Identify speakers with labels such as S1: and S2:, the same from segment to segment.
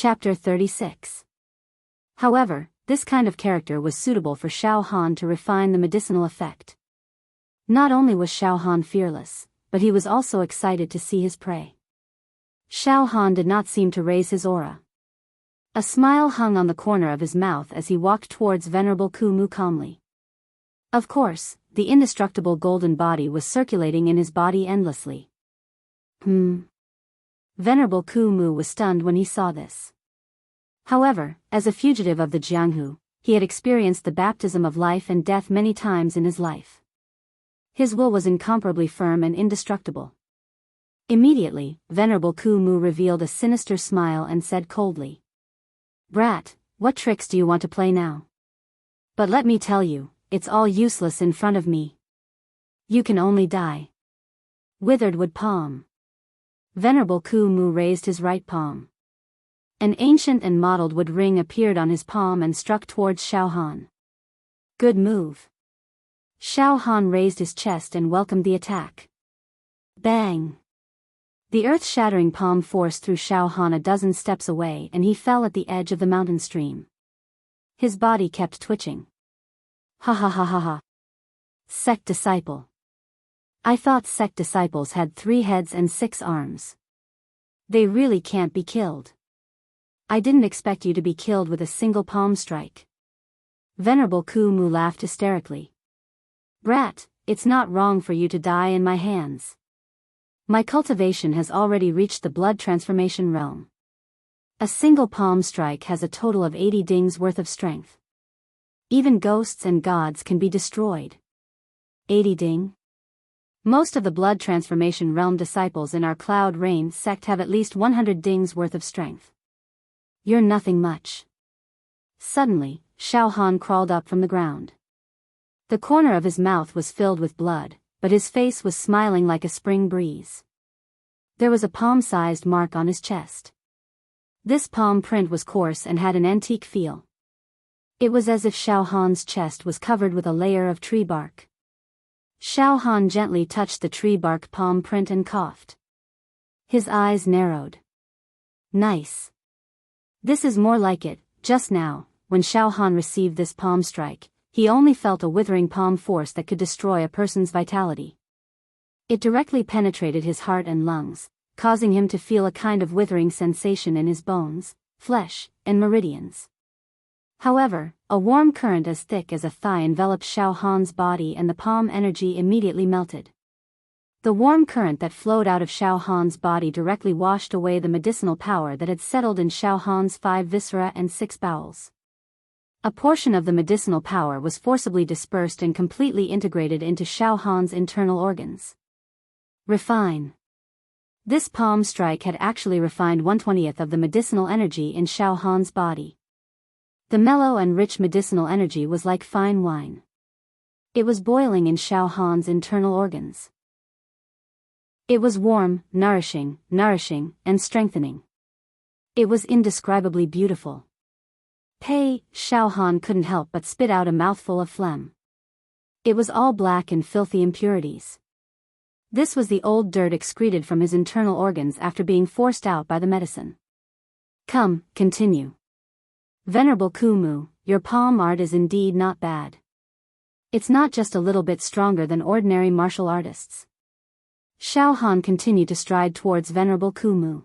S1: Chapter 36. However, this kind of character was suitable for Xiao Han to refine the medicinal effect. Not only was Xiao Han fearless, but he was also excited to see his prey. Xiao Han did not seem to raise his aura. A smile hung on the corner of his mouth as he walked towards Venerable Kumu calmly. Of course, the indestructible golden body was circulating in his body endlessly. Venerable Kumu was stunned when he saw this. However, as a fugitive of the Jianghu, he had experienced the baptism of life and death many times in his life. His will was incomparably firm and indestructible. Immediately, Venerable Kumu revealed a sinister smile and said coldly, "Brat, what tricks do you want to play now? But let me tell you, it's all useless in front of me. You can only die." Withered wood palm. Venerable Kumu raised his right palm. An ancient and mottled wood ring appeared on his palm and struck towards Xiao Han. Good move. Xiao Han raised his chest and welcomed the attack. Bang! The earth-shattering palm force threw Xiao Han a dozen steps away and he fell at the edge of the mountain stream. His body kept twitching. Ha ha ha ha ha. Sect disciple. I thought sect disciples had 3 heads and 6 arms. They really can't be killed. I didn't expect you to be killed with a single palm strike. Venerable Kumu laughed hysterically. Brat, it's not wrong for you to die in my hands. My cultivation has already reached the blood transformation realm. A single palm strike has a total of 80 dings worth of strength. Even ghosts and gods can be destroyed. 80 ding? Most of the blood transformation realm disciples in our Cloud Rain sect have at least 100 dings worth of strength. You're nothing much. Suddenly, Xiao Han crawled up from the ground. The corner of his mouth was filled with blood, but his face was smiling like a spring breeze. There was a palm-sized mark on his chest. This palm print was coarse and had an antique feel. It was as if Xiao Han's chest was covered with a layer of tree bark. Xiao Han gently touched the tree bark palm print and coughed. His eyes narrowed. Nice. This is more like it. Just now, when Xiao Han received this palm strike, he only felt a withering palm force that could destroy a person's vitality. It directly penetrated his heart and lungs, causing him to feel a kind of withering sensation in his bones, flesh, and meridians. However, a warm current as thick as a thigh enveloped Xiao Han's body and the palm energy immediately melted. The warm current that flowed out of Xiao Han's body directly washed away the medicinal power that had settled in Xiao Han's 5 viscera and 6 bowels. A portion of the medicinal power was forcibly dispersed and completely integrated into Xiao Han's internal organs. Refine. This palm strike had actually refined 1/20th of the medicinal energy in Xiao Han's body. The mellow and rich medicinal energy was like fine wine. It was boiling in Xiao Han's internal organs. It was warm, nourishing, and strengthening. It was indescribably beautiful. Xiao Han couldn't help but spit out a mouthful of phlegm. It was all black and filthy impurities. This was the old dirt excreted from his internal organs after being forced out by the medicine. Come, continue. Venerable Kumu, your palm art is indeed not bad. It's not just a little bit stronger than ordinary martial artists. Xiao Han continued to stride towards Venerable Kumu.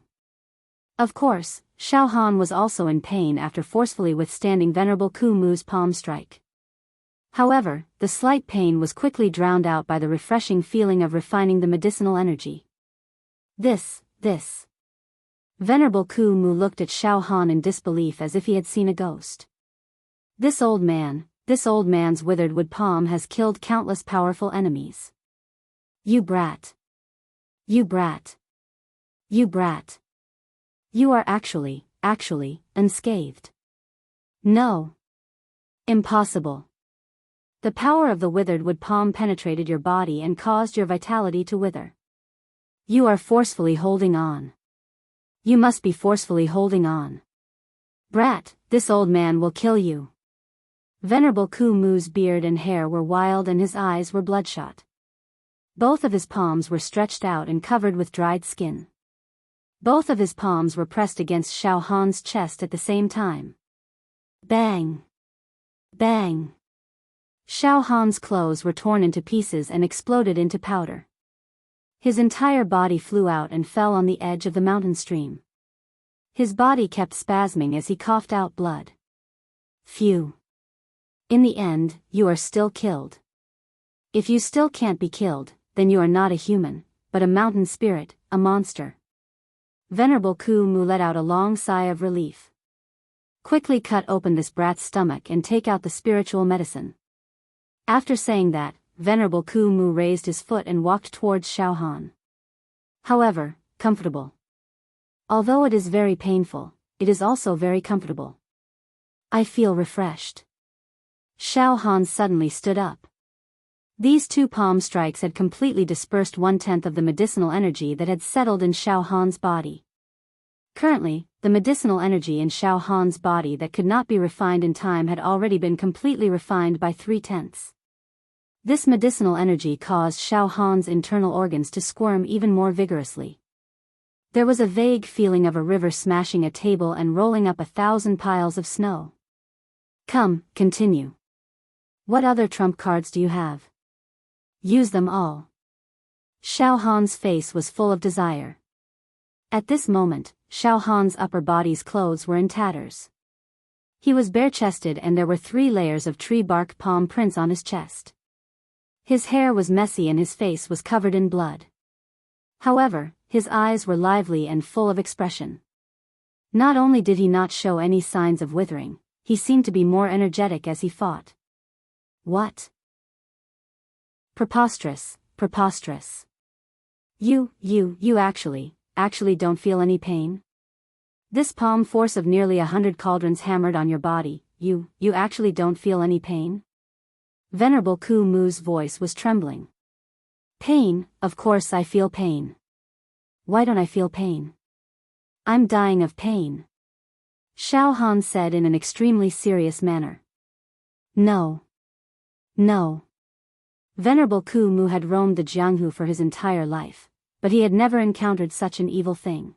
S1: Of course, Xiao Han was also in pain after forcefully withstanding Venerable Kumu's palm strike. However, the slight pain was quickly drowned out by the refreshing feeling of refining the medicinal energy. This. Venerable Kumu looked at Xiao Han in disbelief as if he had seen a ghost. This old man's withered wood palm has killed countless powerful enemies. You brat. You are actually unscathed. No. Impossible. The power of the withered wood palm penetrated your body and caused your vitality to wither. You are forcefully holding on. You must be forcefully holding on. Brat, this old man will kill you. Venerable Kumu's beard and hair were wild and his eyes were bloodshot. Both of his palms were stretched out and covered with dried skin. Both of his palms were pressed against Xiao Han's chest at the same time. Bang! Bang! Xiao Han's clothes were torn into pieces and exploded into powder. His entire body flew out and fell on the edge of the mountain stream. His body kept spasming as he coughed out blood. Phew. In the end, you are still killed. If you still can't be killed, then you are not a human, but a mountain spirit, a monster. Venerable Ku Mu let out a long sigh of relief. Quickly cut open this brat's stomach and take out the spiritual medicine. After saying that, Venerable Ku Mu raised his foot and walked towards Xiao Han. However, comfortable. Although it is very painful, it is also very comfortable. I feel refreshed. Xiao Han suddenly stood up. These two palm strikes had completely dispersed 1/10 of the medicinal energy that had settled in Xiao Han's body. Currently, the medicinal energy in Xiao Han's body that could not be refined in time had already been completely refined by 3/10. This medicinal energy caused Xiao Han's internal organs to squirm even more vigorously. There was a vague feeling of a river smashing a table and rolling up 1,000 piles of snow. Come, continue. What other trump cards do you have? Use them all. Xiao Han's face was full of desire. At this moment, Xiao Han's upper body's clothes were in tatters. He was bare-chested and there were 3 layers of tree bark palm prints on his chest. His hair was messy and his face was covered in blood. However, his eyes were lively and full of expression. Not only did he not show any signs of withering, he seemed to be more energetic as he fought. What? Preposterous, preposterous. You actually don't feel any pain? This palm force of nearly 100 cauldrons hammered on your body, you actually don't feel any pain? Venerable Ku Mu's voice was trembling. Pain, of course I feel pain. Why don't I feel pain? I'm dying of pain. Xiao Han said in an extremely serious manner. No. No. Venerable Ku Mu had roamed the Jianghu for his entire life, but he had never encountered such an evil thing.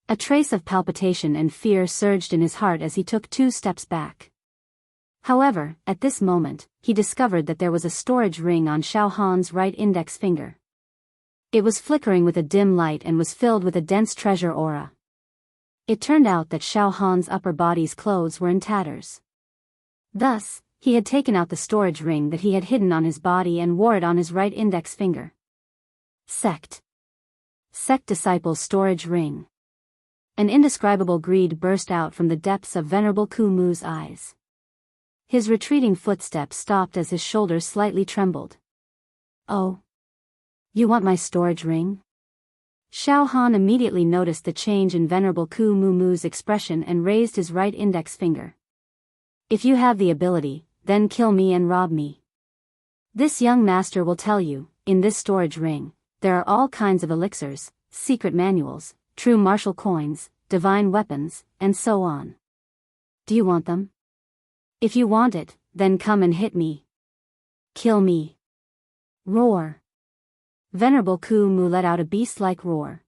S1: A trace of palpitation and fear surged in his heart as he took 2 steps back. However, at this moment, he discovered that there was a storage ring on Xiao Han's right index finger. It was flickering with a dim light and was filled with a dense treasure aura. It turned out that Xiao Han's upper body's clothes were in tatters. Thus, he had taken out the storage ring that he had hidden on his body and wore it on his right index finger. Sect Disciple's storage ring. An indescribable greed burst out from the depths of Venerable Ku Mu's eyes. His retreating footsteps stopped as his shoulders slightly trembled. Oh. You want my storage ring? Xiao Han immediately noticed the change in Venerable Ku Mu's expression and raised his right index finger. If you have the ability, then kill me and rob me. This young master will tell you, in this storage ring, there are all kinds of elixirs, secret manuals, true martial coins, divine weapons, and so on. Do you want them? If you want it, then come and hit me. Kill me. Roar. Venerable Ku Mu let out a beast-like roar.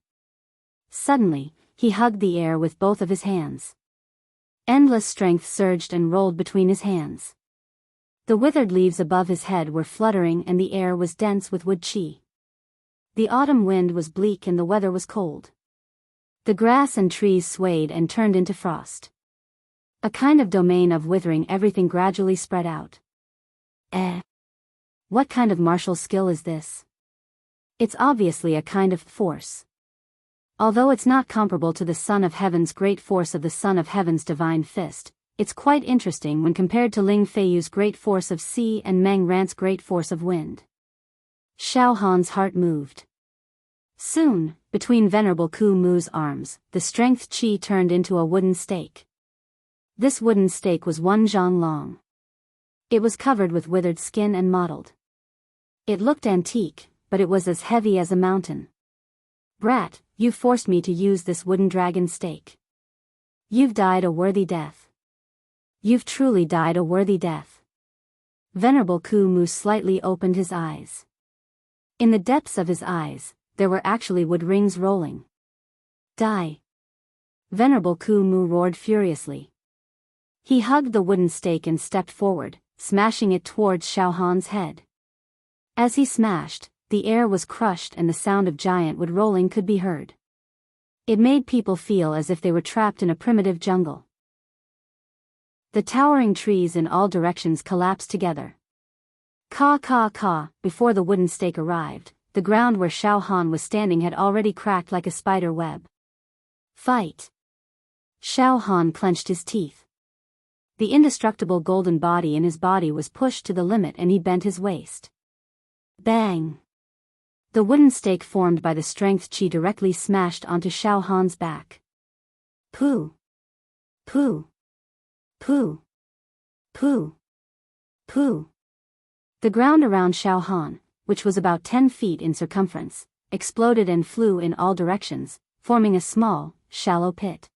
S1: Suddenly, he hugged the air with both of his hands. Endless strength surged and rolled between his hands. The withered leaves above his head were fluttering and the air was dense with wood chi. The autumn wind was bleak and the weather was cold. The grass and trees swayed and turned into frost. A kind of domain of withering everything gradually spread out. What kind of martial skill is this? It's obviously a kind of force. Although it's not comparable to the Son of Heaven's great force of the Son of Heaven's divine fist, it's quite interesting when compared to Ling Feiyu's great force of sea and Meng Rant's great force of wind. Xiao Han's heart moved. Soon, between Venerable Ku Mu's arms, the strength chi turned into a wooden stake. This wooden stake was 1 zhang long. It was covered with withered skin and mottled. It looked antique, but it was as heavy as a mountain. Brat, you forced me to use this wooden dragon stake. You've died a worthy death. You've truly died a worthy death. Venerable Ku Mu slightly opened his eyes. In the depths of his eyes, there were actually wood rings rolling. Die! Venerable Ku Mu roared furiously. He hugged the wooden stake and stepped forward, smashing it towards Xiao Han's head. As he smashed, the air was crushed and the sound of giant wood rolling could be heard. It made people feel as if they were trapped in a primitive jungle. The towering trees in all directions collapsed together. Caw caw caw, before the wooden stake arrived, the ground where Xiao Han was standing had already cracked like a spider web. Fight! Xiao Han clenched his teeth. The indestructible golden body in his body was pushed to the limit and he bent his waist. Bang! The wooden stake formed by the strength chi directly smashed onto Xiao Han's back. Pooh! Pooh! Pooh! Pooh! Pooh! The ground around Xiao Han, which was about 10 feet in circumference, exploded and flew in all directions, forming a small, shallow pit.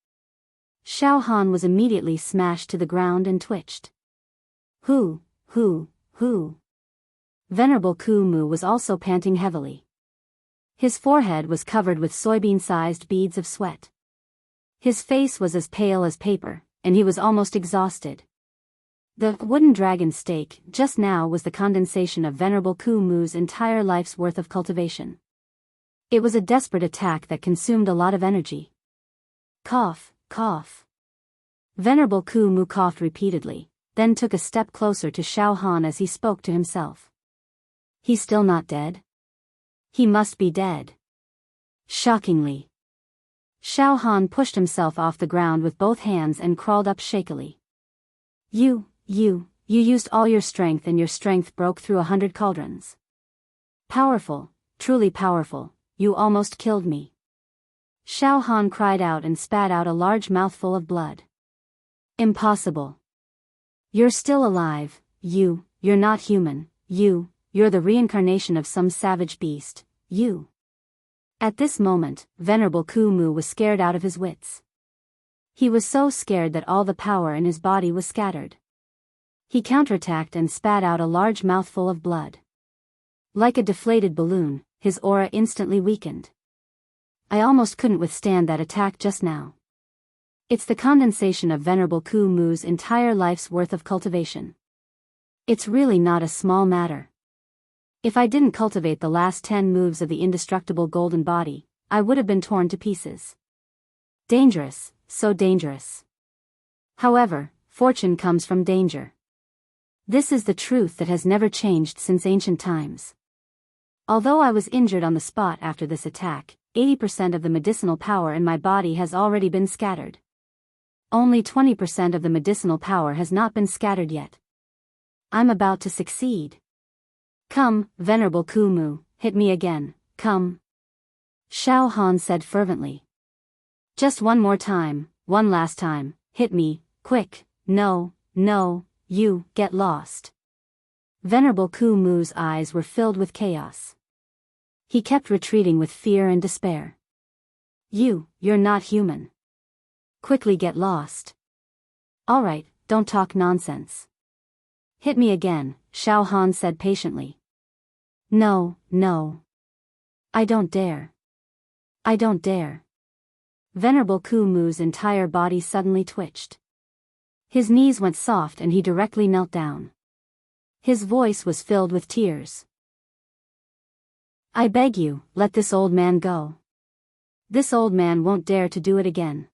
S1: Xiao Han was immediately smashed to the ground and twitched. Hoo! Hoo! Hoo! Venerable Ku Mu was also panting heavily. His forehead was covered with soybean-sized beads of sweat. His face was as pale as paper, and he was almost exhausted. The wooden dragon stake just now was the condensation of Venerable Ku Mu's entire life's worth of cultivation. It was a desperate attack that consumed a lot of energy. Cough, cough. Venerable Ku Mu coughed repeatedly, then took a step closer to Xiao Han as he spoke to himself. He's still not dead? He must be dead. Shockingly. Xiao Han pushed himself off the ground with both hands and crawled up shakily. You used all your strength and your strength broke through 100 cauldrons. Powerful, truly powerful, you almost killed me. Xiao Han cried out and spat out a large mouthful of blood. Impossible. You're still alive, you're not human, you're the reincarnation of some savage beast, you. At this moment, Venerable Ku Mu was scared out of his wits. He was so scared that all the power in his body was scattered. He counterattacked and spat out a large mouthful of blood. Like a deflated balloon, his aura instantly weakened. I almost couldn't withstand that attack just now. It's the condensation of Venerable Ku Mu's entire life's worth of cultivation. It's really not a small matter. If I didn't cultivate the last 10 moves of the indestructible golden body, I would have been torn to pieces. Dangerous, so dangerous. However, fortune comes from danger. This is the truth that has never changed since ancient times. Although I was injured on the spot after this attack, 80% of the medicinal power in my body has already been scattered. Only 20% of the medicinal power has not been scattered yet. I'm about to succeed. Come, Venerable Ku Mu, hit me again, come. Xiao Han said fervently. Just one more time, one last time, hit me, quick, no, you, get lost. Venerable Ku Mu's eyes were filled with chaos. He kept retreating with fear and despair. You're not human. Quickly get lost. Alright, don't talk nonsense. Hit me again, Xiao Han said patiently. No. I don't dare. I don't dare. Venerable Ku Mu's entire body suddenly twitched. His knees went soft and he directly knelt down. His voice was filled with tears. I beg you, let this old man go. This old man won't dare to do it again.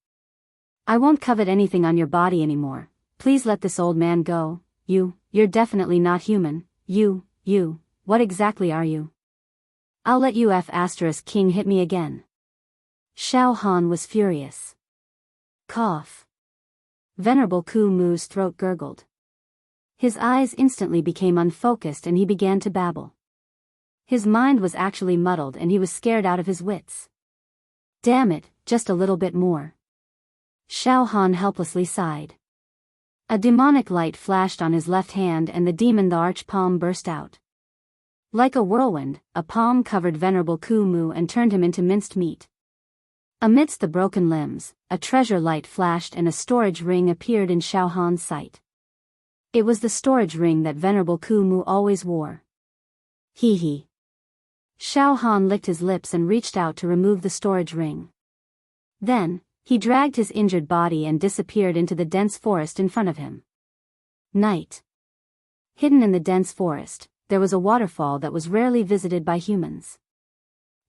S1: I won't covet anything on your body anymore. Please let this old man go. You're definitely not human. What exactly are you? I'll let you King hit me again. Xiao Han was furious. Cough. Venerable Ku Mu's throat gurgled. His eyes instantly became unfocused and he began to babble. His mind was actually muddled and he was scared out of his wits. Damn it, just a little bit more. Xiao Han helplessly sighed. A demonic light flashed on his left hand and the demon the arch palm burst out. Like a whirlwind, a palm covered Venerable Ku Mu and turned him into minced meat. Amidst the broken limbs, a treasure light flashed and a storage ring appeared in Xiao Han's sight. It was the storage ring that Venerable Ku Mu always wore. Hee. Xiao Han licked his lips and reached out to remove the storage ring. Then, he dragged his injured body and disappeared into the dense forest in front of him. Night. Hidden in the dense forest, there was a waterfall that was rarely visited by humans.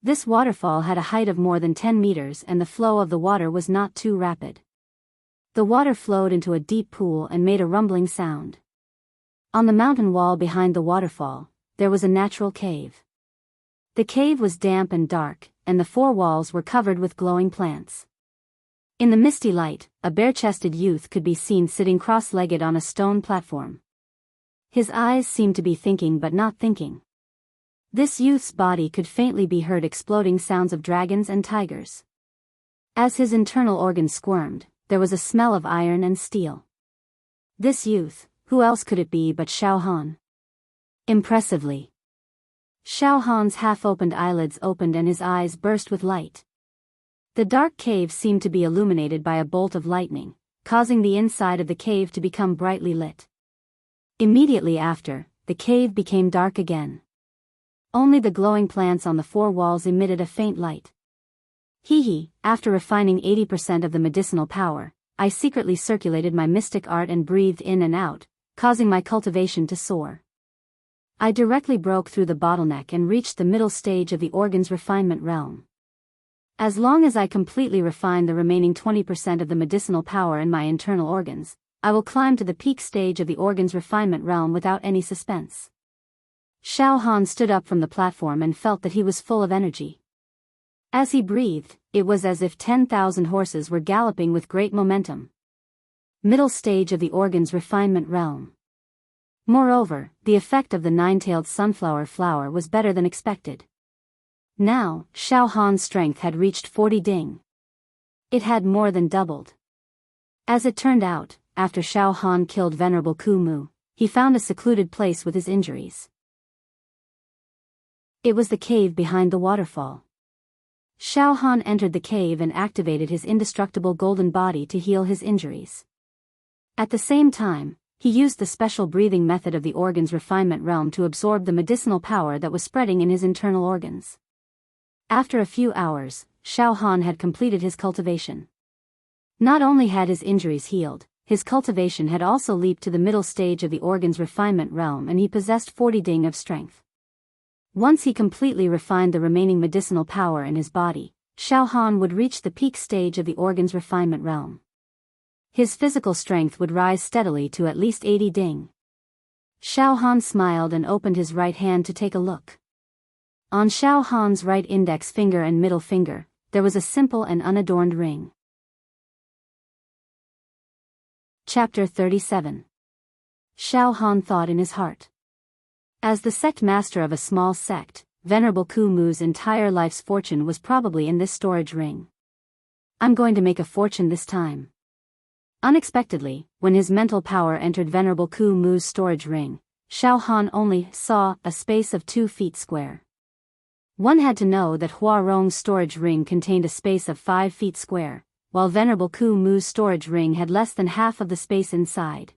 S1: This waterfall had a height of more than 10 meters and the flow of the water was not too rapid. The water flowed into a deep pool and made a rumbling sound. On the mountain wall behind the waterfall, there was a natural cave. The cave was damp and dark, and the four walls were covered with glowing plants. In the misty light, a bare-chested youth could be seen sitting cross-legged on a stone platform. His eyes seemed to be thinking but not thinking. This youth's body could faintly be heard exploding sounds of dragons and tigers. As his internal organs squirmed, there was a smell of iron and steel. This youth, who else could it be but Xiao Han? Impressively. Xiao Han's half-opened eyelids opened and his eyes burst with light. The dark cave seemed to be illuminated by a bolt of lightning, causing the inside of the cave to become brightly lit. Immediately after, the cave became dark again. Only the glowing plants on the four walls emitted a faint light. After refining 80% of the medicinal power, I secretly circulated my mystic art and breathed in and out, causing my cultivation to soar. I directly broke through the bottleneck and reached the middle stage of the organ's refinement realm. As long as I completely refine the remaining 20% of the medicinal power in my internal organs, I will climb to the peak stage of the organ's refinement realm without any suspense. Xiao Han stood up from the platform and felt that he was full of energy. As he breathed, it was as if 10,000 horses were galloping with great momentum. Middle stage of the organ's refinement realm. Moreover, the effect of the nine-tailed sunflower flower was better than expected. Now, Xiao Han's strength had reached 40 ding. It had more than doubled. As it turned out, after Xiao Han killed Venerable Ku Mu, he found a secluded place with his injuries. It was the cave behind the waterfall. Xiao Han entered the cave and activated his indestructible golden body to heal his injuries. At the same time, he used the special breathing method of the organ's refinement realm to absorb the medicinal power that was spreading in his internal organs. After a few hours, Xiao Han had completed his cultivation. Not only had his injuries healed, his cultivation had also leaped to the middle stage of the organ's refinement realm and he possessed 40 ding of strength. Once he completely refined the remaining medicinal power in his body, Xiao Han would reach the peak stage of the organ's refinement realm. His physical strength would rise steadily to at least 80 ding. Xiao Han smiled and opened his right hand to take a look. On Xiao Han's right index finger and middle finger, there was a simple and unadorned ring. Chapter 37. Xiao Han thought in his heart. As the sect master of a small sect, Venerable Ku Mu's entire life's fortune was probably in this storage ring. I'm going to make a fortune this time. Unexpectedly, when his mental power entered Venerable Ku Mu's storage ring, Xiao Han only saw a space of 2 feet square. One had to know that Hua Rong's storage ring contained a space of 5 feet square, while Venerable Ku Mu's storage ring had less than half of the space inside.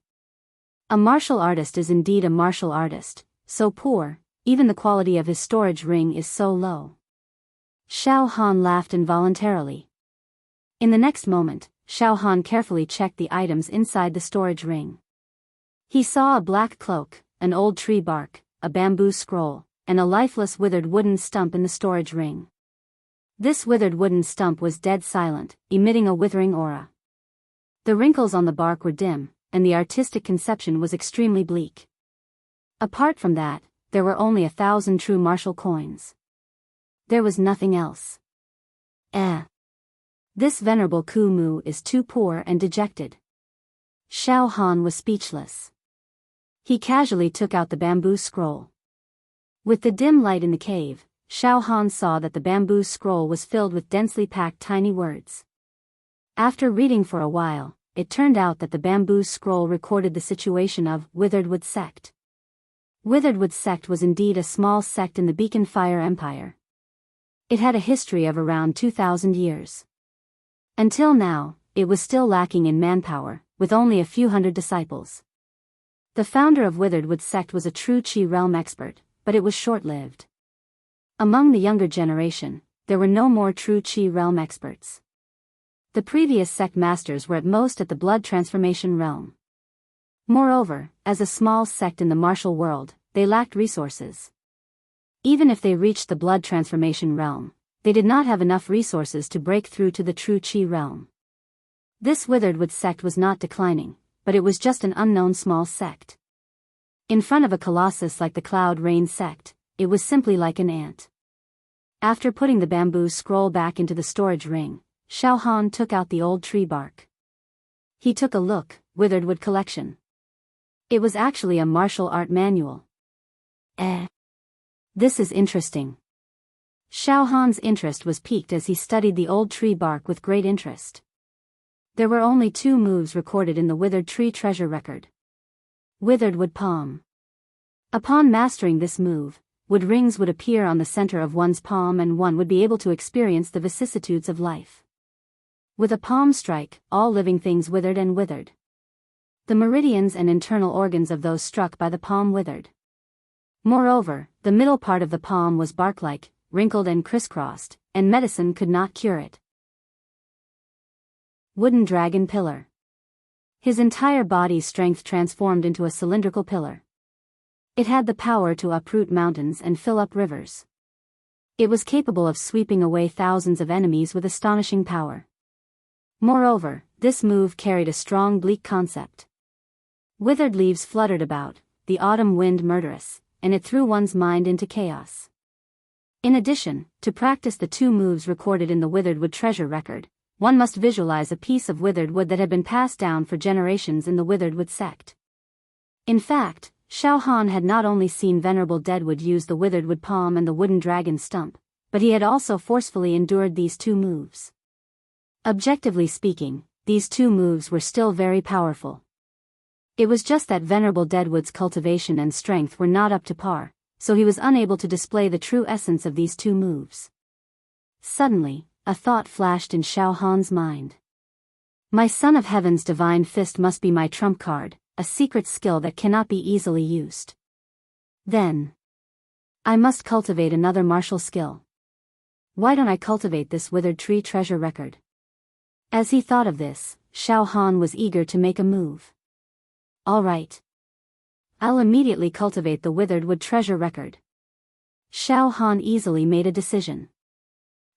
S1: A martial artist is indeed a martial artist, so poor, even the quality of his storage ring is so low. Xiao Han laughed involuntarily. In the next moment, Xiao Han carefully checked the items inside the storage ring. He saw a black cloak, an old tree bark, a bamboo scroll, and a lifeless withered wooden stump in the storage ring. This withered wooden stump was dead silent, emitting a withering aura. The wrinkles on the bark were dim, and the artistic conception was extremely bleak. Apart from that, there were only 1,000 true martial coins. There was nothing else. This Venerable Ku Mu is too poor and dejected. Xiao Han was speechless. He casually took out the bamboo scroll. With the dim light in the cave, Xiao Han saw that the bamboo scroll was filled with densely packed tiny words. After reading for a while, it turned out that the bamboo scroll recorded the situation of Witheredwood Sect. Witheredwood Sect was indeed a small sect in the Beacon Fire Empire. It had a history of around 2,000 years. Until now, it was still lacking in manpower, with only a few hundred disciples. The founder of Witheredwood Sect was a true Qi realm expert, but it was short-lived. Among the younger generation, there were no more true Qi realm experts. The previous sect masters were at most at the blood transformation realm. Moreover, as a small sect in the martial world, they lacked resources. Even if they reached the blood transformation realm, they did not have enough resources to break through to the true Qi realm. This withered wood sect was not declining, but it was just an unknown small sect. In front of a colossus like the Cloud Rain sect, it was simply like an ant. After putting the bamboo scroll back into the storage ring, Xiao Han took out the old tree bark. He took a look, withered wood collection. It was actually a martial art manual. This is interesting. Xiao Han's interest was piqued as he studied the old tree bark with great interest. There were only 2 moves recorded in the withered tree treasure record. Withered wood palm. Upon mastering this move, wood rings would appear on the center of one's palm and one would be able to experience the vicissitudes of life. With a palm strike, all living things withered and withered. The meridians and internal organs of those struck by the palm withered. Moreover, the middle part of the palm was bark-like, wrinkled and crisscrossed, and medicine could not cure it. Wooden dragon pillar. His entire body's strength transformed into a cylindrical pillar. It had the power to uproot mountains and fill up rivers. It was capable of sweeping away thousands of enemies with astonishing power. Moreover, this move carried a strong bleak concept. Withered leaves fluttered about, the autumn wind murderous, and it threw one's mind into chaos. In addition, to practice the 2 moves recorded in the withered wood treasure record, one must visualize a piece of withered wood that had been passed down for generations in the withered wood sect. In fact, Xiao Han had not only seen Venerable Deadwood use the withered wood palm and the wooden dragon stump, but he had also forcefully endured these 2 moves. Objectively speaking, these 2 moves were still very powerful. It was just that Venerable Deadwood's cultivation and strength were not up to par, so he was unable to display the true essence of these 2 moves. Suddenly, a thought flashed in Xiao Han's mind. My Son of Heaven's divine fist must be my trump card, a secret skill that cannot be easily used. Then, I must cultivate another martial skill. Why don't I cultivate this withered tree treasure record? As he thought of this, Xiao Han was eager to make a move. All right. I'll immediately cultivate the withered wood treasure record. Xiao Han easily made a decision.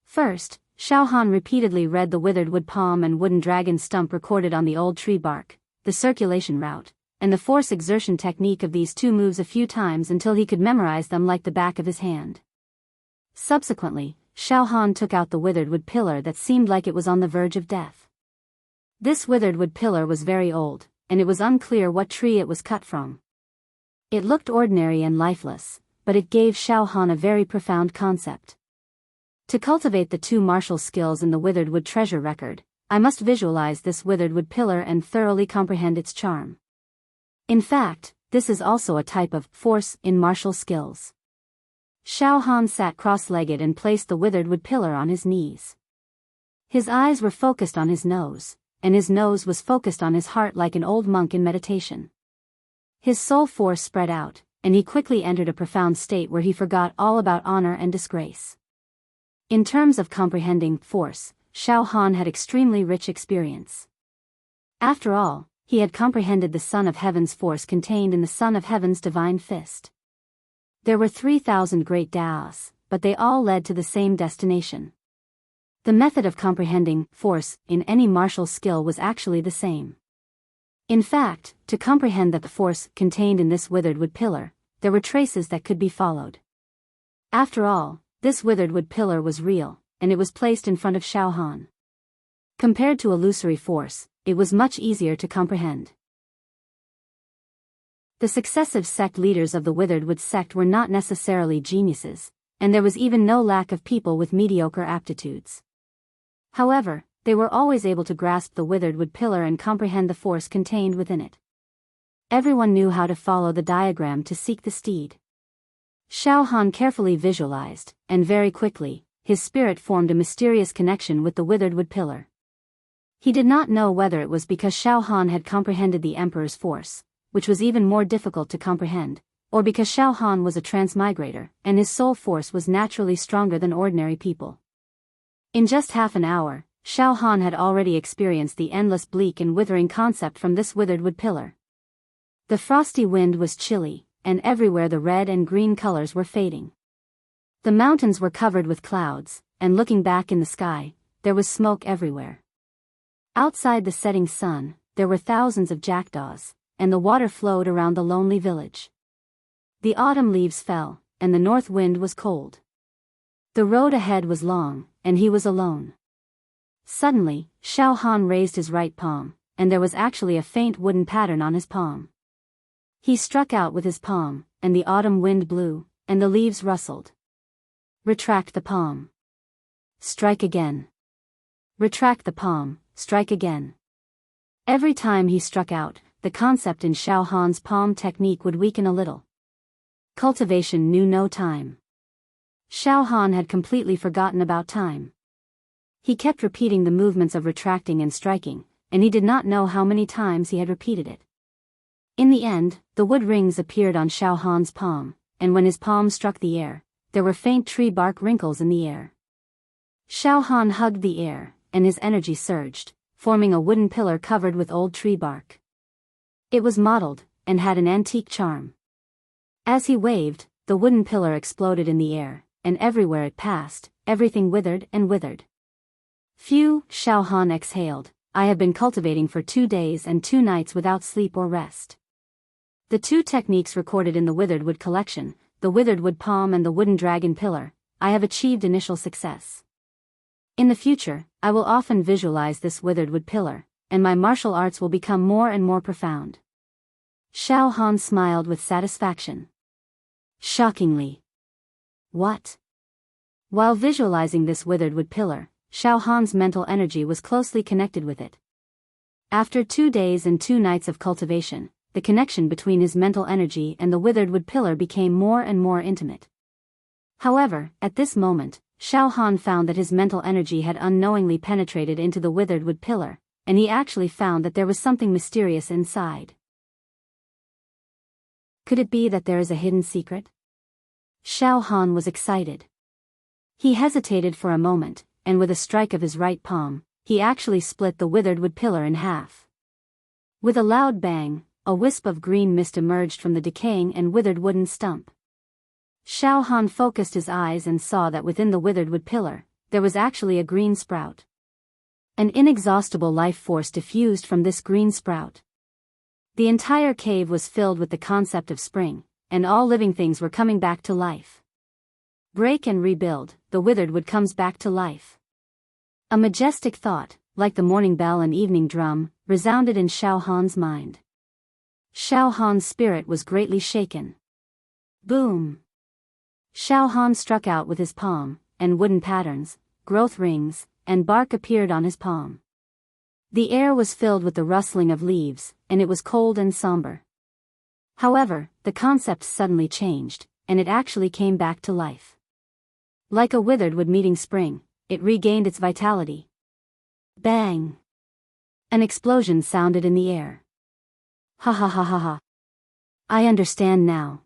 S1: First, Xiao Han repeatedly read the withered wood palm and wooden dragon stump recorded on the old tree bark, the circulation route, and the force exertion technique of these 2 moves a few times until he could memorize them like the back of his hand. Subsequently, Xiao Han took out the withered wood pillar that seemed like it was on the verge of death. This withered wood pillar was very old, and it was unclear what tree it was cut from. It looked ordinary and lifeless, but it gave Xiao Han a very profound concept. To cultivate the 2 martial skills in the withered wood treasure record, I must visualize this withered wood pillar and thoroughly comprehend its charm. In fact, this is also a type of force in martial skills. Xiao Han sat cross-legged and placed the withered wood pillar on his knees. His eyes were focused on his nose, and his nose was focused on his heart like an old monk in meditation. His soul force spread out, and he quickly entered a profound state where he forgot all about honor and disgrace. In terms of comprehending force, Xiao Han had extremely rich experience. After all, he had comprehended the Son of Heaven's force contained in the Son of Heaven's divine fist. There were 3,000 great Daos, but they all led to the same destination. The method of comprehending force in any martial skill was actually the same. In fact, to comprehend that the force contained in this withered wood pillar, there were traces that could be followed. After all, this withered wood pillar was real, and it was placed in front of Xiao Han. Compared to illusory force, it was much easier to comprehend. The successive sect leaders of the withered wood sect were not necessarily geniuses, and there was even no lack of people with mediocre aptitudes. However, they were always able to grasp the withered wood pillar and comprehend the force contained within it. Everyone knew how to follow the diagram to seek the steed. Xiao Han carefully visualized, and very quickly, his spirit formed a mysterious connection with the withered wood pillar. He did not know whether it was because Xiao Han had comprehended the Emperor's force, which was even more difficult to comprehend, or because Xiao Han was a transmigrator, and his soul force was naturally stronger than ordinary people. In just half an hour, Xiao Han had already experienced the endless bleak and withering concept from this withered wood pillar. The frosty wind was chilly, and everywhere the red and green colors were fading. The mountains were covered with clouds, and looking back in the sky, there was smoke everywhere. Outside the setting sun, there were thousands of jackdaws, and the water flowed around the lonely village. The autumn leaves fell, and the north wind was cold. The road ahead was long, and he was alone. Suddenly, Xiao Han raised his right palm, and there was actually a faint wooden pattern on his palm. He struck out with his palm, and the autumn wind blew, and the leaves rustled. Retract the palm. Strike again. Retract the palm, strike again. Every time he struck out, the concept in Xiao Han's palm technique would weaken a little. Cultivation knew no time. Xiao Han had completely forgotten about time. He kept repeating the movements of retracting and striking, and he did not know how many times he had repeated it. In the end, the wood rings appeared on Xiao Han's palm, and when his palm struck the air, there were faint tree bark wrinkles in the air. Xiao Han hugged the air, and his energy surged, forming a wooden pillar covered with old tree bark. It was mottled, and had an antique charm. As he waved, the wooden pillar exploded in the air, and everywhere it passed, everything withered and withered. Phew, Xiao Han exhaled, I have been cultivating for 2 days and 2 nights without sleep or rest. The 2 techniques recorded in the withered wood collection, the withered wood palm and the wooden dragon pillar, I have achieved initial success. In the future, I will often visualize this withered wood pillar, and my martial arts will become more and more profound. Xiao Han smiled with satisfaction. Shockingly. What? While visualizing this withered wood pillar, Xiao Han's mental energy was closely connected with it. After 2 days and 2 nights of cultivation, the connection between his mental energy and the withered wood pillar became more and more intimate. However, at this moment, Xiao Han found that his mental energy had unknowingly penetrated into the withered wood pillar, and he actually found that there was something mysterious inside. Could it be that there is a hidden secret? Xiao Han was excited. He hesitated for a moment, and with a strike of his right palm, he actually split the withered wood pillar in half. With a loud bang, a wisp of green mist emerged from the decaying and withered wooden stump. Xiao Han focused his eyes and saw that within the withered wood pillar, there was actually a green sprout. An inexhaustible life force diffused from this green sprout. The entire cave was filled with the concept of spring, and all living things were coming back to life. Break and rebuild, the withered wood comes back to life. A majestic thought, like the morning bell and evening drum, resounded in Xiao Han's mind. Xiao Han's spirit was greatly shaken. Boom! Xiao Han struck out with his palm, and wooden patterns, growth rings, and bark appeared on his palm. The air was filled with the rustling of leaves, and it was cold and somber. However, the concept suddenly changed, and it actually came back to life. Like a withered wood meeting spring, it regained its vitality. Bang! An explosion sounded in the air. Ha ha ha ha ha. I understand now.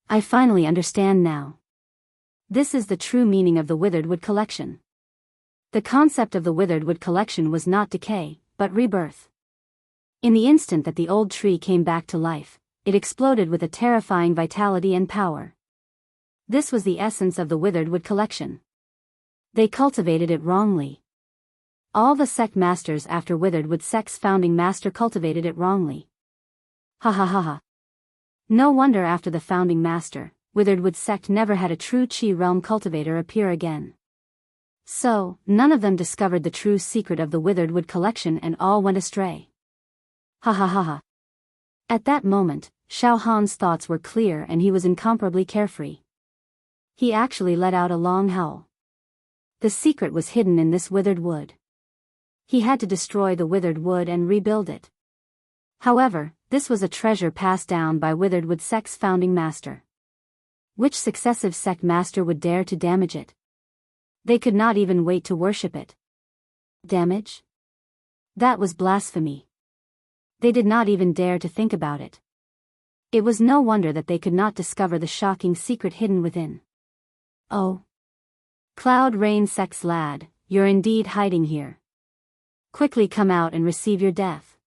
S1: I finally understand now. This is the true meaning of the withered wood collection. The concept of the withered wood collection was not decay, but rebirth. In the instant that the old tree came back to life, it exploded with a terrifying vitality and power. This was the essence of the withered wood collection. They cultivated it wrongly. All the sect masters after withered wood sect's founding master cultivated it wrongly. Ha ha ha ha. No wonder after the founding master, withered wood sect never had a true Qi realm cultivator appear again. So, none of them discovered the true secret of the withered wood collection and all went astray. Ha ha ha ha. At that moment, Xiao Han's thoughts were clear and he was incomparably carefree. He actually let out a long howl. The secret was hidden in this withered wood. He had to destroy the withered wood and rebuild it. However, this was a treasure passed down by withered wood sect's founding master. Which successive sect master would dare to damage it? They could not even wait to worship it. Damage? That was blasphemy. They did not even dare to think about it. It was no wonder that they could not discover the shocking secret hidden within. Oh. Cloud Rain sect's lad, you're indeed hiding here. Quickly come out and receive your death."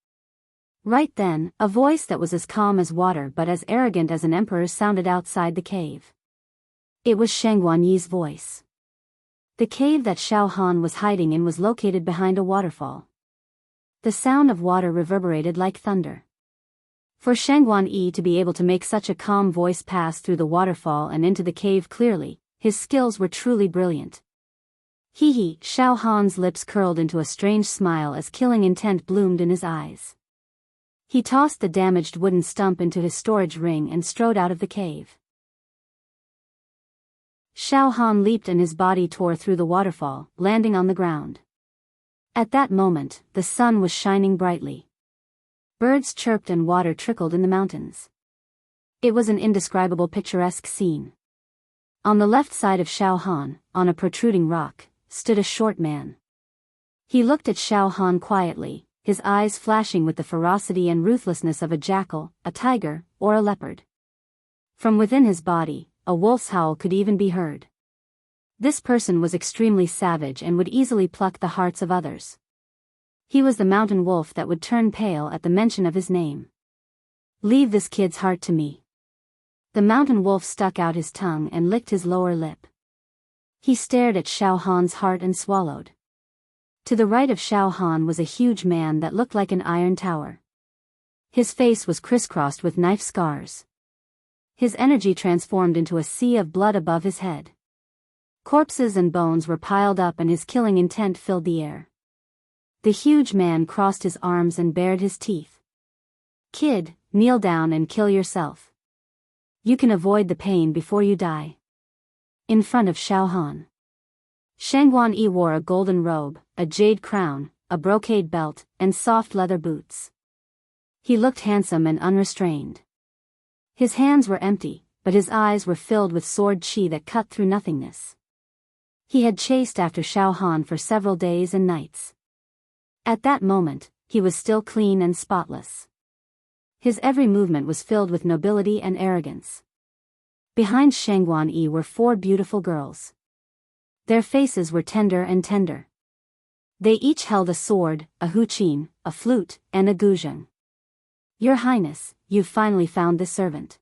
S1: Right then, a voice that was as calm as water but as arrogant as an emperor's sounded outside the cave. It was Shangguan Yi's voice. The cave that Xiao Han was hiding in was located behind a waterfall. The sound of water reverberated like thunder. For Shangguan Yi to be able to make such a calm voice pass through the waterfall and into the cave clearly, his skills were truly brilliant. Hee, Xiao Han's lips curled into a strange smile as killing intent bloomed in his eyes. He tossed the damaged wooden stump into his storage ring and strode out of the cave. Xiao Han leaped and his body tore through the waterfall, landing on the ground. At that moment, the sun was shining brightly. Birds chirped and water trickled in the mountains. It was an indescribable picturesque scene. On the left side of Xiao Han, on a protruding rock, stood a short man. He looked at Xiao Han quietly, his eyes flashing with the ferocity and ruthlessness of a jackal, a tiger, or a leopard. From within his body, a wolf's howl could even be heard. This person was extremely savage and would easily pluck the hearts of others. He was the mountain wolf that would turn pale at the mention of his name. "Leave this kid's heart to me." The mountain wolf stuck out his tongue and licked his lower lip. He stared at Xiao Han's heart and swallowed. To the right of Xiao Han was a huge man that looked like an iron tower. His face was crisscrossed with knife scars. His energy transformed into a sea of blood above his head. Corpses and bones were piled up and his killing intent filled the air. The huge man crossed his arms and bared his teeth. "Kid, kneel down and kill yourself. You can avoid the pain before you die." In front of Xiao Han, Shangguan Yi wore a golden robe, a jade crown, a brocade belt, and soft leather boots. He looked handsome and unrestrained. His hands were empty, but his eyes were filled with sword chi that cut through nothingness. He had chased after Xiao Han for several days and nights. At that moment, he was still clean and spotless. His every movement was filled with nobility and arrogance. Behind Shangguan Yi were 4 beautiful girls. Their faces were tender and tender. They each held a sword, a huqin, a flute, and a guzheng. "Your Highness, you've finally found this servant."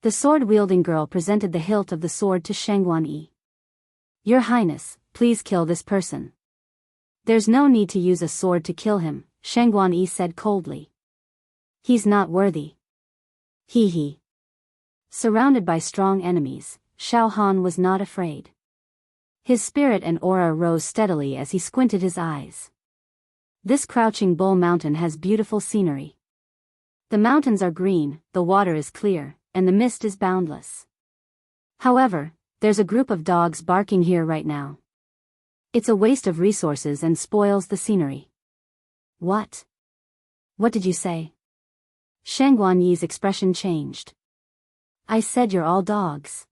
S1: The sword-wielding girl presented the hilt of the sword to Shangguan Yi. "Your Highness, please kill this person." "There's no need to use a sword to kill him," Shangguan Yi said coldly. "He's not worthy." Hee. Surrounded by strong enemies, Xiao Han was not afraid. His spirit and aura rose steadily as he squinted his eyes. This crouching bull mountain has beautiful scenery. The mountains are green, the water is clear, and the mist is boundless. However, there's a group of dogs barking here right now. It's a waste of resources and spoils the scenery. "What? What did you say?" Shangguan Yi's expression changed. "I said you're all dogs."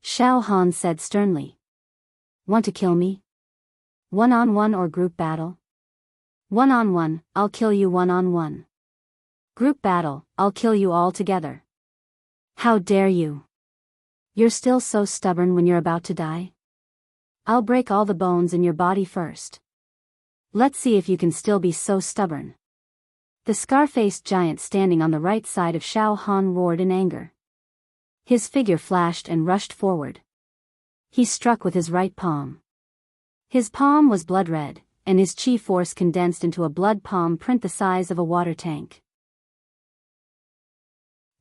S1: Xiao Han said sternly. "Want to kill me? One-on-one or group battle?" "One-on-one, I'll kill you one-on-one. Group battle, I'll kill you all together." "How dare you? You're still so stubborn when you're about to die? I'll break all the bones in your body first. Let's see if you can still be so stubborn." The scar-faced giant standing on the right side of Xiao Han roared in anger. His figure flashed and rushed forward. He struck with his right palm. His palm was blood red, and his chi force condensed into a blood palm print the size of a water tank.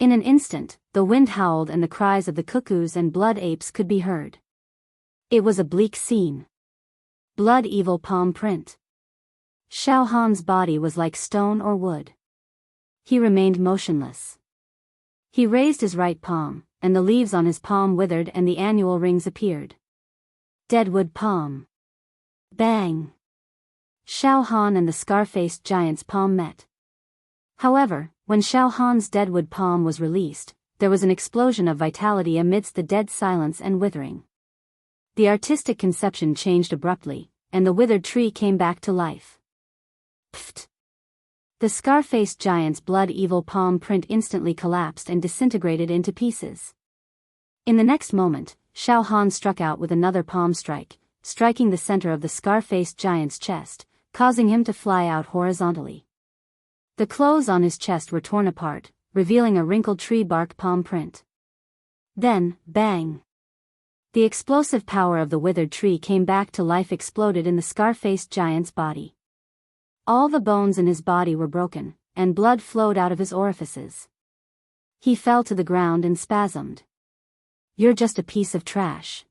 S1: In an instant, the wind howled and the cries of the cuckoos and blood apes could be heard. It was a bleak scene. Blood evil palm print. Xiao Han's body was like stone or wood. He remained motionless. He raised his right palm, and the leaves on his palm withered and the annual rings appeared. Deadwood palm. Bang! Xiao Han and the scar-faced giant's palm met. However, when Xiao Han's deadwood palm was released, there was an explosion of vitality amidst the dead silence and withering. The artistic conception changed abruptly, and the withered tree came back to life. Pfft! The scar-faced giant's blood evil palm print instantly collapsed and disintegrated into pieces. In the next moment, Xiao Han struck out with another palm strike, striking the center of the scar-faced giant's chest, causing him to fly out horizontally. The clothes on his chest were torn apart, revealing a wrinkled tree bark palm print. Then, bang! The explosive power of the withered tree came back to life, exploded in the scar-faced giant's body. All the bones in his body were broken, and blood flowed out of his orifices. He fell to the ground and spasmed. "You're just a piece of trash.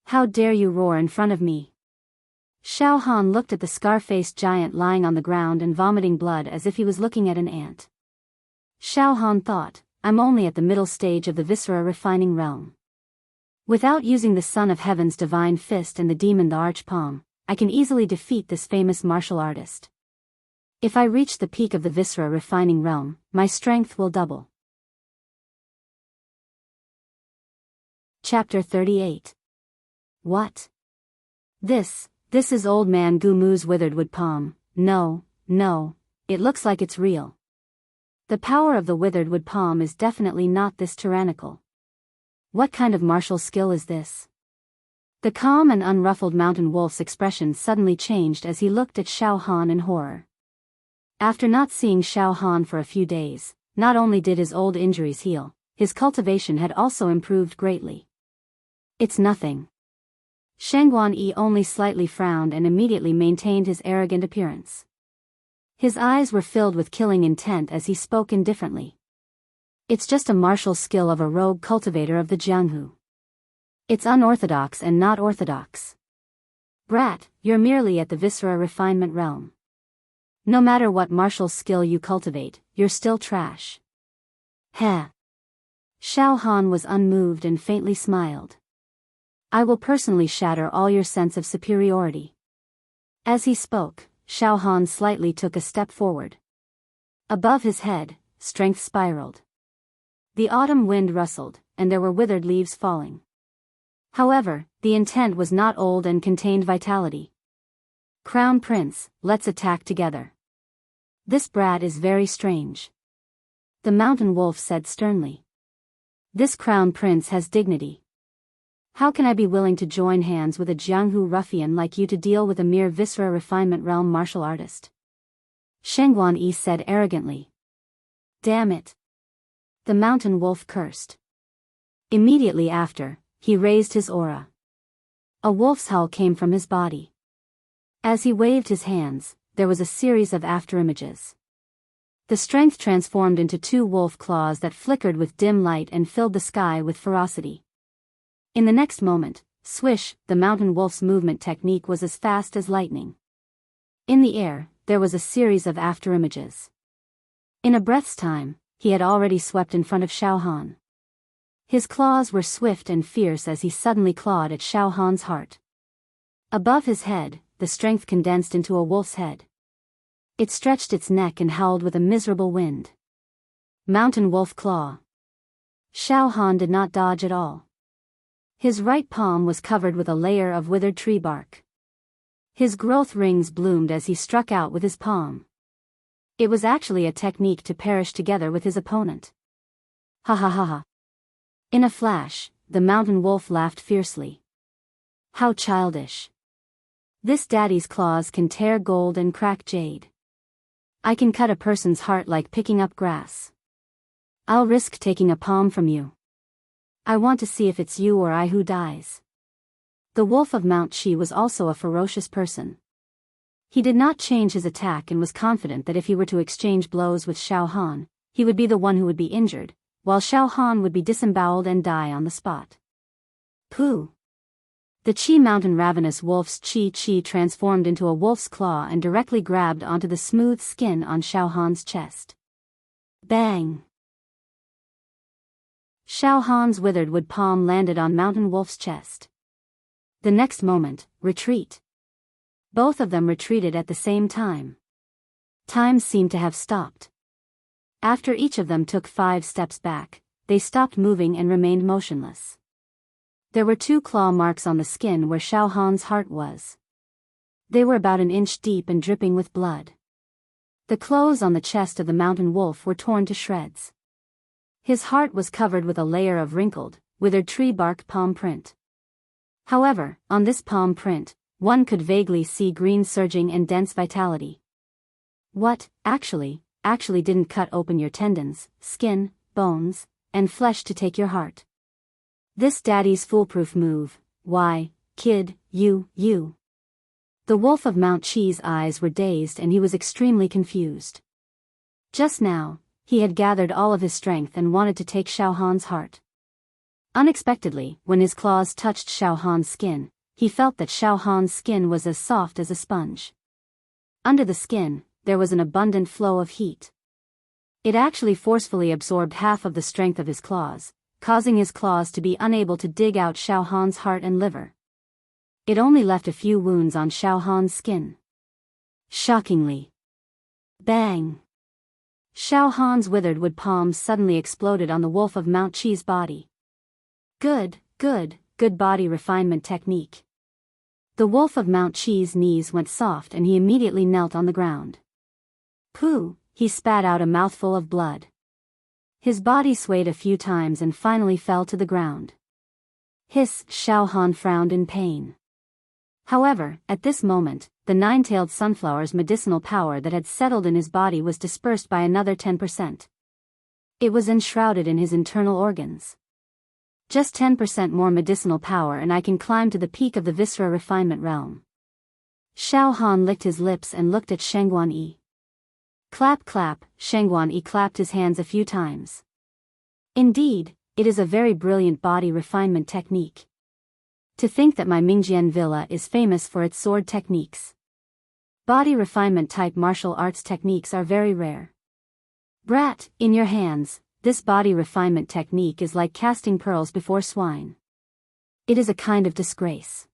S1: How dare you roar in front of me?" Xiao Han looked at the scar-faced giant lying on the ground and vomiting blood as if he was looking at an ant. Xiao Han thought, "I'm only at the middle stage of the viscera refining realm. Without using the Son of Heaven's divine fist and the demon the arch palm, I can easily defeat this famous martial artist. If I reach the peak of the viscera refining realm, my strength will double." Chapter 38. What? This is old man Gumu's withered wood palm. No, it looks like it's real. The power of the withered wood palm is definitely not this tyrannical. What kind of martial skill is this? The calm and unruffled mountain wolf's expression suddenly changed as he looked at Xiao Han in horror. After not seeing Xiao Han for a few days, not only did his old injuries heal, his cultivation had also improved greatly. "It's nothing." Shengguan Yi only slightly frowned and immediately maintained his arrogant appearance. His eyes were filled with killing intent as he spoke indifferently. "It's just a martial skill of a rogue cultivator of the Jianghu. It's unorthodox and not orthodox. Brat, you're merely at the viscera refinement realm. No matter what martial skill you cultivate, you're still trash." Heh. Xiao Han was unmoved and faintly smiled. "I will personally shatter all your sense of superiority." As he spoke, Xiao Han slightly took a step forward. Above his head, strength spiraled. The autumn wind rustled, and there were withered leaves falling. However, the intent was not old and contained vitality. "Crown Prince, let's attack together. This brat is very strange," the mountain wolf said sternly. "This Crown Prince has dignity. How can I be willing to join hands with a Jianghu ruffian like you to deal with a mere viscera refinement realm martial artist?" Shengguan Yi said arrogantly. "Damn it!" the mountain wolf cursed. Immediately after, he raised his aura. A wolf's howl came from his body. As he waved his hands, there was a series of afterimages. The strength transformed into 2 wolf claws that flickered with dim light and filled the sky with ferocity. In the next moment, swish, the mountain wolf's movement technique was as fast as lightning. In the air, there was a series of afterimages. In a breath's time, he had already swept in front of Xiao Han. His claws were swift and fierce as he suddenly clawed at Xiao Han's heart. Above his head, the strength condensed into a wolf's head. It stretched its neck and howled with a miserable wind. Mountain wolf claw. Xiao Han did not dodge at all. His right palm was covered with a layer of withered tree bark. His growth rings bloomed as he struck out with his palm. It was actually a technique to perish together with his opponent. Ha ha ha ha. In a flash, the mountain wolf laughed fiercely. How childish. This daddy's claws can tear gold and crack jade. I can cut a person's heart like picking up grass. I'll risk taking a palm from you. I want to see if it's you or I who dies. The wolf of Mount Qi was also a ferocious person. He did not change his attack and was confident that if he were to exchange blows with Xiao Han, he would be the one who would be injured, while Xiao Han would be disemboweled and die on the spot. Pooh! The Qi mountain ravenous wolf's Qi transformed into a wolf's claw and directly grabbed onto the smooth skin on Xiao Han's chest. Bang! Xiao Han's withered wood palm landed on mountain wolf's chest. The next moment, retreat. Both of them retreated at the same time. Time seemed to have stopped. After each of them took 5 steps back, they stopped moving and remained motionless. There were 2 claw marks on the skin where Xiao Han's heart was. They were about an inch deep and dripping with blood. The clothes on the chest of the mountain wolf were torn to shreds. His heart was covered with a layer of wrinkled, withered tree bark palm print. However, on this palm print, one could vaguely see green surging and dense vitality. What, actually didn't cut open your tendons, skin, bones, and flesh to take your heart. This daddy's foolproof move, why, kid, you. The Wolf of Mount Chi's eyes were dazed and he was extremely confused. Just now, he had gathered all of his strength and wanted to take Xiao Han's heart. Unexpectedly, when his claws touched Xiao Han's skin, he felt that Xiao Han's skin was as soft as a sponge. Under the skin, there was an abundant flow of heat. It actually forcefully absorbed half of the strength of his claws, causing his claws to be unable to dig out Xiao Han's heart and liver. It only left a few wounds on Xiao Han's skin. Shockingly. Bang! Xiao Han's withered wood palms suddenly exploded on the Wolf of Mount Chi's body. Good body refinement technique. The Wolf of Mount Chi's knees went soft and he immediately knelt on the ground. Pooh, he spat out a mouthful of blood. His body swayed a few times and finally fell to the ground. Hiss, Xiao Han frowned in pain. However, at this moment, the nine-tailed sunflower's medicinal power that had settled in his body was dispersed by another 10%. It was enshrouded in his internal organs. Just 10% more medicinal power and I can climb to the peak of the viscera refinement realm. Xiao Han licked his lips and looked at Shengguan Yi. Clap clap, Shengguan Yi clapped his hands a few times. Indeed, it is a very brilliant body refinement technique. To think that my Mingjian villa is famous for its sword techniques. Body refinement type martial arts techniques are very rare. Brat, in your hands, this body refinement technique is like casting pearls before swine. It is a kind of disgrace.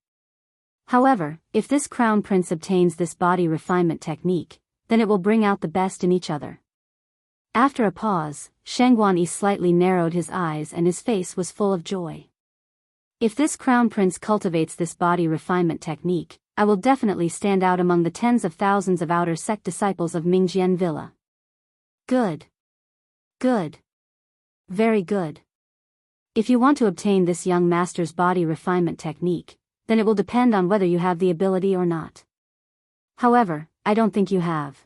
S1: However, if this crown prince obtains this body refinement technique, then it will bring out the best in each other. After a pause, Shengguan Yi slightly narrowed his eyes and his face was full of joy. If this crown prince cultivates this body refinement technique, I will definitely stand out among the tens of thousands of outer sect disciples of Mingjian Villa. Good. Very good. If you want to obtain this young master's body refinement technique, then it will depend on whether you have the ability or not. However, I don't think you have.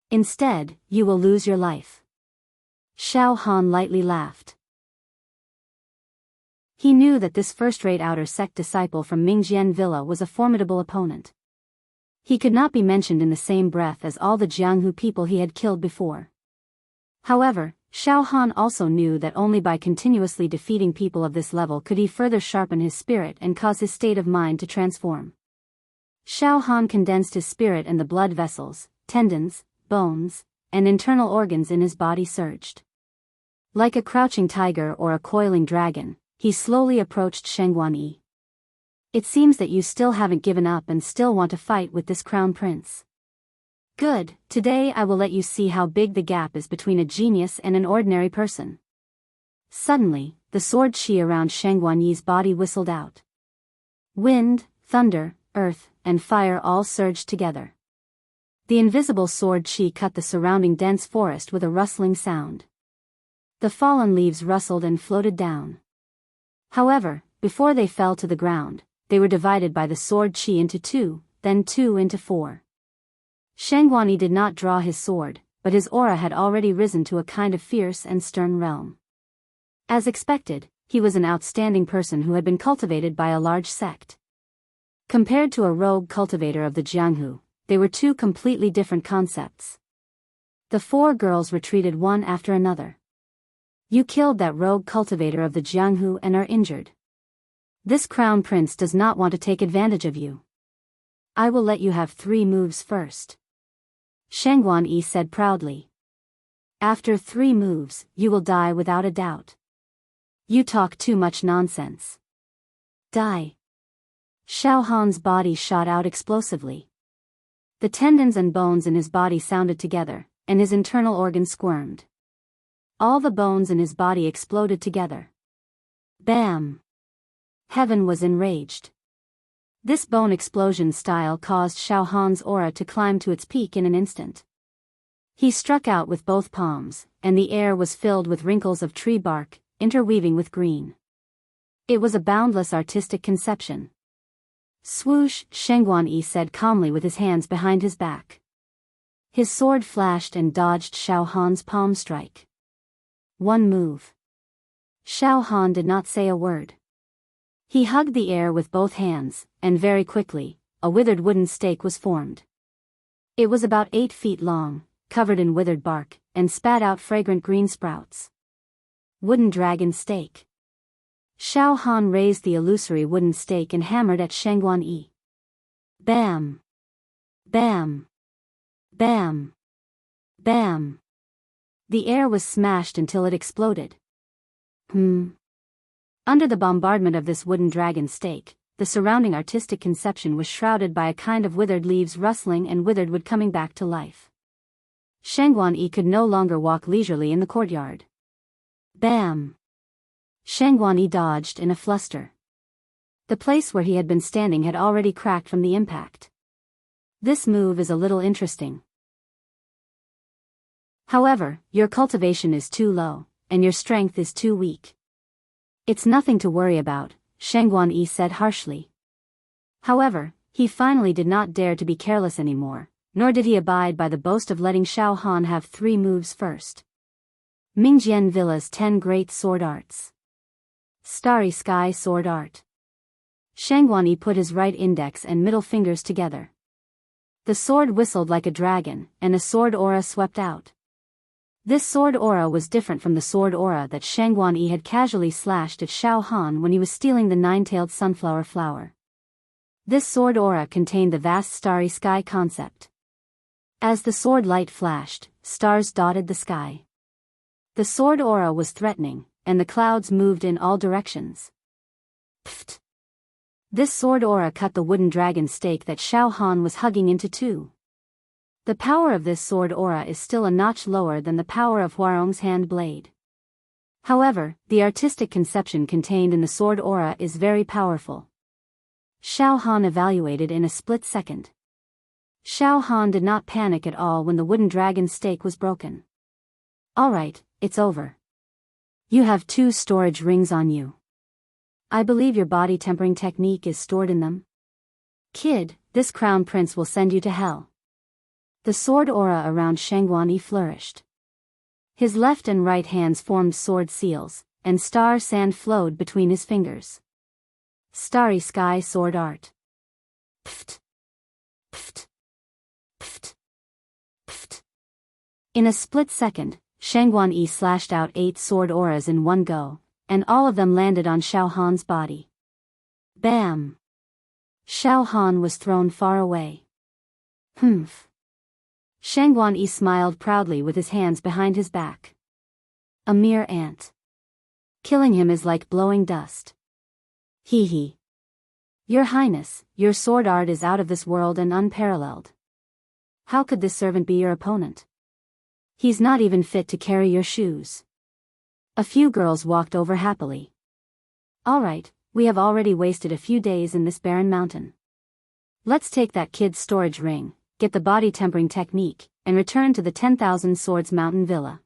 S1: Instead, you will lose your life. Xiao Han lightly laughed. He knew that this first-rate outer sect disciple from Mingjian Villa was a formidable opponent. He could not be mentioned in the same breath as all the Jianghu people he had killed before. However, Xiao Han also knew that only by continuously defeating people of this level could he further sharpen his spirit and cause his state of mind to transform. Xiao Han condensed his spirit and the blood vessels, tendons, bones, and internal organs in his body surged. Like a crouching tiger or a coiling dragon, he slowly approached Shengguan Yi. It seems that you still haven't given up and still want to fight with this crown prince. Good, today I will let you see how big the gap is between a genius and an ordinary person. Suddenly, the sword chi around Shengguan Yi's body whistled out. Wind, thunder, earth, and fire all surged together. The invisible sword chi cut the surrounding dense forest with a rustling sound. The fallen leaves rustled and floated down. However, before they fell to the ground, they were divided by the sword chi into two, then two into four. Shengguan Yi did not draw his sword, but his aura had already risen to a kind of fierce and stern realm. As expected, he was an outstanding person who had been cultivated by a large sect. Compared to a rogue cultivator of the Jianghu, they were two completely different concepts. The four girls retreated one after another. You killed that rogue cultivator of the Jianghu and are injured. This crown prince does not want to take advantage of you. I will let you have 3 moves first. Shengguan Yi said proudly. After 3 moves, you will die without a doubt. You talk too much nonsense. Die. Xiao Han's body shot out explosively. The tendons and bones in his body sounded together, and his internal organs squirmed. All the bones in his body exploded together. Bam! Heaven was enraged. This bone explosion style caused Xiao Han's aura to climb to its peak in an instant. He struck out with both palms, and the air was filled with wrinkles of tree bark, interweaving with green. It was a boundless artistic conception. Swoosh, Shengguan Yi said calmly with his hands behind his back. His sword flashed and dodged Xiao Han's palm strike. One move. Xiao Han did not say a word. He hugged the air with both hands, and very quickly, a withered wooden stake was formed. It was about 8 feet long, covered in withered bark, and spat out fragrant green sprouts. Wooden dragon stake. Xiao Han raised the illusory wooden stake and hammered at Shengguan Yi. Bam! Bam! Bam! Bam! The air was smashed until it exploded. Under the bombardment of this wooden dragon stake, the surrounding artistic conception was shrouded by a kind of withered leaves rustling and withered wood coming back to life. Shengguan Yi could no longer walk leisurely in the courtyard. Bam! Shengguan Yi dodged in a fluster. The place where he had been standing had already cracked from the impact. This move is a little interesting. However, your cultivation is too low, and your strength is too weak. It's nothing to worry about, Shengguan Yi said harshly. However, he finally did not dare to be careless anymore, nor did he abide by the boast of letting Xiao Han have 3 moves first. Mingjian Villa's 10 Great Sword Arts. Starry Sky Sword Art. Shengguan Yi put his right index and middle fingers together. The sword whistled like a dragon, and a sword aura swept out. This sword aura was different from the sword aura that Shengguan Yi had casually slashed at Xiao Han when he was stealing the 9-tailed sunflower flower. This sword aura contained the vast starry sky concept. As the sword light flashed, stars dotted the sky. The sword aura was threatening, and the clouds moved in all directions. Pfft! This sword aura cut the wooden dragon stake that Xiao Han was hugging into 2. The power of this sword aura is still a notch lower than the power of Huarong's hand blade. However, the artistic conception contained in the sword aura is very powerful. Xiao Han evaluated in a split second. Xiao Han did not panic at all when the wooden dragon stake was broken. Alright, it's over. You have 2 storage rings on you. I believe your body tempering technique is stored in them. Kid, this crown prince will send you to hell. The sword aura around Shengguan Yi flourished. His left and right hands formed sword seals, and star sand flowed between his fingers. Starry Sky Sword Art. Pfft. Pfft. Pfft. Pfft. In a split second, Shengguan Yi slashed out 8 sword auras in one go, and all of them landed on Xiao Han's body. Bam! Xiao Han was thrown far away. Humph. Shengguan Yi smiled proudly with his hands behind his back. A mere ant. Killing him is like blowing dust. Hee hee. Your Highness, your sword art is out of this world and unparalleled. How could this servant be your opponent? He's not even fit to carry your shoes. A few girls walked over happily. Alright, we have already wasted a few days in this barren mountain. Let's take that kid's storage ring, get the body tempering technique, and return to the 10,000 Swords Mountain Villa.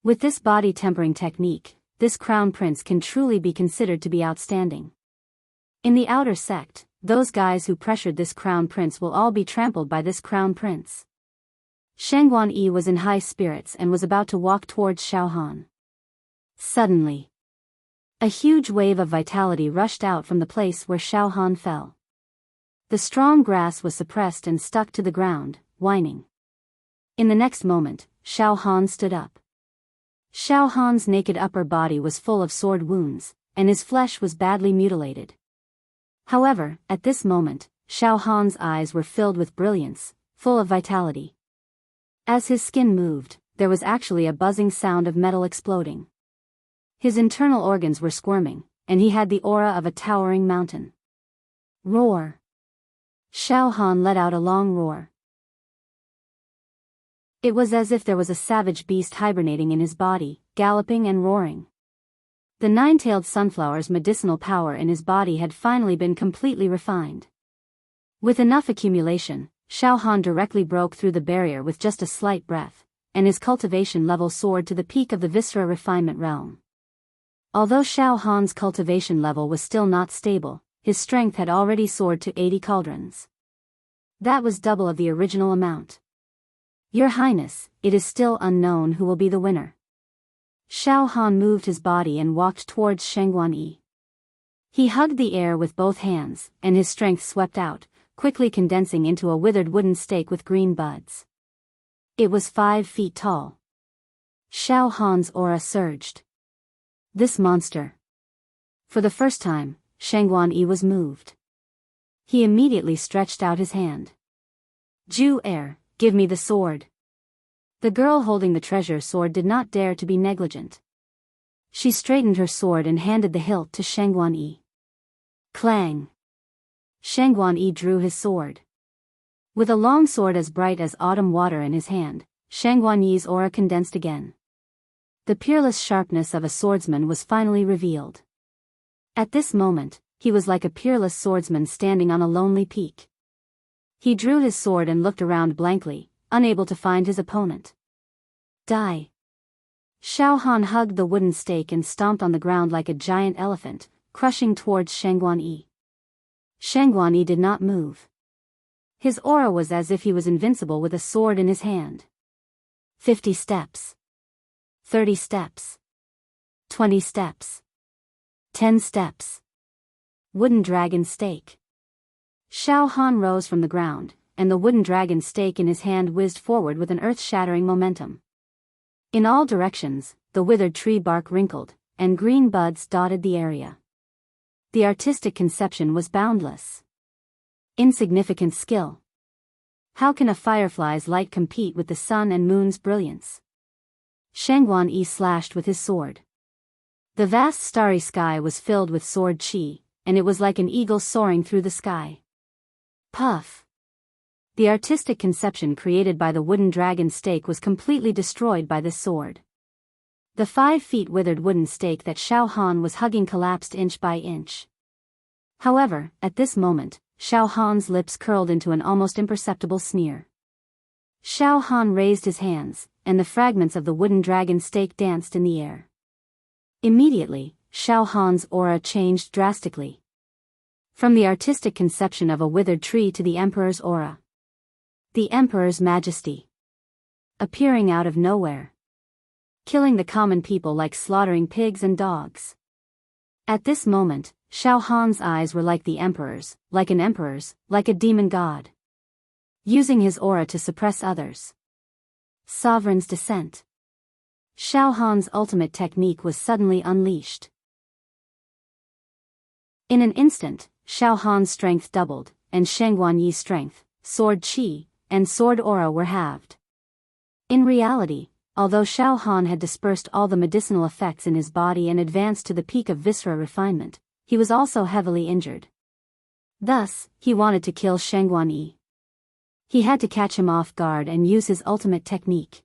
S1: With this body tempering technique, this crown prince can truly be considered to be outstanding. In the outer sect, those guys who pressured this crown prince will all be trampled by this crown prince. Shengguan Yi was in high spirits and was about to walk towards Xiao Han. Suddenly, a huge wave of vitality rushed out from the place where Xiao Han fell. The strong grass was suppressed and stuck to the ground, whining. In the next moment, Xiao Han stood up. Xiao Han's naked upper body was full of sword wounds, and his flesh was badly mutilated. However, at this moment, Xiao Han's eyes were filled with brilliance, full of vitality. As his skin moved, there was actually a buzzing sound of metal exploding. His internal organs were squirming, and he had the aura of a towering mountain. Roar! Xiao Han let out a long roar. It was as if there was a savage beast hibernating in his body, galloping and roaring. The 9-tailed sunflower's medicinal power in his body had finally been completely refined. With enough accumulation, Xiao Han directly broke through the barrier with just a slight breath, and his cultivation level soared to the peak of the viscera refinement realm. Although Xiao Han's cultivation level was still not stable, his strength had already soared to 80 cauldrons. That was double of the original amount. Your Highness, it is still unknown who will be the winner. Xiao Han moved his body and walked towards Shangguan Yi. He hugged the air with both hands, and his strength swept out, quickly condensing into a withered wooden stake with green buds. It was 5 feet tall. Xiao Han's aura surged. This monster. For the first time, Shangguan Yi was moved. He immediately stretched out his hand. Ju Er, give me the sword. The girl holding the treasure sword did not dare to be negligent. She straightened her sword and handed the hilt to Shangguan Yi. Clang! Shangguan Yi drew his sword. With a long sword as bright as autumn water in his hand, Shangguan Yi's aura condensed again. The peerless sharpness of a swordsman was finally revealed. At this moment, he was like a peerless swordsman standing on a lonely peak. He drew his sword and looked around blankly, unable to find his opponent. Die! Xiao Han hugged the wooden stake and stomped on the ground like a giant elephant, crushing towards Shangguan Yi. Shangguan Yi did not move. His aura was as if he was invincible with a sword in his hand. 50 steps. 30 steps. 20 steps. 10 steps. Wooden dragon stake. Xiao Han rose from the ground, and the wooden dragon stake in his hand whizzed forward with an earth-shattering momentum. In all directions, the withered tree bark wrinkled, and green buds dotted the area. The artistic conception was boundless. Insignificant skill. How can a firefly's light compete with the sun and moon's brilliance? Shangguan Yi slashed with his sword. The vast starry sky was filled with sword chi, and it was like an eagle soaring through the sky. Puff! The artistic conception created by the wooden dragon stake was completely destroyed by this sword. The 5 feet withered wooden stake that Xiao Han was hugging collapsed inch by inch. However, at this moment, Xiao Han's lips curled into an almost imperceptible sneer. Xiao Han raised his hands, and the fragments of the wooden dragon stake danced in the air. Immediately, Xiao Han's aura changed drastically. From the artistic conception of a withered tree to the Emperor's aura. The Emperor's majesty. Appearing out of nowhere. Killing the common people like slaughtering pigs and dogs. At this moment, Xiao Han's eyes were like the Emperor's, like an emperor's, like a demon god. Using his aura to suppress others. Sovereign's descent. Xiao Han's ultimate technique was suddenly unleashed. In an instant, Xiao Han's strength doubled, and Shangguan Yi's strength, sword chi, and sword aura were halved. In reality, although Xiao Han had dispersed all the medicinal effects in his body and advanced to the peak of viscera refinement, he was also heavily injured. Thus, he wanted to kill Shangguan Yi. He had to catch him off guard and use his ultimate technique.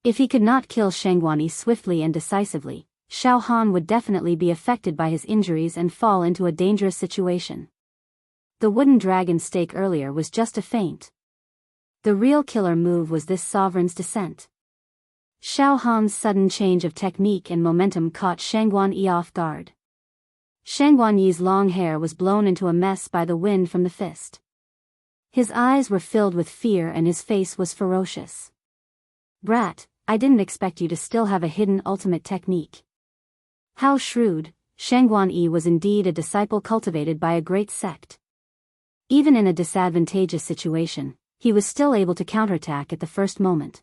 S1: If he could not kill Shangguan Yi swiftly and decisively, Xiao Han would definitely be affected by his injuries and fall into a dangerous situation. The wooden dragon stake earlier was just a feint. The real killer move was this sovereign's descent. Xiao Han's sudden change of technique and momentum caught Shangguan Yi off guard. Shangguan Yi's long hair was blown into a mess by the wind from the fist. His eyes were filled with fear and his face was ferocious. Brat, I didn't expect you to still have a hidden ultimate technique. How shrewd. Shangguan Yi was indeed a disciple cultivated by a great sect. Even in a disadvantageous situation, he was still able to counterattack at the first moment.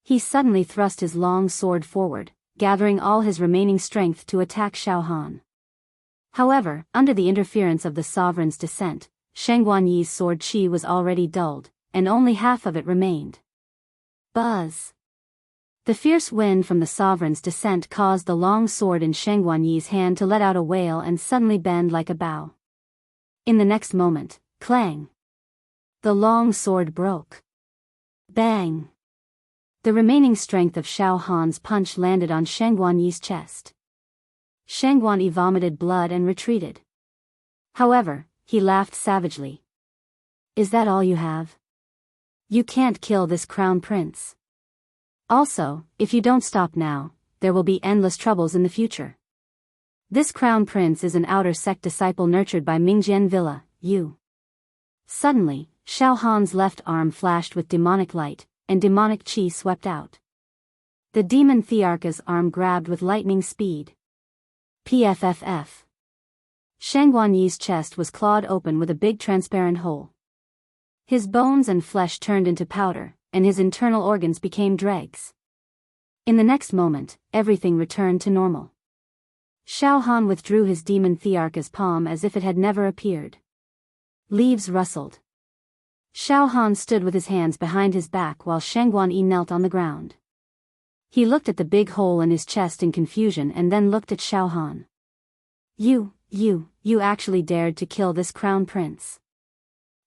S1: He suddenly thrust his long sword forward, gathering all his remaining strength to attack Xiao Han. However, under the interference of the sovereign's descent, Shangguan Yi's sword chi was already dulled, and only half of it remained. Buzz! The fierce wind from the sovereign's descent caused the long sword in Shangguan Yi's hand to let out a wail and suddenly bend like a bow. In the next moment, clang! The long sword broke. Bang! The remaining strength of Xiao Han's punch landed on Shangguan Yi's chest. Shangguan Yi vomited blood and retreated. However, he laughed savagely. Is that all you have? You can't kill this crown prince. Also, if you don't stop now, there will be endless troubles in the future. This crown prince is an outer sect disciple nurtured by Mingjian Villa, you. Suddenly, Xiao Han's left arm flashed with demonic light, and demonic chi swept out. The demon Thearcha's arm grabbed with lightning speed. PFFF. Shangguan Yi's chest was clawed open with a big transparent hole. His bones and flesh turned into powder, and his internal organs became dregs. In the next moment, everything returned to normal. Xiao Han withdrew his demon Thearcha's palm as if it had never appeared. Leaves rustled. Xiao Han stood with his hands behind his back while Shangguan Yi knelt on the ground. He looked at the big hole in his chest in confusion and then looked at Xiao Han. You actually dared to kill this crown prince.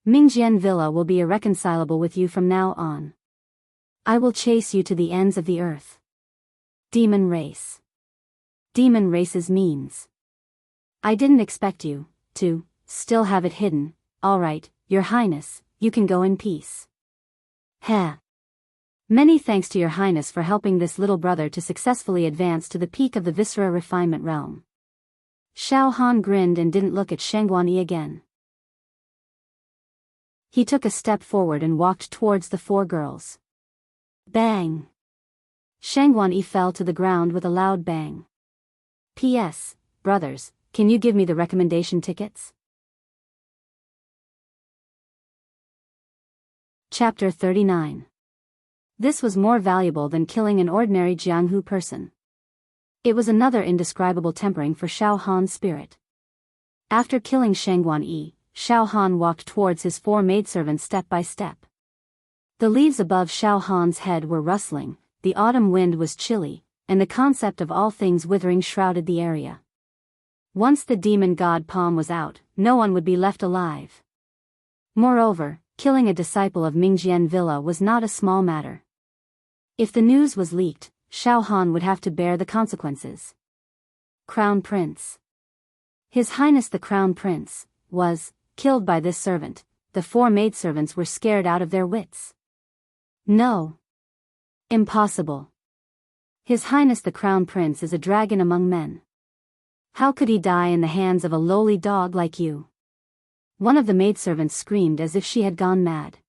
S1: Mingjian Villa will be irreconcilable with you from now on. I will chase you to the ends of the earth. Demon race. Demon race's means. I didn't expect you to still have it hidden. All right, Your Highness, you can go in peace. Heh. Many thanks to Your Highness for helping this little brother to successfully advance to the peak of the Viscera refinement realm. Xiao Han grinned and didn't look at Shangguan Yi again. He took a step forward and walked towards the four girls. Bang! Shangguan Yi fell to the ground with a loud bang. P.S. Brothers, can you give me the recommendation tickets? Chapter 39. This was more valuable than killing an ordinary Jianghu person. It was another indescribable tempering for Xiao Han's spirit. After killing Shangguan Yi, Xiao Han walked towards his four maidservants step by step. The leaves above Xiao Han's head were rustling, the autumn wind was chilly, and the concept of all things withering shrouded the area. Once the demon god palm was out, no one would be left alive. Moreover, killing a disciple of Mingjian Villa was not a small matter. If the news was leaked, Xiao Han would have to bear the consequences. Crown Prince. His Highness the Crown Prince was killed by this servant. The four maidservants were scared out of their wits. No. Impossible. His Highness the Crown Prince is a dragon among men. How could he die in the hands of a lowly dog like you? One of the maidservants screamed as if she had gone mad.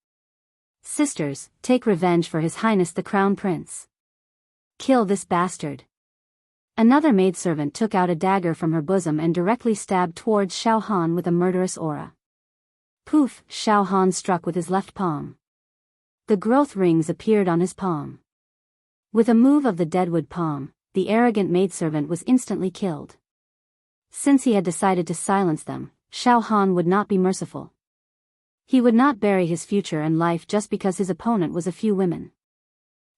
S1: Sisters, take revenge for His Highness the Crown Prince. Kill this bastard. Another maidservant took out a dagger from her bosom and directly stabbed towards Xiao Han with a murderous aura. Poof! Xiao Han struck with his left palm. The growth rings appeared on his palm. With a move of the deadwood palm, the arrogant maidservant was instantly killed. Since he had decided to silence them, Xiao Han would not be merciful. He would not bury his future and life just because his opponent was a few women.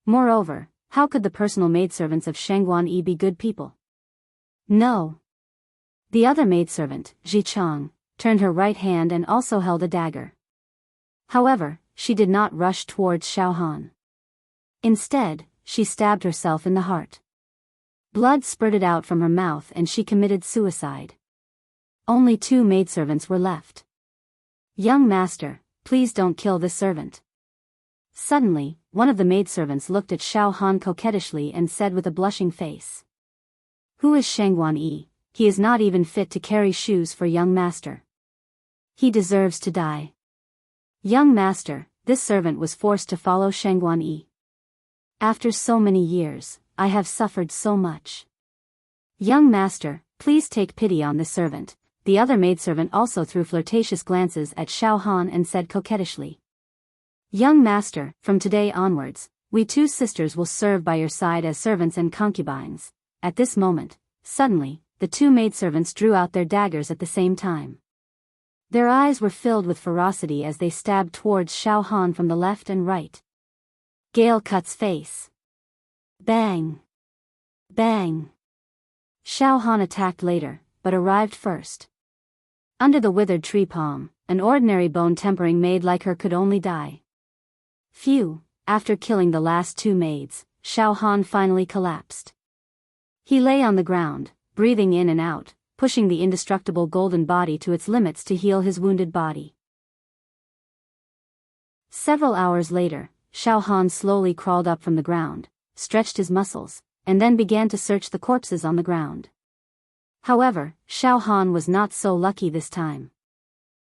S1: Moreover, how could the personal maidservants of Shangguan Yi be good people? No. The other maidservant, Ji Chang, turned her right hand and also held a dagger. However, she did not rush towards Xiao Han. Instead, she stabbed herself in the heart. Blood spurted out from her mouth and she committed suicide. Only two maidservants were left. Young master, please don't kill this servant. Suddenly, one of the maidservants looked at Xiao Han coquettishly and said with a blushing face. Who is Shangguan Yi? He is not even fit to carry shoes for young master. He deserves to die. Young master, this servant was forced to follow Shangguan Yi. After so many years, I have suffered so much. Young master, please take pity on this servant. The other maidservant also threw flirtatious glances at Xiao Han and said coquettishly. Young master, from today onwards, we two sisters will serve by your side as servants and concubines. At this moment, suddenly, the two maidservants drew out their daggers at the same time. Their eyes were filled with ferocity as they stabbed towards Xiao Han from the left and right. Gale Cut's face. Bang! Bang! Xiao Han attacked later, but arrived first. Under the withered tree palm, an ordinary bone-tempering maid like her could only die. Phew! After killing the last two maids, Xiao Han finally collapsed. He lay on the ground, breathing in and out, pushing the indestructible golden body to its limits to heal his wounded body. Several hours later, Xiao Han slowly crawled up from the ground, stretched his muscles, and then began to search the corpses on the ground. However, Xiao Han was not so lucky this time.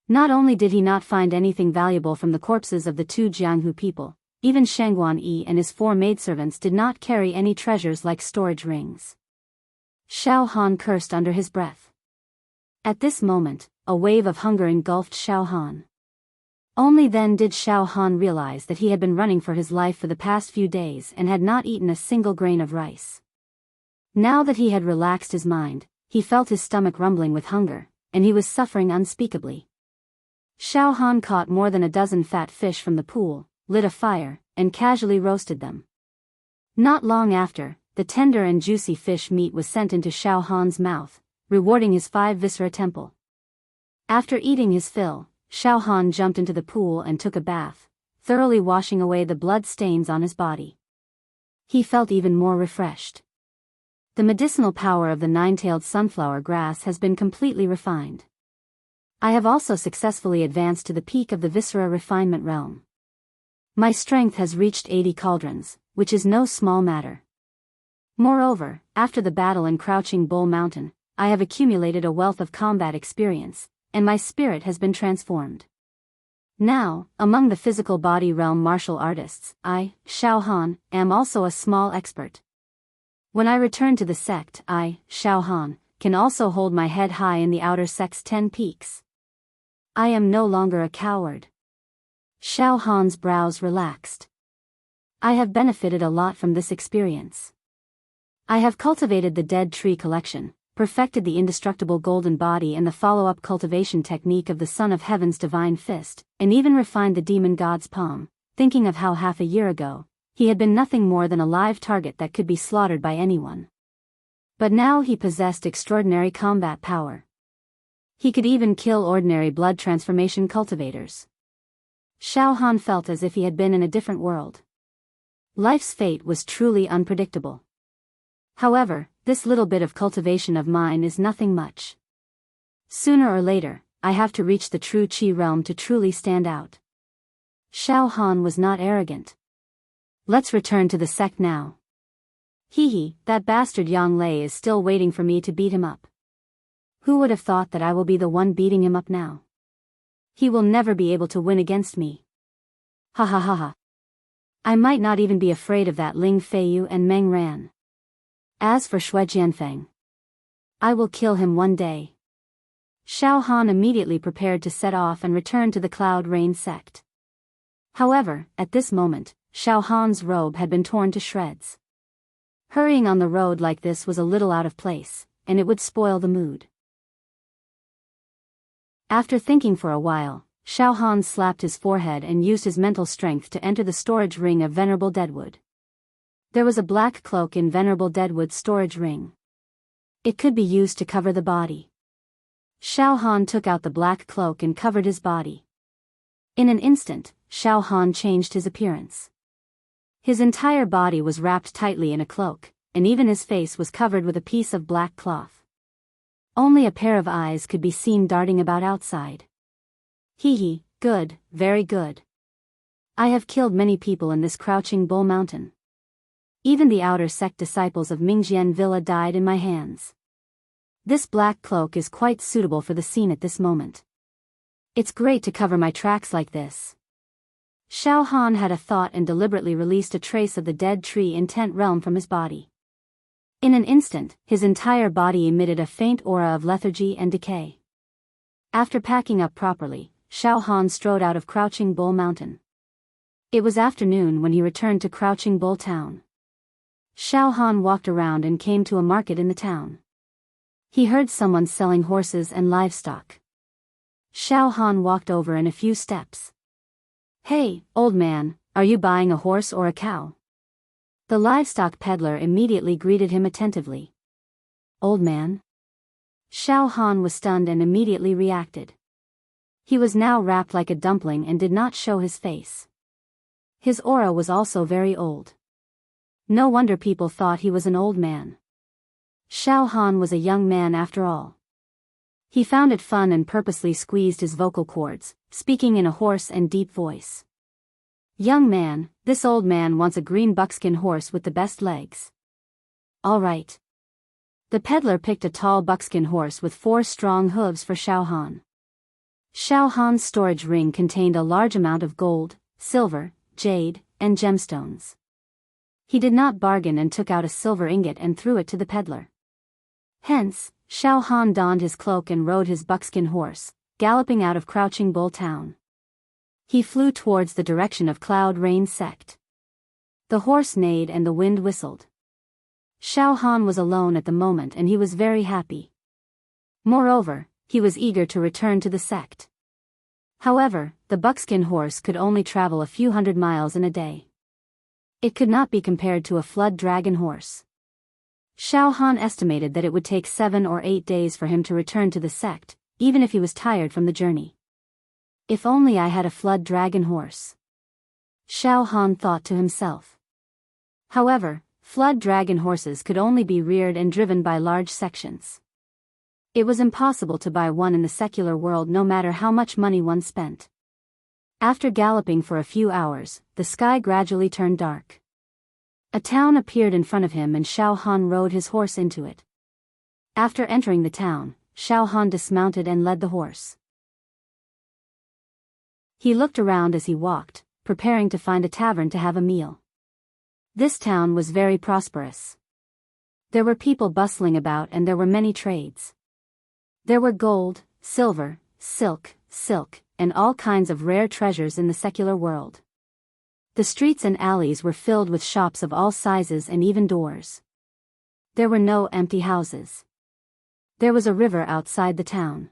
S1: Not only did he not find anything valuable from the corpses of the two Jianghu people, even Shangguan Yi and his 4 maidservants did not carry any treasures like storage rings. Xiao Han cursed under his breath. At this moment, a wave of hunger engulfed Xiao Han. Only then did Xiao Han realize that he had been running for his life for the past few days and had not eaten a single grain of rice. Now that he had relaxed his mind, he felt his stomach rumbling with hunger, and he was suffering unspeakably. Xiao Han caught more than a dozen fat fish from the pool, lit a fire, and casually roasted them. Not long after, the tender and juicy fish meat was sent into Xiao Han's mouth, rewarding his 5 viscera temple. After eating his fill, Xiao Han jumped into the pool and took a bath, thoroughly washing away the blood stains on his body. He felt even more refreshed. The medicinal power of the 9-tailed sunflower grass has been completely refined. I have also successfully advanced to the peak of the viscera refinement realm. My strength has reached 80 cauldrons, which is no small matter. Moreover, after the battle in Crouching Bull Mountain, I have accumulated a wealth of combat experience, and my spirit has been transformed. Now, among the physical body realm martial artists, I, Xiao Han, am also a small expert. When I return to the sect, I, Xiao Han, can also hold my head high in the outer sect's 10 peaks. I am no longer a coward. Xiao Han's brows relaxed. I have benefited a lot from this experience. I have cultivated the Dead Tree collection, perfected the indestructible golden body and the follow-up cultivation technique of the Son of Heaven's divine fist, and even refined the demon god's palm, thinking of how half a year ago, he had been nothing more than a live target that could be slaughtered by anyone. But now he possessed extraordinary combat power. He could even kill ordinary blood transformation cultivators. Xiao Han felt as if he had been in a different world. Life's fate was truly unpredictable. However, this little bit of cultivation of mine is nothing much. Sooner or later, I have to reach the true Qi realm to truly stand out. Xiao Han was not arrogant. Let's return to the sect now. Hee, that bastard Yang Lei is still waiting for me to beat him up. Who would have thought that I will be the one beating him up now? He will never be able to win against me. Ha ha ha ha. I might not even be afraid of that Ling Feiyu and Meng Ran. As for Xue Jianfeng, I will kill him one day. Xiao Han immediately prepared to set off and return to the Cloud Rain sect. However, at this moment, Xiao Han's robe had been torn to shreds. Hurrying on the road like this was a little out of place, and it would spoil the mood. After thinking for a while, Xiao Han slapped his forehead and used his mental strength to enter the storage ring of Venerable Deadwood. There was a black cloak in Venerable Deadwood's storage ring. It could be used to cover the body. Xiao Han took out the black cloak and covered his body. In an instant, Xiao Han changed his appearance. His entire body was wrapped tightly in a cloak, and even his face was covered with a piece of black cloth. Only a pair of eyes could be seen darting about outside. Hee, good, very good. I have killed many people in this Crouching Bull Mountain. Even the outer sect disciples of Mingjian Villa died in my hands. This black cloak is quite suitable for the scene at this moment. It's great to cover my tracks like this. Xiao Han had a thought and deliberately released a trace of the Dead Tree intent realm from his body. In an instant, his entire body emitted a faint aura of lethargy and decay. After packing up properly, Xiao Han strode out of Crouching Bull Mountain. It was afternoon when he returned to Crouching Bull Town. Xiao Han walked around and came to a market in the town. He heard someone selling horses and livestock. Xiao Han walked over in a few steps. Hey, old man, are you buying a horse or a cow? The livestock peddler immediately greeted him attentively. Old man? Xiao Han was stunned and immediately reacted. He was now wrapped like a dumpling and did not show his face. His aura was also very old. No wonder people thought he was an old man. Xiao Han was a young man after all. He found it fun and purposely squeezed his vocal cords, speaking in a hoarse and deep voice. Young man, this old man wants a green buckskin horse with the best legs. All right. The peddler picked a tall buckskin horse with 4 strong hooves for Xiao Han. Xiao Han's storage ring contained a large amount of gold, silver, jade, and gemstones. He did not bargain and took out a silver ingot and threw it to the peddler. Hence, Xiao Han donned his cloak and rode his buckskin horse, galloping out of Crouching Bull Town. He flew towards the direction of Cloud Rain Sect. The horse neighed and the wind whistled. Xiao Han was alone at the moment and he was very happy. Moreover, he was eager to return to the sect. However, the buckskin horse could only travel a few hundred miles in a day. It could not be compared to a flood dragon horse. Xiao Han estimated that it would take 7 or 8 days for him to return to the sect, even if he was tired from the journey. If only I had a flood dragon horse. Xiao Han thought to himself. However, flood dragon horses could only be reared and driven by large sections. It was impossible to buy one in the secular world no matter how much money one spent. After galloping for a few hours, the sky gradually turned dark. A town appeared in front of him and Xiao Han rode his horse into it. After entering the town, Xiao Han dismounted and led the horse. He looked around as he walked, preparing to find a tavern to have a meal. This town was very prosperous. There were people bustling about and there were many trades. There were gold, silver, silk, and all kinds of rare treasures in the secular world. The streets and alleys were filled with shops of all sizes and even doors. There were no empty houses. There was a river outside the town.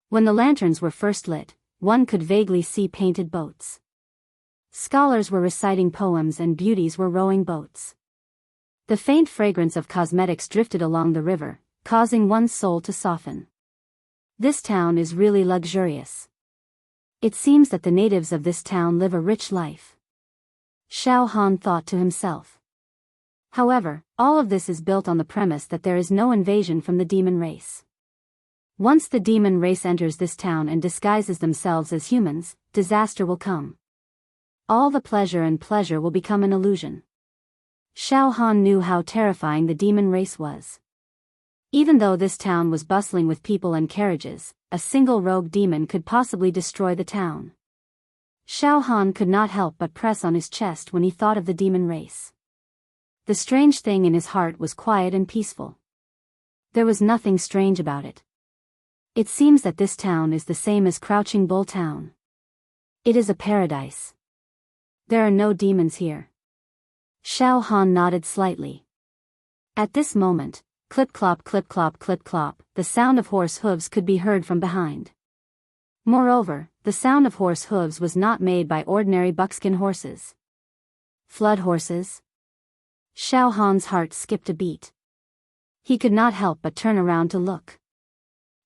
S1: When the lanterns were first lit, one could vaguely see painted boats. Scholars were reciting poems and beauties were rowing boats. The faint fragrance of cosmetics drifted along the river, causing one's soul to soften. This town is really luxurious. It seems that the natives of this town live a rich life. Xiao Han thought to himself. However, all of this is built on the premise that there is no invasion from the demon race. Once the demon race enters this town and disguises themselves as humans, disaster will come. All the pleasure will become an illusion. Xiao Han knew how terrifying the demon race was. Even though this town was bustling with people and carriages, a single rogue demon could possibly destroy the town. Xiao Han could not help but press on his chest when he thought of the demon race. The strange thing in his heart was quiet and peaceful. There was nothing strange about it. It seems that this town is the same as Crouching Bull Town. It is a paradise. There are no demons here. Xiao Han nodded slightly. At this moment, clip-clop, the sound of horse hooves could be heard from behind. Moreover, the sound of horse hooves was not made by ordinary buckskin horses. Flood horses? Xiao Han's heart skipped a beat. He could not help but turn around to look.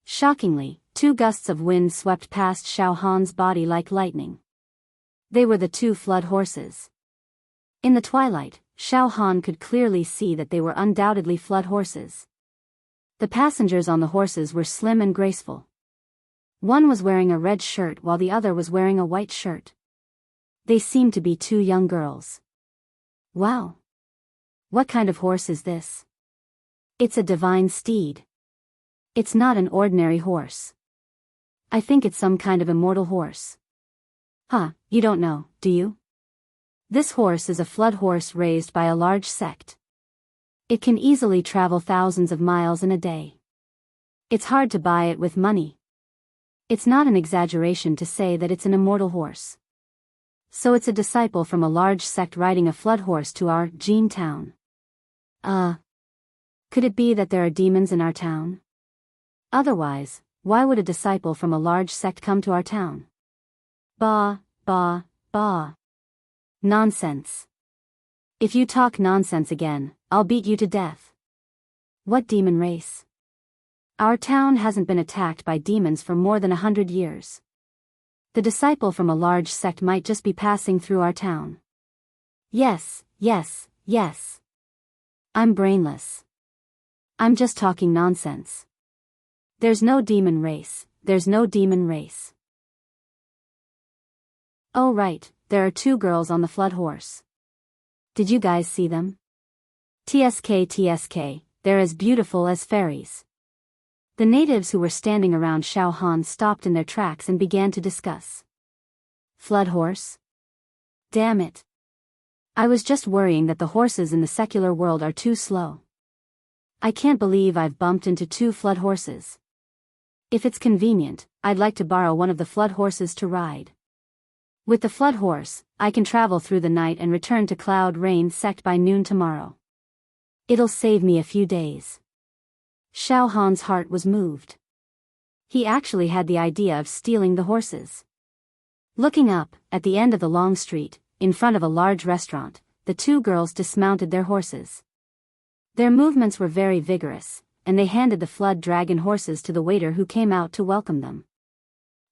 S1: Shockingly, 2 gusts of wind swept past Xiao Han's body like lightning. They were the 2 flood horses. In the twilight, Xiao Han could clearly see that they were undoubtedly flood horses. The passengers on the horses were slim and graceful. One was wearing a red shirt while the other was wearing a white shirt. They seemed to be 2 young girls. Wow! What kind of horse is this? It's a divine steed. It's not an ordinary horse. I think it's some kind of immortal horse. Huh, you don't know, do you? This horse is a flood horse raised by a large sect. It can easily travel thousands of miles in a day. It's hard to buy it with money. It's not an exaggeration to say that it's an immortal horse. So it's a disciple from a large sect riding a flood horse to our Jin town. Could it be that there are demons in our town? Otherwise, why would a disciple from a large sect come to our town? Bah. Nonsense. If you talk nonsense again, I'll beat you to death. What demon race? Our town hasn't been attacked by demons for more than 100 years. The disciple from a large sect might just be passing through our town. Yes. I'm brainless. I'm just talking nonsense. There's no demon race. Oh right, there are 2 girls on the flood horse. Did you guys see them? TSK, they're as beautiful as fairies. The natives who were standing around Xiao Han stopped in their tracks and began to discuss. Flood horse? Damn it. I was just worrying that the horses in the secular world are too slow. I can't believe I've bumped into 2 flood horses. If it's convenient, I'd like to borrow one of the flood horses to ride. With the flood horse, I can travel through the night and return to Cloud Rain Sect by noon tomorrow. It'll save me a few days. Xiao Han's heart was moved. He actually had the idea of stealing the horses. Looking up, at the end of the long street, in front of a large restaurant, the 2 girls dismounted their horses. Their movements were very vigorous, and they handed the flood dragon horses to the waiter who came out to welcome them.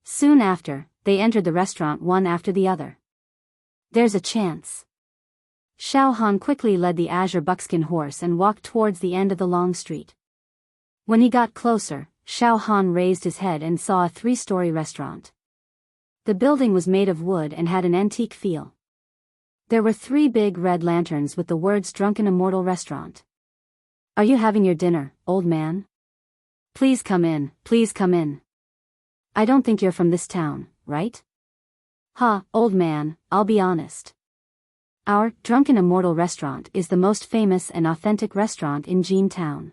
S1: Soon after, they entered the restaurant one after the other. There's a chance. Xiao Han quickly led the azure buckskin horse and walked towards the end of the long street. When he got closer, Xiao Han raised his head and saw a 3-story restaurant. The building was made of wood and had an antique feel. There were 3 big red lanterns with the words Drunken Immortal Restaurant. Are you having your dinner, old man? Please come in, please come in. I don't think you're from this town, right? Old man, I'll be honest. Our Drunken Immortal Restaurant is the most famous and authentic restaurant in Jin Town.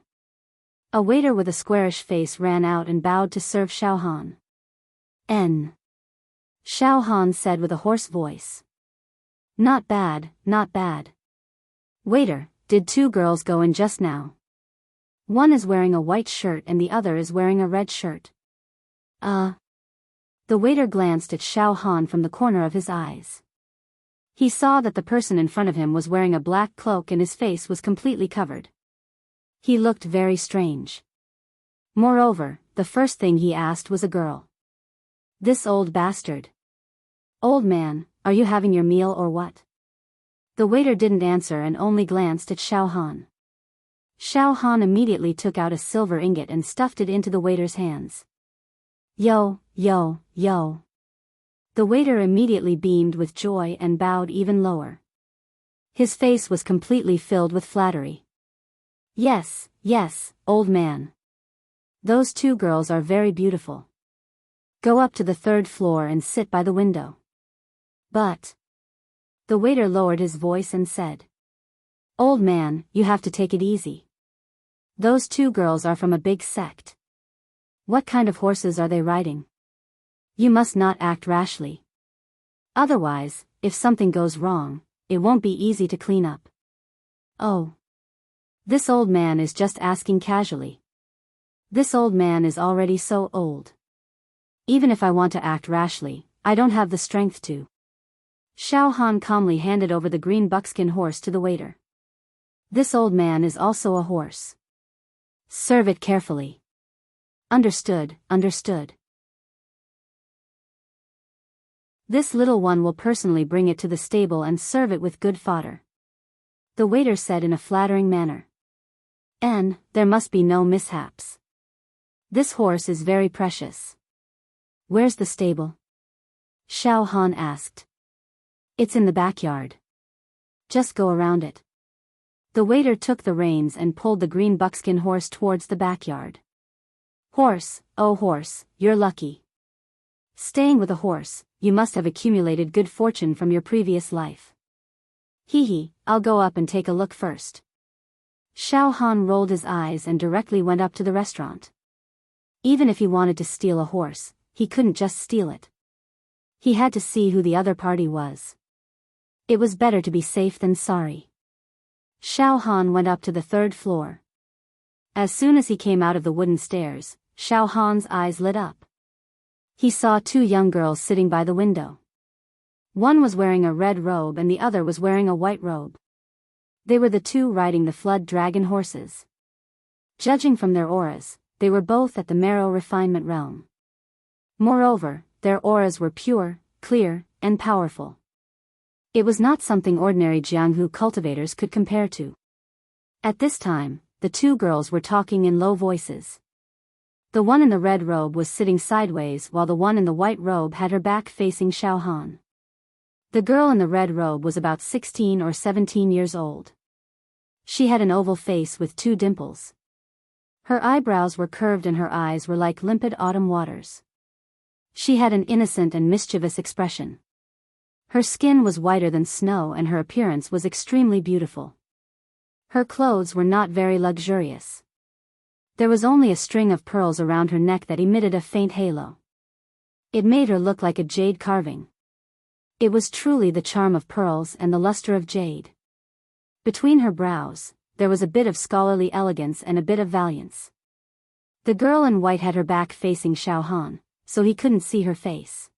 S1: A waiter with a squarish face ran out and bowed to serve Xiao Han. Xiao Han said with a hoarse voice. Not bad, not bad. Waiter, did 2 girls go in just now? One is wearing a white shirt and the other is wearing a red shirt. The waiter glanced at Xiao Han from the corner of his eyes. He saw that the person in front of him was wearing a black cloak and his face was completely covered. He looked very strange. Moreover, the first thing he asked was a girl. This old bastard. Old man, are you having your meal or what? The waiter didn't answer and only glanced at Xiao Han. Xiao Han immediately took out a silver ingot and stuffed it into the waiter's hands. Yo, yo, yo. The waiter immediately beamed with joy and bowed even lower. His face was completely filled with flattery. Yes, yes, old man. Those 2 girls are very beautiful. Go up to the 3rd floor and sit by the window. But. The waiter lowered his voice and said. Old man, you have to take it easy. Those 2 girls are from a big sect. What kind of horses are they riding? You must not act rashly. Otherwise, if something goes wrong, it won't be easy to clean up. Oh. This old man is just asking casually. This old man is already so old. Even if I want to act rashly, I don't have the strength to. Xiao Han calmly handed over the green buckskin horse to the waiter. This old man is also a horse. Serve it carefully. Understood, understood. This little one will personally bring it to the stable and serve it with good fodder. The waiter said in a flattering manner. There must be no mishaps. This horse is very precious. Where's the stable? Xiao Han asked. It's in the backyard. Just go around it. The waiter took the reins and pulled the green buckskin horse towards the backyard. Horse, oh horse, you're lucky. Staying with a horse, you must have accumulated good fortune from your previous life. I'll go up and take a look first. Xiao Han rolled his eyes and directly went up to the restaurant. Even if he wanted to steal a horse, he couldn't just steal it. He had to see who the other party was. It was better to be safe than sorry. Xiao Han went up to the 3rd floor. As soon as he came out of the wooden stairs, Xiao Han's eyes lit up. He saw 2 young girls sitting by the window. One was wearing a red robe and the other was wearing a white robe. They were the 2 riding the flood dragon horses. Judging from their auras, they were both at the marrow refinement realm. Moreover, their auras were pure, clear, and powerful. It was not something ordinary Jianghu cultivators could compare to. At this time, the 2 girls were talking in low voices. The one in the red robe was sitting sideways while the one in the white robe had her back facing Xiao Han. The girl in the red robe was about 16 or 17 years old. She had an oval face with 2 dimples. Her eyebrows were curved and her eyes were like limpid autumn waters. She had an innocent and mischievous expression. Her skin was whiter than snow and her appearance was extremely beautiful. Her clothes were not very luxurious. There was only a string of pearls around her neck that emitted a faint halo. It made her look like a jade carving. It was truly the charm of pearls and the luster of jade. Between her brows, there was a bit of scholarly elegance and a bit of valiance. The girl in white had her back facing Xiao Han, so he couldn't see her face.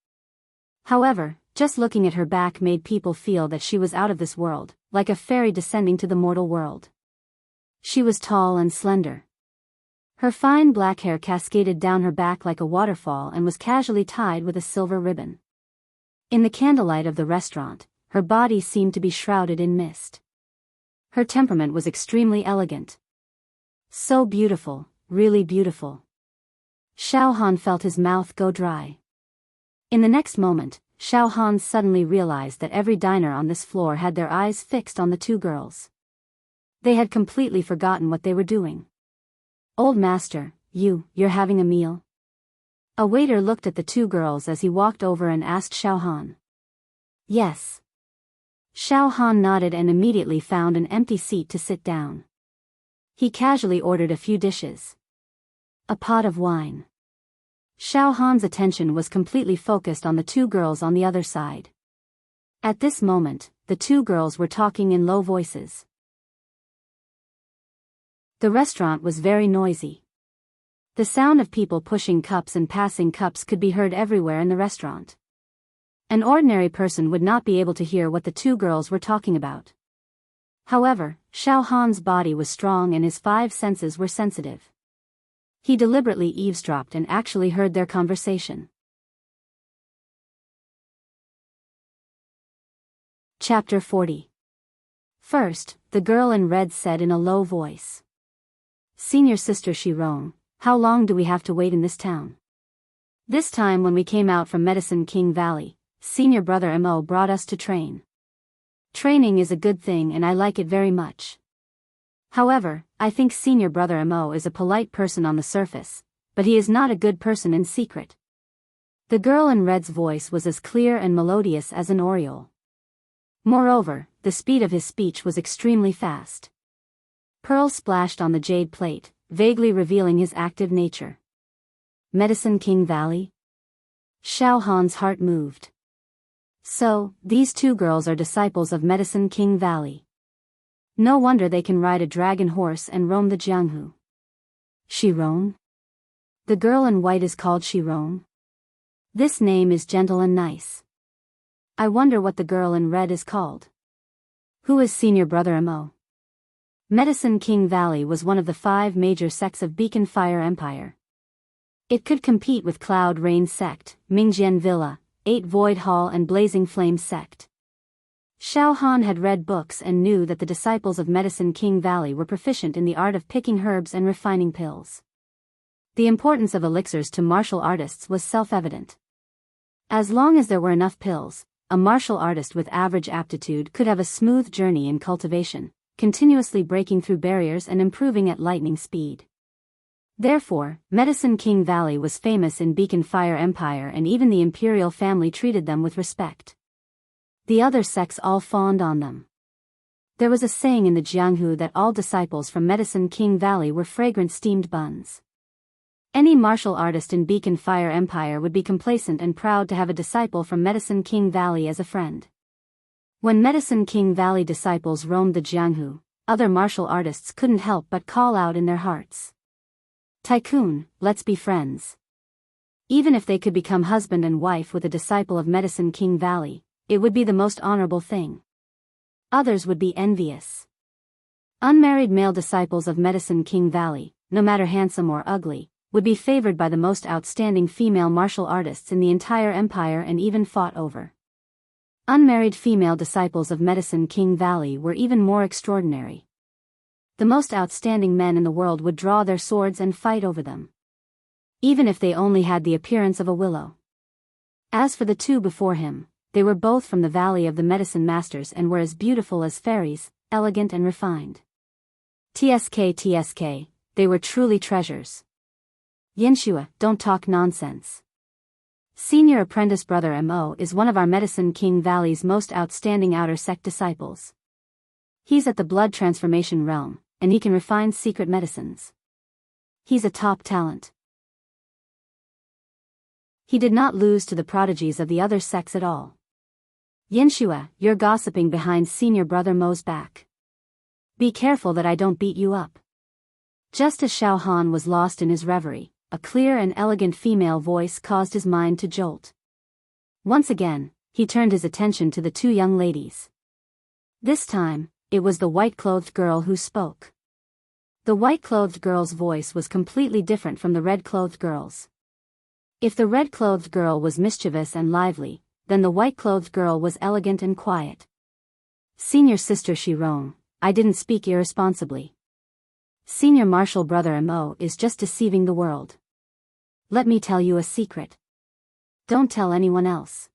S1: However, just looking at her back made people feel that she was out of this world, like a fairy descending to the mortal world. She was tall and slender. Her fine black hair cascaded down her back like a waterfall and was casually tied with a silver ribbon. In the candlelight of the restaurant, her body seemed to be shrouded in mist. Her temperament was extremely elegant. So beautiful, really beautiful. Xiao Han felt his mouth go dry. In the next moment, Xiao Han suddenly realized that every diner on this floor had their eyes fixed on the 2 girls. They had completely forgotten what they were doing. "Old master, you're having a meal?" A waiter looked at the 2 girls as he walked over and asked Xiao Han. "Yes." Xiao Han nodded and immediately found an empty seat to sit down. He casually ordered a few dishes. A pot of wine. Xiao Han's attention was completely focused on the 2 girls on the other side. At this moment, the 2 girls were talking in low voices. The restaurant was very noisy. The sound of people pushing cups and passing cups could be heard everywhere in the restaurant. An ordinary person would not be able to hear what the 2 girls were talking about. However, Xiao Han's body was strong and his 5 senses were sensitive. He deliberately eavesdropped and actually heard their conversation. Chapter 40. First, the girl in red said in a low voice. "Senior sister Shirong, how long do we have to wait in this town? This time when we came out from Medicine King Valley, senior brother Mo brought us to train. Training is a good thing and I like it very much. However, I think senior brother Mo is a polite person on the surface, but he is not a good person in secret." The girl in red's voice was as clear and melodious as an oriole. Moreover, the speed of his speech was extremely fast. Pearls splashed on the jade plate, vaguely revealing his active nature. Medicine King Valley? Xiao Han's heart moved. So, these 2 girls are disciples of Medicine King Valley. No wonder they can ride a dragon horse and roam the Jianghu. Shirong? The girl in white is called Shirong? This name is gentle and nice. I wonder what the girl in red is called. Who is senior brother Mo? Medicine King Valley was one of the 5 major sects of Beacon Fire Empire. It could compete with Cloud Rain Sect, Mingjian Villa, 8 Void Hall and Blazing Flame Sect. Xiao Han had read books and knew that the disciples of Medicine King Valley were proficient in the art of picking herbs and refining pills. The importance of elixirs to martial artists was self-evident. As long as there were enough pills, a martial artist with average aptitude could have a smooth journey in cultivation, continuously breaking through barriers and improving at lightning speed. Therefore, Medicine King Valley was famous in Beacon Fire Empire and even the imperial family treated them with respect. The other sects all fawned on them. There was a saying in the Jianghu that all disciples from Medicine King Valley were fragrant steamed buns. Any martial artist in Beacon Fire Empire would be complacent and proud to have a disciple from Medicine King Valley as a friend. When Medicine King Valley disciples roamed the Jianghu, other martial artists couldn't help but call out in their hearts. "Tycoon, let's be friends." Even if they could become husband and wife with a disciple of Medicine King Valley, it would be the most honorable thing. Others would be envious. Unmarried male disciples of Medicine King Valley, no matter handsome or ugly, would be favored by the most outstanding female martial artists in the entire empire and even fought over. Unmarried female disciples of Medicine King Valley were even more extraordinary. The most outstanding men in the world would draw their swords and fight over them. Even if they only had the appearance of a willow. As for the 2 before him, they were both from the Valley of the Medicine Masters and were as beautiful as fairies, elegant and refined. TSK, they were truly treasures. Yinshua, don't talk nonsense. Senior apprentice brother Mo is one of our Medicine King Valley's most outstanding outer sect disciples. He's at the blood transformation realm, and he can refine secret medicines. He's a top talent. He did not lose to the prodigies of the other sects at all. Yinshua, you're gossiping behind senior brother Mo's back. Be careful that I don't beat you up. Just as Xiao Han was lost in his reverie, a clear and elegant female voice caused his mind to jolt. Once again, he turned his attention to the two young ladies. This time, it was the white-clothed girl who spoke. The white-clothed girl's voice was completely different from the red-clothed girl's. If the red-clothed girl was mischievous and lively, then the white-clothed girl was elegant and quiet. Senior sister Shirong, I didn't speak irresponsibly. Senior martial brother Mo is just deceiving the world. Let me tell you a secret. Don't tell anyone else.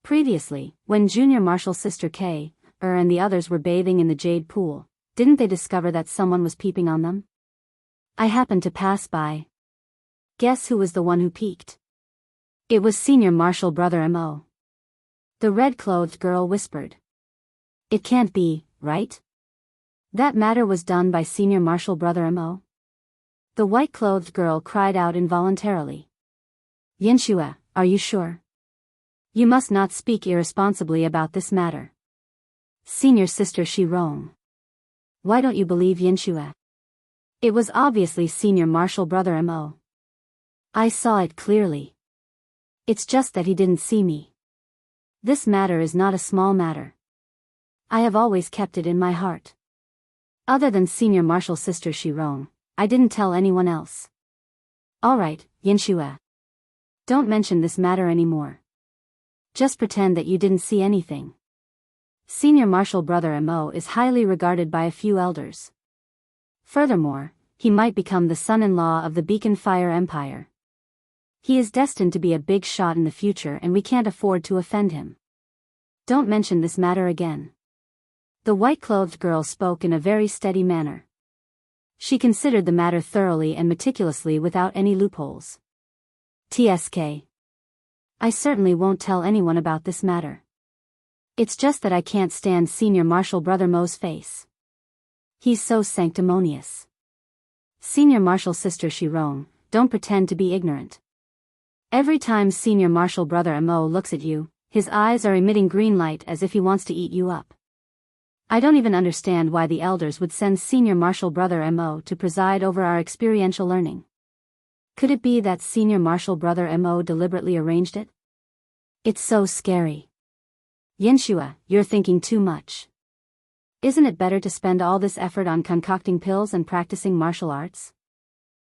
S1: Previously, when junior martial sister K, and the others were bathing in the jade pool, didn't they discover that someone was peeping on them? I happened to pass by. Guess who was the one who peeked? It was senior martial brother Mo. The red-clothed girl whispered. It can't be, right? That matter was done by senior martial brother Mo. The white-clothed girl cried out involuntarily. Yinshua, are you sure? You must not speak irresponsibly about this matter. Senior sister Shirong. Why don't you believe Yinshua? It was obviously senior martial brother Mo. I saw it clearly. It's just that he didn't see me. This matter is not a small matter. I have always kept it in my heart. Other than senior martial sister Shirong, I didn't tell anyone else. Alright, Yinshua. Don't mention this matter anymore. Just pretend that you didn't see anything. Senior martial brother Mo is highly regarded by a few elders. Furthermore, he might become the son-in-law of the Beacon Fire Empire. He is destined to be a big shot in the future and we can't afford to offend him. Don't mention this matter again. The white-clothed girl spoke in a very steady manner. She considered the matter thoroughly and meticulously without any loopholes. TSK. I certainly won't tell anyone about this matter. It's just that I can't stand senior martial brother Mo's face. He's so sanctimonious. Senior martial sister Shirong, don't pretend to be ignorant. Every time senior martial brother Mo looks at you, his eyes are emitting green light as if he wants to eat you up. I don't even understand why the elders would send senior martial brother Mo to preside over our experiential learning. Could it be that senior martial brother Mo deliberately arranged it? It's so scary. Yinshua, you're thinking too much. Isn't it better to spend all this effort on concocting pills and practicing martial arts?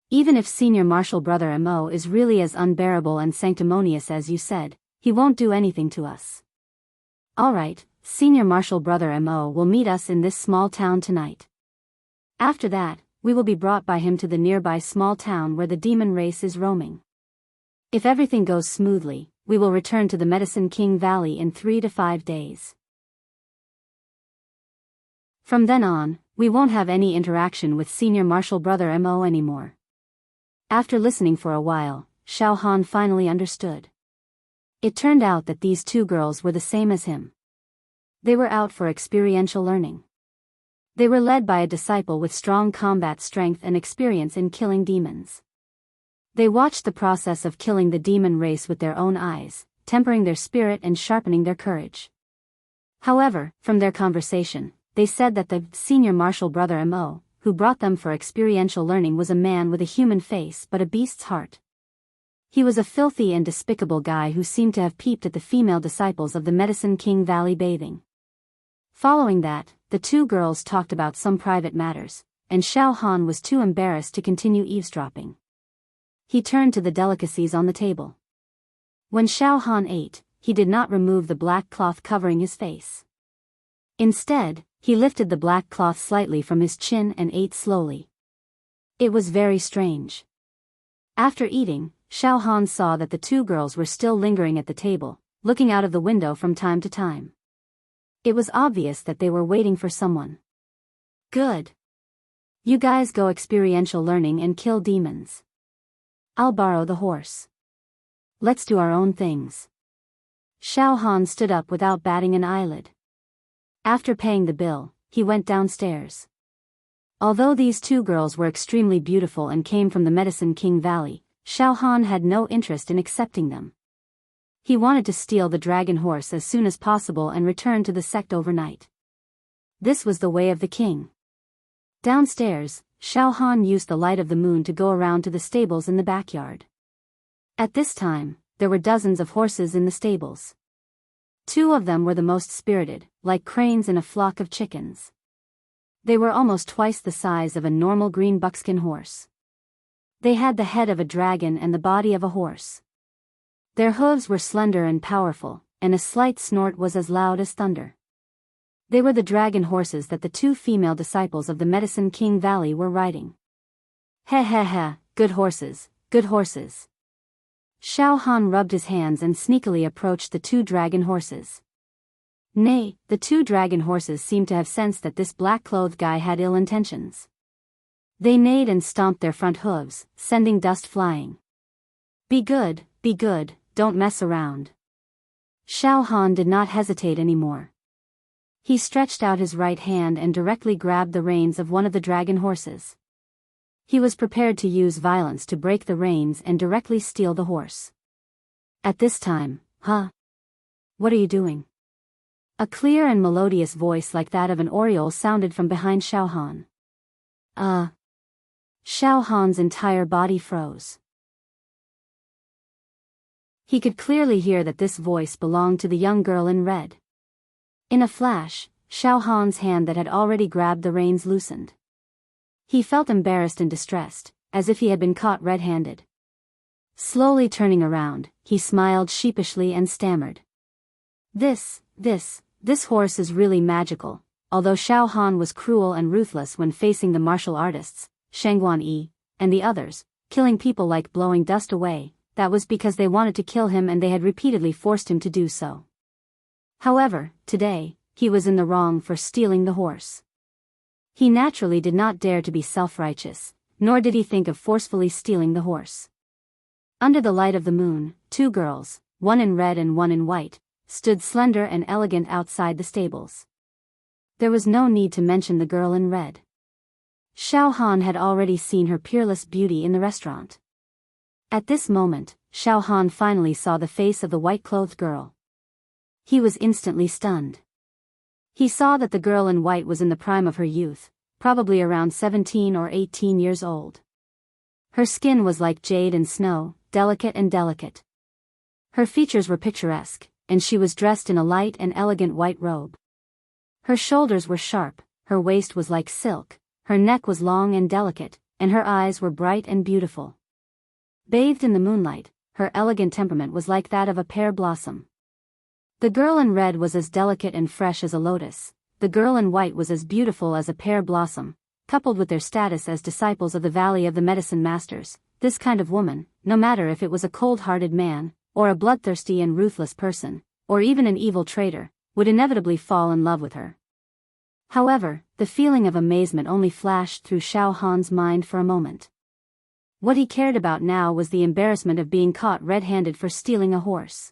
S1: Even if senior martial brother Mo is really as unbearable and sanctimonious as you said, he won't do anything to us. Alright, senior martial brother Mo will meet us in this small town tonight. After that, we will be brought by him to the nearby small town where the demon race is roaming. If everything goes smoothly, we will return to the Medicine King Valley in 3 to 5 days. From then on, we won't have any interaction with senior martial brother Mo anymore. After listening for a while, Xiao Han finally understood. It turned out that these two girls were the same as him. They were out for experiential learning. They were led by a disciple with strong combat strength and experience in killing demons. They watched the process of killing the demon race with their own eyes, tempering their spirit and sharpening their courage. However, from their conversation, they said that the senior martial brother Mo, who brought them for experiential learning, was a man with a human face but a beast's heart. He was a filthy and despicable guy who seemed to have peeped at the female disciples of the Medicine King Valley bathing. Following that, the two girls talked about some private matters, and Xiao Han was too embarrassed to continue eavesdropping. He turned to the delicacies on the table. When Xiao Han ate, he did not remove the black cloth covering his face. Instead, he lifted the black cloth slightly from his chin and ate slowly. It was very strange. After eating, Xiao Han saw that the two girls were still lingering at the table, looking out of the window from time to time. It was obvious that they were waiting for someone. Good. You guys go experiential learning and kill demons. I'll borrow the horse. Let's do our own things. Xiao Han stood up without batting an eyelid. After paying the bill, he went downstairs. Although these two girls were extremely beautiful and came from the Medicine King Valley, Xiao Han had no interest in accepting them. He wanted to steal the dragon horse as soon as possible and return to the sect overnight. This was the way of the king. Downstairs, Xiao Han used the light of the moon to go around to the stables in the backyard. At this time, there were dozens of horses in the stables. Two of them were the most spirited, like cranes in a flock of chickens. They were almost twice the size of a normal green buckskin horse. They had the head of a dragon and the body of a horse. Their hooves were slender and powerful, and a slight snort was as loud as thunder. They were the dragon horses that the two female disciples of the Medicine King Valley were riding. He he he, good horses, good horses. Xiao Han rubbed his hands and sneakily approached the two dragon horses. Nay, the two dragon horses seemed to have sensed that this black-clothed guy had ill intentions. They neighed and stomped their front hooves, sending dust flying. Be good, don't mess around. Xiao Han did not hesitate anymore. He stretched out his right hand and directly grabbed the reins of one of the dragon horses. He was prepared to use violence to break the reins and directly steal the horse. At this time, what are you doing? A clear and melodious voice like that of an oriole sounded from behind Xiao Han. Xiao Han's entire body froze. He could clearly hear that this voice belonged to the young girl in red. In a flash, Xiao Han's hand that had already grabbed the reins loosened. He felt embarrassed and distressed, as if he had been caught red-handed. Slowly turning around, he smiled sheepishly and stammered. This horse is really magical." Although Xiao Han was cruel and ruthless when facing the martial artists, Shangguan Yi, and the others, killing people like blowing dust away, that was because they wanted to kill him and they had repeatedly forced him to do so. However, today, he was in the wrong for stealing the horse. He naturally did not dare to be self-righteous, nor did he think of forcefully stealing the horse. Under the light of the moon, two girls, one in red and one in white, stood slender and elegant outside the stables. There was no need to mention the girl in red. Xiao Han had already seen her peerless beauty in the restaurant. At this moment, Xiao Han finally saw the face of the white-clothed girl. He was instantly stunned. He saw that the girl in white was in the prime of her youth, probably around 17 or 18 years old. Her skin was like jade and snow, delicate. Her features were picturesque, and she was dressed in a light and elegant white robe. Her shoulders were sharp, her waist was like silk, her neck was long and delicate, and her eyes were bright and beautiful. Bathed in the moonlight, her elegant temperament was like that of a pear blossom. The girl in red was as delicate and fresh as a lotus, the girl in white was as beautiful as a pear blossom. Coupled with their status as disciples of the Valley of the Medicine Masters, this kind of woman, no matter if it was a cold-hearted man, or a bloodthirsty and ruthless person, or even an evil traitor, would inevitably fall in love with her. However, the feeling of amazement only flashed through Xiao Han's mind for a moment. What he cared about now was the embarrassment of being caught red-handed for stealing a horse.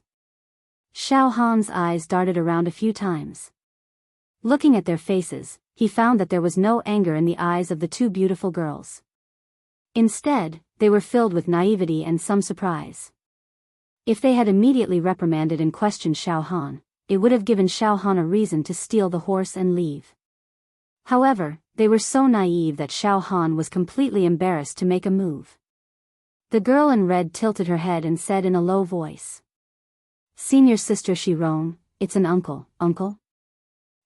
S1: Xiao Han's eyes darted around a few times. Looking at their faces, he found that there was no anger in the eyes of the two beautiful girls. Instead, they were filled with naivety and some surprise. If they had immediately reprimanded and questioned Xiao Han, it would have given Xiao Han a reason to steal the horse and leave. However, they were so naive that Xiao Han was completely embarrassed to make a move. The girl in red tilted her head and said in a low voice, "Senior Sister Shirong, it's an uncle."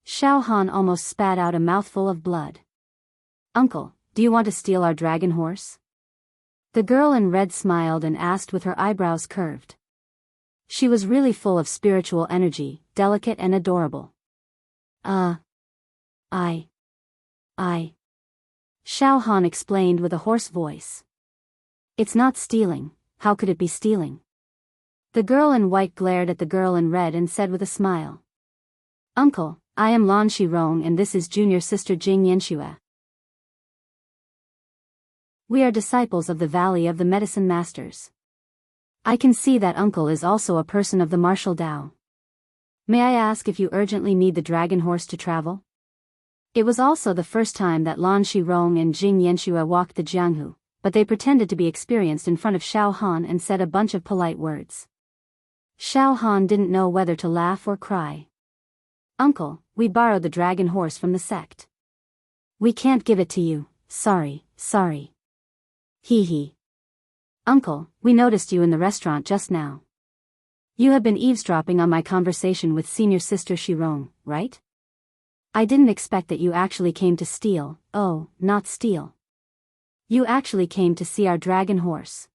S1: Xiao Han almost spat out a mouthful of blood. "Uncle, do you want to steal our dragon horse?" The girl in red smiled and asked with her eyebrows curved. She was really full of spiritual energy, delicate and adorable. I. Xiao Han explained with a hoarse voice. "It's not stealing, how could it be stealing?" The girl in white glared at the girl in red and said with a smile. "Uncle, I am Lan Shirong and this is junior sister Jing Yanxue." We are disciples of the Valley of the Medicine Masters. I can see that uncle is also a person of the martial Tao. May I ask if you urgently need the dragon horse to travel? It was also the first time that Lan Shirong and Jing Yanxue walked the Jianghu, but they pretended to be experienced in front of Xiao Han and said a bunch of polite words. Xiao Han didn't know whether to laugh or cry. Uncle, we borrowed the dragon horse from the sect. We can't give it to you, sorry. Hee hee. Uncle, we noticed you in the restaurant just now. You have been eavesdropping on my conversation with senior sister Shirong, right? I didn't expect that you actually came to steal. Oh, not steal. You actually came to see our dragon horse.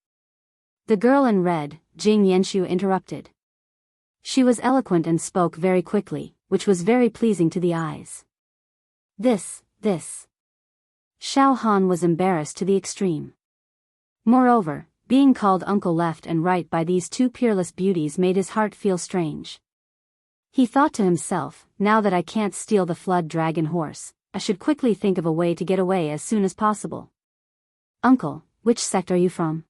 S1: The girl in red, Jing Yanxue, interrupted. She was eloquent and spoke very quickly, which was very pleasing to the eyes. This. Xiao Han was embarrassed to the extreme. Moreover, being called uncle left and right by these two peerless beauties made his heart feel strange. He thought to himself, now that I can't steal the flood dragon horse, I should quickly think of a way to get away as soon as possible. Uncle, which sect are you from?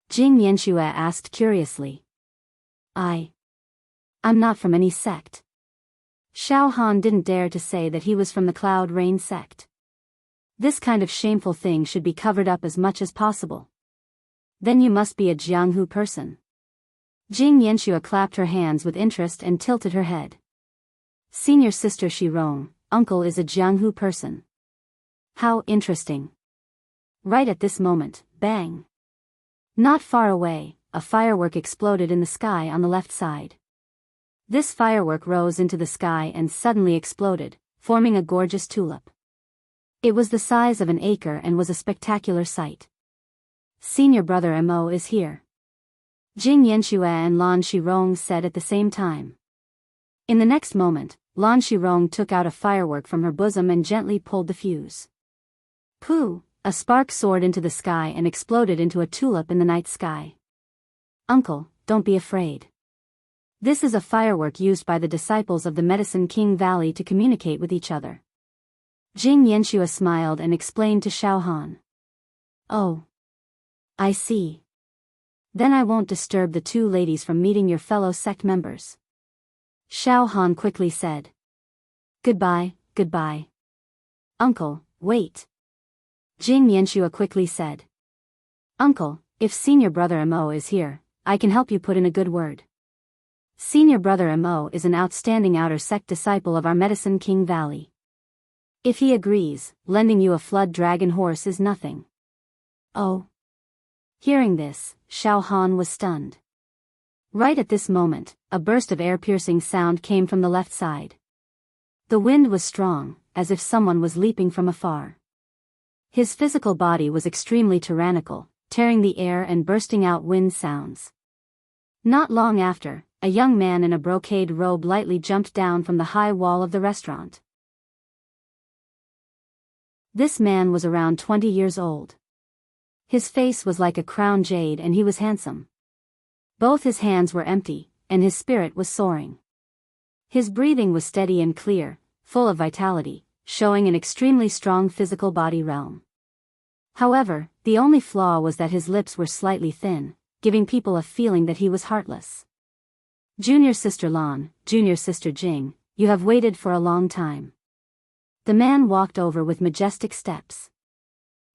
S1: Jing Yanxue asked curiously. I'm not from any sect. Xiao Han didn't dare to say that he was from the Cloud Rain sect. This kind of shameful thing should be covered up as much as possible. Then you must be a Jianghu person. Jing Yanxue clapped her hands with interest and tilted her head. Senior sister Shirong, uncle is a Jianghu person. How interesting. Right at this moment, bang. Not far away, a firework exploded in the sky on the left side. This firework rose into the sky and suddenly exploded, forming a gorgeous tulip. It was the size of an acre and was a spectacular sight. Senior brother Mo is here. Jing Yanxue and Lan Shirong said at the same time. In the next moment, Lan Shirong took out a firework from her bosom and gently pulled the fuse. Pooh! A spark soared into the sky and exploded into a tulip in the night sky. Uncle, don't be afraid. This is a firework used by the disciples of the Medicine King Valley to communicate with each other. Jing Yanxue smiled and explained to Xiao Han. Oh. I see. Then I won't disturb the two ladies from meeting your fellow sect members. Xiao Han quickly said. Goodbye. Uncle, wait. Jing Yanxue quickly said. Uncle, if senior brother Mo is here, I can help you put in a good word. Senior brother Mo is an outstanding outer sect disciple of our Medicine King Valley. If he agrees, lending you a flood dragon horse is nothing. Oh. Hearing this, Xiao Han was stunned. Right at this moment, a burst of air-piercing sound came from the left side. The wind was strong, as if someone was leaping from afar. His physical body was extremely tyrannical, tearing the air and bursting out wind sounds. Not long after, a young man in a brocade robe lightly jumped down from the high wall of the restaurant. This man was around 20 years old. His face was like a crown jade and he was handsome. Both his hands were empty, and his spirit was soaring. His breathing was steady and clear, full of vitality, showing an extremely strong physical body realm. However, the only flaw was that his lips were slightly thin, giving people a feeling that he was heartless. Junior Sister Lan, Junior Sister Jing, you have waited for a long time. The man walked over with majestic steps.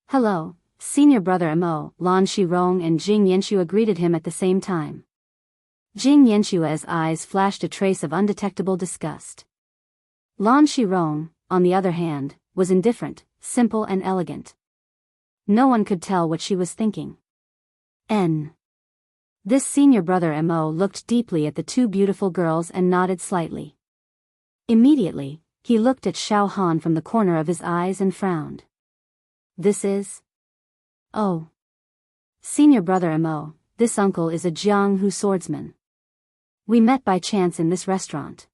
S1: Hello, Senior Brother Mo, Lan Shirong and Jing Yanxue greeted him at the same time. Jing Yanxue's eyes flashed a trace of undetectable disgust. Lan Shirong, on the other hand, was indifferent, simple and elegant. No one could tell what she was thinking. This senior brother Mo looked deeply at the two beautiful girls and nodded slightly. Immediately, he looked at Xiao Han from the corner of his eyes and frowned. This is... Oh. Senior brother Mo, this uncle is a Jianghu swordsman. We met by chance in this restaurant.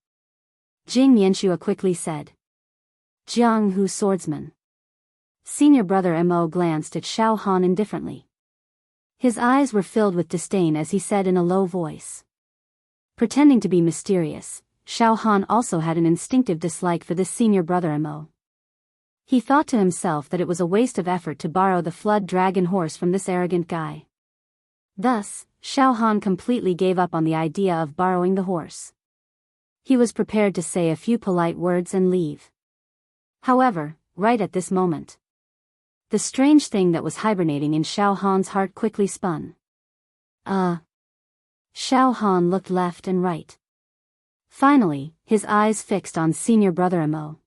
S1: Jing Yanxue quickly said. Jianghu swordsman. Senior brother Mo glanced at Xiao Han indifferently. His eyes were filled with disdain as he said in a low voice. Pretending to be mysterious, Xiao Han also had an instinctive dislike for this senior brother Mo. He thought to himself that it was a waste of effort to borrow the flood dragon horse from this arrogant guy. Thus, Xiao Han completely gave up on the idea of borrowing the horse. He was prepared to say a few polite words and leave. However, right at this moment, the strange thing that was hibernating in Xiao Han's heart quickly spun. Xiao Han looked left and right. Finally, his eyes fixed on senior brother Mo.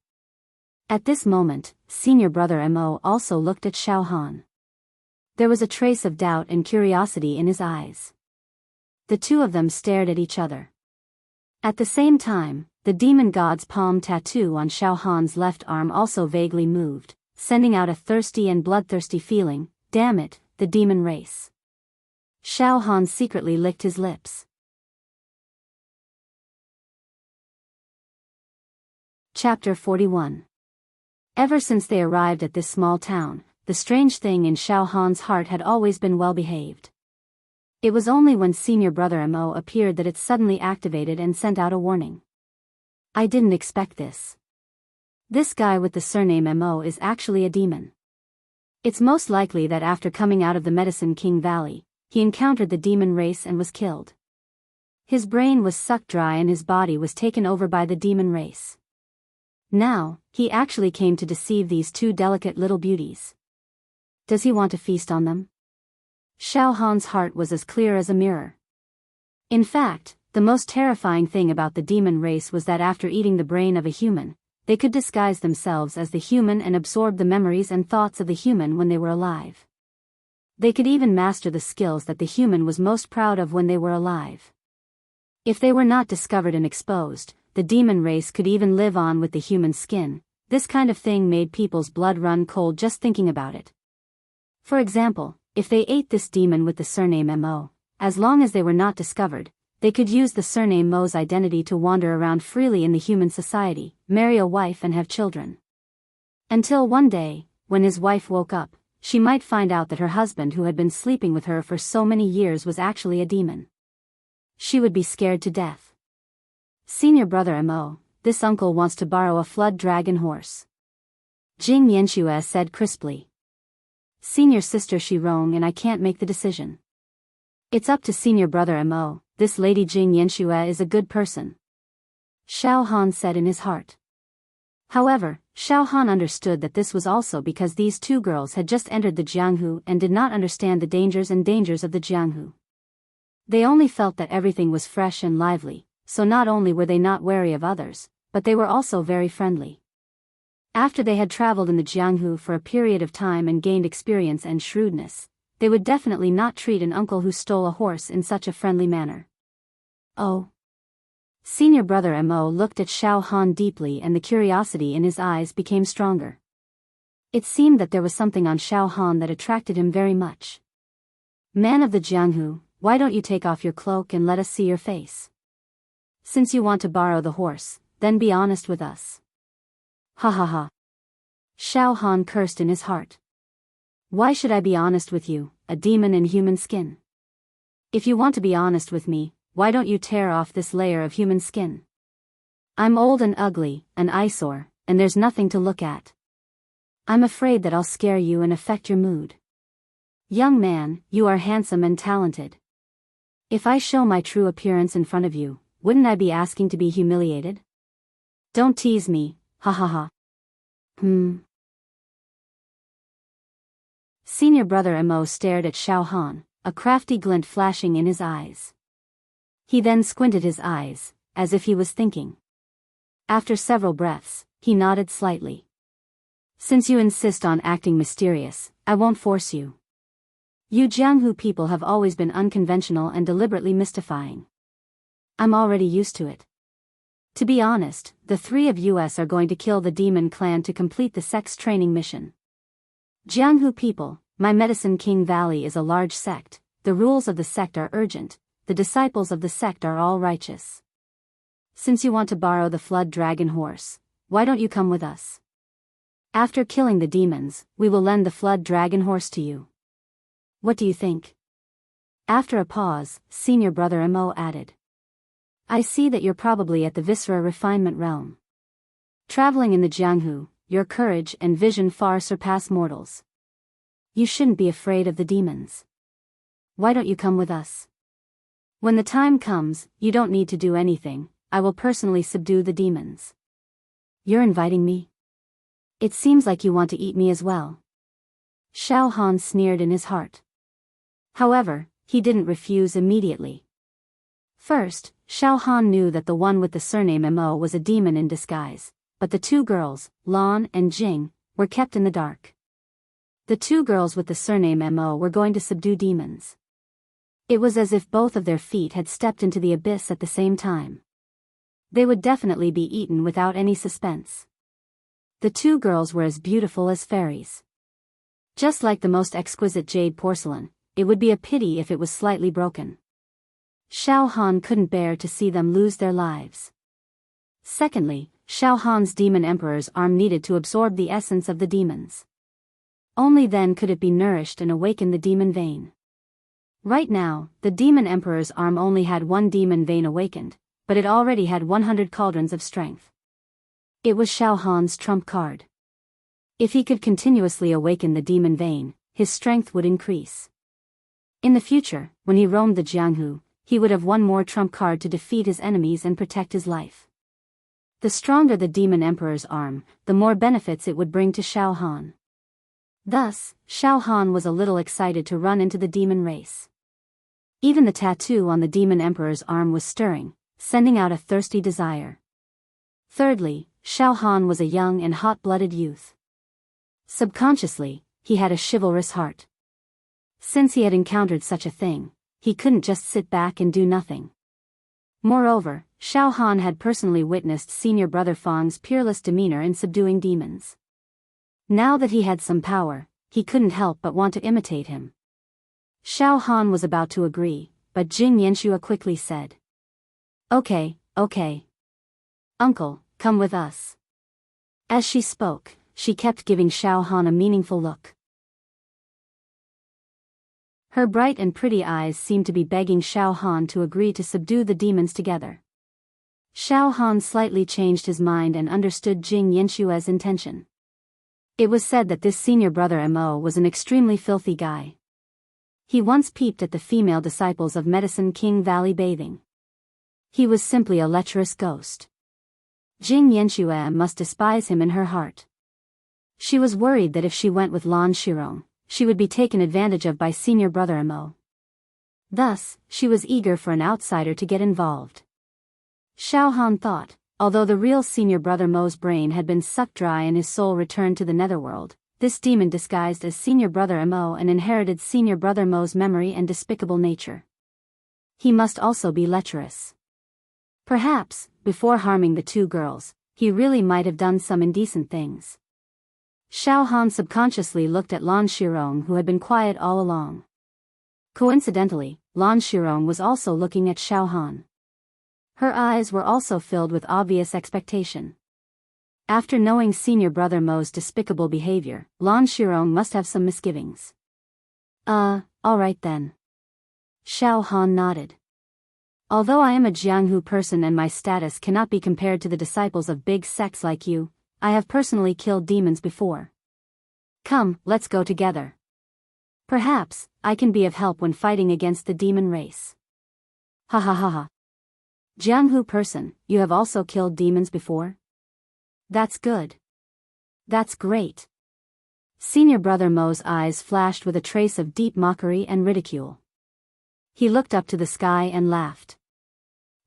S1: At this moment, senior brother Mo also looked at Xiao Han. There was a trace of doubt and curiosity in his eyes. The two of them stared at each other. At the same time, the demon god's palm tattoo on Xiao Han's left arm also vaguely moved, sending out a thirsty and bloodthirsty feeling. Damn it, the demon race. Xiao Han secretly licked his lips. Chapter 41. Ever since they arrived at this small town, the strange thing in Xiao Han's heart had always been well behaved. It was only when senior brother Mo appeared that it suddenly activated and sent out a warning. I didn't expect this. This guy with the surname Mo is actually a demon. It's most likely that after coming out of the Medicine King Valley, he encountered the demon race and was killed. His brain was sucked dry and his body was taken over by the demon race. Now, he actually came to deceive these two delicate little beauties. Does he want to feast on them? Xiao Han's heart was as clear as a mirror. In fact, the most terrifying thing about the demon race was that after eating the brain of a human, they could disguise themselves as the human and absorb the memories and thoughts of the human when they were alive. They could even master the skills that the human was most proud of when they were alive. If they were not discovered and exposed, the demon race could even live on with the human skin. This kind of thing made people's blood run cold just thinking about it. For example, if they ate this demon with the surname Mo, as long as they were not discovered, they could use the surname Mo's identity to wander around freely in the human society, marry a wife and have children. Until one day, when his wife woke up, she might find out that her husband who had been sleeping with her for so many years was actually a demon. She would be scared to death. Senior brother Mo, this uncle wants to borrow a flood dragon horse. Jing Yanxue said crisply. Senior sister Shirong and I can't make the decision. It's up to senior brother Mo, this lady Jing Yanxue is a good person. Xiao Han said in his heart. However, Xiao Han understood that this was also because these two girls had just entered the Jianghu and did not understand the dangers of the Jianghu. They only felt that everything was fresh and lively, so not only were they not wary of others, but they were also very friendly. After they had traveled in the Jianghu for a period of time and gained experience and shrewdness, they would definitely not treat an uncle who stole a horse in such a friendly manner. Oh. Senior brother Mo looked at Xiao Han deeply and the curiosity in his eyes became stronger. It seemed that there was something on Xiao Han that attracted him very much. Man of the Jianghu, why don't you take off your cloak and let us see your face? Since you want to borrow the horse, then be honest with us. Ha ha ha. Xiao Han cursed in his heart. Why should I be honest with you, a demon in human skin? If you want to be honest with me, why don't you tear off this layer of human skin? I'm old and ugly, an eyesore, and there's nothing to look at. I'm afraid that I'll scare you and affect your mood. Young man, you are handsome and talented. If I show my true appearance in front of you, wouldn't I be asking to be humiliated? Don't tease me, ha ha ha. Senior brother Mo stared at Xiao Han, a crafty glint flashing in his eyes. He then squinted his eyes, as if he was thinking. After several breaths, he nodded slightly. Since you insist on acting mysterious, I won't force you. You Jianghu people have always been unconventional and deliberately mystifying. I'm already used to it. To be honest, the three of us are going to kill the demon clan to complete the sex training mission. Jianghu people, my Medicine King Valley is a large sect, the rules of the sect are urgent, the disciples of the sect are all righteous. Since you want to borrow the flood dragon horse, why don't you come with us? After killing the demons, we will lend the flood dragon horse to you. What do you think? After a pause, senior brother Mo added. I see that you're probably at the Viscera refinement realm. Traveling in the Jianghu, your courage and vision far surpass mortals. You shouldn't be afraid of the demons. Why don't you come with us? When the time comes, you don't need to do anything, I will personally subdue the demons. You're inviting me? It seems like you want to eat me as well. Xiao Han sneered in his heart. However, he didn't refuse immediately. First, Xiao Han knew that the one with the surname Mo was a demon in disguise, but the two girls, Lan and Jing, were kept in the dark. The two girls with the surname Mo were going to subdue demons. It was as if both of their feet had stepped into the abyss at the same time. They would definitely be eaten without any suspense. The two girls were as beautiful as fairies. Just like the most exquisite jade porcelain, it would be a pity if it was slightly broken. Xiao Han couldn't bear to see them lose their lives. Secondly, Xiao Han's demon emperor's arm needed to absorb the essence of the demons. Only then could it be nourished and awaken the demon vein. Right now, the demon emperor's arm only had one demon vein awakened, but it already had 100 cauldrons of strength. It was Xiao Han's trump card. If he could continuously awaken the demon vein, his strength would increase. In the future, when he roamed the Jianghu, he would have one more trump card to defeat his enemies and protect his life. The stronger the demon emperor's arm, the more benefits it would bring to Xiao Han. Thus, Xiao Han was a little excited to run into the demon race. Even the tattoo on the demon emperor's arm was stirring, sending out a thirsty desire. Thirdly, Xiao Han was a young and hot-blooded youth. Subconsciously, he had a chivalrous heart. Since he had encountered such a thing, he couldn't just sit back and do nothing. Moreover, Xiao Han had personally witnessed senior brother Fang's peerless demeanor in subduing demons. Now that he had some power, he couldn't help but want to imitate him. Xiao Han was about to agree, but Jing Yanxue quickly said, Okay. Uncle, come with us. As she spoke, she kept giving Xiao Han a meaningful look. Her bright and pretty eyes seemed to be begging Xiao Han to agree to subdue the demons together. Xiao Han slightly changed his mind and understood Jing Yanxue's intention. It was said that this senior brother Mo was an extremely filthy guy. He once peeped at the female disciples of Medicine King Valley bathing. He was simply a lecherous ghost. Jing Yanxue must despise him in her heart. She was worried that if she went with Lan Shirong, she would be taken advantage of by senior brother Mo. Thus, she was eager for an outsider to get involved. Xiao Han thought, although the real senior brother Mo's brain had been sucked dry and his soul returned to the netherworld, this demon disguised as senior brother Mo and inherited senior brother Mo's memory and despicable nature. He must also be lecherous. Perhaps, before harming the two girls, he really might have done some indecent things. Xiao Han subconsciously looked at Lan Shirong, who had been quiet all along. Coincidentally, Lan Shirong was also looking at Xiao Han. Her eyes were also filled with obvious expectation. After knowing senior brother Mo's despicable behavior, Lan Shirong must have some misgivings. Alright then. Xiao Han nodded. Although I am a Jianghu person and my status cannot be compared to the disciples of big sects like you, I have personally killed demons before. Come, let's go together. Perhaps, I can be of help when fighting against the demon race. Ha ha ha ha. Jianghu person, you have also killed demons before? That's good. That's great. Senior brother Mo's eyes flashed with a trace of deep mockery and ridicule. He looked up to the sky and laughed.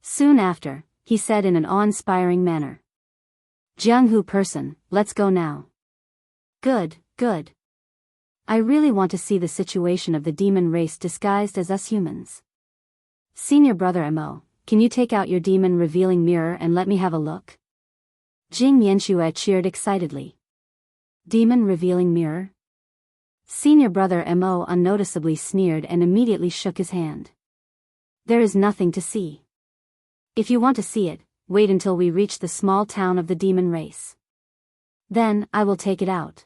S1: Soon after, he said in an awe-inspiring manner. Jianghu person, let's go now. Good. I really want to see the situation of the demon race disguised as us humans. Senior brother Mo, can you take out your demon revealing mirror and let me have a look? Jing Yanxue cheered excitedly. Demon revealing mirror? Senior brother Mo unnoticeably sneered and immediately shook his hand. There is nothing to see. If you want to see it, wait until we reach the small town of the demon race. Then, I will take it out.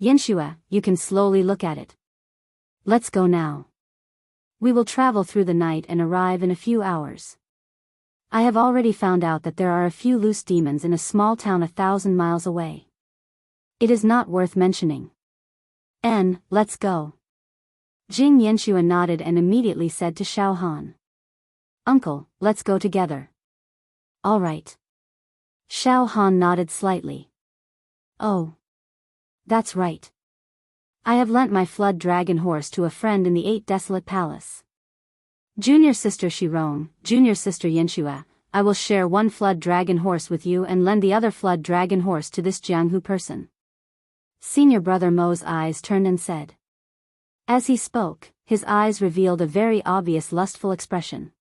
S1: Yanxue, you can slowly look at it. Let's go now. We will travel through the night and arrive in a few hours. I have already found out that there are a few loose demons in a small town 1,000 miles away. It is not worth mentioning. Let's go. Jing Yanxue nodded and immediately said to Xiao Han. Uncle, let's go together. All right. Xiao Han nodded slightly. Oh. That's right. I have lent my flood dragon horse to a friend in the 8 Desolate Palace. Junior sister Shirong, junior sister Yanxue, I will share one flood dragon horse with you and lend the other flood dragon horse to this Jianghu person. Senior brother Mo's eyes turned and said. As he spoke, his eyes revealed a very obvious lustful expression.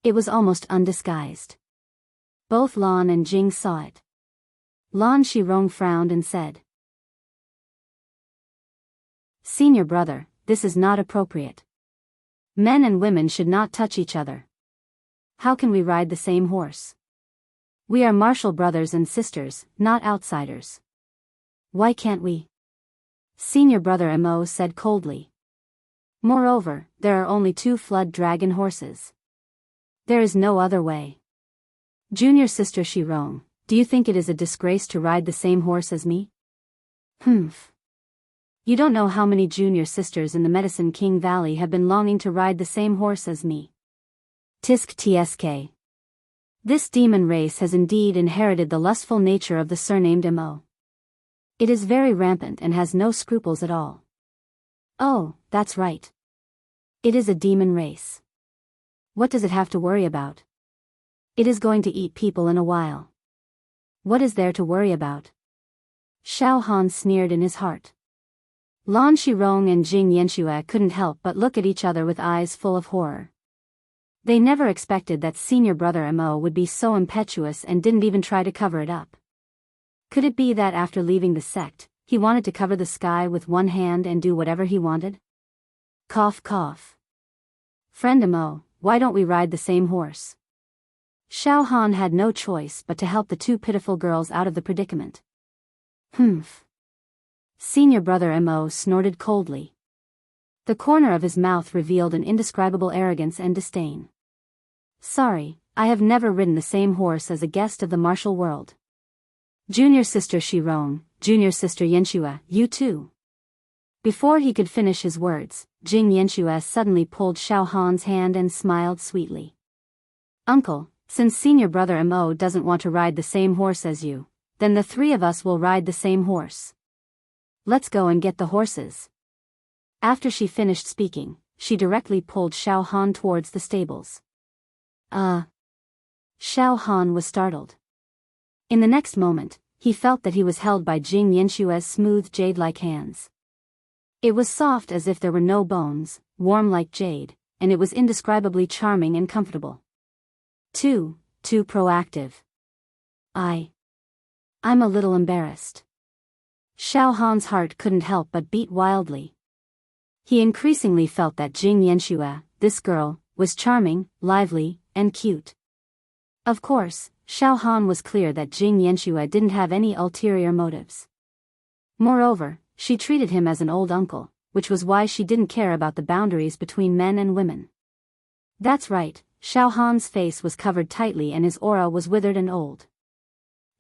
S1: It was almost undisguised. Both Lan and Jing saw it. Lan Shirong frowned and said. Senior brother, this is not appropriate. Men and women should not touch each other. How can we ride the same horse? We are martial brothers and sisters, not outsiders. Why can't we? Senior brother Mo said coldly. Moreover, there are only 2 flood dragon horses. There is no other way. Junior sister Shirong, do you think it is a disgrace to ride the same horse as me? Humph. You don't know how many junior sisters in the Medicine King Valley have been longing to ride the same horse as me. Tisk tsk. This demon race has indeed inherited the lustful nature of the surnamed Mo. It is very rampant and has no scruples at all. Oh, that's right. It is a demon race. What does it have to worry about? It is going to eat people in a while. What is there to worry about? Xiao Han sneered in his heart. Lan Shirong and Jing Yanxue couldn't help but look at each other with eyes full of horror. They never expected that senior brother Mo would be so impetuous and didn't even try to cover it up. Could it be that after leaving the sect, he wanted to cover the sky with one hand and do whatever he wanted? Cough cough. Friend Mo, why don't we ride the same horse? Xiao Han had no choice but to help the 2 pitiful girls out of the predicament. Humph. Senior brother Mo snorted coldly. The corner of his mouth revealed an indescribable arrogance and disdain. Sorry, I have never ridden the same horse as a guest of the martial world. Junior sister Shirong, junior sister Yanxue, you too. Before he could finish his words, Jing Yanxue suddenly pulled Xiao Han's hand and smiled sweetly. Uncle, since senior brother Mo doesn't want to ride the same horse as you, then the 3 of us will ride the same horse. Let's go and get the horses. After she finished speaking, she directly pulled Xiao Han towards the stables. Xiao Han was startled. In the next moment, he felt that he was held by Jing Yanxue's smooth jade-like hands. It was soft as if there were no bones, warm like jade, and it was indescribably charming and comfortable. Too proactive. I'm a little embarrassed. Xiao Han's heart couldn't help but beat wildly. He increasingly felt that Jing Yanxue, this girl, was charming, lively, and cute. Of course, Xiao Han was clear that Jing Yanxue didn't have any ulterior motives. Moreover, she treated him as an old uncle, which was why she didn't care about the boundaries between men and women. That's right, Xiao Han's face was covered tightly and his aura was withered and old.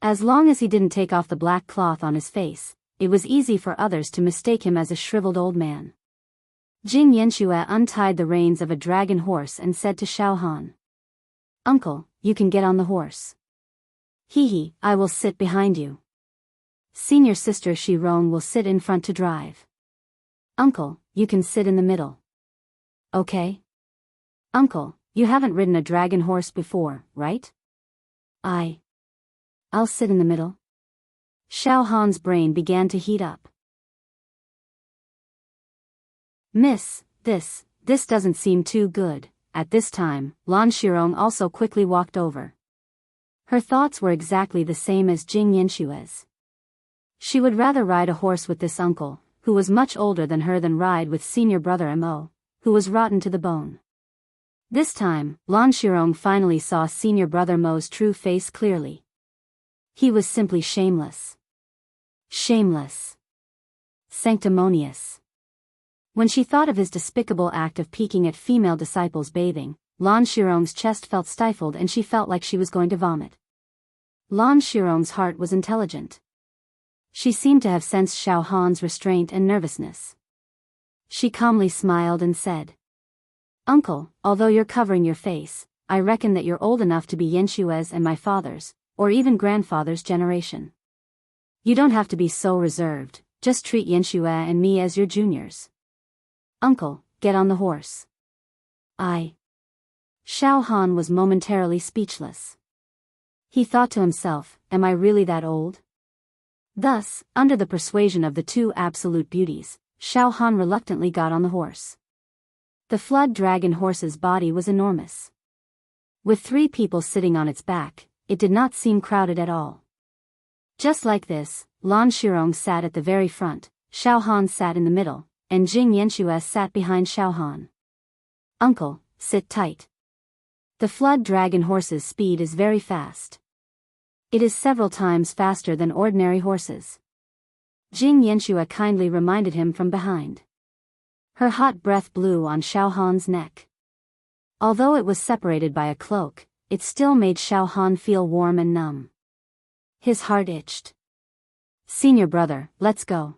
S1: As long as he didn't take off the black cloth on his face, it was easy for others to mistake him as a shriveled old man. Jing Yanxue untied the reins of a dragon horse and said to Xiao Han. Uncle, you can get on the horse. Hee, I will sit behind you. Senior sister Shirong will sit in front to drive. Uncle, you can sit in the middle. Okay? Uncle, you haven't ridden a dragon horse before, right? I'll sit in the middle. Xiao Han's brain began to heat up. Miss, this doesn't seem too good. At this time, Lan Shirong also quickly walked over. Her thoughts were exactly the same as Jing Yanxue's. She would rather ride a horse with this uncle, who was much older than her, than ride with senior brother Mo, who was rotten to the bone. This time, Lan Shirong finally saw senior brother Mo's true face clearly. He was simply shameless. Shameless. Sanctimonious. When she thought of his despicable act of peeking at female disciples bathing, Lan Shirong's chest felt stifled and she felt like she was going to vomit. Lan Shirong's heart was intelligent. She seemed to have sensed Xiao Han's restraint and nervousness. She calmly smiled and said, "Uncle, although you're covering your face, I reckon that you're old enough to be Yenshue's and my father's, or even grandfather's generation. You don't have to be so reserved, just treat Yenshue and me as your juniors. Uncle, get on the horse." Xiao Han was momentarily speechless. He thought to himself, am I really that old? Thus, under the persuasion of the two absolute beauties, Xiao Han reluctantly got on the horse. The flood dragon horse's body was enormous. With 3 people sitting on its back, it did not seem crowded at all. Just like this, Lan Shirong sat at the very front, Xiao Han sat in the middle, and Jing Yenshue sat behind Xiao Han. "Uncle, sit tight. The flood dragon horse's speed is very fast. It is several times faster than ordinary horses." Jing Yenshue kindly reminded him from behind. Her hot breath blew on Xiao Han's neck. Although it was separated by a cloak, it still made Xiao Han feel warm and numb. His heart itched. "Senior brother, let's go."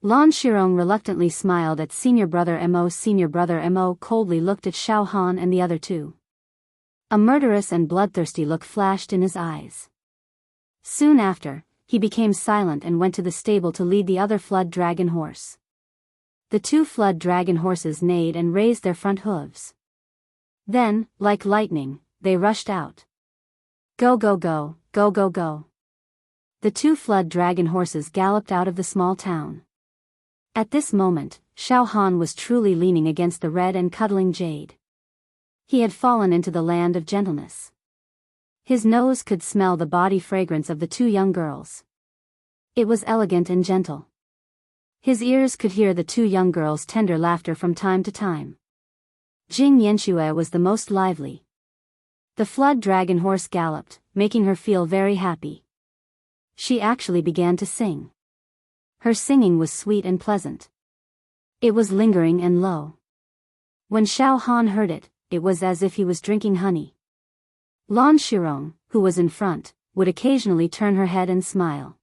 S1: Lan Shirong reluctantly smiled at Senior Brother Mo. Senior Brother Mo coldly looked at Xiao Han and the other two. A murderous and bloodthirsty look flashed in his eyes. Soon after, he became silent and went to the stable to lead the other flood dragon horse. The 2 flood dragon horses neighed and raised their front hooves. Then, like lightning, they rushed out. Go go go, go go go. The 2 flood dragon horses galloped out of the small town. At this moment, Xiao Han was truly leaning against the red and cuddling jade. He had fallen into the land of gentleness. His nose could smell the body fragrance of the 2 young girls. It was elegant and gentle. His ears could hear the 2 young girls' tender laughter from time to time. Jing Yenshue was the most lively. The flood dragon horse galloped, making her feel very happy. She actually began to sing. Her singing was sweet and pleasant. It was lingering and low. When Xiao Han heard it, it was as if he was drinking honey. Lan Shirong, who was in front, would occasionally turn her head and smile.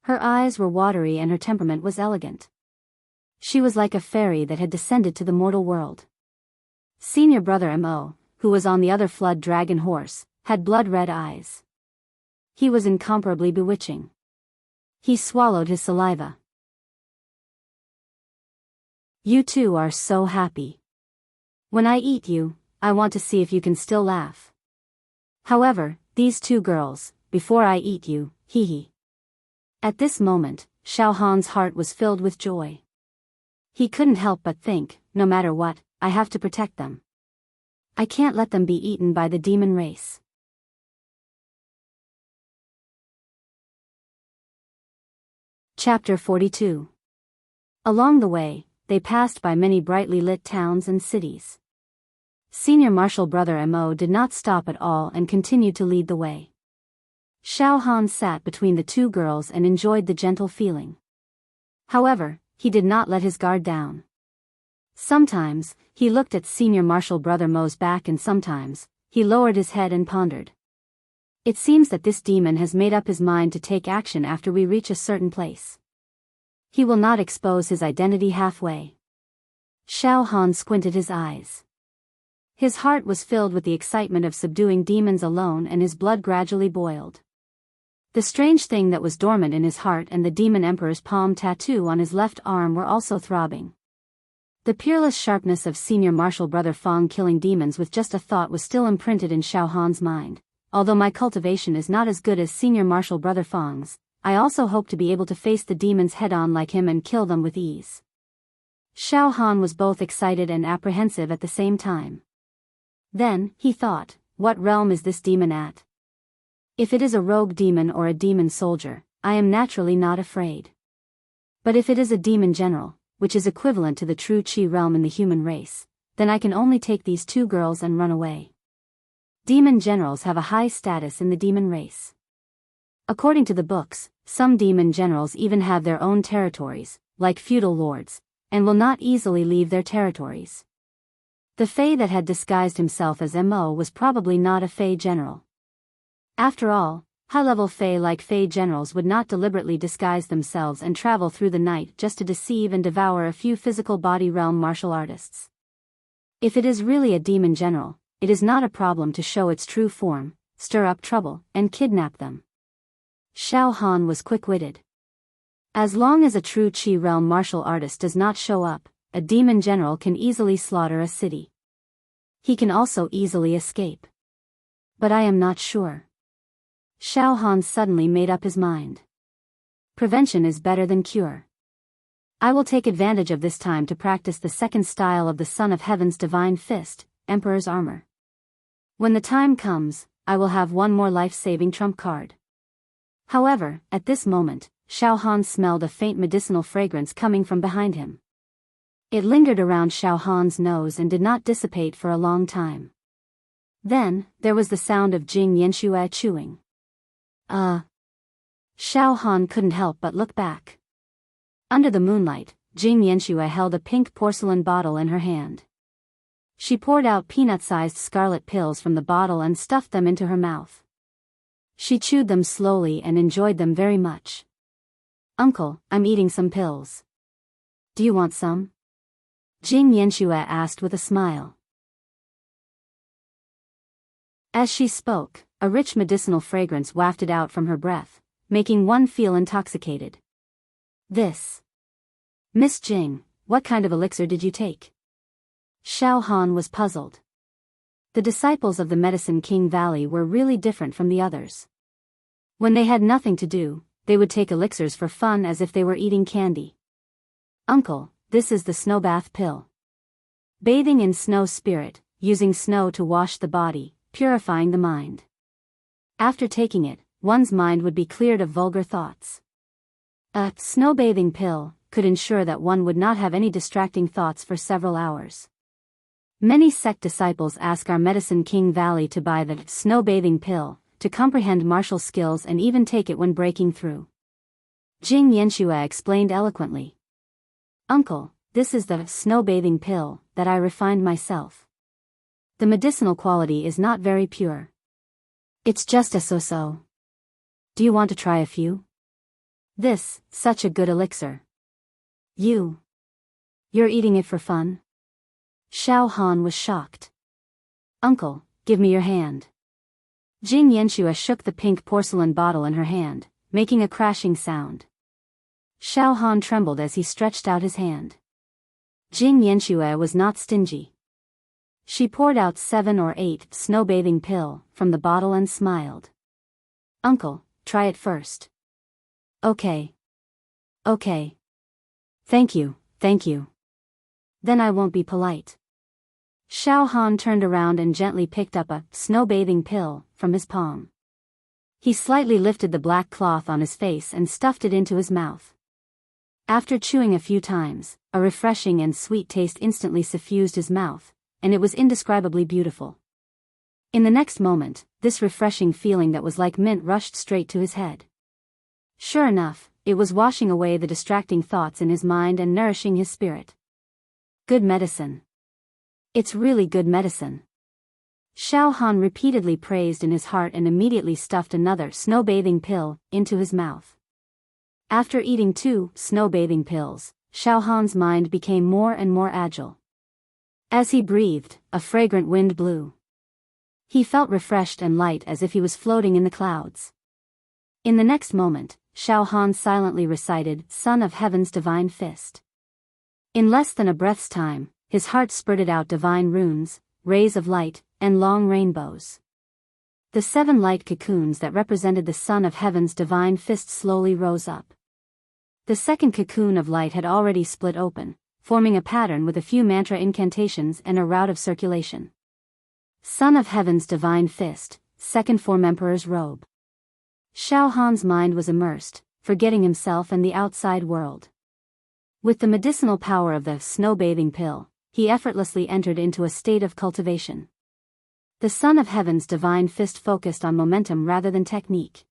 S1: Her eyes were watery and her temperament was elegant. She was like a fairy that had descended to the mortal world. Senior Brother Mo, who was on the other flood dragon horse, had blood-red eyes. He was incomparably bewitching. He swallowed his saliva. "You two are so happy. When I eat you, I want to see if you can still laugh. However, these 2 girls, before I eat you, hee hee." At this moment, Xiao Han's heart was filled with joy. He couldn't help but think, no matter what, I have to protect them. I can't let them be eaten by the demon race. Chapter 42. Along the way, they passed by many brightly lit towns and cities. Senior Martial Brother Mo did not stop at all and continued to lead the way. Xiao Han sat between the 2 girls and enjoyed the gentle feeling. However, he did not let his guard down. Sometimes, he looked at Senior Martial Brother Mo's back and sometimes, he lowered his head and pondered. It seems that this demon has made up his mind to take action after we reach a certain place. He will not expose his identity halfway. Xiao Han squinted his eyes. His heart was filled with the excitement of subduing demons alone and his blood gradually boiled. The strange thing that was dormant in his heart and the demon emperor's palm tattoo on his left arm were also throbbing. The peerless sharpness of Senior Martial Brother Fong killing demons with just a thought was still imprinted in Xiao Han's mind. Although my cultivation is not as good as Senior Martial Brother Fong's, I also hope to be able to face the demons head-on like him and kill them with ease. Xiao Han was both excited and apprehensive at the same time. Then, he thought, what realm is this demon at? If it is a rogue demon or a demon soldier, I am naturally not afraid. But if it is a demon general, which is equivalent to the true Qi realm in the human race, then I can only take these 2 girls and run away. Demon generals have a high status in the demon race. According to the books, some demon generals even have their own territories, like feudal lords, and will not easily leave their territories. The Fae that had disguised himself as Mo was probably not a Fae general. After all, High-level Fae generals would not deliberately disguise themselves and travel through the night just to deceive and devour a few physical body realm martial artists. If it is really a demon general, it is not a problem to show its true form, stir up trouble, and kidnap them. Xiao Han was quick-witted. As long as a true Qi realm martial artist does not show up, a demon general can easily slaughter a city. He can also easily escape. But I am not sure. Xiao Han suddenly made up his mind. Prevention is better than cure. I will take advantage of this time to practice the second style of the Son of Heaven's divine fist, Emperor's Armor. When the time comes, I will have one more life-saving trump card. However, at this moment, Xiao Han smelled a faint medicinal fragrance coming from behind him. It lingered around Xiao Han's nose and did not dissipate for a long time. Then, there was the sound of Jing Yanxue chewing. Xiao Han couldn't help but look back. Under the moonlight, Jing Yanxue held a pink porcelain bottle in her hand. She poured out peanut-sized scarlet pills from the bottle and stuffed them into her mouth. She chewed them slowly and enjoyed them very much. "Uncle, I'm eating some pills. Do you want some?" Jing Yanxue asked with a smile. As she spoke, a rich medicinal fragrance wafted out from her breath, making one feel intoxicated. "This. Miss Jing, what kind of elixir did you take?" Xiao Han was puzzled. The disciples of the Medicine King Valley were really different from the others. When they had nothing to do, they would take elixirs for fun as if they were eating candy. "Uncle, this is the snow bath pill. Bathing in snow spirit, using snow to wash the body, purifying the mind. After taking it, one's mind would be cleared of vulgar thoughts. A snow-bathing pill could ensure that one would not have any distracting thoughts for several hours. Many sect disciples ask our Medicine King Valley to buy the snow-bathing pill, to comprehend martial skills and even take it when breaking through." Jing Yanxue explained eloquently. "Uncle, this is the snow-bathing pill that I refined myself. The medicinal quality is not very pure. It's just a so-so. Do you want to try a few? This, such a good elixir. You're eating it for fun?" Xiao Han was shocked. "Uncle, give me your hand." Jing Yanxue shook the pink porcelain bottle in her hand, making a crashing sound. Xiao Han trembled as he stretched out his hand. Jing Yanxue was not stingy. She poured out 7 or 8 snow-bathing pill from the bottle and smiled. "Uncle, try it first." Okay. Thank you. Then I won't be polite." Xiao Han turned around and gently picked up a snow-bathing pill from his palm. He slightly lifted the black cloth on his face and stuffed it into his mouth. After chewing a few times, a refreshing and sweet taste instantly suffused his mouth, and it was indescribably beautiful. In the next moment, this refreshing feeling that was like mint rushed straight to his head. Sure enough, it was washing away the distracting thoughts in his mind and nourishing his spirit. Good medicine. It's really good medicine. Xiao Han repeatedly praised in his heart and immediately stuffed another snow-bathing pill into his mouth. After eating 2 snow-bathing pills, Xiao Han's mind became more and more agile. As he breathed, a fragrant wind blew. He felt refreshed and light as if he was floating in the clouds. In the next moment, Xiao Han silently recited Son of Heaven's Divine Fist. In less than a breath's time, his heart spurted out divine runes, rays of light, and long rainbows. The 7 light cocoons that represented the Son of Heaven's divine fist slowly rose up. The second cocoon of light had already split open, forming a pattern with a few mantra incantations and a route of circulation. Son of Heaven's divine fist, second form Emperor's robe. Xiao Han's mind was immersed, forgetting himself and the outside world. With the medicinal power of the snow-bathing pill, he effortlessly entered into a state of cultivation. The Son of Heaven's divine fist focused on momentum rather than technique.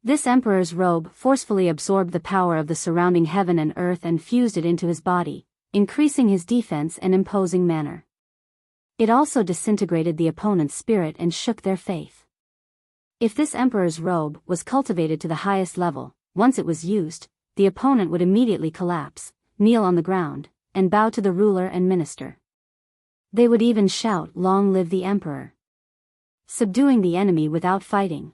S1: This emperor's robe forcefully absorbed the power of the surrounding heaven and earth and fused it into his body, increasing his defense and imposing manner. It also disintegrated the opponent's spirit and shook their faith. If this emperor's robe was cultivated to the highest level, once it was used, the opponent would immediately collapse, kneel on the ground, and bow to the ruler and minister. They would even shout, "Long live the emperor," subduing the enemy without fighting.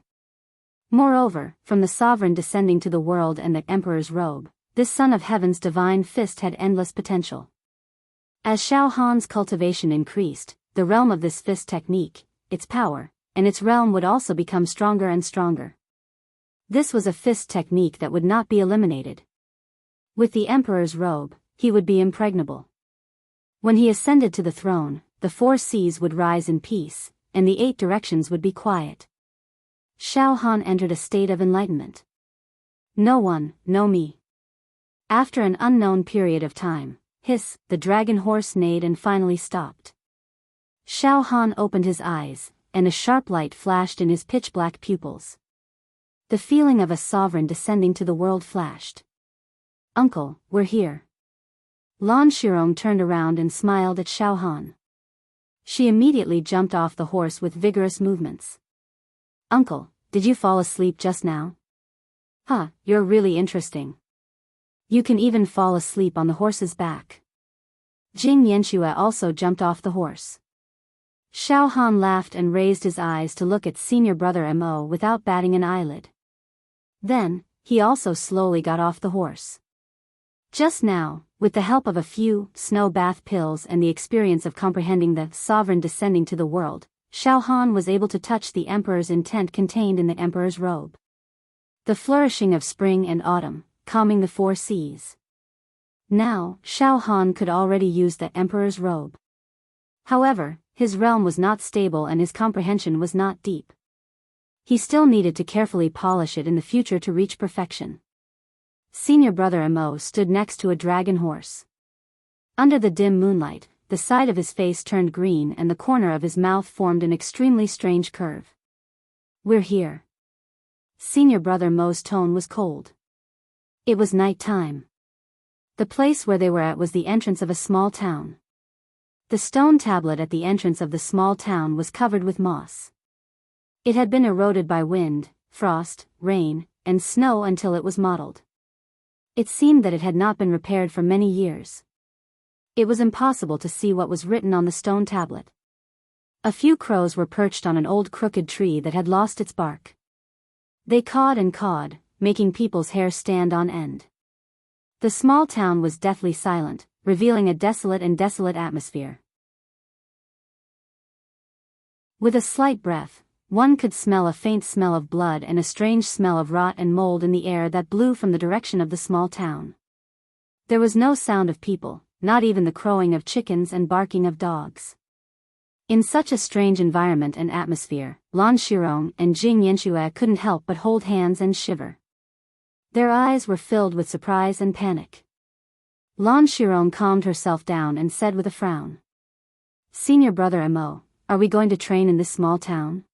S1: Moreover, from the sovereign descending to the world and the emperor's robe, this son of heaven's divine fist had endless potential. As Xiao Han's cultivation increased, the realm of this fist technique, its power, and its realm would also become stronger and stronger. This was a fist technique that would not be eliminated. With the emperor's robe, he would be impregnable. When he ascended to the throne, the 4 seas would rise in peace, and the 8 directions would be quiet. Xiao Han entered a state of enlightenment. No one, no me. After an unknown period of time, hiss, the dragon horse neighed and finally stopped. Xiao Han opened his eyes, and a sharp light flashed in his pitch-black pupils. The feeling of a sovereign descending to the world flashed. "Uncle, we're here." Lan Shirong turned around and smiled at Xiao Han. She immediately jumped off the horse with vigorous movements. "Uncle, did you fall asleep just now?" "Huh, you're really interesting. You can even fall asleep on the horse's back." Jing Yanxue also jumped off the horse. Xiao Han laughed and raised his eyes to look at senior brother Mo without batting an eyelid. Then, he also slowly got off the horse. Just now, with the help of a few snow bath pills and the experience of comprehending the sovereign descending to the world, Xiao Han was able to touch the emperor's intent contained in the emperor's robe. The flourishing of spring and autumn, calming the 4 seas. Now, Xiao Han could already use the emperor's robe. However, his realm was not stable and his comprehension was not deep. He still needed to carefully polish it in the future to reach perfection. Senior brother Mo stood next to a dragon horse. Under the dim moonlight, the side of his face turned green and the corner of his mouth formed an extremely strange curve. "We're here." Senior brother Mo's tone was cold. It was night time. The place where they were at was the entrance of a small town. The stone tablet at the entrance of the small town was covered with moss. It had been eroded by wind, frost, rain, and snow until it was mottled. It seemed that it had not been repaired for many years. It was impossible to see what was written on the stone tablet. A few crows were perched on an old crooked tree that had lost its bark. They cawed and cawed, making people's hair stand on end. The small town was deathly silent, revealing a desolate atmosphere. With a slight breath, one could smell a faint smell of blood and a strange smell of rot and mold in the air that blew from the direction of the small town. There was no sound of people, not even the crowing of chickens and barking of dogs. In such a strange environment and atmosphere, Lan Shirong and Jing Yanxue couldn't help but hold hands and shiver. Their eyes were filled with surprise and panic. Lan Shirong calmed herself down and said with a frown, "Senior brother Mo, are we going to train in this small town?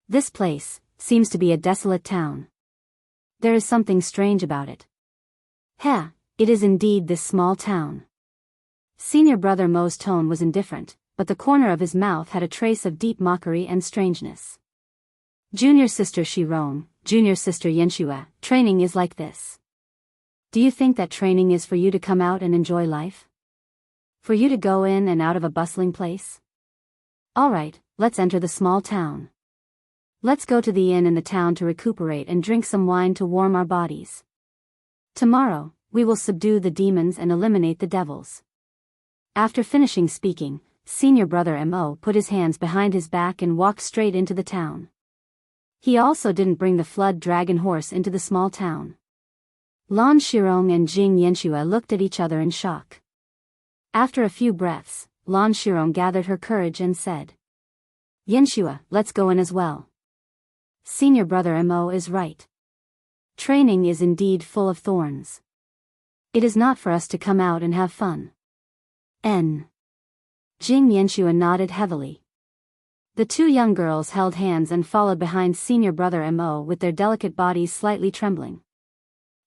S1: This place seems to be a desolate town. There is something strange about it." "Heh, it is indeed this small town." Senior brother Mo's tone was indifferent, but the corner of his mouth had a trace of deep mockery and strangeness. "Junior sister Shirong, junior sister Yanxue, training is like this. Do you think that training is for you to come out and enjoy life? For you to go in and out of a bustling place? Alright, let's enter the small town. Let's go to the inn in the town to recuperate and drink some wine to warm our bodies. Tomorrow, we will subdue the demons and eliminate the devils." After finishing speaking, senior brother Mo put his hands behind his back and walked straight into the town. He also didn't bring the flood dragon horse into the small town. Lan Shirong and Jing Yanxue looked at each other in shock. After a few breaths, Lan Shirong gathered her courage and said, "Yanxue, let's go in as well. Senior brother Mo is right. Training is indeed full of thorns. It is not for us to come out and have fun." Jing Yanxue nodded heavily. The 2 young girls held hands and followed behind senior brother Mo with their delicate bodies slightly trembling.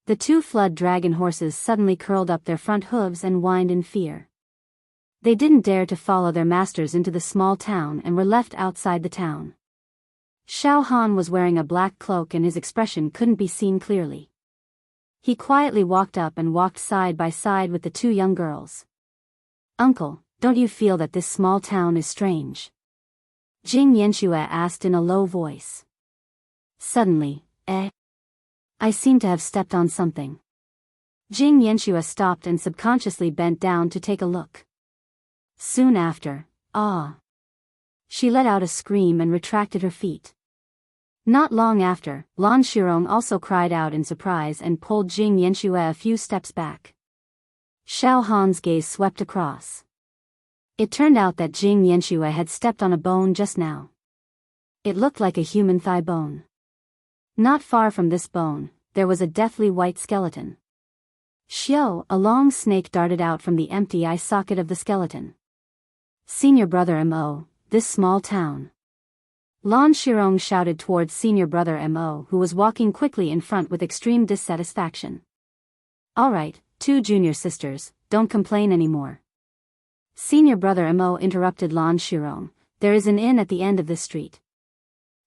S1: The 2 flood dragon horses suddenly curled up their front hooves and whined in fear. They didn't dare to follow their masters into the small town and were left outside the town. Xiao Han was wearing a black cloak and his expression couldn't be seen clearly. He quietly walked up and walked side by side with the two young girls. "Uncle, don't you feel that this small town is strange?" Jing Yanxue asked in a low voice. Suddenly, I seem to have stepped on something. Jing Yanxue stopped and subconsciously bent down to take a look. Soon after, she let out a scream and retracted her feet. Not long after, Lan Shirong also cried out in surprise and pulled Jing Yanxue a few steps back. Xiao Han's gaze swept across. It turned out that Jing Yanxue had stepped on a bone just now. It looked like a human thigh bone. Not far from this bone, there was a deathly white skeleton. Xiao, a long snake darted out from the empty eye socket of the skeleton. "Senior brother Mo, this small town." Lan Shirong shouted towards senior brother Mo, who was walking quickly in front with extreme dissatisfaction. "All right, two junior sisters, don't complain anymore." Senior brother Mo interrupted Lan Shirong. "There is an inn at the end of this street.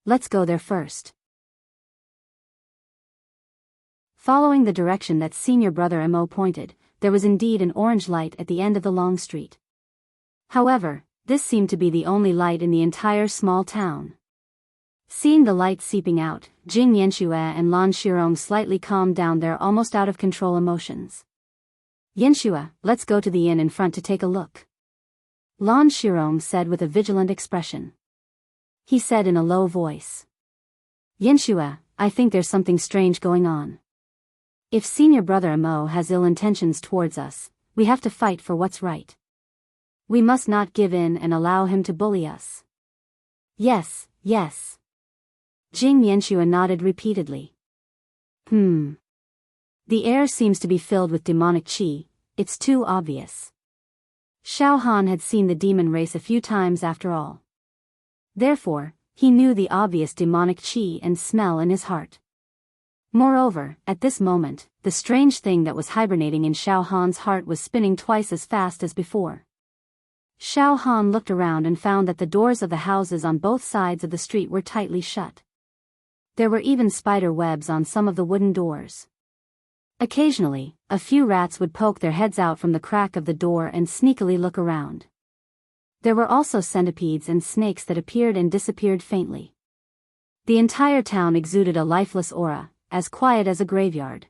S1: Let's go there first." Following the direction that senior brother Mo pointed, there was indeed an orange light at the end of the long street. However, this seemed to be the only light in the entire small town. Seeing the light seeping out, Jing Yanxue and Lan Shirong slightly calmed down their almost out of control emotions. "Yanxue, let's go to the inn in front to take a look," Lan Shirong said with a vigilant expression. He said in a low voice. "Yanxue, I think there's something strange going on. If senior brother Mo has ill intentions towards us, we have to fight for what's right. We must not give in and allow him to bully us." "Yes, yes." Jing Yanxue nodded repeatedly. The air seems to be filled with demonic qi, it's too obvious. Xiao Han had seen the demon race a few times after all. Therefore, he knew the obvious demonic qi and smell in his heart. Moreover, at this moment, the strange thing that was hibernating in Xiao Han's heart was spinning twice as fast as before. Xiao Han looked around and found that the doors of the houses on both sides of the street were tightly shut. There were even spider webs on some of the wooden doors. Occasionally, a few rats would poke their heads out from the crack of the door and sneakily look around. There were also centipedes and snakes that appeared and disappeared faintly. The entire town exuded a lifeless aura, as quiet as a graveyard.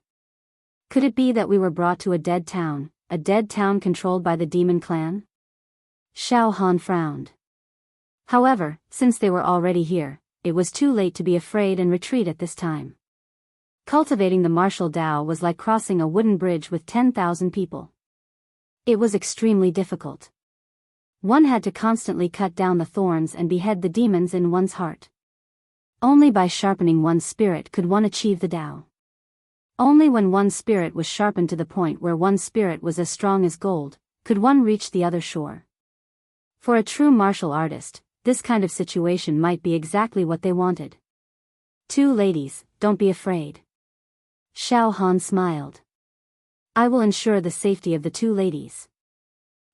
S1: Could it be that we were brought to a dead town controlled by the demon clan? Xiao Han frowned. However, since they were already here, it was too late to be afraid and retreat at this time. Cultivating the martial Dao was like crossing a wooden bridge with 10,000 people. It was extremely difficult. One had to constantly cut down the thorns and behead the demons in one's heart. Only by sharpening one's spirit could one achieve the Dao. Only when one's spirit was sharpened to the point where one's spirit was as strong as gold, could one reach the other shore. For a true martial artist, this kind of situation might be exactly what they wanted. "Two ladies, don't be afraid." Xiao Han smiled. "I will ensure the safety of the two ladies."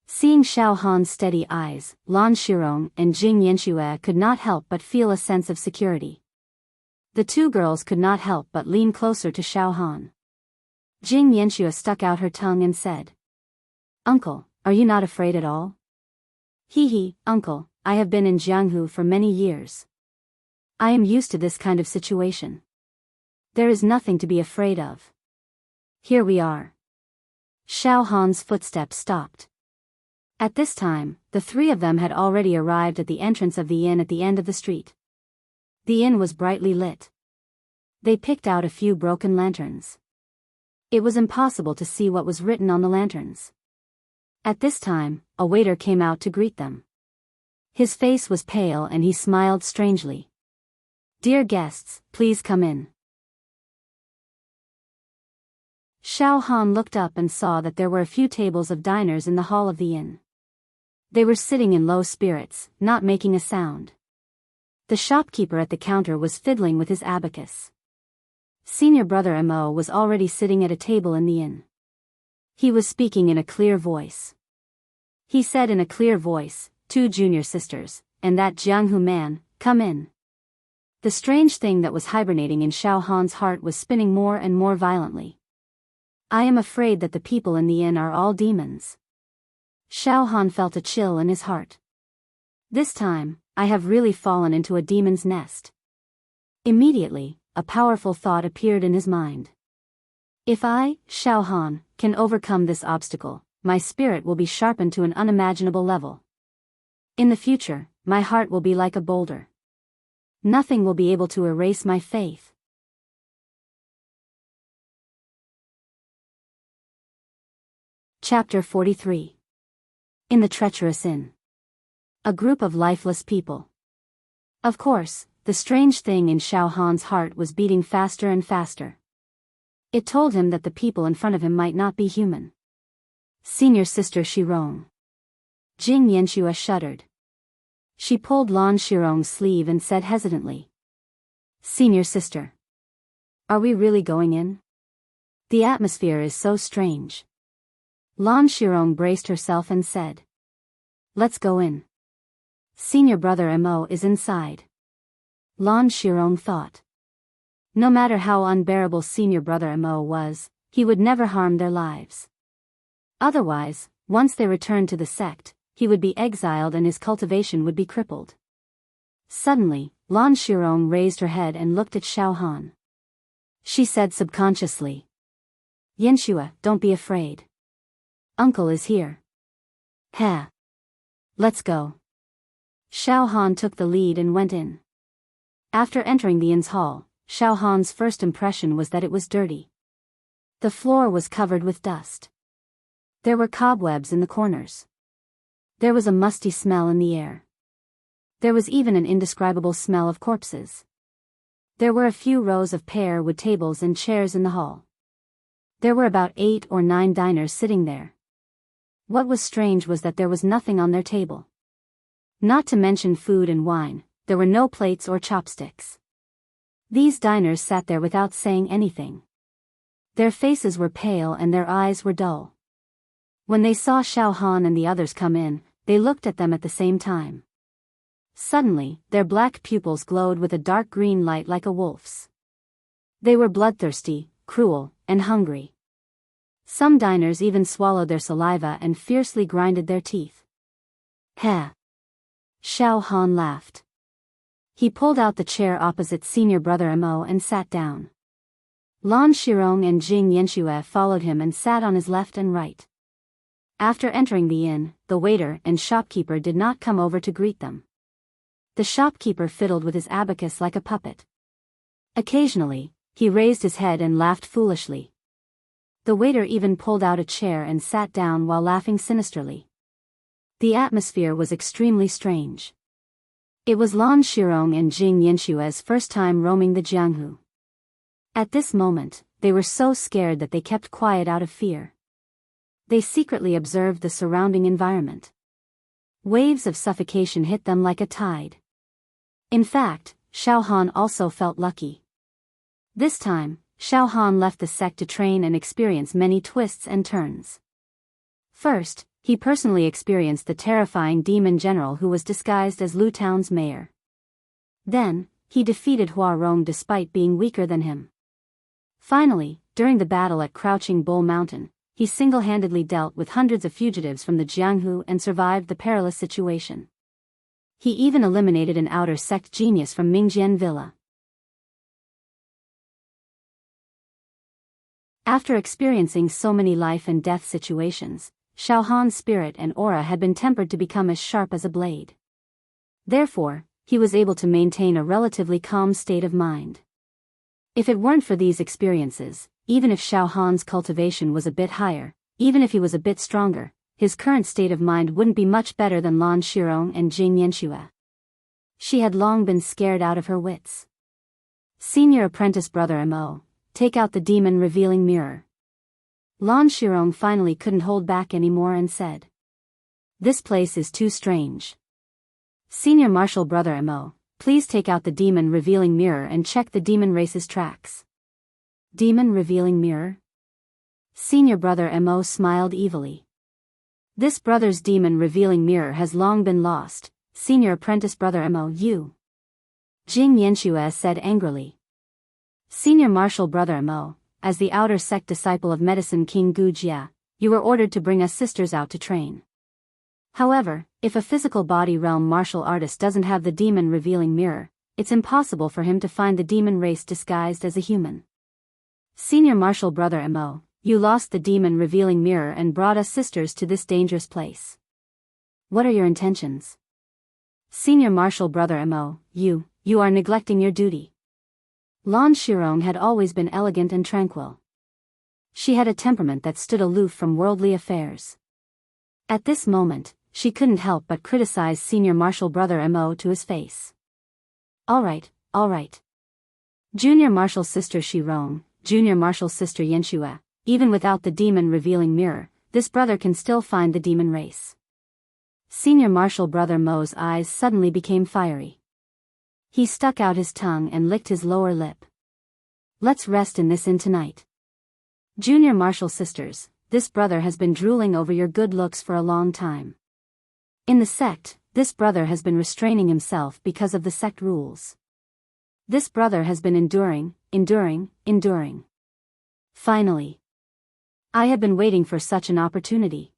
S1: Seeing Xiao Han's steady eyes, Lan Shirong and Jing Yanxue could not help but feel a sense of security. The two girls could not help but lean closer to Xiao Han. Jing Yanxue stuck out her tongue and said, "Uncle, are you not afraid at all?" "Hee, uncle, I have been in Jianghu for many years. I am used to this kind of situation. There is nothing to be afraid of. Here we are." Xiao Han's footsteps stopped. At this time, the three of them had already arrived at the entrance of the inn at the end of the street. The inn was brightly lit. They picked out a few broken lanterns. It was impossible to see what was written on the lanterns. At this time, a waiter came out to greet them. His face was pale and he smiled strangely. "Dear guests, please come in." Xiao Han looked up and saw that there were a few tables of diners in the hall of the inn. They were sitting in low spirits, not making a sound. The shopkeeper at the counter was fiddling with his abacus. Senior brother Mo was already sitting at a table in the inn. He was speaking in a clear voice. He said in a clear voice, "Two junior sisters, and that Jianghu man, come in." The strange thing that was hibernating in Xiao Han's heart was spinning more and more violently. I am afraid that the people in the inn are all demons. Xiao Han felt a chill in his heart. This time, I have really fallen into a demon's nest. Immediately, a powerful thought appeared in his mind. If I, Xiao Han, can overcome this obstacle, my spirit will be sharpened to an unimaginable level. In the future, my heart will be like a boulder. Nothing will be able to erase my faith. Chapter 43. In the Treacherous Inn. A group of lifeless people. Of course, the strange thing in Xiao Han's heart was beating faster and faster. It told him that the people in front of him might not be human. Senior Sister Shirong. Jing Yanxue shuddered. She pulled Lan Shirong's sleeve and said hesitantly, "Senior Sister. Are we really going in? The atmosphere is so strange." Lan Shirong braced herself and said, "Let's go in. Senior Brother Mo is inside." Lan Shirong thought. No matter how unbearable Senior Brother Mo was, he would never harm their lives. Otherwise, once they returned to the sect, he would be exiled and his cultivation would be crippled. Suddenly, Lan Shirong raised her head and looked at Xiao Han. She said subconsciously, "Yanxue, don't be afraid. Uncle is here. Heh. Let's go." Xiao Han took the lead and went in. After entering the inn's hall, Xiao Han's first impression was that it was dirty. The floor was covered with dust. There were cobwebs in the corners. There was a musty smell in the air. There was even an indescribable smell of corpses. There were a few rows of pear wood tables and chairs in the hall. There were about 8 or 9 diners sitting there. What was strange was that there was nothing on their table. Not to mention food and wine, there were no plates or chopsticks. These diners sat there without saying anything. Their faces were pale and their eyes were dull. When they saw Xiao Han and the others come in, they looked at them at the same time. Suddenly, their black pupils glowed with a dark green light like a wolf's. They were bloodthirsty, cruel, and hungry. Some diners even swallowed their saliva and fiercely grinded their teeth. Heh. Xiao Han laughed. He pulled out the chair opposite Senior Brother Mo and sat down. Lan Shirong and Jing Yanxue followed him and sat on his left and right. After entering the inn, the waiter and shopkeeper did not come over to greet them. The shopkeeper fiddled with his abacus like a puppet. Occasionally, he raised his head and laughed foolishly. The waiter even pulled out a chair and sat down while laughing sinisterly. The atmosphere was extremely strange. It was Lan Shirong and Jing Yanshue's first time roaming the Jianghu. At this moment, they were so scared that they kept quiet out of fear. They secretly observed the surrounding environment. Waves of suffocation hit them like a tide. In fact, Xiao Han also felt lucky. This time, Xiao Han left the sect to train and experience many twists and turns. First, he personally experienced the terrifying demon general who was disguised as Lu Town's mayor. Then, he defeated Hua Rong despite being weaker than him. Finally, during the battle at Crouching Bull Mountain, he single-handedly dealt with hundreds of fugitives from the Jianghu and survived the perilous situation. He even eliminated an outer sect genius from Mingjian Villa. After experiencing so many life and death situations, Xiao Han's spirit and aura had been tempered to become as sharp as a blade. Therefore, he was able to maintain a relatively calm state of mind. If it weren't for these experiences, even if Xiao Han's cultivation was a bit higher, even if he was a bit stronger, his current state of mind wouldn't be much better than Lan Shirong and Jing Yanxue. She had long been scared out of her wits. Senior apprentice brother Mo, take out the demon-revealing mirror. Lan Shirong finally couldn't hold back anymore and said, "This place is too strange. Senior martial brother Mo, please take out the demon-revealing mirror and check the demon race's tracks." Demon-revealing mirror? Senior brother Mo smiled evilly. This brother's demon-revealing mirror has long been lost, Senior apprentice brother Mo, you. Jing Yanxue said angrily. Senior Martial Brother Mo, as the outer sect disciple of Medicine King Gu Jia, you were ordered to bring us sisters out to train. However, if a physical body realm martial artist doesn't have the demon revealing mirror, it's impossible for him to find the demon race disguised as a human. Senior Martial Brother Mo, you lost the demon revealing mirror and brought us sisters to this dangerous place. What are your intentions? Senior Martial Brother Mo, you are neglecting your duty. Lan Shirong had always been elegant and tranquil. She had a temperament that stood aloof from worldly affairs. At this moment, she couldn't help but criticize Senior Martial Brother Mo to his face. All right. Junior Martial Sister Shirong, Junior Martial Sister Yanxue, even without the demon revealing mirror, this brother can still find the demon race. Senior Martial Brother Mo's eyes suddenly became fiery. He stuck out his tongue and licked his lower lip. Let's rest in this inn tonight. Junior Martial Sisters, this brother has been drooling over your good looks for a long time. In the sect, this brother has been restraining himself because of the sect rules. This brother has been enduring. Finally. I had been waiting for such an opportunity.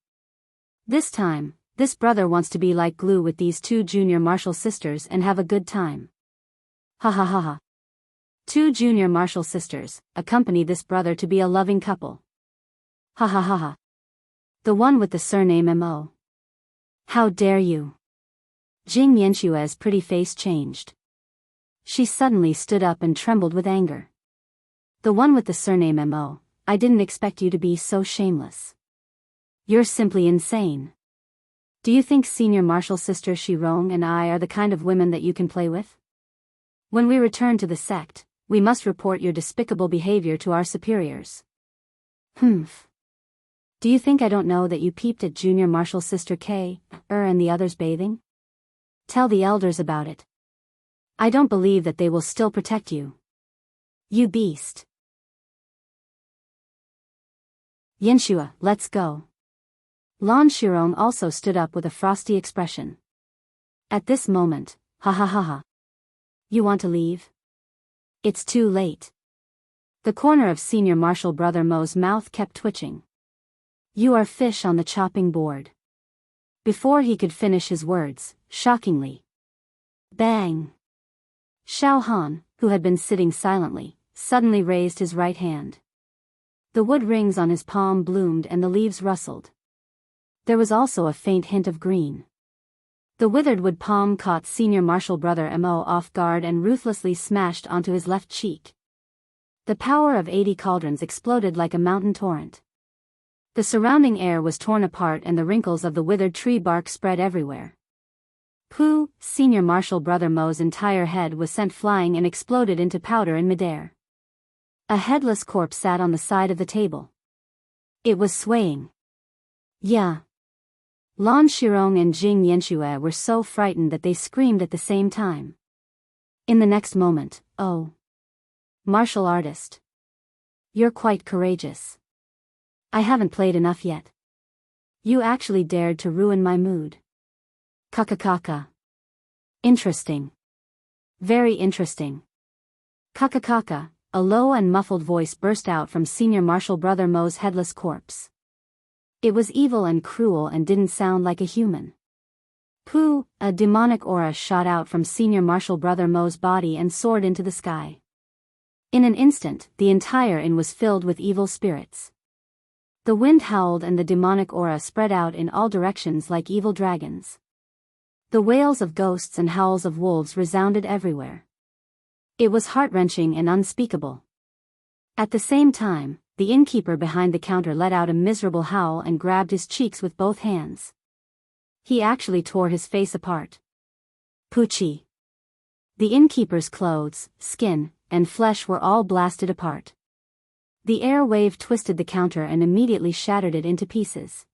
S1: This time, this brother wants to be like glue with these two junior martial sisters and have a good time. Ha ha ha ha. Two junior martial sisters accompany this brother to be a loving couple. Ha ha ha ha. The one with the surname Mo. How dare you? Jing Yanxue's pretty face changed. She suddenly stood up and trembled with anger. The one with the surname Mo, I didn't expect you to be so shameless. You're simply insane. Do you think Senior Martial Sister Shirong and I are the kind of women that you can play with? When we return to the sect, we must report your despicable behavior to our superiors. Humph. Do you think I don't know that you peeped at Junior Martial Sister K, and the others bathing? Tell the elders about it. I don't believe that they will still protect you. You beast. Yanxue, let's go. Lan Shirong also stood up with a frosty expression. At this moment, ha ha ha ha. You want to leave? It's too late. The corner of Senior Martial Brother Mo's mouth kept twitching. You are fish on the chopping board. Before he could finish his words, shockingly. Bang! Xiao Han, who had been sitting silently, suddenly raised his right hand. The wood rings on his palm bloomed and the leaves rustled. There was also a faint hint of green. The withered wood palm caught Senior Martial Brother Mo off guard and ruthlessly smashed onto his left cheek. The power of 80 cauldrons exploded like a mountain torrent. The surrounding air was torn apart and the wrinkles of the withered tree bark spread everywhere. Pooh! Senior Martial Brother Mo's entire head was sent flying and exploded into powder in midair. A headless corpse sat on the side of the table. It was swaying. Yeah. Lan Shirong and Jing Yanxue were so frightened that they screamed at the same time. In the next moment, oh. Martial artist. You're quite courageous. I haven't played enough yet. You actually dared to ruin my mood. Kakakaka. Interesting. Very interesting. Kakakaka, a low and muffled voice burst out from Senior Martial Brother Mo's headless corpse. It was evil and cruel and didn't sound like a human. Pooh! A demonic aura shot out from Senior Martial Brother Mo's body and soared into the sky. In an instant, the entire inn was filled with evil spirits. The wind howled and the demonic aura spread out in all directions like evil dragons. The wails of ghosts and howls of wolves resounded everywhere. It was heart-wrenching and unspeakable. At the same time, the innkeeper behind the counter let out a miserable howl and grabbed his cheeks with both hands. He actually tore his face apart. Poochie. The innkeeper's clothes, skin, and flesh were all blasted apart. The air wave twisted the counter and immediately shattered it into pieces.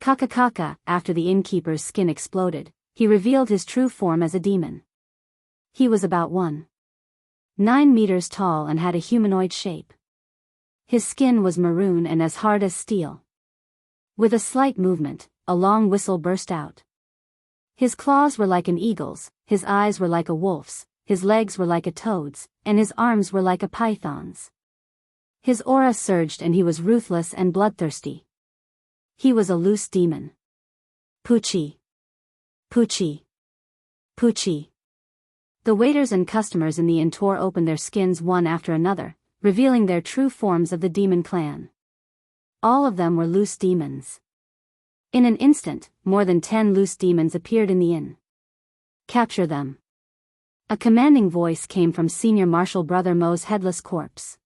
S1: Kakakaka, after the innkeeper's skin exploded, he revealed his true form as a demon. He was about 1.9 meters tall and had a humanoid shape. His skin was maroon and as hard as steel. With a slight movement, a long whistle burst out. His claws were like an eagle's, his eyes were like a wolf's, his legs were like a toad's, and his arms were like a python's. His aura surged and he was ruthless and bloodthirsty. He was a loose demon. Poochie. Poochie. Poochie. The waiters and customers in the inn tore open their skins one after another, revealing their true forms of the demon clan. All of them were loose demons. In an instant, more than 10 loose demons appeared in the inn. Capture them. A commanding voice came from Senior Marshal Brother Mo's headless corpse.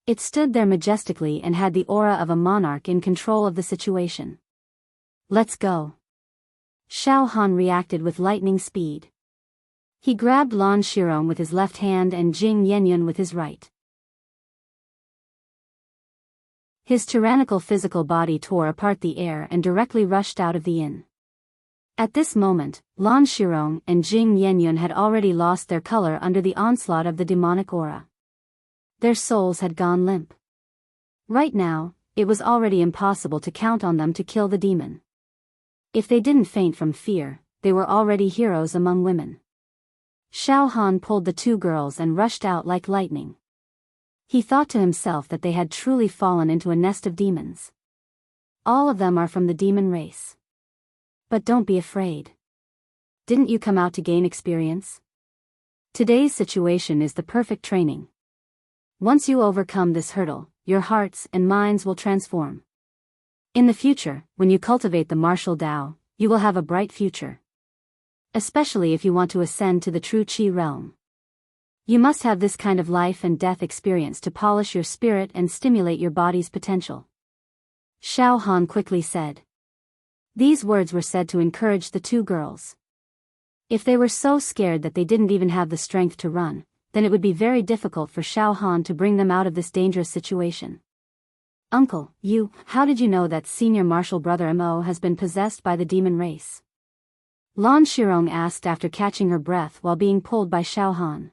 S1: It stood there majestically and had the aura of a monarch in control of the situation. Let's go. Xiao Han reacted with lightning speed. He grabbed Lan Shirong with his left hand and Jing Yenyun with his right. His tyrannical physical body tore apart the air and directly rushed out of the inn. At this moment, Lan Shirong and Jing Yenyun had already lost their color under the onslaught of the demonic aura. Their souls had gone limp. Right now, it was already impossible to count on them to kill the demon. If they didn't faint from fear, they were already heroes among women. Xiao Han pulled the two girls and rushed out like lightning. He thought to himself that they had truly fallen into a nest of demons. All of them are from the demon race. But don't be afraid. Didn't you come out to gain experience? Today's situation is the perfect training. Once you overcome this hurdle, your hearts and minds will transform. In the future, when you cultivate the martial Tao, you will have a bright future. Especially if you want to ascend to the true Qi realm. You must have this kind of life and death experience to polish your spirit and stimulate your body's potential. Xiao Han quickly said. These words were said to encourage the two girls. If they were so scared that they didn't even have the strength to run, then it would be very difficult for Xiao Han to bring them out of this dangerous situation. Uncle, how did you know that Senior Marshal Brother Mo has been possessed by the demon race? Lan Shirong asked after catching her breath while being pulled by Xiao Han.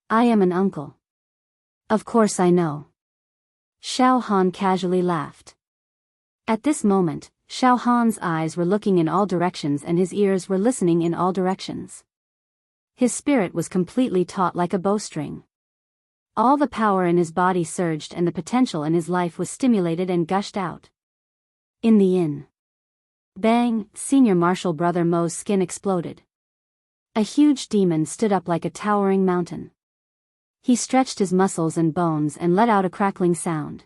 S1: I am an uncle. Of course I know. Xiao Han casually laughed. At this moment, Xiao Han's eyes were looking in all directions and his ears were listening in all directions. His spirit was completely taut like a bowstring. All the power in his body surged and the potential in his life was stimulated and gushed out. In the inn. Bang! Senior Marshal Brother Mo's skin exploded. A huge demon stood up like a towering mountain. He stretched his muscles and bones and let out a crackling sound.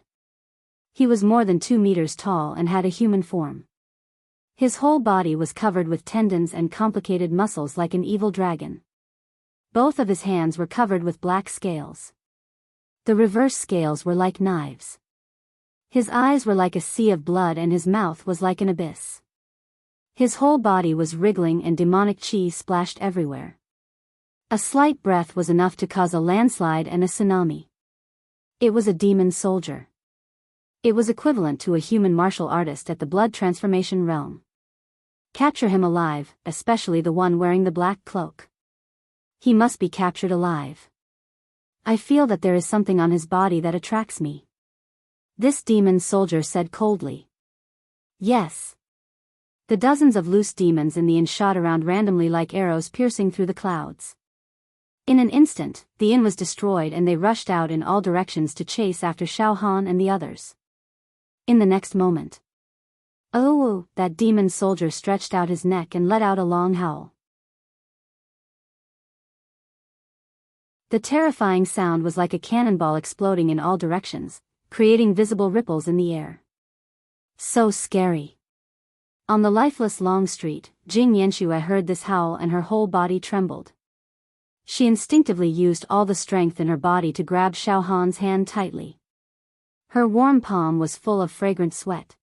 S1: He was more than 2 meters tall and had a human form. His whole body was covered with tendons and complicated muscles like an evil dragon. Both of his hands were covered with black scales. The reverse scales were like knives. His eyes were like a sea of blood and his mouth was like an abyss. His whole body was wriggling and demonic chi splashed everywhere. A slight breath was enough to cause a landslide and a tsunami. It was a demon soldier. It was equivalent to a human martial artist at the blood transformation realm. Capture him alive, especially the one wearing the black cloak. He must be captured alive. I feel that there is something on his body that attracts me. This demon soldier said coldly. Yes. The dozens of loose demons in the inn shot around randomly like arrows piercing through the clouds. In an instant, the inn was destroyed and they rushed out in all directions to chase after Xiao Han and the others. In the next moment. Oh, that demon soldier stretched out his neck and let out a long howl. The terrifying sound was like a cannonball exploding in all directions, creating visible ripples in the air. So scary. On the lifeless long street, Jing Yanxue heard this howl and her whole body trembled. She instinctively used all the strength in her body to grab Xiao Han's hand tightly. Her warm palm was full of fragrant sweat.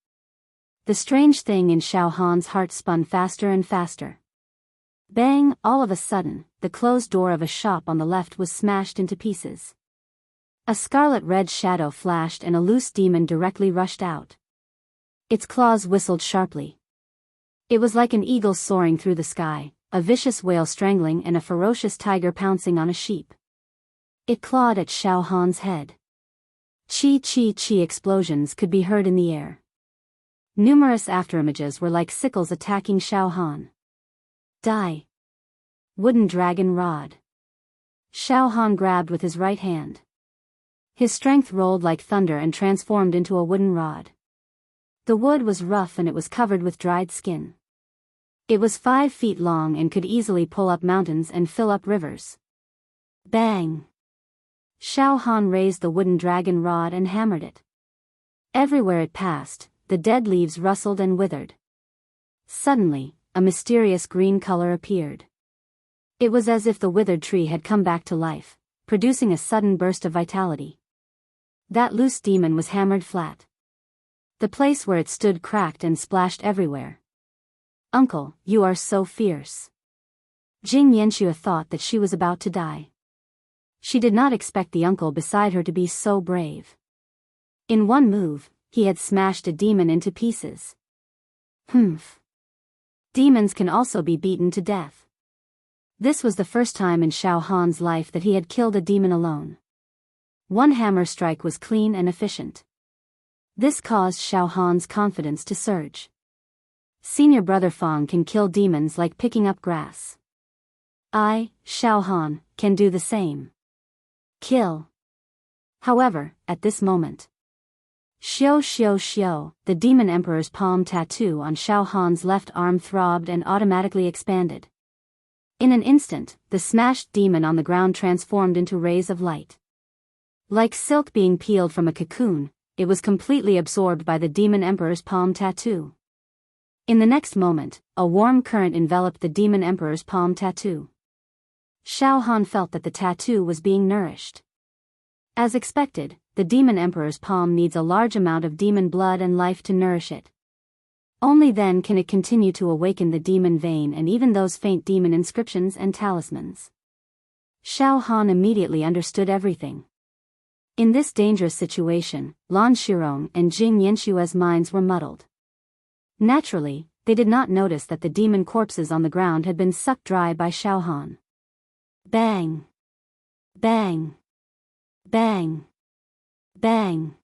S1: The strange thing in Xiao Han's heart spun faster and faster. Bang! All of a sudden, the closed door of a shop on the left was smashed into pieces. A scarlet-red shadow flashed and a loose demon directly rushed out. Its claws whistled sharply. It was like an eagle soaring through the sky, a vicious whale strangling and a ferocious tiger pouncing on a sheep. It clawed at Xiao Han's head. Chi explosions could be heard in the air. Numerous afterimages were like sickles attacking Xiao Han. Die. Wooden dragon rod. Xiao Han grabbed with his right hand. His strength rolled like thunder and transformed into a wooden rod. The wood was rough and it was covered with dried skin. It was 5 feet long and could easily pull up mountains and fill up rivers. Bang! Xiao Han raised the wooden dragon rod and hammered it. Everywhere it passed, the dead leaves rustled and withered. Suddenly, a mysterious green color appeared. It was as if the withered tree had come back to life, producing a sudden burst of vitality. That loose demon was hammered flat. The place where it stood cracked and splashed everywhere. "Uncle, you are so fierce." Jing Yanxue thought that she was about to die. She did not expect the uncle beside her to be so brave. In one move, he had smashed a demon into pieces. Humph. Demons can also be beaten to death. This was the first time in Xiao Han's life that he had killed a demon alone. One hammer strike was clean and efficient. This caused Xiao Han's confidence to surge. Senior brother Fang can kill demons like picking up grass. I, Xiao Han, can do the same. Kill. However, at this moment, Xiao Xiao Xiao, the demon emperor's palm tattoo on Xiao Han's left arm throbbed and automatically expanded. In an instant, the smashed demon on the ground transformed into rays of light. Like silk being peeled from a cocoon, it was completely absorbed by the demon emperor's palm tattoo. In the next moment, a warm current enveloped the demon emperor's palm tattoo. Xiao Han felt that the tattoo was being nourished. As expected, the demon emperor's palm needs a large amount of demon blood and life to nourish it. Only then can it continue to awaken the demon vein and even those faint demon inscriptions and talismans. Xiao Han immediately understood everything. In this dangerous situation, Lan Shirong and Jing Yanxue's minds were muddled. Naturally, they did not notice that the demon corpses on the ground had been sucked dry by Xiao Han. Bang! Bang! Bang! Bang!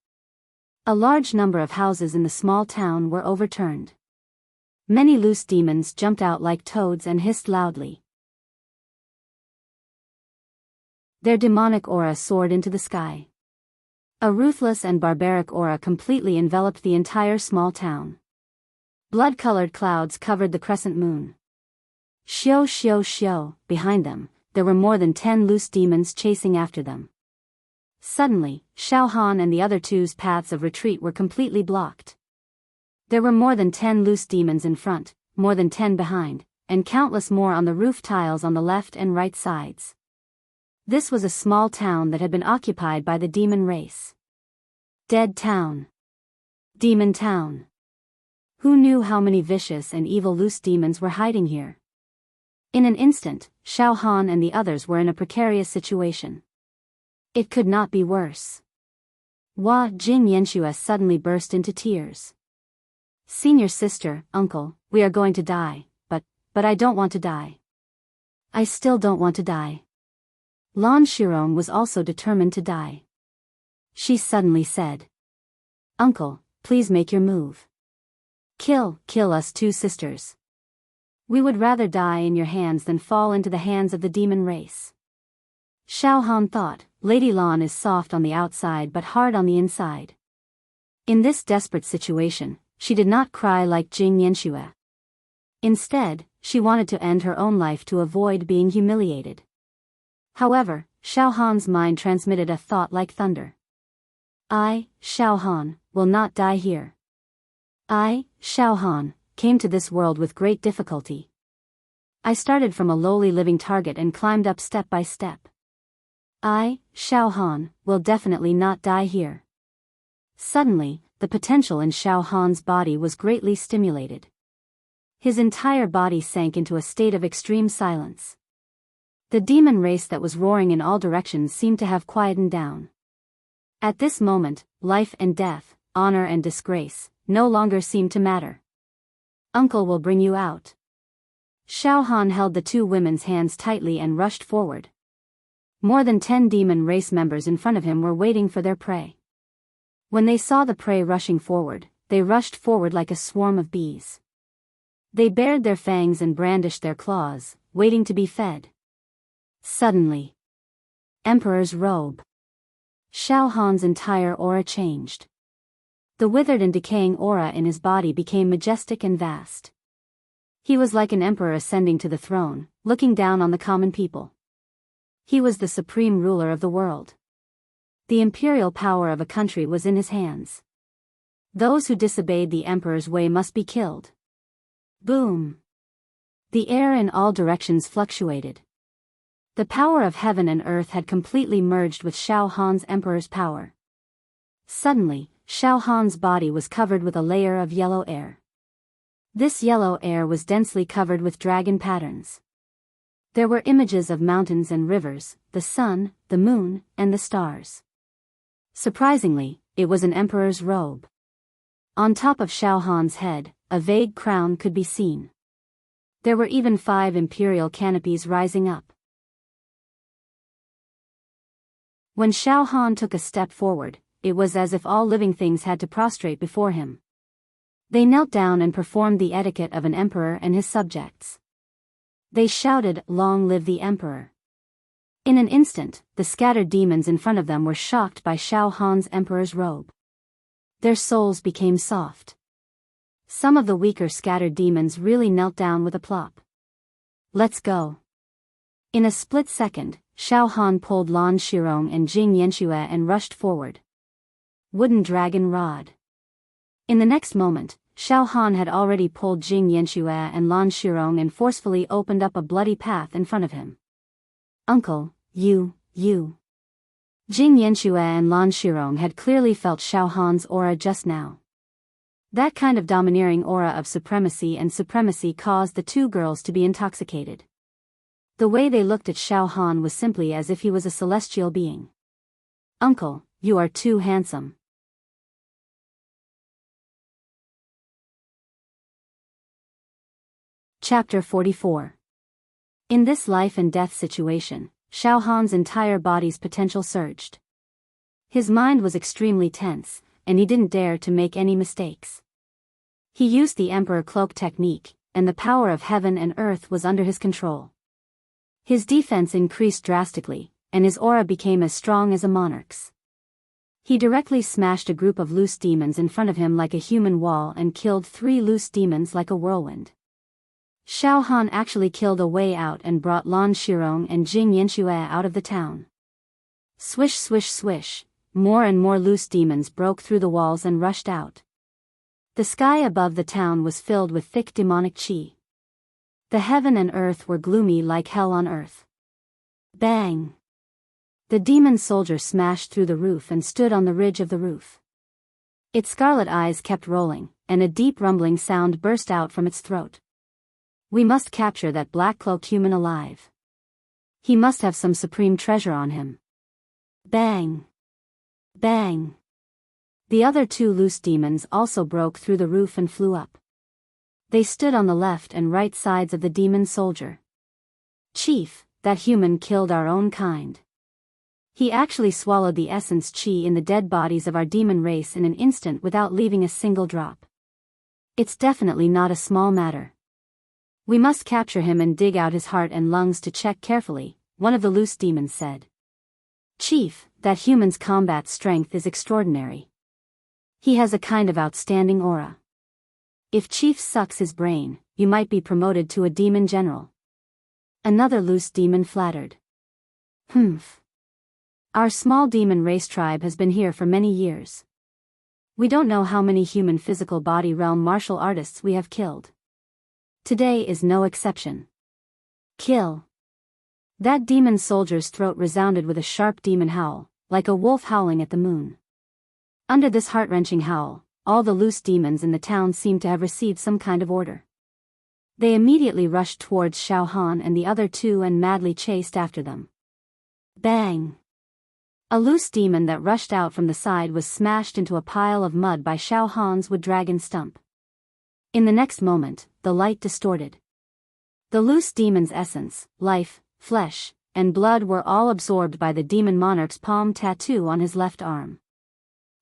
S1: A large number of houses in the small town were overturned. Many loose demons jumped out like toads and hissed loudly. Their demonic aura soared into the sky. A ruthless and barbaric aura completely enveloped the entire small town. Blood-colored clouds covered the crescent moon. Xiao Xiao Xiao, behind them, there were more than 10 loose demons chasing after them. Suddenly, Xiao Han and the other two's paths of retreat were completely blocked. There were more than 10 loose demons in front, more than 10 behind, and countless more on the roof tiles on the left and right sides. This was a small town that had been occupied by the demon race. Dead town. Demon town. Who knew how many vicious and evil loose demons were hiding here? In an instant, Xiao Han and the others were in a precarious situation. It could not be worse. Jing Yanxue suddenly burst into tears. Senior sister, uncle, we are going to die, but I don't want to die. I still don't want to die. Lan Shirong was also determined to die. She suddenly said, "Uncle, please make your move. Kill us two sisters. We would rather die in your hands than fall into the hands of the demon race." Xiao Han thought, Lady Lan is soft on the outside but hard on the inside. In this desperate situation, she did not cry like Jing Yanxue. Instead, she wanted to end her own life to avoid being humiliated. However, Xiao Han's mind transmitted a thought like thunder. I, Xiao Han, will not die here. I, Xiao Han, came to this world with great difficulty. I started from a lowly living target and climbed up step by step. I, Xiao Han, will definitely not die here. Suddenly, the potential in Xiao Han's body was greatly stimulated. His entire body sank into a state of extreme silence. The demon race that was roaring in all directions seemed to have quietened down. At this moment, life and death, honor and disgrace, no longer seemed to matter. Uncle will bring you out. Xiao Han held the two women's hands tightly and rushed forward. More than 10 demon race members in front of him were waiting for their prey. When they saw the prey rushing forward, they rushed forward like a swarm of bees. They bared their fangs and brandished their claws, waiting to be fed. Suddenly, Emperor's robe. Xiao Han's entire aura changed. The withered and decaying aura in his body became majestic and vast. He was like an emperor ascending to the throne, looking down on the common people. He was the supreme ruler of the world. The imperial power of a country was in his hands. Those who disobeyed the emperor's way must be killed. Boom! The air in all directions fluctuated. The power of heaven and earth had completely merged with Xiao Han's emperor's power. Suddenly, Xiao Han's body was covered with a layer of yellow air. This yellow air was densely covered with dragon patterns. There were images of mountains and rivers, the sun, the moon, and the stars. Surprisingly, it was an emperor's robe. On top of Xiao Han's head, a vague crown could be seen. There were even 5 imperial canopies rising up. When Xiao Han took a step forward, it was as if all living things had to prostrate before him. They knelt down and performed the etiquette of an emperor and his subjects. They shouted, "Long live the emperor!" In an instant, the scattered demons in front of them were shocked by Xiao Han's emperor's robe. Their souls became soft. Some of the weaker scattered demons really knelt down with a plop. "Let's go." In a split second, Xiao Han pulled Lan Shirong and Jing Yanxue and rushed forward. Wooden dragon rod. In the next moment, Xiao Han had already pulled Jing Yanxue and Lan Shirong and forcefully opened up a bloody path in front of him. "Uncle, you. Jing Yanxue and Lan Shirong had clearly felt Xiao Han's aura just now. That kind of domineering aura of supremacy caused the 2 girls to be intoxicated. The way they looked at Xiao Han was simply as if he was a celestial being. "Uncle, you are too handsome." Chapter 44. In this life and death situation, Xiao Han's entire body's potential surged. His mind was extremely tense, and he didn't dare to make any mistakes. He used the Emperor Cloak technique, and the power of heaven and earth was under his control. His defense increased drastically, and his aura became as strong as a monarch's. He directly smashed a group of loose demons in front of him like a human wall and killed 3 loose demons like a whirlwind. Xiao Han actually killed a way out and brought Lan Shirong and Jing Yanxue out of the town. Swish swish swish, more and more loose demons broke through the walls and rushed out. The sky above the town was filled with thick demonic qi. The heaven and earth were gloomy like hell on earth. Bang! The demon soldier smashed through the roof and stood on the ridge of the roof. Its scarlet eyes kept rolling, and a deep rumbling sound burst out from its throat. "We must capture that black-cloaked human alive. He must have some supreme treasure on him." Bang! Bang! The other 2 loose demons also broke through the roof and flew up. They stood on the left and right sides of the demon soldier. "Chief, that human killed our own kind. He actually swallowed the essence qi in the dead bodies of our demon race in an instant without leaving a single drop. It's definitely not a small matter. We must capture him and dig out his heart and lungs to check carefully," one of the loose demons said. "Chief, that human's combat strength is extraordinary. He has a kind of outstanding aura. If Chief sucks his brain, you might be promoted to a demon general." Another loose demon flattered. "Humph. Our small demon race tribe has been here for many years. We don't know how many human physical body realm martial artists we have killed. Today is no exception. Kill." That demon soldier's throat resounded with a sharp demon howl, like a wolf howling at the moon. Under this heart-wrenching howl, all the loose demons in the town seemed to have received some kind of order. They immediately rushed towards Xiao Han and the other 2 and madly chased after them. Bang! A loose demon that rushed out from the side was smashed into a pile of mud by Xiao Han's wood dragon stump. In the next moment, the light distorted. The loose demon's essence, life, flesh, and blood were all absorbed by the demon monarch's palm tattoo on his left arm.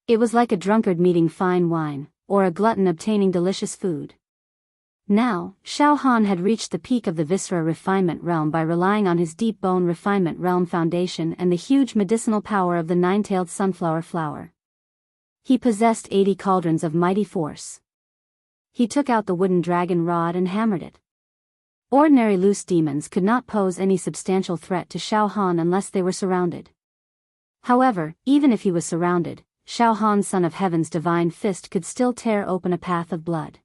S1: It was like a drunkard meeting fine wine, or a glutton obtaining delicious food. Now, Xiao Han had reached the peak of the viscera refinement realm by relying on his deep bone refinement realm foundation and the huge medicinal power of the nine-tailed sunflower flower. He possessed 80 cauldrons of mighty force. He took out the wooden dragon rod and hammered it. Ordinary loose demons could not pose any substantial threat to Xiao Han unless they were surrounded. However, even if he was surrounded, Xiao Han, son of heaven's divine fist, could still tear open a path of blood.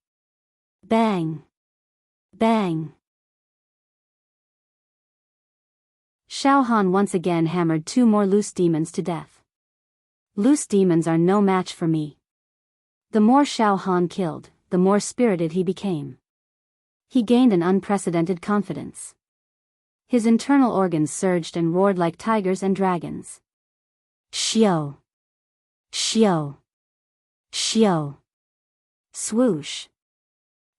S1: Bang! Bang! Xiao Han once again hammered 2 more loose demons to death. Loose demons are no match for me. The more Xiao Han killed, the more spirited he became. He gained an unprecedented confidence. His internal organs surged and roared like tigers and dragons. Xiao! Xiao! Xiao! Swoosh!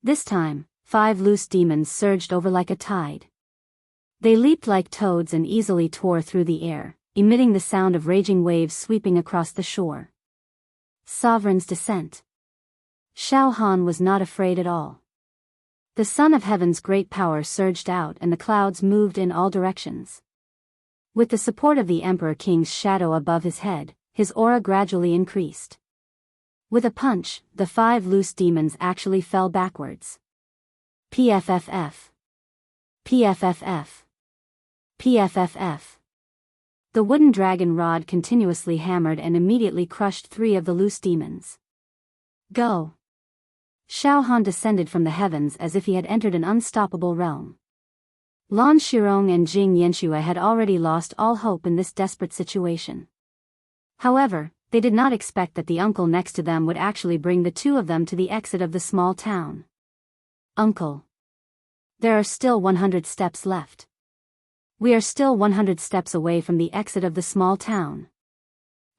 S1: This time, 5 loose demons surged over like a tide. They leaped like toads and easily tore through the air, emitting the sound of raging waves sweeping across the shore. Sovereign's descent. Xiao Han was not afraid at all. The Son of Heaven's great power surged out and the clouds moved in all directions. With the support of the Emperor King's shadow above his head, his aura gradually increased. With a punch, the 5 loose demons actually fell backwards. PFFF. PFFF. PFFF. The wooden dragon rod continuously hammered and immediately crushed 3 of the loose demons. Go! Xiao Han descended from the heavens as if he had entered an unstoppable realm. Lan Shirong and Jing Yanxue had already lost all hope in this desperate situation. However, they did not expect that the uncle next to them would actually bring the 2 of them to the exit of the small town. Uncle. There are still 100 steps left. We are still 100 steps away from the exit of the small town.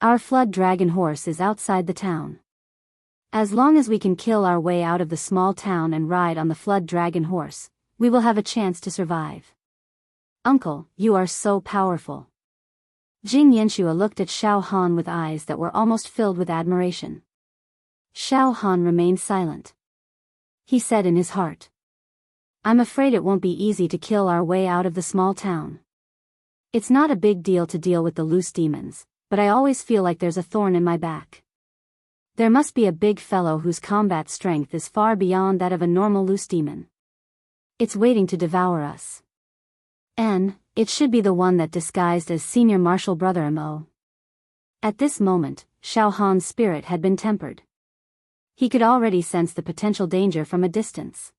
S1: Our flood dragon horse is outside the town. As long as we can kill our way out of the small town and ride on the flood dragon horse, we will have a chance to survive. Uncle, you are so powerful. Jing Yanxue looked at Xiao Han with eyes that were almost filled with admiration. Xiao Han remained silent. He said in his heart, I'm afraid it won't be easy to kill our way out of the small town. It's not a big deal to deal with the loose demons, but I always feel like there's a thorn in my back. There must be a big fellow whose combat strength is far beyond that of a normal loose demon. It's waiting to devour us. And it should be the one that disguised as senior martial brother Mo. At this moment, Xiao Han's spirit had been tempered. He could already sense the potential danger from a distance.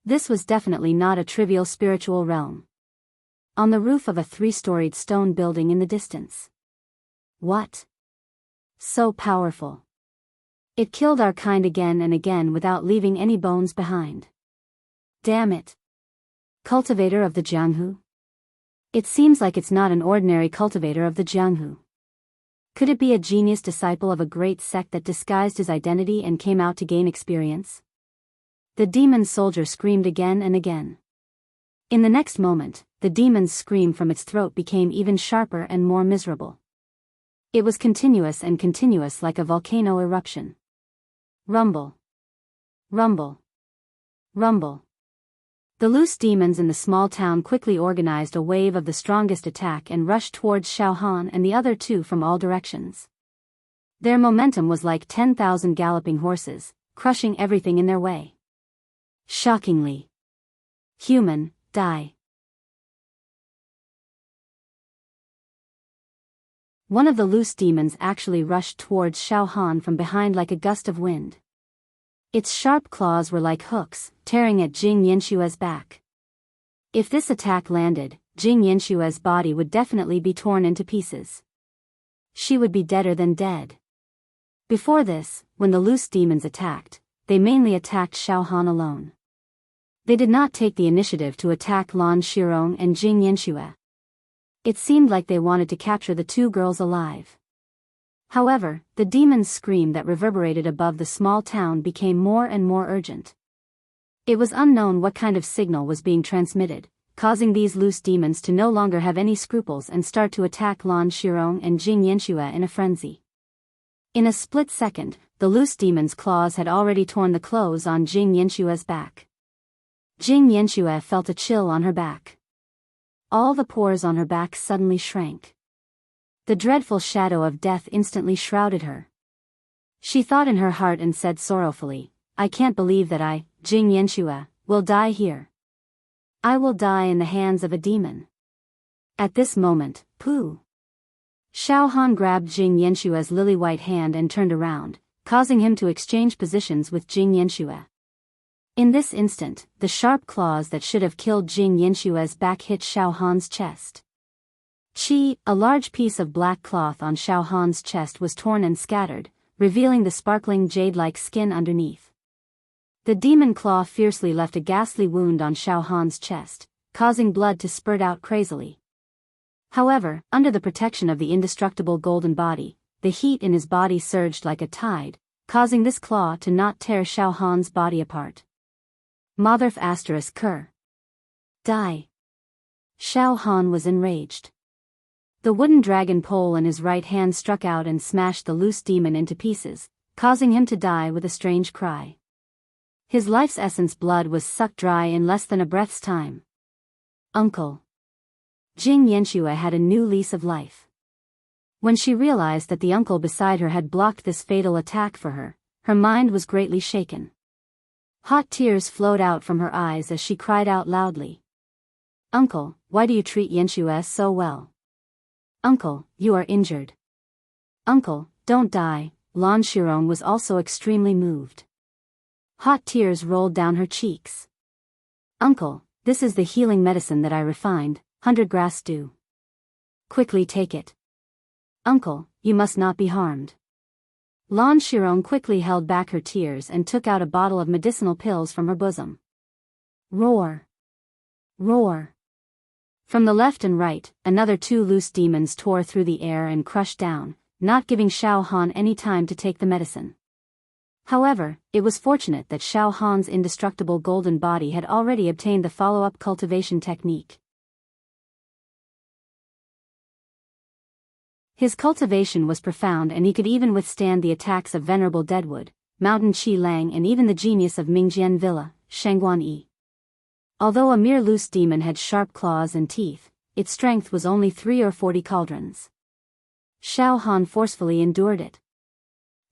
S1: This was definitely not a trivial spiritual realm. On the roof of a 3-storied stone building in the distance. What? So powerful. It killed our kind again and again without leaving any bones behind. Damn it. Cultivator of the Jianghu? It seems like it's not an ordinary cultivator of the Jianghu. Could it be a genius disciple of a great sect that disguised his identity and came out to gain experience? The demon soldier screamed again and again. In the next moment, the demon's scream from its throat became even sharper and more miserable. It was continuous and continuous like a volcano eruption. Rumble. Rumble. Rumble. The loose demons in the small town quickly organized a wave of the strongest attack and rushed towards Xiao Han and the other 2 from all directions. Their momentum was like 10,000 galloping horses, crushing everything in their way. Shockingly. Human, die. One of the loose demons actually rushed towards Xiao Han from behind like a gust of wind. Its sharp claws were like hooks, tearing at Jing Yanxue's back. If this attack landed, Jing Yanxue's body would definitely be torn into pieces. She would be deader than dead. Before this, when the loose demons attacked, they mainly attacked Xiao Han alone. They did not take the initiative to attack Lan Shirong and Jing Yanxue. It seemed like they wanted to capture the 2 girls alive. However, the demon's scream that reverberated above the small town became more and more urgent. It was unknown what kind of signal was being transmitted, causing these loose demons to no longer have any scruples and start to attack Lan Shirong and Jing Yanxue in a frenzy. In a split second, the loose demon's claws had already torn the clothes on Jing Yanxue's back. Jing Yanxue felt a chill on her back. All the pores on her back suddenly shrank. The dreadful shadow of death instantly shrouded her. She thought in her heart and said sorrowfully, I can't believe that I, Jing Yanxue, will die here. I will die in the hands of a demon. At this moment, Pooh! Xiao Han grabbed Jing Yanxue's lily-white hand and turned around, causing him to exchange positions with Jing Yanxue. In this instant, the sharp claws that should have killed Jing Yanxue's back hit Xiao Han's chest. A large piece of black cloth on Xiao Han's chest was torn and scattered, revealing the sparkling jade-like skin underneath. The demon claw fiercely left a ghastly wound on Xiao Han's chest, causing blood to spurt out crazily. However, under the protection of the indestructible golden body, the heat in his body surged like a tide, causing this claw to not tear Xiao Han's body apart. Motherf *****. Die. Xiao Han was enraged. The wooden dragon pole in his right hand struck out and smashed the loose demon into pieces, causing him to die with a strange cry. His life's essence blood was sucked dry in less than a breath's time. Uncle. Jing Yanxue had a new lease of life. When she realized that the uncle beside her had blocked this fatal attack for her, her mind was greatly shaken. Hot tears flowed out from her eyes as she cried out loudly. Uncle, why do you treat Yanxue so well? Uncle, you are injured. Uncle, don't die. Lan Shirong was also extremely moved. Hot tears rolled down her cheeks. Uncle, this is the healing medicine that I refined, 100 grass stew. Quickly take it. Uncle, you must not be harmed. Lan Shirong quickly held back her tears and took out a bottle of medicinal pills from her bosom. Roar! Roar! From the left and right, another 2 loose demons tore through the air and crushed down, not giving Xiao Han any time to take the medicine. However, it was fortunate that Xiao Han's indestructible golden body had already obtained the follow-up cultivation technique. His cultivation was profound and he could even withstand the attacks of Venerable Deadwood, Mountain Qi Lang and even the genius of Mingjian Villa, Shangguan Yi. Although a mere loose demon had sharp claws and teeth, its strength was only 3 or 40 cauldrons. Xiao Han forcefully endured it.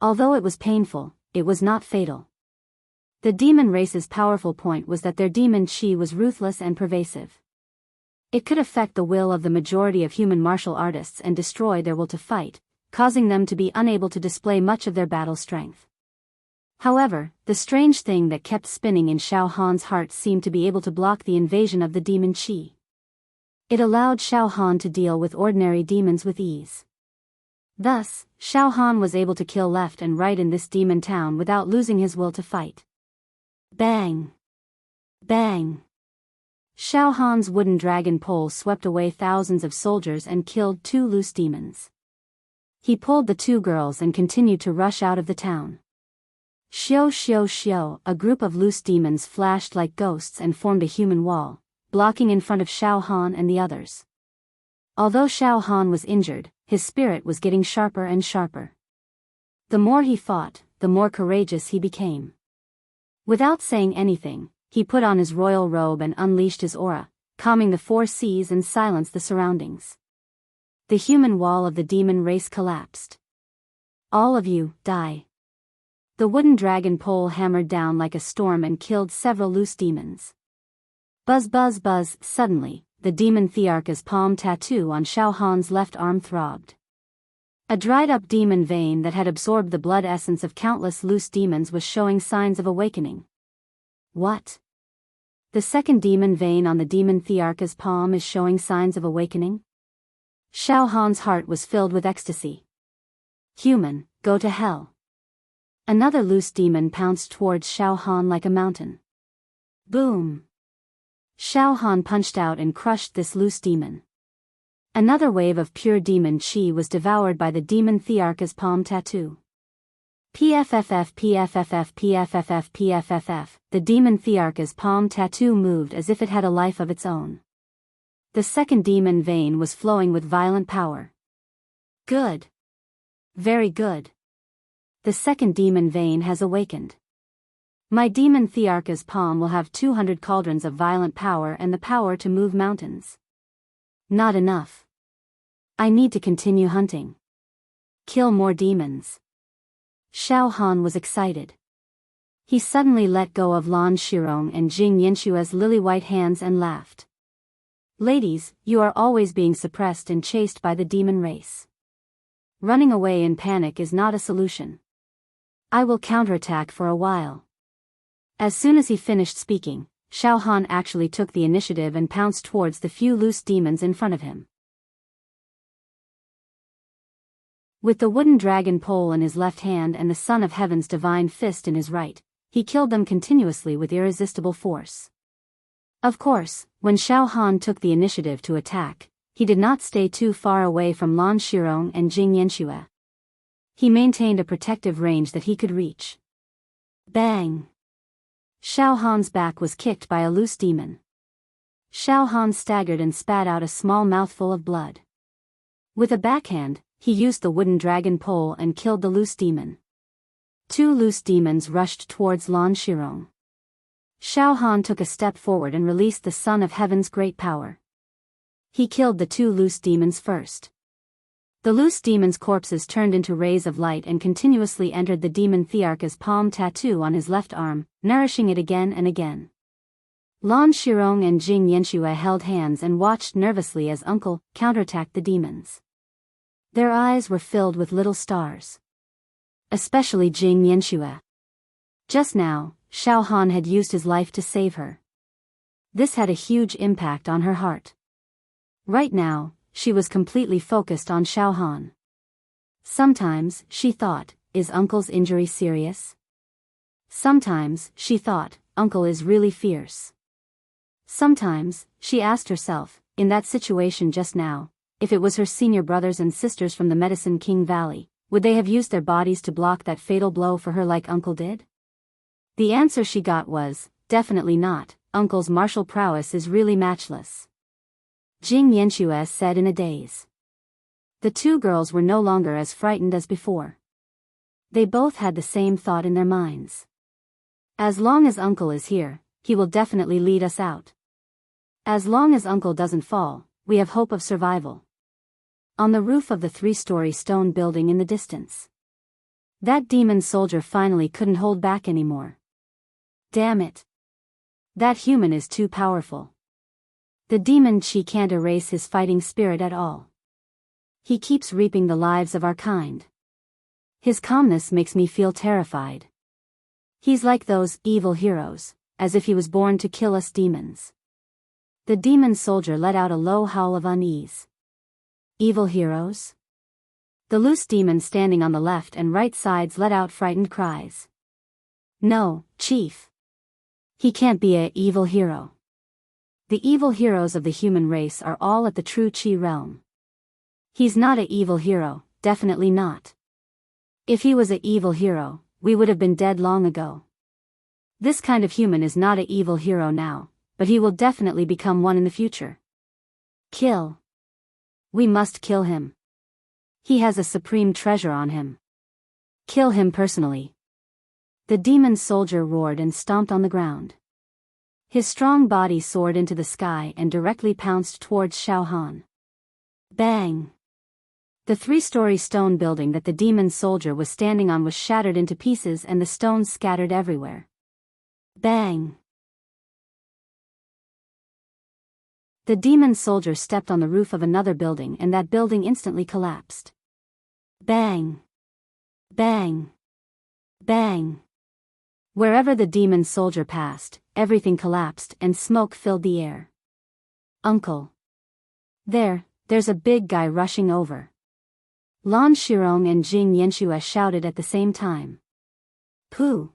S1: Although it was painful, it was not fatal. The demon race's powerful point was that their demon qi was ruthless and pervasive. It could affect the will of the majority of human martial artists and destroy their will to fight, causing them to be unable to display much of their battle strength. However, the strange thing that kept spinning in Xiao Han's heart seemed to be able to block the invasion of the demon qi. It allowed Xiao Han to deal with ordinary demons with ease. Thus, Xiao Han was able to kill left and right in this demon town without losing his will to fight. Bang! Bang! Xiao Han's wooden dragon pole swept away thousands of soldiers and killed 2 loose demons. He pulled the 2 girls and continued to rush out of the town. Xiao xiao xiao, a group of loose demons flashed like ghosts and formed a human wall, blocking in front of Xiao Han and the others. Although Xiao Han was injured, his spirit was getting sharper and sharper. The more he fought, the more courageous he became. Without saying anything, he put on his royal robe and unleashed his aura, calming the 4 seas and silenced the surroundings. The human wall of the demon race collapsed. All of you, die. The wooden dragon pole hammered down like a storm and killed several loose demons. Buzz buzz buzz, suddenly, the demon Thearka's palm tattoo on Xiao Han's left arm throbbed. A dried-up demon vein that had absorbed the blood essence of countless loose demons was showing signs of awakening. What? The second demon vein on the demon Thearka's palm is showing signs of awakening? Xiao Han's heart was filled with ecstasy. Human, go to hell. Another loose demon pounced towards Xiao Han like a mountain. Boom! Xiao Han punched out and crushed this loose demon. Another wave of pure demon qi was devoured by the demon Thearka's palm tattoo. PFFF PFFF PFFF PFFF, the demon Thearka's palm tattoo moved as if it had a life of its own. The second demon vein was flowing with violent power. Good. Very good. The second demon vein has awakened. My demon Thearka's palm will have 200 cauldrons of violent power and the power to move mountains. Not enough. I need to continue hunting. Kill more demons. Xiao Han was excited. He suddenly let go of Lan Shirong and Jing Yanshua's lily-white hands and laughed. Ladies, you are always being suppressed and chased by the demon race. Running away in panic is not a solution. I will counterattack for a while. As soon as he finished speaking, Xiao Han actually took the initiative and pounced towards the few loose demons in front of him. With the wooden dragon pole in his left hand and the Son of Heaven's divine fist in his right, he killed them continuously with irresistible force. Of course, when Xiao Han took the initiative to attack, he did not stay too far away from Lan Shirong and Jing Yanxue. He maintained a protective range that he could reach. Bang! Xiao Han's back was kicked by a loose demon. Xiao Han staggered and spat out a small mouthful of blood. With a backhand, he used the wooden dragon pole and killed the loose demon. 2 loose demons rushed towards Lan Shirong. Xiao Han took a step forward and released the Son of Heaven's great power. He killed the 2 loose demons first. The loose demons' corpses turned into rays of light and continuously entered the demon Thearka's palm tattoo on his left arm, nourishing it again and again. Lan Shirong and Jing Yanxue held hands and watched nervously as Uncle counterattacked the demons. Their eyes were filled with little stars. Especially Jing Yanxue. Just now, Xiao Han had used his life to save her. This had a huge impact on her heart. Right now, she was completely focused on Xiao Han. Sometimes, she thought, is Uncle's injury serious? Sometimes, she thought, Uncle is really fierce. Sometimes, she asked herself, in that situation just now, if it was her senior brothers and sisters from the Medicine King Valley, would they have used their bodies to block that fatal blow for her like Uncle did? The answer she got was, definitely not. Uncle's martial prowess is really matchless. Jing Yanxue said in a daze. The 2 girls were no longer as frightened as before. They both had the same thought in their minds. As long as Uncle is here, he will definitely lead us out. As long as Uncle doesn't fall, we have hope of survival. On the roof of the 3-story stone building in the distance. That demon soldier finally couldn't hold back anymore. Damn it. That human is too powerful. The demon Qi can't erase his fighting spirit at all. He keeps reaping the lives of our kind. His calmness makes me feel terrified. He's like those evil heroes, as if he was born to kill us demons. The demon soldier let out a low howl of unease. Evil heroes? The loose demons standing on the left and right sides let out frightened cries. No, Chief. He can't be a evil hero. The evil heroes of the human race are all at the true Qi realm. He's not a evil hero, definitely not. If he was a evil hero, we would have been dead long ago. This kind of human is not a evil hero now, but he will definitely become one in the future. Kill. We must kill him. He has a supreme treasure on him. Kill him personally. The demon soldier roared and stomped on the ground. His strong body soared into the sky and directly pounced towards Xiao Han. Bang! The 3-story stone building that the demon soldier was standing on was shattered into pieces and the stones scattered everywhere. Bang! The demon soldier stepped on the roof of another building and that building instantly collapsed. Bang! Bang! Bang! Wherever the demon soldier passed, everything collapsed and smoke filled the air. Uncle. There's a big guy rushing over. Lan Shirong and Jing Yanxue shouted at the same time. Pooh!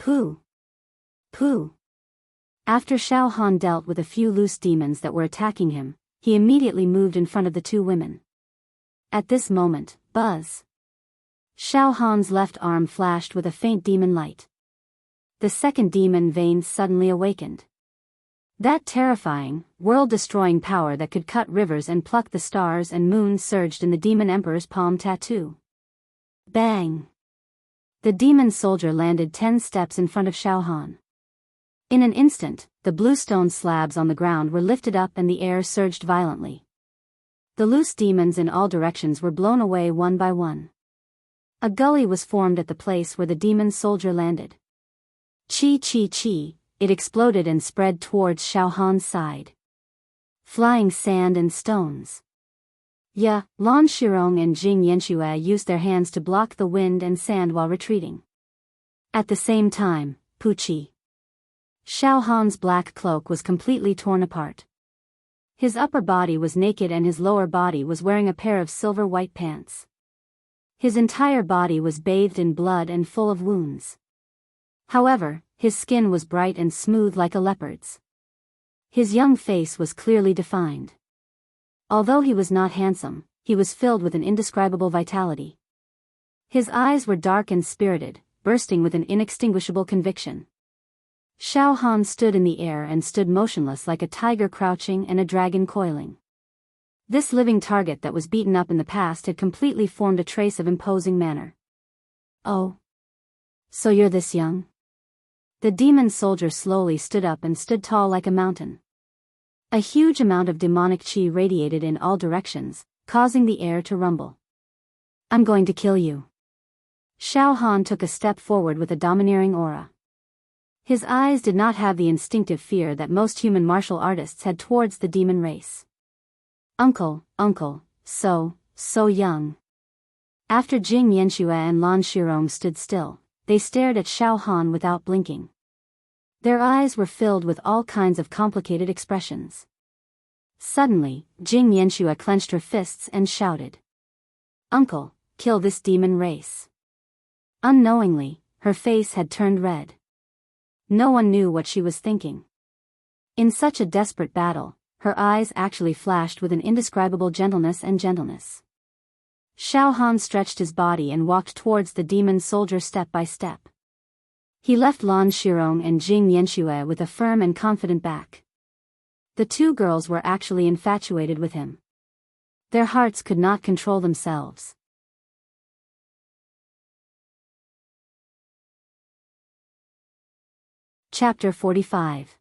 S1: Pooh! Pooh! After Xiao Han dealt with a few loose demons that were attacking him, he immediately moved in front of the 2 women. At this moment, buzz! Xiao Han's left arm flashed with a faint demon light. The second demon vein suddenly awakened. That terrifying, world-destroying power that could cut rivers and pluck the stars and moon surged in the demon emperor's palm tattoo. Bang! The demon soldier landed 10 steps in front of Xiao Han. In an instant, the blue stone slabs on the ground were lifted up and the air surged violently. The loose demons in all directions were blown away one by one. A gully was formed at the place where the demon soldier landed. Chi chi chi, it exploded and spread towards Xiao Han's side. Flying sand and stones. Lan Shirong and Jing Yanxue used their hands to block the wind and sand while retreating. At the same time, Puchi. Xiao Han's black cloak was completely torn apart. His upper body was naked and his lower body was wearing a pair of silver white pants. His entire body was bathed in blood and full of wounds. However, his skin was bright and smooth like a leopard's. His young face was clearly defined. Although he was not handsome, he was filled with an indescribable vitality. His eyes were dark and spirited, bursting with an inextinguishable conviction. Xiao Han stood in the air and stood motionless like a tiger crouching and a dragon coiling. This living target that was beaten up in the past had completely formed a trace of imposing manner. Oh. So you're this young? The demon soldier slowly stood up and stood tall like a mountain. A huge amount of demonic chi radiated in all directions, causing the air to rumble. I'm going to kill you. Xiao Han took a step forward with a domineering aura. His eyes did not have the instinctive fear that most human martial artists had towards the demon race. Uncle, so young. After Jing Yanxue and Lan Shirong stood still, they stared at Xiao Han without blinking. Their eyes were filled with all kinds of complicated expressions. Suddenly, Jing Yanxue clenched her fists and shouted. Uncle, kill this demon race. Unknowingly, her face had turned red. No one knew what she was thinking. In such a desperate battle, her eyes actually flashed with an indescribable gentleness. Xiao Han stretched his body and walked towards the demon soldier step by step. He left Lan Shirong and Jing Yanxue with a firm and confident back. The two girls were actually infatuated with him. Their hearts could not control themselves. Chapter 45.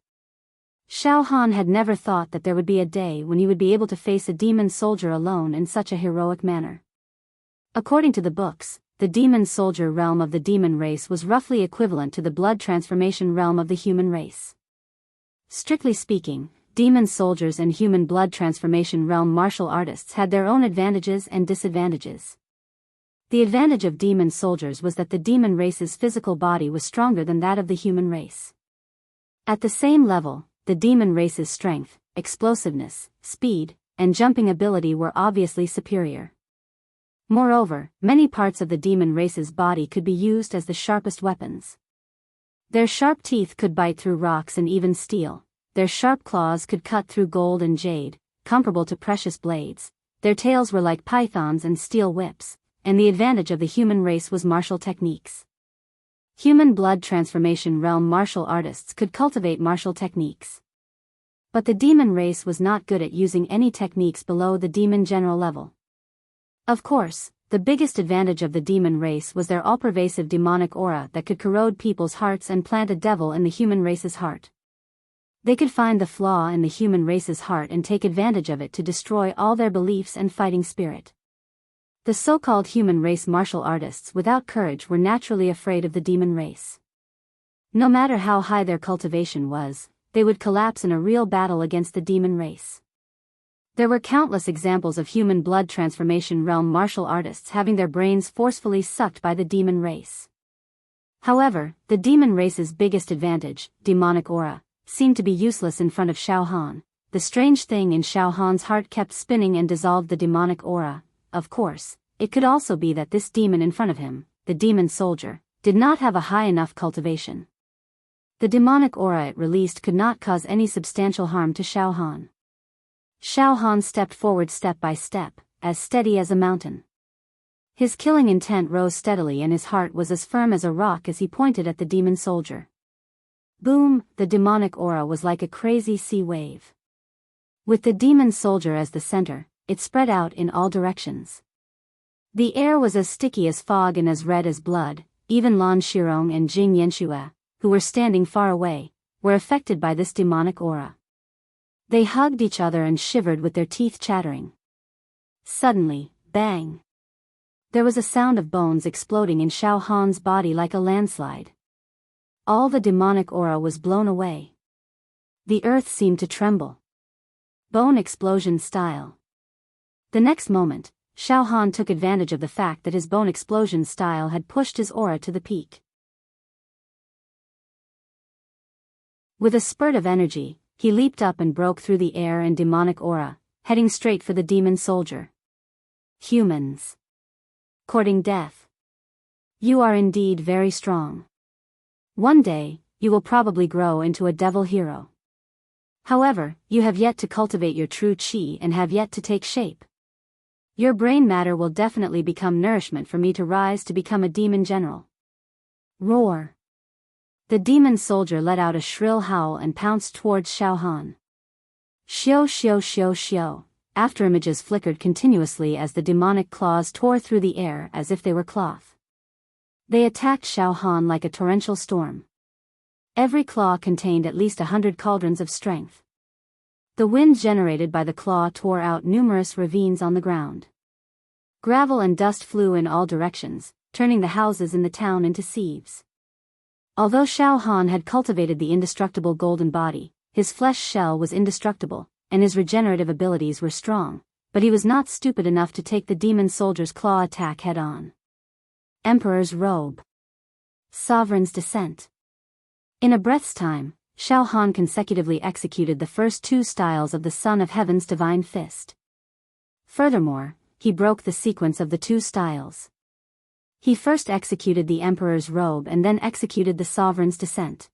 S1: Xiao Han had never thought that there would be a day when he would be able to face a demon soldier alone in such a heroic manner. According to the books, the demon soldier realm of the demon race was roughly equivalent to the blood transformation realm of the human race. Strictly speaking, demon soldiers and human blood transformation realm martial artists had their own advantages and disadvantages. The advantage of demon soldiers was that the demon race's physical body was stronger than that of the human race. At the same level, the demon race's strength, explosiveness, speed, and jumping ability were obviously superior. Moreover, many parts of the demon race's body could be used as the sharpest weapons. Their sharp teeth could bite through rocks and even steel, their sharp claws could cut through gold and jade, comparable to precious blades, their tails were like pythons and steel whips, and the advantage of the human race was martial techniques. Human blood transformation realm martial artists could cultivate martial techniques. But the demon race was not good at using any techniques below the demon general level. Of course, the biggest advantage of the demon race was their all-pervasive demonic aura that could corrode people's hearts and plant a devil in the human race's heart. They could find the flaw in the human race's heart and take advantage of it to destroy all their beliefs and fighting spirit. The so-called human race martial artists without courage were naturally afraid of the demon race. No matter how high their cultivation was, they would collapse in a real battle against the demon race. There were countless examples of human blood transformation realm martial artists having their brains forcefully sucked by the demon race. However, the demon race's biggest advantage, demonic aura, seemed to be useless in front of Xiao Han. The strange thing in Xiao Han's heart kept spinning and dissolved the demonic aura. Of course, it could also be that this demon in front of him, the demon soldier, did not have a high enough cultivation. The demonic aura it released could not cause any substantial harm to Xiao Han. Xiao Han stepped forward step by step, as steady as a mountain. His killing intent rose steadily and his heart was as firm as a rock as he pointed at the demon soldier. Boom, the demonic aura was like a crazy sea wave. With the demon soldier as the center, it spread out in all directions. The air was as sticky as fog and as red as blood, even Lan Shirong and Jing Yanxue, who were standing far away, were affected by this demonic aura. They hugged each other and shivered with their teeth chattering. Suddenly, bang! There was a sound of bones exploding in Xiao Han's body like a landslide. All the demonic aura was blown away. The earth seemed to tremble. Bone explosion style. The next moment, Xiao Han took advantage of the fact that his bone explosion style had pushed his aura to the peak. With a spurt of energy, he leaped up and broke through the air and demonic aura, heading straight for the demon soldier. Humans. Courting death. You are indeed very strong. One day, you will probably grow into a devil hero. However, you have yet to cultivate your true chi and have yet to take shape. Your brain matter will definitely become nourishment for me to rise to become a demon general. Roar. The demon soldier let out a shrill howl and pounced towards Xiao Han. Xiao xiao xiao xiao. Afterimages flickered continuously as the demonic claws tore through the air as if they were cloth. They attacked Xiao Han like a torrential storm. Every claw contained at least 100 cauldrons of strength. The wind generated by the claw tore out numerous ravines on the ground. Gravel and dust flew in all directions, turning the houses in the town into sieves. Although Xiao Han had cultivated the indestructible golden body, his flesh shell was indestructible, and his regenerative abilities were strong, but he was not stupid enough to take the demon soldier's claw attack head-on. Emperor's robe. Sovereign's descent. In a breath's time, Xiao Han consecutively executed the first two styles of the Son of Heaven's divine fist. Furthermore, he broke the sequence of the two styles. He first executed the Emperor's robe and then executed the Sovereign's descent.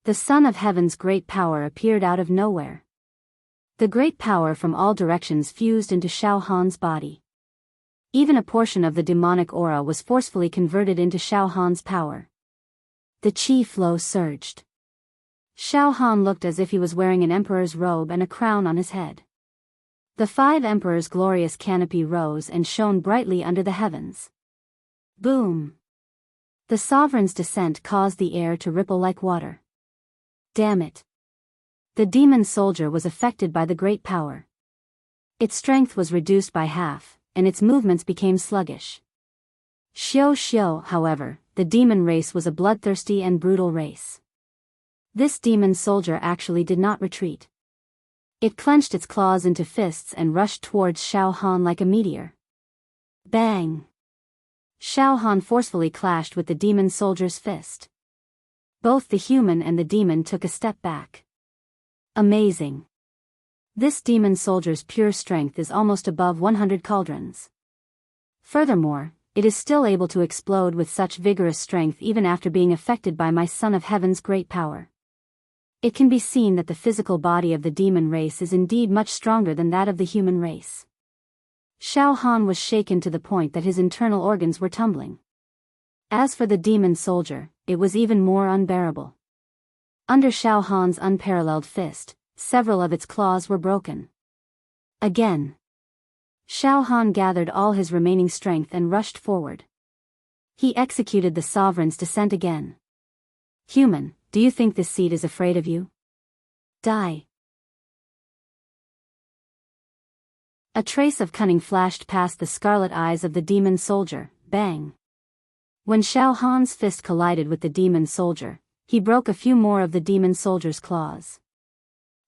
S1: The Son of Heaven's great power appeared out of nowhere. The great power from all directions fused into Xiao Han's body. Even a portion of the demonic aura was forcefully converted into Xiao Han's power. The chi flow surged. Xiao Han looked as if he was wearing an emperor's robe and a crown on his head. The five emperors' glorious canopy rose and shone brightly under the heavens. Boom! The sovereign's descent caused the air to ripple like water. Damn it! The demon soldier was affected by the great power. Its strength was reduced by half, and its movements became sluggish. Xiao Xiao, however, the demon race was a bloodthirsty and brutal race. This demon soldier actually did not retreat. It clenched its claws into fists and rushed towards Xiao Han like a meteor. Bang! Xiao Han forcefully clashed with the demon soldier's fist. Both the human and the demon took a step back. Amazing! This demon soldier's pure strength is almost above 100 cauldrons. Furthermore, it is still able to explode with such vigorous strength even after being affected by my Son of Heaven's great power. It can be seen that the physical body of the demon race is indeed much stronger than that of the human race. Xiao Han was shaken to the point that his internal organs were tumbling. As for the demon soldier, it was even more unbearable. Under Xiao Han's unparalleled fist, several of its claws were broken. Again. Xiao Han gathered all his remaining strength and rushed forward. He executed the sovereign's descent again. Human, do you think this seed is afraid of you? Die. A trace of cunning flashed past the scarlet eyes of the demon soldier. Bang! When Xiao Han's fist collided with the demon soldier, he broke a few more of the demon soldier's claws.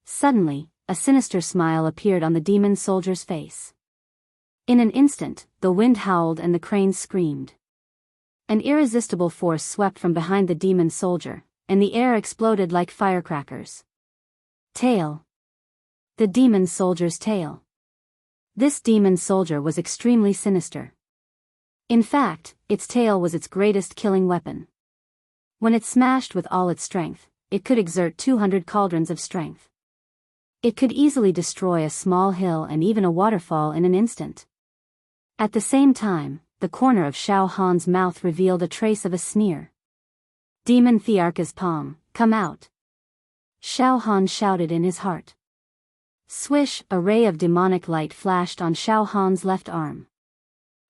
S1: Suddenly, a sinister smile appeared on the demon soldier's face. In an instant, the wind howled and the cranes screamed. An irresistible force swept from behind the demon soldier, and the air exploded like firecrackers. Tail. The demon soldier's tail. This demon soldier was extremely sinister. In fact, its tail was its greatest killing weapon. When it smashed with all its strength, it could exert 200 cauldrons of strength. It could easily destroy a small hill and even a waterfall in an instant. At the same time, the corner of Xiao Han's mouth revealed a trace of a sneer. Demon Thearka's palm, come out! Xiao Han shouted in his heart. Swish, a ray of demonic light flashed on Xiao Han's left arm.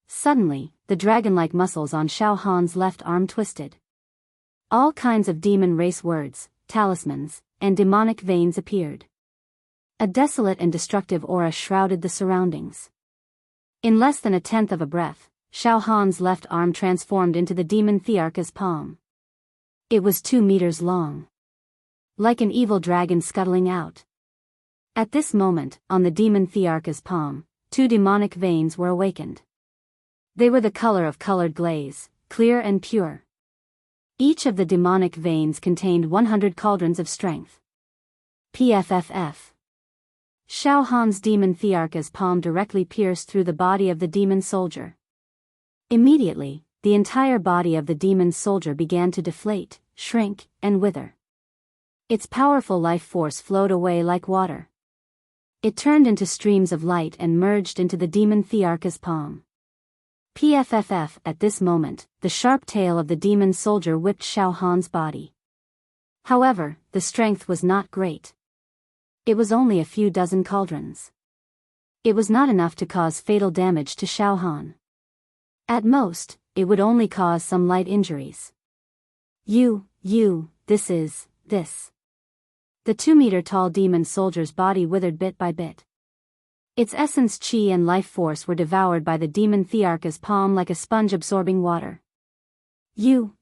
S1: Suddenly, the dragon-like muscles on Xiao Han's left arm twisted. All kinds of demon race words, talismans, and demonic veins appeared. A desolate and destructive aura shrouded the surroundings. In less than a tenth of a breath, Xiao Han's left arm transformed into the demon Thearka's palm. It was 2 meters long. Like an evil dragon scuttling out. At this moment, on the demon Thearka's palm, 2 demonic veins were awakened. They were the color of colored glaze, clear and pure. Each of the demonic veins contained 100 cauldrons of strength. PFFF. Xiao Han's demon Thearka's palm directly pierced through the body of the demon soldier. Immediately, the entire body of the demon soldier began to deflate, shrink, and wither. Its powerful life force flowed away like water. It turned into streams of light and merged into the demon Thearka's palm. PFFF. At this moment, the sharp tail of the demon soldier whipped Xiao Han's body. However, the strength was not great. It was only a few dozen cauldrons. It was not enough to cause fatal damage to Xiao Han. At most, it would only cause some light injuries. This. The 2-meter-tall demon soldier's body withered bit by bit. Its essence, chi and life force were devoured by the demon Thearka's palm like a sponge absorbing water. You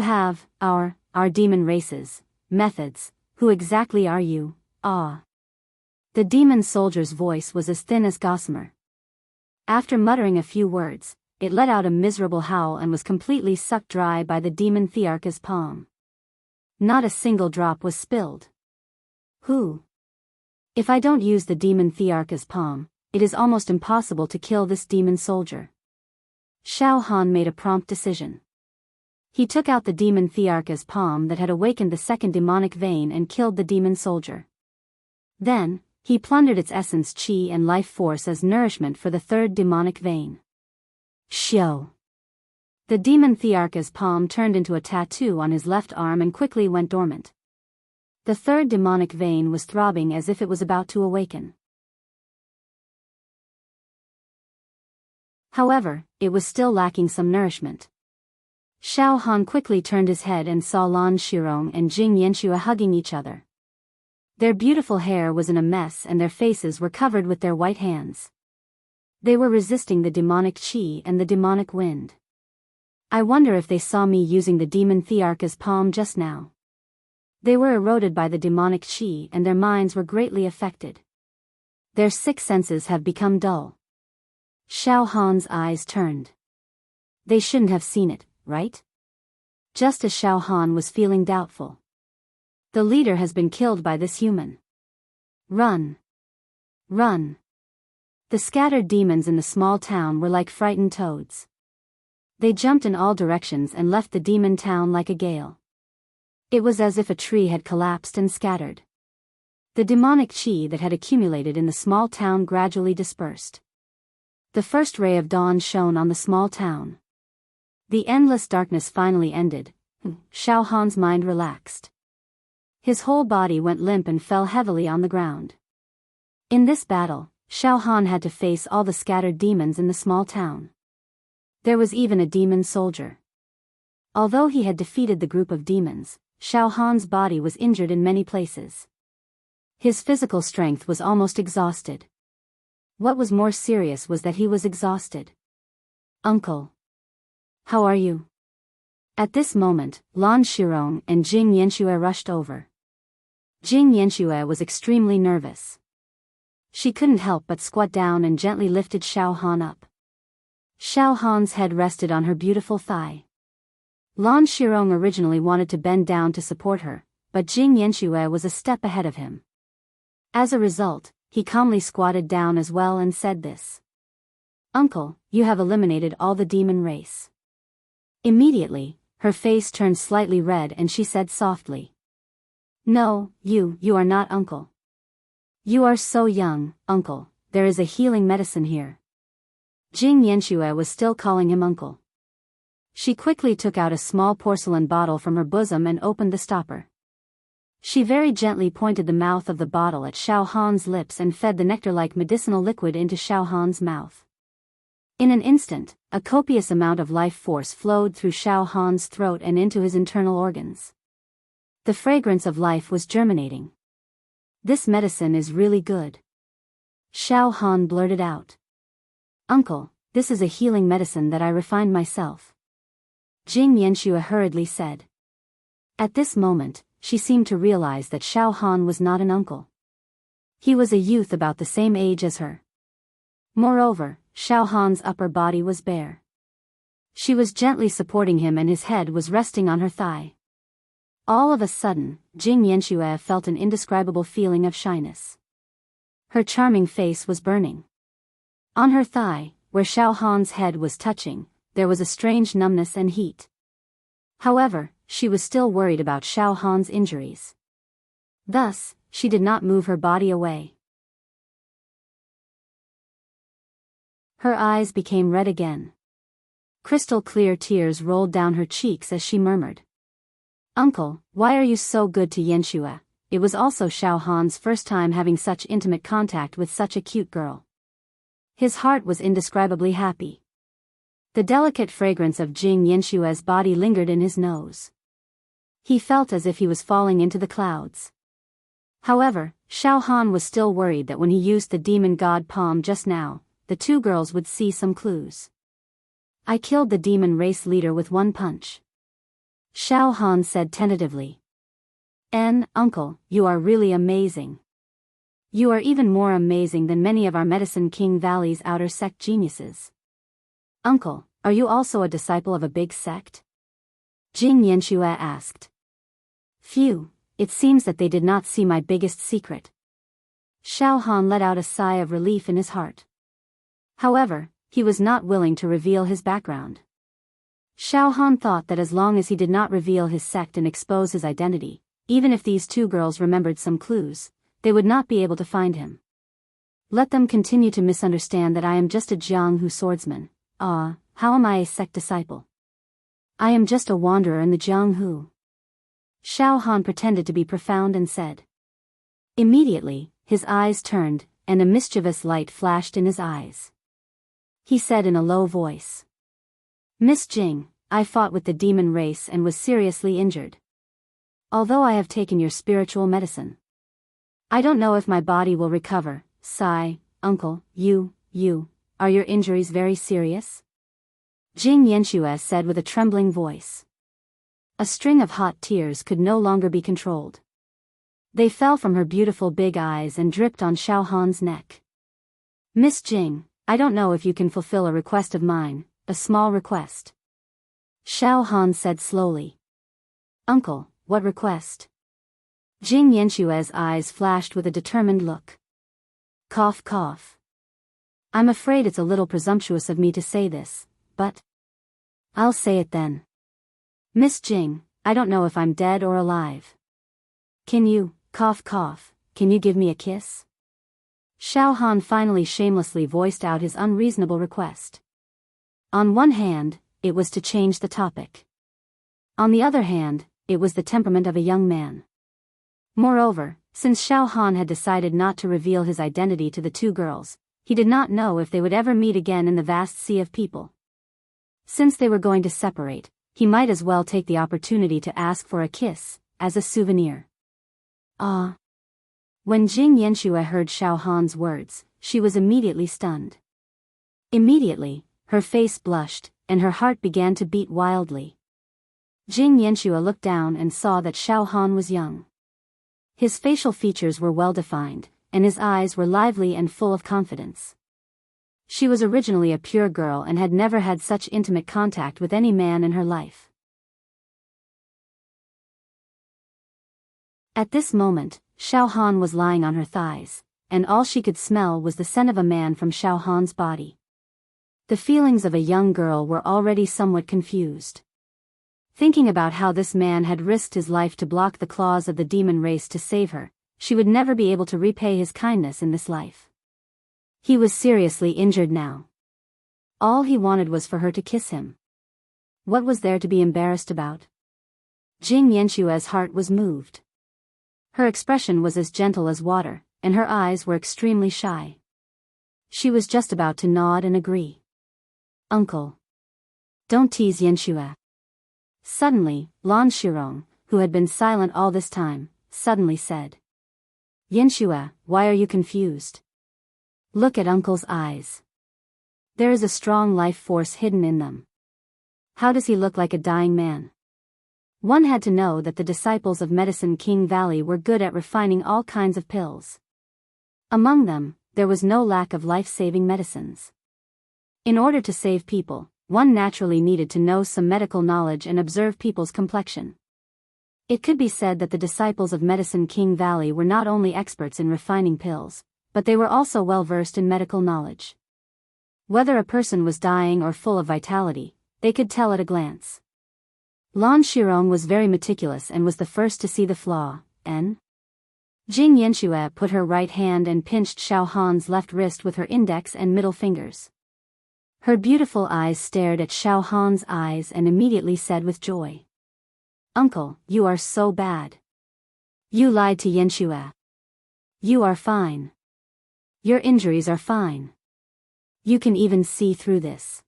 S1: have, our demon races, methods, who exactly are you? The demon soldier's voice was as thin as gossamer. After muttering a few words, it let out a miserable howl and was completely sucked dry by the demon Thearka's palm. Not a single drop was spilled. Who? If I don't use the demon Thearka's palm, it is almost impossible to kill this demon soldier. Xiao Han made a prompt decision. He took out the demon Thearka's palm that had awakened the second demonic vein and killed the demon soldier. Then, he plundered its essence, chi and life force as nourishment for the third demonic vein. Shio. The demon Thearka's palm turned into a tattoo on his left arm and quickly went dormant. The third demonic vein was throbbing as if it was about to awaken. However, it was still lacking some nourishment. Xiao Han quickly turned his head and saw Lan Shirong and Jing Yanxue hugging each other. Their beautiful hair was in a mess and their faces were covered with their white hands. They were resisting the demonic chi and the demonic wind. I wonder if they saw me using the demon Thearka's palm just now. They were eroded by the demonic chi and their minds were greatly affected. Their 6 senses have become dull. Xiao Han's eyes turned. They shouldn't have seen it, right? Just as Xiao Han was feeling doubtful. The leader has been killed by this human. Run! Run! The scattered demons in the small town were like frightened toads. They jumped in all directions and left the demon town like a gale. It was as if a tree had collapsed and scattered. The demonic chi that had accumulated in the small town gradually dispersed. The first ray of dawn shone on the small town. The endless darkness finally ended. Xiao Han's mind relaxed. His whole body went limp and fell heavily on the ground. In this battle, Xiao Han had to face all the scattered demons in the small town. There was even a demon soldier. Although he had defeated the group of demons, Xiao Han's body was injured in many places. His physical strength was almost exhausted. What was more serious was that he was exhausted. Uncle. How are you? At this moment, Lan Shirong and Jing Yanxue rushed over. Jing Yanxue was extremely nervous. She couldn't help but squat down and gently lifted Xiao Han up. Xiao Han's head rested on her beautiful thigh. Lan Shirong originally wanted to bend down to support her, but Jing Yanxue was a step ahead of him. As a result, he calmly squatted down as well and said this. Uncle, you have eliminated all the demon race. Immediately, her face turned slightly red and she said softly. No, you are not uncle. You are so young, uncle, there is a healing medicine here. Jing Yanxue was still calling him uncle. She quickly took out a small porcelain bottle from her bosom and opened the stopper. She very gently pointed the mouth of the bottle at Xiao Han's lips and fed the nectar-like medicinal liquid into Xiao Han's mouth. In an instant, a copious amount of life force flowed through Xiao Han's throat and into his internal organs. The fragrance of life was germinating. "This medicine is really good," Xiao Han blurted out. "Uncle, this is a healing medicine that I refined myself," Jing Yanxue hurriedly said. At this moment, she seemed to realize that Xiao Han was not an uncle. He was a youth about the same age as her. Moreover, Xiao Han's upper body was bare. She was gently supporting him and his head was resting on her thigh. All of a sudden, Jing Yanxue felt an indescribable feeling of shyness. Her charming face was burning. On her thigh, where Xiao Han's head was touching, there was a strange numbness and heat. However, she was still worried about Xiao Han's injuries. Thus, she did not move her body away. Her eyes became red again. Crystal clear tears rolled down her cheeks as she murmured, "Uncle, why are you so good to Yanxue?" It was also Xiao Han's first time having such intimate contact with such a cute girl. His heart was indescribably happy. The delicate fragrance of Jing Yanxue's body lingered in his nose. He felt as if he was falling into the clouds. However, Xiao Han was still worried that when he used the demon god palm just now, the two girls would see some clues. "I killed the demon race leader with one punch," Xiao Han said tentatively. Uncle, you are really amazing. You are even more amazing than many of our Medicine King Valley's outer sect geniuses." "Uncle, are you also a disciple of a big sect?" Jing Yanxue asked. "Phew, it seems that they did not see my biggest secret." Xiao Han let out a sigh of relief in his heart. However, he was not willing to reveal his background. Xiao Han thought that as long as he did not reveal his sect and expose his identity, even if these two girls remembered some clues, they would not be able to find him. Let them continue to misunderstand that I am just a Jianghu swordsman. How am I a sect disciple? I am just a wanderer in the Jianghu. Xiao Han pretended to be profound and said. Immediately, his eyes turned, and a mischievous light flashed in his eyes. He said in a low voice, "Miss Jing, I fought with the demon race and was seriously injured. Although I have taken your spiritual medicine, I don't know if my body will recover. Sigh, uncle, are your injuries very serious?" Jing Yanxue said with a trembling voice. A string of hot tears could no longer be controlled. They fell from her beautiful big eyes and dripped on Xiao Han's neck. "Miss Jing, I don't know if you can fulfill a request of mine, a small request," Xiao Han said slowly. "Uncle, what request?" Jing Yanxue's eyes flashed with a determined look. Cough cough. "I'm afraid it's a little presumptuous of me to say this, but I'll say it then. Miss Jing, I don't know if I'm dead or alive. Can you, cough cough, can you give me a kiss?" Xiao Han finally shamelessly voiced out his unreasonable request. On one hand, it was to change the topic. On the other hand, it was the temperament of a young man. Moreover, since Xiao Han had decided not to reveal his identity to the two girls, he did not know if they would ever meet again in the vast sea of people. Since they were going to separate, he might as well take the opportunity to ask for a kiss, as a souvenir. When Jing Yanxue heard Xiao Han's words, she was immediately stunned. Immediately, her face blushed, and her heart began to beat wildly. Jing Yanxue looked down and saw that Xiao Han was young. His facial features were well defined, and his eyes were lively and full of confidence. She was originally a pure girl and had never had such intimate contact with any man in her life. At this moment, Xiao Han was lying on her thighs, and all she could smell was the scent of a man from Xiao Han's body. The feelings of a young girl were already somewhat confused. Thinking about how this man had risked his life to block the claws of the demon race to save her, she would never be able to repay his kindness in this life. He was seriously injured now. All he wanted was for her to kiss him. What was there to be embarrassed about? Jing Yanxue's heart was moved. Her expression was as gentle as water, and her eyes were extremely shy. She was just about to nod and agree. Uncle. Don't tease Yanxue. Suddenly, Lan Shirong, who had been silent all this time, suddenly said. Yanxue, why are you confused? Look at Uncle's eyes. There is a strong life force hidden in them. How does he look like a dying man? One had to know that the disciples of Medicine King Valley were good at refining all kinds of pills. Among them, there was no lack of life-saving medicines. In order to save people, one naturally needed to know some medical knowledge and observe people's complexion. It could be said that the disciples of Medicine King Valley were not only experts in refining pills, but they were also well versed in medical knowledge. Whether a person was dying or full of vitality, they could tell at a glance. Lan Shirong was very meticulous and was the first to see the flaw, and Jing Yanxue put her right hand and pinched Xiao Han's left wrist with her index and middle fingers. Her beautiful eyes stared at Xiao Han's eyes and immediately said with joy. Uncle, you are so bad. You lied to Yanxue. You are fine. Your injuries are fine. You can even see through this.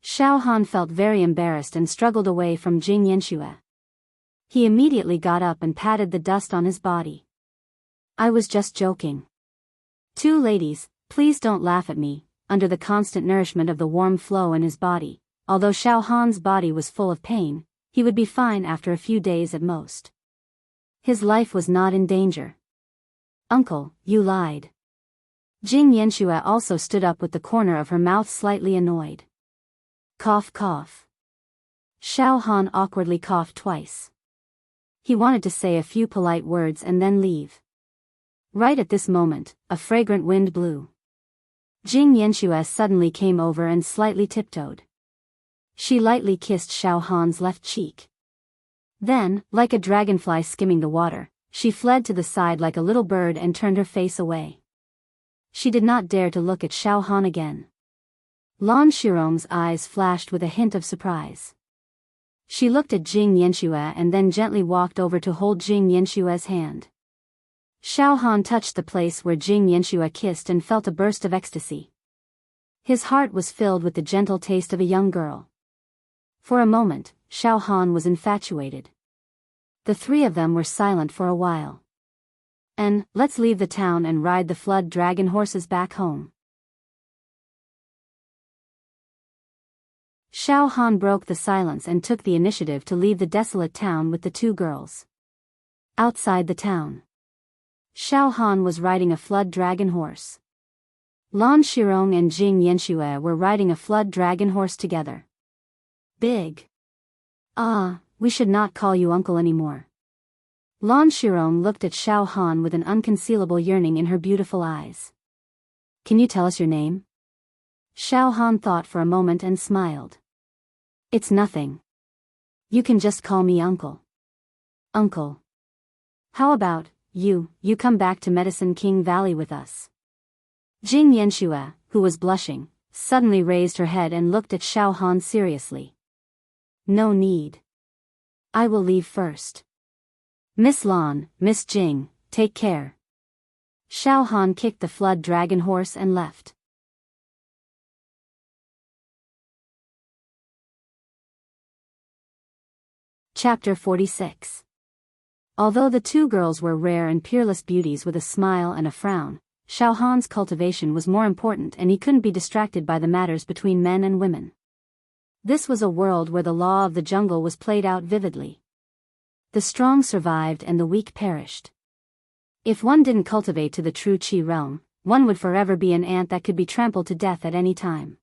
S1: Xiao Han felt very embarrassed and struggled away from Jing Yanxue. He immediately got up and patted the dust on his body. I was just joking. Two ladies, please don't laugh at me. Under the constant nourishment of the warm flow in his body, although Xiao Han's body was full of pain, he would be fine after a few days at most. His life was not in danger. Uncle, you lied. Jing Yanxue also stood up with the corner of her mouth slightly annoyed. Cough cough. Xiao Han awkwardly coughed twice. He wanted to say a few polite words and then leave. Right at this moment, a fragrant wind blew. Jing Yanxue suddenly came over and slightly tiptoed. She lightly kissed Xiao Han's left cheek. Then, like a dragonfly skimming the water, she fled to the side like a little bird and turned her face away. She did not dare to look at Xiao Han again. Lan Shirong's eyes flashed with a hint of surprise. She looked at Jing Yanxue and then gently walked over to hold Jing Yanxue's hand. Xiao Han touched the place where Jing Yanxue kissed and felt a burst of ecstasy. His heart was filled with the gentle taste of a young girl. For a moment, Xiao Han was infatuated. The three of them were silent for a while. And, let's leave the town and ride the flood dragon horses back home. Xiao Han broke the silence and took the initiative to leave the desolate town with the two girls. Outside the town, Xiao Han was riding a flood dragon horse. Lan Shirong and Jing Yanxue were riding a flood dragon horse together. Big. Ah, we should not call you uncle anymore. Lan Shirong looked at Xiao Han with an unconcealable yearning in her beautiful eyes. Can you tell us your name? Xiao Han thought for a moment and smiled. It's nothing. You can just call me uncle. Uncle. How about, you come back to Medicine King Valley with us. Jing Yanxue, who was blushing, suddenly raised her head and looked at Xiao Han seriously. No need. I will leave first. Miss Lan, Miss Jing, take care. Xiao Han kicked the flood dragon horse and left. Chapter 46. Although the two girls were rare and peerless beauties with a smile and a frown, Xiao Han's cultivation was more important and he couldn't be distracted by the matters between men and women. This was a world where the law of the jungle was played out vividly. The strong survived and the weak perished. If one didn't cultivate to the true Qi realm, one would forever be an ant that could be trampled to death at any time.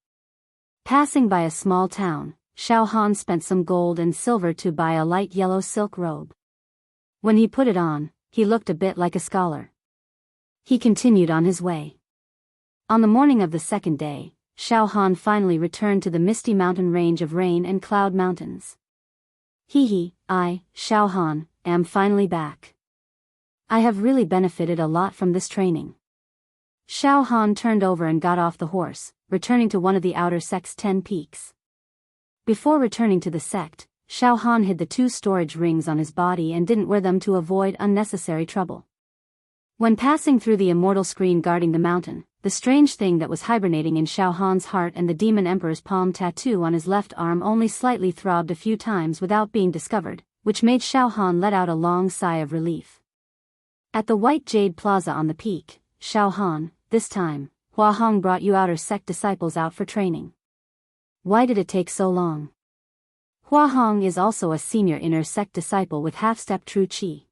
S1: Passing by a small town, Xiao Han spent some gold and silver to buy a light yellow silk robe. When he put it on, he looked a bit like a scholar. He continued on his way. On the morning of the second day, Xiao Han finally returned to the misty mountain range of Rain and Cloud Mountains. I, Xiao Han, am finally back. I have really benefited a lot from this training. Xiao Han turned over and got off the horse, returning to one of the outer sect's 10 peaks. Before returning to the sect, Xiao Han hid the 2 storage rings on his body and didn't wear them to avoid unnecessary trouble. When passing through the immortal screen guarding the mountain, the strange thing that was hibernating in Xiao Han's heart and the demon emperor's palm tattoo on his left arm only slightly throbbed a few times without being discovered, which made Xiao Han let out a long sigh of relief. At the White Jade Plaza on the peak, Xiao Han, this time, Hua Hong brought you outer sect disciples out for training. Why did it take so long? Hua Hong is also a senior inner sect disciple with half-step true chi.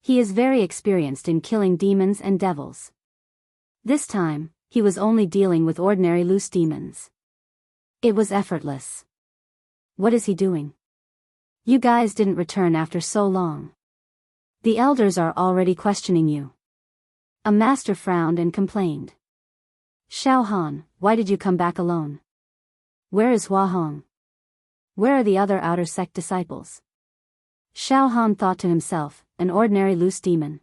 S1: He is very experienced in killing demons and devils. This time, he was only dealing with ordinary loose demons. It was effortless. What is he doing? You guys didn't return after so long. The elders are already questioning you. A master frowned and complained. Xiao Han, why did you come back alone? Where is Hua Hong? Where are the other outer sect disciples? Xiao Han thought to himself, an ordinary loose demon.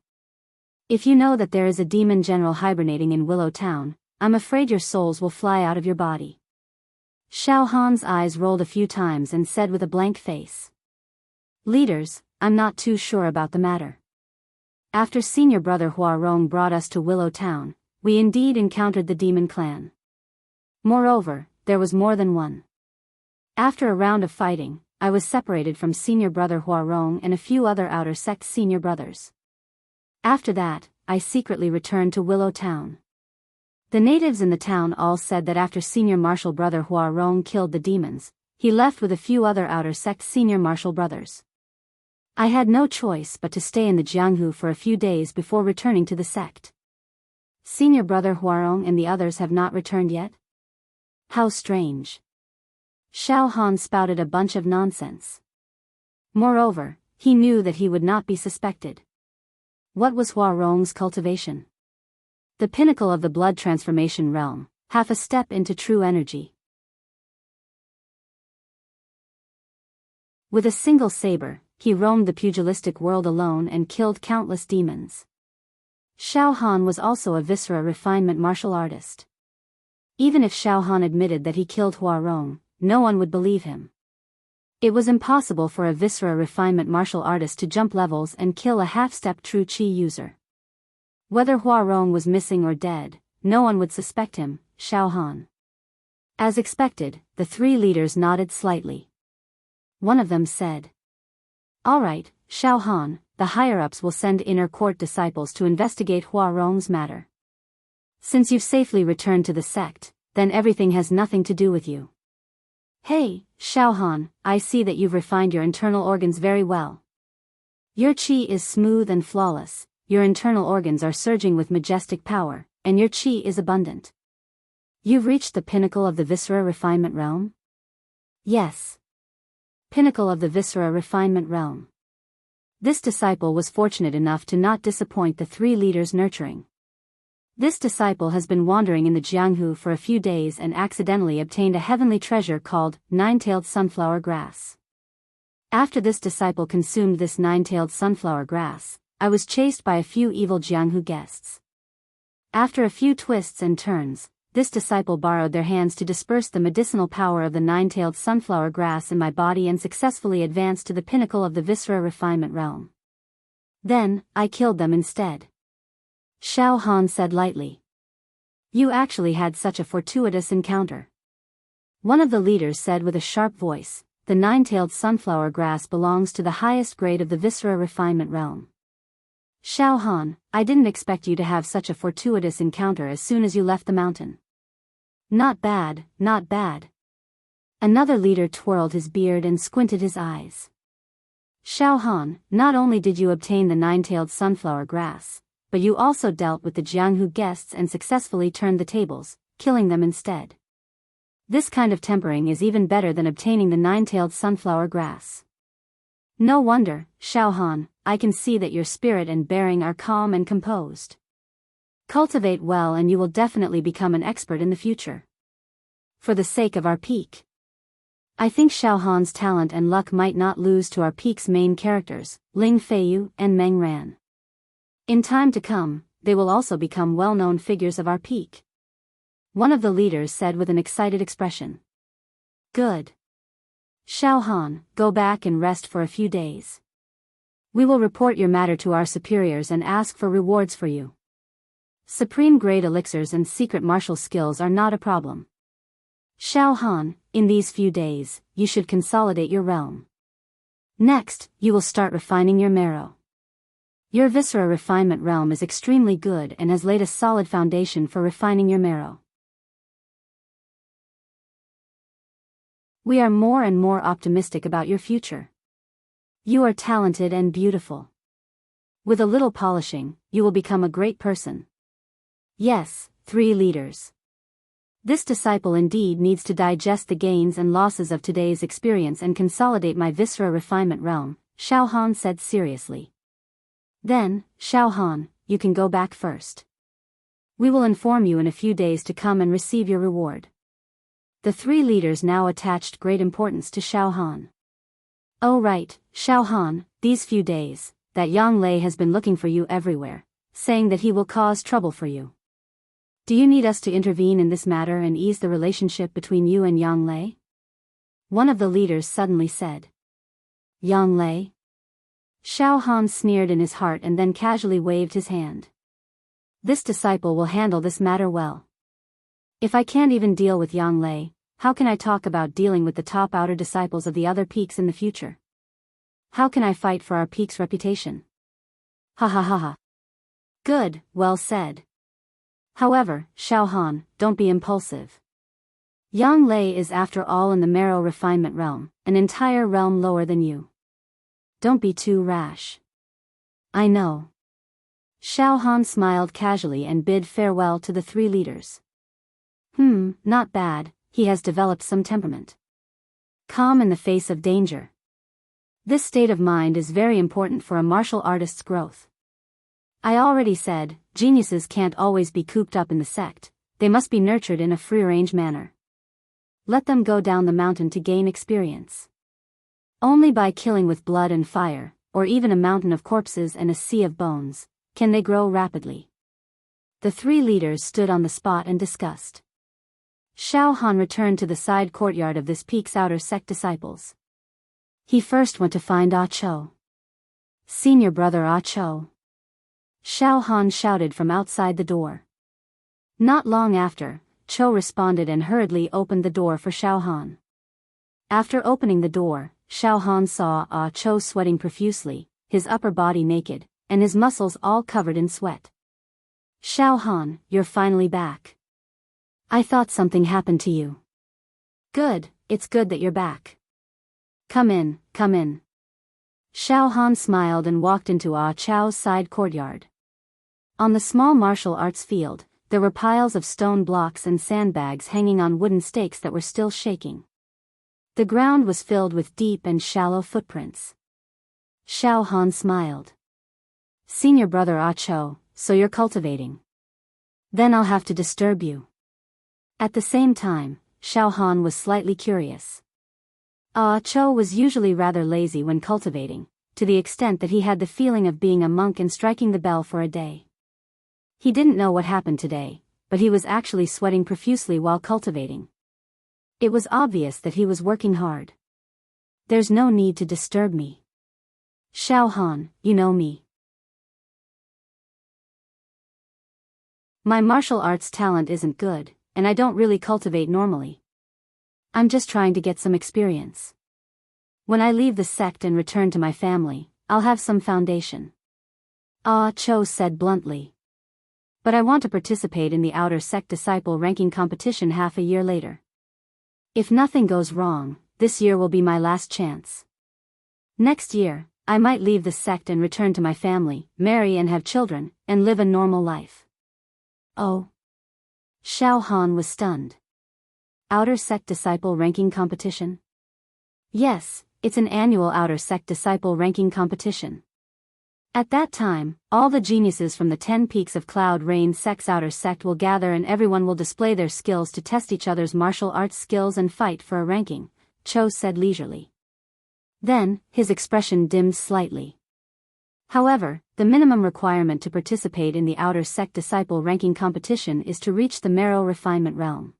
S1: If you know that there is a demon general hibernating in Willow Town, I'm afraid your souls will fly out of your body. Xiao Han's eyes rolled a few times and said with a blank face. Leaders, I'm not too sure about the matter. After senior brother Hua Rong brought us to Willow Town, we indeed encountered the demon clan. Moreover, there was more than one. After a round of fighting, I was separated from senior brother Hua Rong and a few other outer sect senior brothers. After that, I secretly returned to Willow Town. The natives in the town all said that after senior martial brother Hua Rong killed the demons, he left with a few other outer sect senior martial brothers. I had no choice but to stay in the Jianghu for a few days before returning to the sect. Senior brother Huarong and the others have not returned yet? How strange. Xiao Han spouted a bunch of nonsense. Moreover, he knew that he would not be suspected. What was Huarong's cultivation? The pinnacle of the blood transformation realm, half a step into true energy. With a single saber, he roamed the pugilistic world alone and killed countless demons. Xiao Han was also a viscera refinement martial artist. Even if Xiao Han admitted that he killed Huarong, no one would believe him. It was impossible for a viscera refinement martial artist to jump levels and kill a half-step true chi user. Whether Huarong was missing or dead, no one would suspect him, Xiao Han. As expected, the three leaders nodded slightly. One of them said, "All right, Xiao Han, the higher-ups will send inner court disciples to investigate Huarong's matter. Since you've safely returned to the sect, then everything has nothing to do with you." "Hey, Xiao Han, I see that you've refined your internal organs very well. Your chi is smooth and flawless, your internal organs are surging with majestic power, and your chi is abundant. You've reached the pinnacle of the viscera refinement realm?" "Yes. Pinnacle of the viscera refinement realm." This disciple was fortunate enough to not disappoint the three leaders' nurturing. This disciple has been wandering in the Jianghu for a few days and accidentally obtained a heavenly treasure called nine-tailed sunflower grass. After this disciple consumed this nine-tailed sunflower grass, I was chased by a few evil Jianghu guests. After a few twists and turns, this disciple borrowed their hands to disperse the medicinal power of the nine-tailed sunflower grass in my body and successfully advanced to the pinnacle of the viscera refinement realm. Then, I killed them instead. Xiao Han said lightly. "You actually had such a fortuitous encounter." One of the leaders said with a sharp voice, "The nine-tailed sunflower grass belongs to the highest grade of the viscera refinement realm." "Xiao Han, I didn't expect you to have such a fortuitous encounter as soon as you left the mountain." "Not bad, not bad." Another leader twirled his beard and squinted his eyes. "Xiao Han, not only did you obtain the nine-tailed sunflower grass, but you also dealt with the Jianghu guests and successfully turned the tables, killing them instead. This kind of tempering is even better than obtaining the nine-tailed sunflower grass. No wonder, Xiao Han, I can see that your spirit and bearing are calm and composed. Cultivate well and you will definitely become an expert in the future. For the sake of our peak. I think Xiao Han's talent and luck might not lose to our peak's main characters, Ling Feiyu and Meng Ran. In time to come, they will also become well-known figures of our peak." One of the leaders said with an excited expression. "Good. Xiao Han, go back and rest for a few days. We will report your matter to our superiors and ask for rewards for you." Supreme-grade elixirs and secret martial skills are not a problem. Xiao Han, in these few days, you should consolidate your realm. Next, you will start refining your marrow. Your viscera refinement realm is extremely good and has laid a solid foundation for refining your marrow. We are more and more optimistic about your future. You are talented and beautiful. With a little polishing, you will become a great person. Yes, 3 leaders. This disciple indeed needs to digest the gains and losses of today's experience and consolidate my viscera refinement realm, Xiao Han said seriously. Then, Xiao Han, you can go back first. We will inform you in a few days to come and receive your reward. The 3 leaders now attached great importance to Xiao Han. Oh right, Xiao Han, these few days, that Yang Lei has been looking for you everywhere, saying that he will cause trouble for you. Do you need us to intervene in this matter and ease the relationship between you and Yang Lei? One of the leaders suddenly said. Yang Lei? Xiao Han sneered in his heart and then casually waved his hand. This disciple will handle this matter well. If I can't even deal with Yang Lei, how can I talk about dealing with the top outer disciples of the other peaks in the future? How can I fight for our peak's reputation? Ha ha ha ha. Good, well said. However, Xiao Han, don't be impulsive. Yang Lei is after all in the marrow refinement realm, an entire realm lower than you. Don't be too rash. I know. Xiao Han smiled casually and bid farewell to the 3 leaders. Not bad, he has developed some temperament. Calm in the face of danger. This state of mind is very important for a martial artist's growth. I already said, geniuses can't always be cooped up in the sect, they must be nurtured in a free-range manner. Let them go down the mountain to gain experience. Only by killing with blood and fire, or even a mountain of corpses and a sea of bones, can they grow rapidly. The 3 leaders stood on the spot and discussed. Xiao Han returned to the side courtyard of this peak's outer sect disciples. He first went to find Ah Cho. Senior brother Ah Cho. Xiao Han shouted from outside the door. Not long after, Cho responded and hurriedly opened the door for Xiao Han. After opening the door, Xiao Han saw Ah Cho sweating profusely, his upper body naked, and his muscles all covered in sweat. Xiao Han, you're finally back. I thought something happened to you. Good, it's good that you're back. Come in, come in. Xiao Han smiled and walked into Ah Cho's side courtyard. On the small martial arts field, there were piles of stone blocks and sandbags hanging on wooden stakes that were still shaking. The ground was filled with deep and shallow footprints. Xiao Han smiled. Senior brother Ah Cho, so you're cultivating. Then I'll have to disturb you. At the same time, Xiao Han was slightly curious. Ah Cho was usually rather lazy when cultivating, to the extent that he had the feeling of being a monk and striking the bell for a day. He didn't know what happened today, but he was actually sweating profusely while cultivating. It was obvious that he was working hard. There's no need to disturb me. Xiao Han, you know me. My martial arts talent isn't good, and I don't really cultivate normally. I'm just trying to get some experience. When I leave the sect and return to my family, I'll have some foundation. Ah Cho said bluntly. But I want to participate in the outer sect disciple ranking competition half a year later. If nothing goes wrong, this year will be my last chance. Next year, I might leave the sect and return to my family, marry and have children, and live a normal life. Oh. Xiao Han was stunned. Outer sect disciple ranking competition? Yes, it's an annual outer sect disciple ranking competition. At that time, all the geniuses from the 10 peaks of Cloud Rain Sect's outer sect will gather and everyone will display their skills to test each other's martial arts skills and fight for a ranking, Cho said leisurely. Then, his expression dimmed slightly. However, the minimum requirement to participate in the outer sect disciple ranking competition is to reach the marrow refinement realm.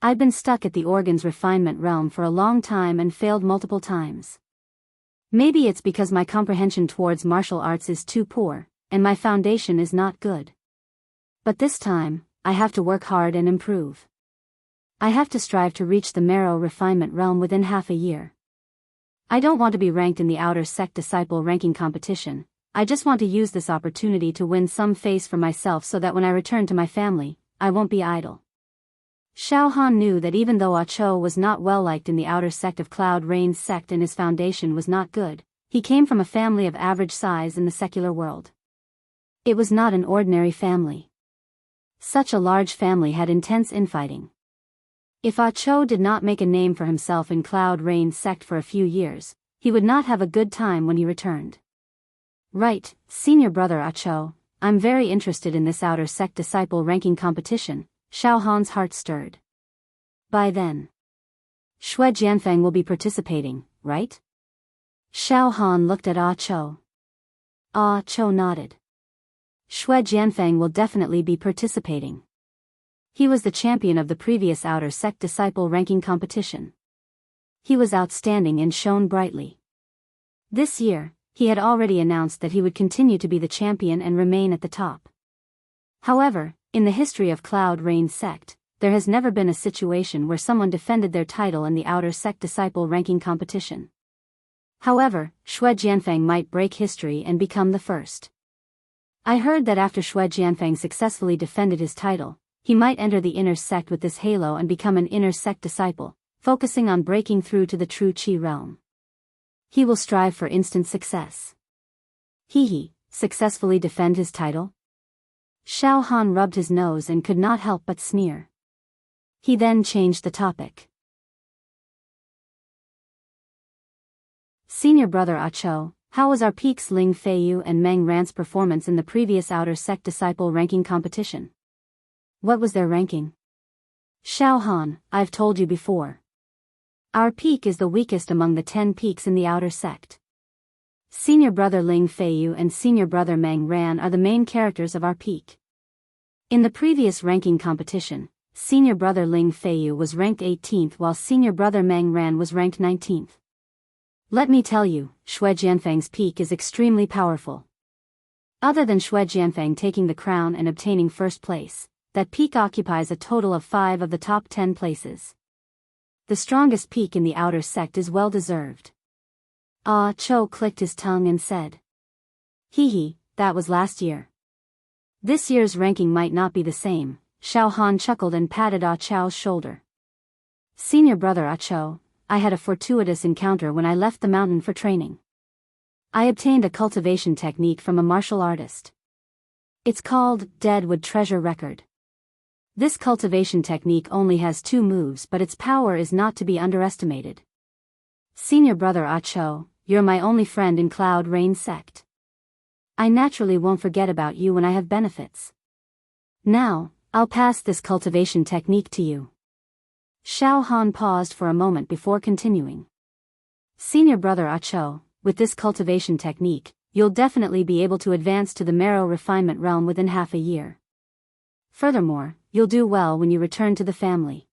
S1: I've been stuck at the organs refinement realm for a long time and failed multiple times. Maybe it's because my comprehension towards martial arts is too poor, and my foundation is not good. But this time, I have to work hard and improve. I have to strive to reach the marrow refinement realm within half a year. I don't want to be ranked in the outer sect disciple ranking competition. I just want to use this opportunity to win some face for myself so that when I return to my family, I won't be idle. Xiao Han knew that even though Ah Cho was not well liked in the outer sect of Cloud Rain's sect and his foundation was not good, he came from a family of average size in the secular world. It was not an ordinary family. Such a large family had intense infighting. If Ah Cho did not make a name for himself in Cloud Rain's sect for a few years, he would not have a good time when he returned. Right, senior brother Ah Cho, I'm very interested in this outer sect disciple ranking competition. Xiao Han's heart stirred. By then, Xue Jianfeng will be participating, right? Xiao Han looked at Ah Cho. Ah Cho nodded. Xue Jianfeng will definitely be participating. He was the champion of the previous outer sect disciple ranking competition. He was outstanding and shone brightly. This year, he had already announced that he would continue to be the champion and remain at the top. However, in the history of Cloud Rain sect, there has never been a situation where someone defended their title in the outer sect disciple ranking competition. However, Xue Jianfeng might break history and become the first. I heard that after Xue Jianfeng successfully defended his title, he might enter the inner sect with this halo and become an inner sect disciple, focusing on breaking through to the true Qi realm. He will strive for instant success. Successfully defend his title? Xiao Han rubbed his nose and could not help but sneer. He then changed the topic. Senior brother Ah Cho, how was our peaks Ling Feiyu and Meng Ran's performance in the previous outer sect disciple ranking competition? What was their ranking? Xiao Han, I've told you before. Our peak is the weakest among the 10 peaks in the outer sect. Senior brother Ling Feiyu and senior brother Meng Ran are the main characters of our peak. In the previous ranking competition, senior brother Ling Feiyu was ranked 18th while senior brother Meng Ran was ranked 19th. Let me tell you, Xue Jianfeng's peak is extremely powerful. Other than Xue Jianfeng taking the crown and obtaining first place, that peak occupies a total of 5 of the top 10 places. The strongest peak in the outer sect is well deserved. Ah Cho clicked his tongue and said. That was last year. This year's ranking might not be the same. Xiao Han chuckled and patted Ah Cho's shoulder. Senior brother Ah Cho, I had a fortuitous encounter when I left the mountain for training. I obtained a cultivation technique from a martial artist. It's called Deadwood Treasure Record. This cultivation technique only has 2 moves, but its power is not to be underestimated. Senior brother Ah Cho, you're my only friend in Cloud Rain sect. I naturally won't forget about you when I have benefits. Now, I'll pass this cultivation technique to you. Xiao Han paused for a moment before continuing. Senior brother Ah Cho, with this cultivation technique, you'll definitely be able to advance to the marrow refinement realm within half a year. Furthermore, you'll do well when you return to the family.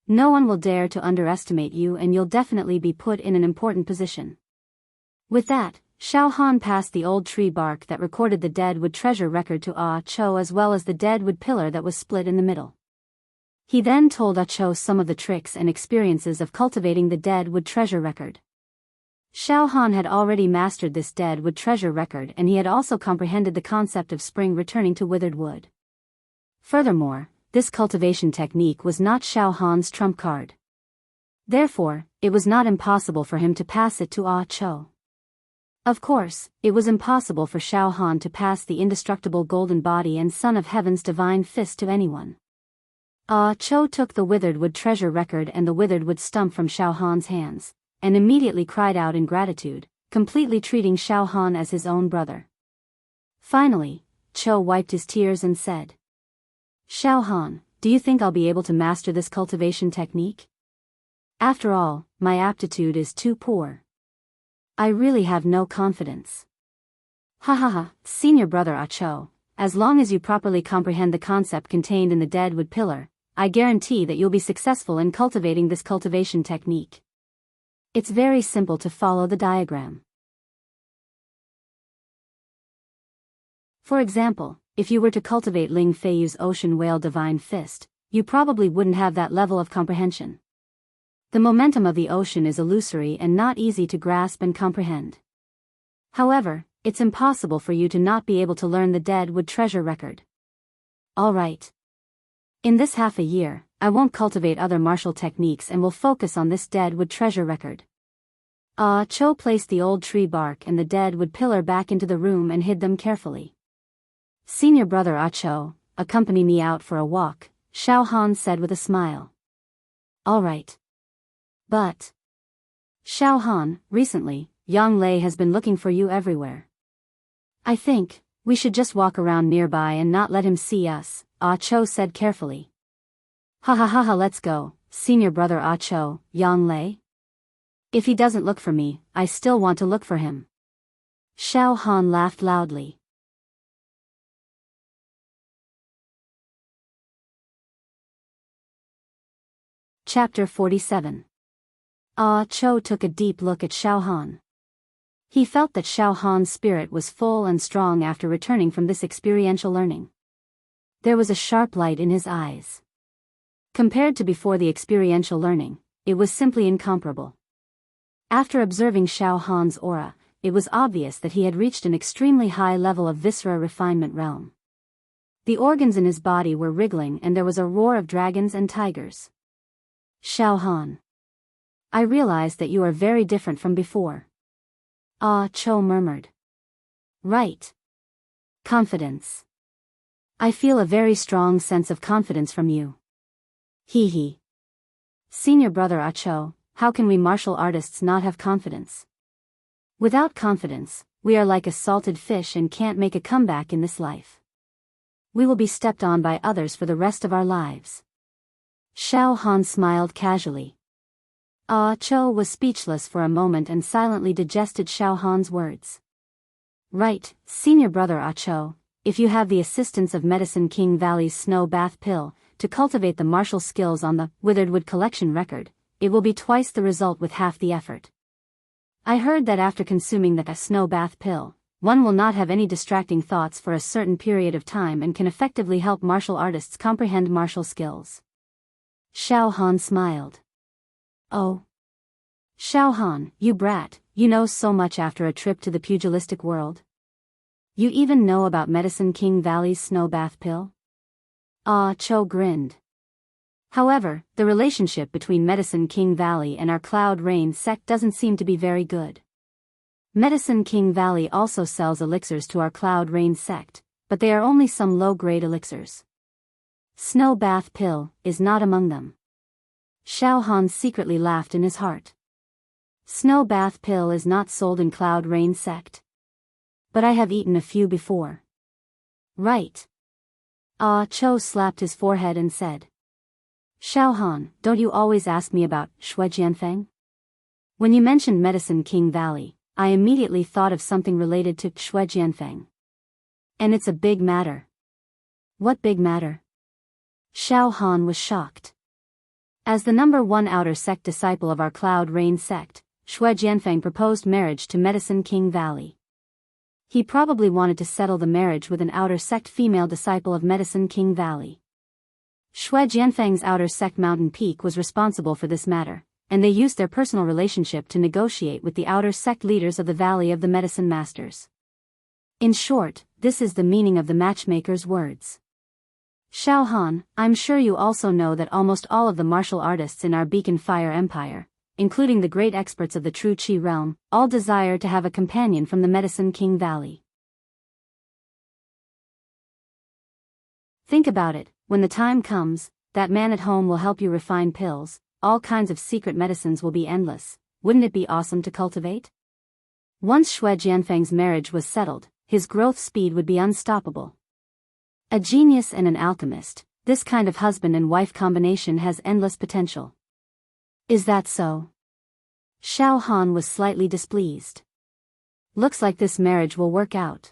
S1: No one will dare to underestimate you and you'll definitely be put in an important position. With that, Xiao Han passed the old tree bark that recorded the Deadwood treasure record to Ah Cho as well as the Deadwood pillar that was split in the middle. He then told Ah Cho some of the tricks and experiences of cultivating the Deadwood treasure record. Xiao Han had already mastered this Deadwood treasure record and he had also comprehended the concept of spring returning to withered wood. Furthermore, this cultivation technique was not Xiao Han's trump card. Therefore, it was not impossible for him to pass it to Ah Cho. Of course, it was impossible for Xiao Han to pass the indestructible golden body and Son of Heaven's divine fist to anyone. Ah Cho took the withered wood treasure record and the withered wood stump from Xiao Han's hands, and immediately cried out in gratitude, completely treating Xiao Han as his own brother. Finally, Cho wiped his tears and said, Xiao Han, do you think I'll be able to master this cultivation technique? After all, my aptitude is too poor. I really have no confidence. Senior brother Ah Cho, as long as you properly comprehend the concept contained in the Deadwood pillar, I guarantee that you'll be successful in cultivating this cultivation technique. It's very simple to follow the diagram. For example, if you were to cultivate Ling Feiyu's ocean whale divine fist, you probably wouldn't have that level of comprehension. The momentum of the ocean is illusory and not easy to grasp and comprehend. However, it's impossible for you to not be able to learn the Deadwood treasure record. Alright. In this half a year, I won't cultivate other martial techniques and will focus on this Deadwood treasure record. Ah Cho placed the old tree bark and the Deadwood pillar back into the room and hid them carefully. Senior brother Ah Cho, accompany me out for a walk, Xiao Han said with a smile. Alright. But Xiao Han, recently, Yang Lei has been looking for you everywhere. I think we should just walk around nearby and not let him see us, Ah Cho said carefully. Ha ha ha ha, let's go, senior brother Ah Cho, Yang Lei. If he doesn't look for me, I still want to look for him. Xiao Han laughed loudly. Chapter 47. Ah Cho took a deep look at Xiao Han. He felt that Xiao Han's spirit was full and strong after returning from this experiential learning. There was a sharp light in his eyes. Compared to before the experiential learning, it was simply incomparable. After observing Xiao Han's aura, it was obvious that he had reached an extremely high level of viscera refinement realm. The organs in his body were wriggling and there was a roar of dragons and tigers. Xiao Han. I realize that you are very different from before. Ah Cho murmured. Right. Confidence. I feel a very strong sense of confidence from you. Hee hee. Senior brother Ah Cho, how can we martial artists not have confidence? Without confidence, we are like a salted fish and can't make a comeback in this life. We will be stepped on by others for the rest of our lives. Xiao Han smiled casually. Ah Cho was speechless for a moment and silently digested Xiao Han's words. Right, senior brother Ah Cho, if you have the assistance of Medicine King Valley's snow bath pill, to cultivate the martial skills on the Witheredwood collection record, it will be twice the result with half the effort. I heard that after consuming the snow bath pill, one will not have any distracting thoughts for a certain period of time and can effectively help martial artists comprehend martial skills. Xiao Han smiled. Oh. Xiao Han, you brat, you know so much after a trip to the pugilistic world. You even know about Medicine King Valley's snow bath pill? Ah Cho grinned. However, the relationship between Medicine King Valley and our Cloud Rain sect doesn't seem to be very good. Medicine King Valley also sells elixirs to our Cloud Rain sect, but they are only some low-grade elixirs. Snow bath pill is not among them. Xiao Han secretly laughed in his heart. Snow bath pill is not sold in Cloud Rain sect. But I have eaten a few before. Right. Ah Cho slapped his forehead and said. Xiao Han, don't you always ask me about Shui Jianfeng? When you mentioned Medicine King Valley, I immediately thought of something related to Shui Jianfeng. And it's a big matter. What big matter? Xiao Han was shocked. As the number one outer sect disciple of our Cloud Rain sect, Shui Jianfeng proposed marriage to Medicine King Valley. He probably wanted to settle the marriage with an outer sect female disciple of Medicine King Valley. Shui Jianfeng's outer sect Mountain Peak was responsible for this matter, and they used their personal relationship to negotiate with the outer sect leaders of the Valley of the Medicine Masters. In short, this is the meaning of the matchmaker's words. Xiao Han, I'm sure you also know that almost all of the martial artists in our Beacon Fire Empire, including the great experts of the True Qi realm, all desire to have a companion from the Medicine King Valley. Think about it, when the time comes, that man at home will help you refine pills, all kinds of secret medicines will be endless. Wouldn't it be awesome to cultivate? Once Shui Jianfeng's marriage was settled, his growth speed would be unstoppable. A genius and an alchemist, this kind of husband and wife combination has endless potential. Is that so? Xiao Han was slightly displeased. Looks like this marriage will work out.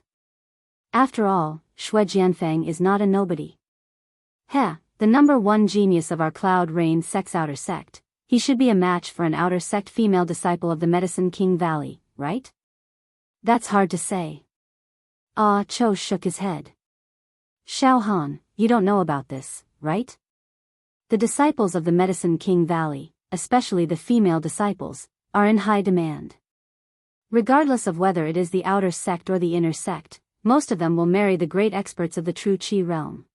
S1: After all, Shui Jianfeng is not a nobody. Heh, the number one genius of our Cloud Rain sect's outer sect, he should be a match for an outer sect female disciple of the Medicine King Valley, right? That's hard to say. Ah Cho shook his head. Xiao Han, you don't know about this, right? The disciples of the Medicine King Valley, especially the female disciples, are in high demand. Regardless of whether it is the outer sect or the inner sect, most of them will marry the great experts of the true Qi realm.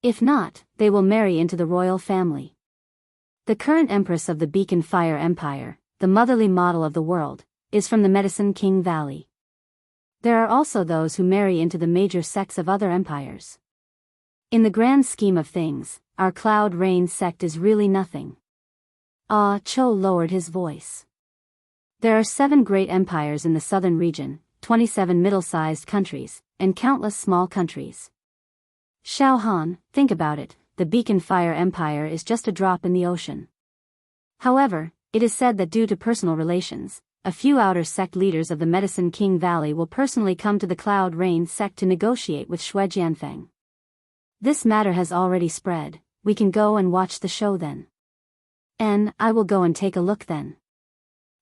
S1: If not, they will marry into the royal family. The current empress of the Beacon Fire Empire, the motherly model of the world, is from the Medicine King Valley. There are also those who marry into the major sects of other empires. In the grand scheme of things, our Cloud Rain sect is really nothing. Ah Cho lowered his voice. There are 7 great empires in the southern region, 27 middle-sized countries, and countless small countries. Xiao Han, think about it, the Beacon Fire Empire is just a drop in the ocean. However, it is said that due to personal relations, a few outer sect leaders of the Medicine King Valley will personally come to the Cloud Rain sect to negotiate with Xue Jianfeng. This matter has already spread, we can go and watch the show then. And I will go and take a look then.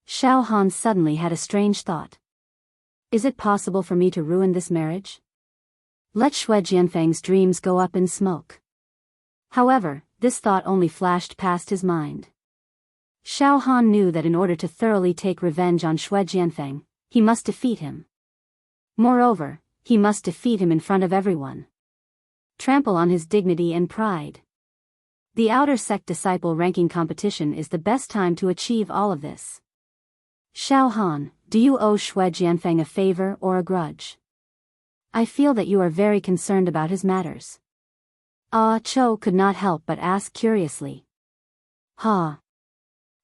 S1: Xiao Han suddenly had a strange thought. Is it possible for me to ruin this marriage? Let Xue Jianfeng's dreams go up in smoke. However, this thought only flashed past his mind. Xiao Han knew that in order to thoroughly take revenge on Xue Jianfeng, he must defeat him. Moreover, he must defeat him in front of everyone. Trample on his dignity and pride. The outer sect disciple ranking competition is the best time to achieve all of this. Xiao Han, do you owe Xue Jianfeng a favor or a grudge? I feel that you are very concerned about his matters. Ah Cho could not help but ask curiously. Ha.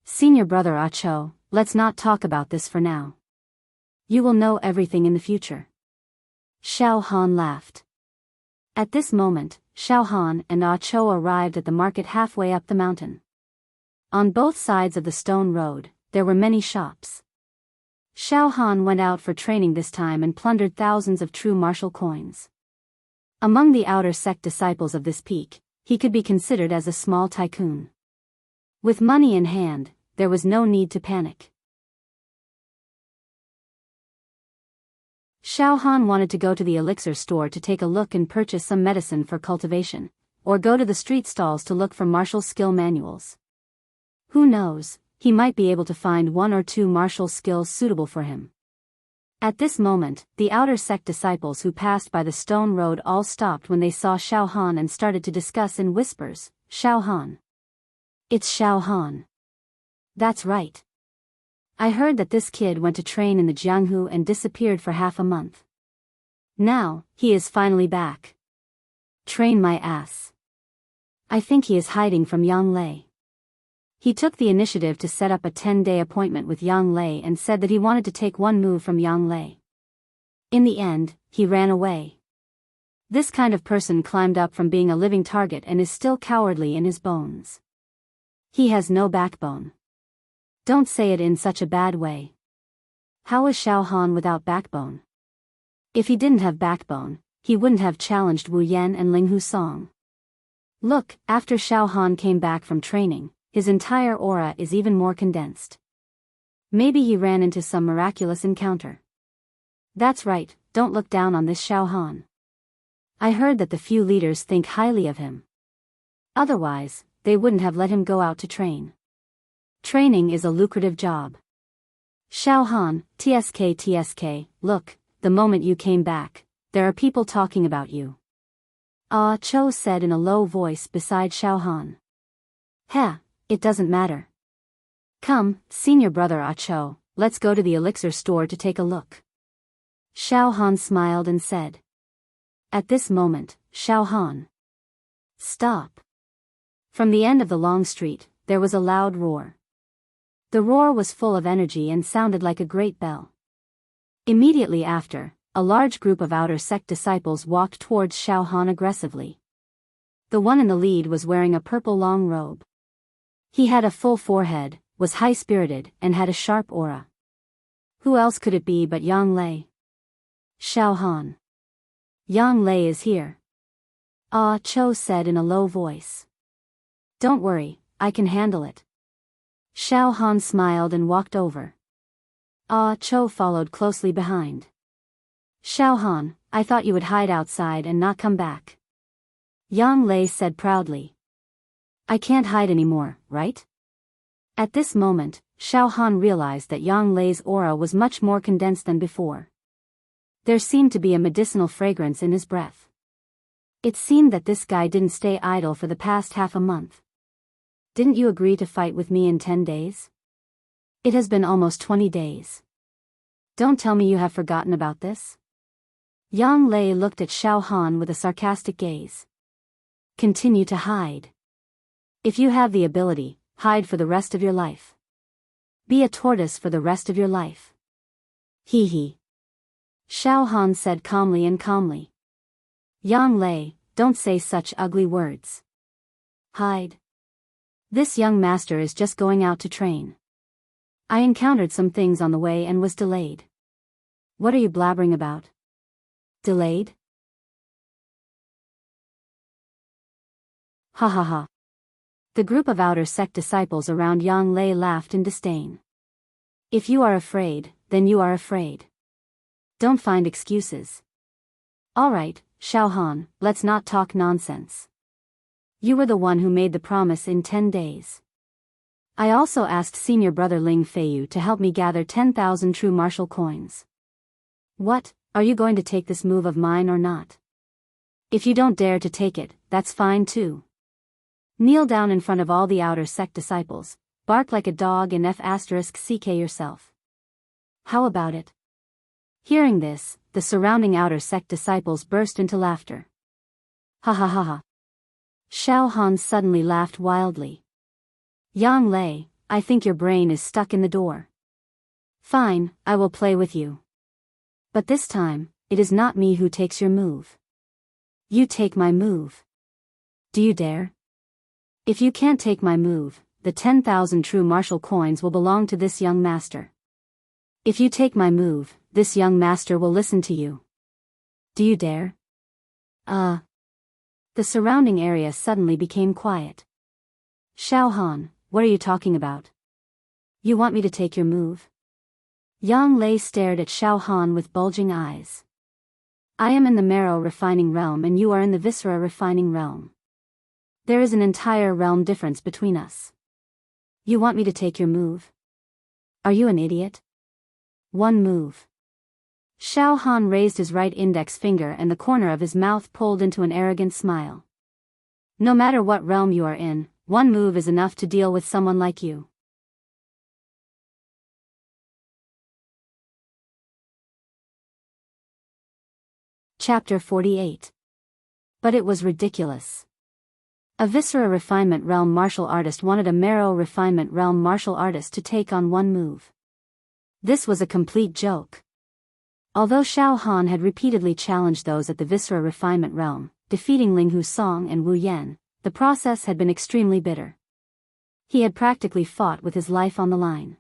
S1: Senior brother Ah Cho, let's not talk about this for now. You will know everything in the future. Xiao Han laughed. At this moment, Xiao Han and Ah Cho arrived at the market halfway up the mountain. On both sides of the stone road, there were many shops. Xiao Han went out for training this time and plundered thousands of true martial coins. Among the outer sect disciples of this peak, he could be considered as a small tycoon. With money in hand, there was no need to panic. Xiao Han wanted to go to the elixir store to take a look and purchase some medicine for cultivation, or go to the street stalls to look for martial skill manuals. Who knows, he might be able to find 1 or 2 martial skills suitable for him. At this moment, the outer sect disciples who passed by the stone road all stopped when they saw Xiao Han and started to discuss in whispers, Xiao Han. It's Xiao Han. That's right. I heard that this kid went to train in the Jianghu and disappeared for half a month. Now, he is finally back. Train my ass. I think he is hiding from Yang Lei. He took the initiative to set up a 10-day appointment with Yang Lei and said that he wanted to take one move from Yang Lei. In the end, he ran away. This kind of person climbed up from being a living target and is still cowardly in his bones. He has no backbone. Don't say it in such a bad way. How is Xiao Han without backbone? If he didn't have backbone, he wouldn't have challenged Wu Yan and Ling Husong. Look, after Xiao Han came back from training, his entire aura is even more condensed. Maybe he ran into some miraculous encounter. That's right, don't look down on this Xiao Han. I heard that the few leaders think highly of him. Otherwise, they wouldn't have let him go out to train. Training is a lucrative job. Xiao Han, TSK, look, the moment you came back, there are people talking about you. Ah Cho said in a low voice beside Xiao Han. Heh, it doesn't matter. Come, senior brother Ah Cho, let's go to the elixir store to take a look. Xiao Han smiled and said. At this moment, Xiao Han. Stop. From the end of the long street, there was a loud roar. The roar was full of energy and sounded like a great bell. Immediately after, a large group of outer sect disciples walked towards Xiao Han aggressively. The one in the lead was wearing a purple long robe. He had a full forehead, was high-spirited, and had a sharp aura. Who else could it be but Yang Lei? Xiao Han. Yang Lei is here. Ah Cho said in a low voice. Don't worry, I can handle it. Xiao Han smiled and walked over. Ah Cho followed closely behind. Xiao Han, I thought you would hide outside and not come back. Yang Lei said proudly. I can't hide anymore, right? At this moment, Xiao Han realized that Yang Lei's aura was much more condensed than before. There seemed to be a medicinal fragrance in his breath. It seemed that this guy didn't stay idle for the past half a month. Didn't you agree to fight with me in 10 days? It has been almost 20 days. Don't tell me you have forgotten about this? Yang Lei looked at Xiao Han with a sarcastic gaze. Continue to hide. If you have the ability, hide for the rest of your life. Be a tortoise for the rest of your life. Hee hee. Xiao Han said calmly. Yang Lei, don't say such ugly words. Hide. This young master is just going out to train. I encountered some things on the way and was delayed. What are you blabbering about? Delayed? Ha ha ha. The group of outer sect disciples around Yang Lei laughed in disdain. If you are afraid, then you are afraid. Don't find excuses. Alright, Xiao Han, let's not talk nonsense. You were the one who made the promise in 10 days. I also asked senior brother Ling Feiyu to help me gather 10,000 true martial coins. What, are you going to take this move of mine or not? If you don't dare to take it, that's fine too. Kneel down in front of all the outer sect disciples, bark like a dog and f*ck yourself. How about it? Hearing this, the surrounding outer sect disciples burst into laughter. Ha ha ha ha. Xiao Han suddenly laughed wildly. Yang Lei, I think your brain is stuck in the door. Fine, I will play with you. But this time, it is not me who takes your move. You take my move. Do you dare? If you can't take my move, the 10,000 true martial coins will belong to this young master. If you take my move, this young master will listen to you. Do you dare? The surrounding area suddenly became quiet. Xiao Han, what are you talking about? You want me to take your move? Yang Lei stared at Xiao Han with bulging eyes. I am in the marrow refining realm and you are in the viscera refining realm. There is an entire realm difference between us. You want me to take your move? Are you an idiot? One move. Xiao Han raised his right index finger and the corner of his mouth pulled into an arrogant smile. No matter what realm you are in, one move is enough to deal with someone like you. Chapter 48. But it was ridiculous. A viscera refinement realm martial artist wanted a marrow refinement realm martial artist to take on one move. This was a complete joke. Although Xiao Han had repeatedly challenged those at the viscera refinement realm, defeating Ling Hu Song and Wu Yan, the process had been extremely bitter. He had practically fought with his life on the line.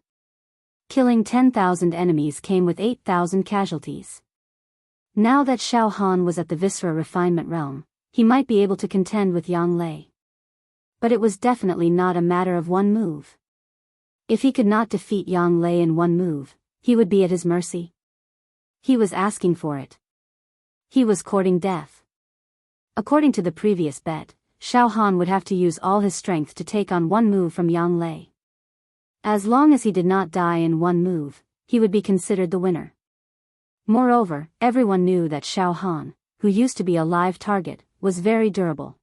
S1: Killing 10,000 enemies came with 8,000 casualties. Now that Xiao Han was at the viscera refinement realm, he might be able to contend with Yang Lei. But it was definitely not a matter of one move. If he could not defeat Yang Lei in one move, he would be at his mercy. He was asking for it. He was courting death. According to the previous bet, Xiao Han would have to use all his strength to take on one move from Yang Lei. As long as he did not die in one move, he would be considered the winner. Moreover, everyone knew that Xiao Han, who used to be a live target, was very durable.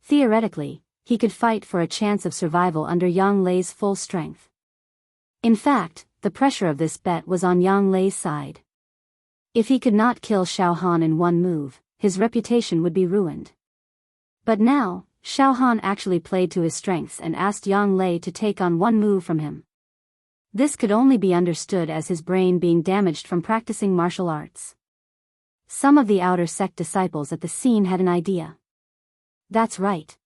S1: Theoretically, he could fight for a chance of survival under Yang Lei's full strength. In fact, the pressure of this bet was on Yang Lei's side. If he could not kill Xiao Han in one move, his reputation would be ruined. But now, Xiao Han actually played to his strengths and asked Yang Lei to take on one move from him. This could only be understood as his brain being damaged from practicing martial arts. Some of the outer sect disciples at the scene had an idea. That's right.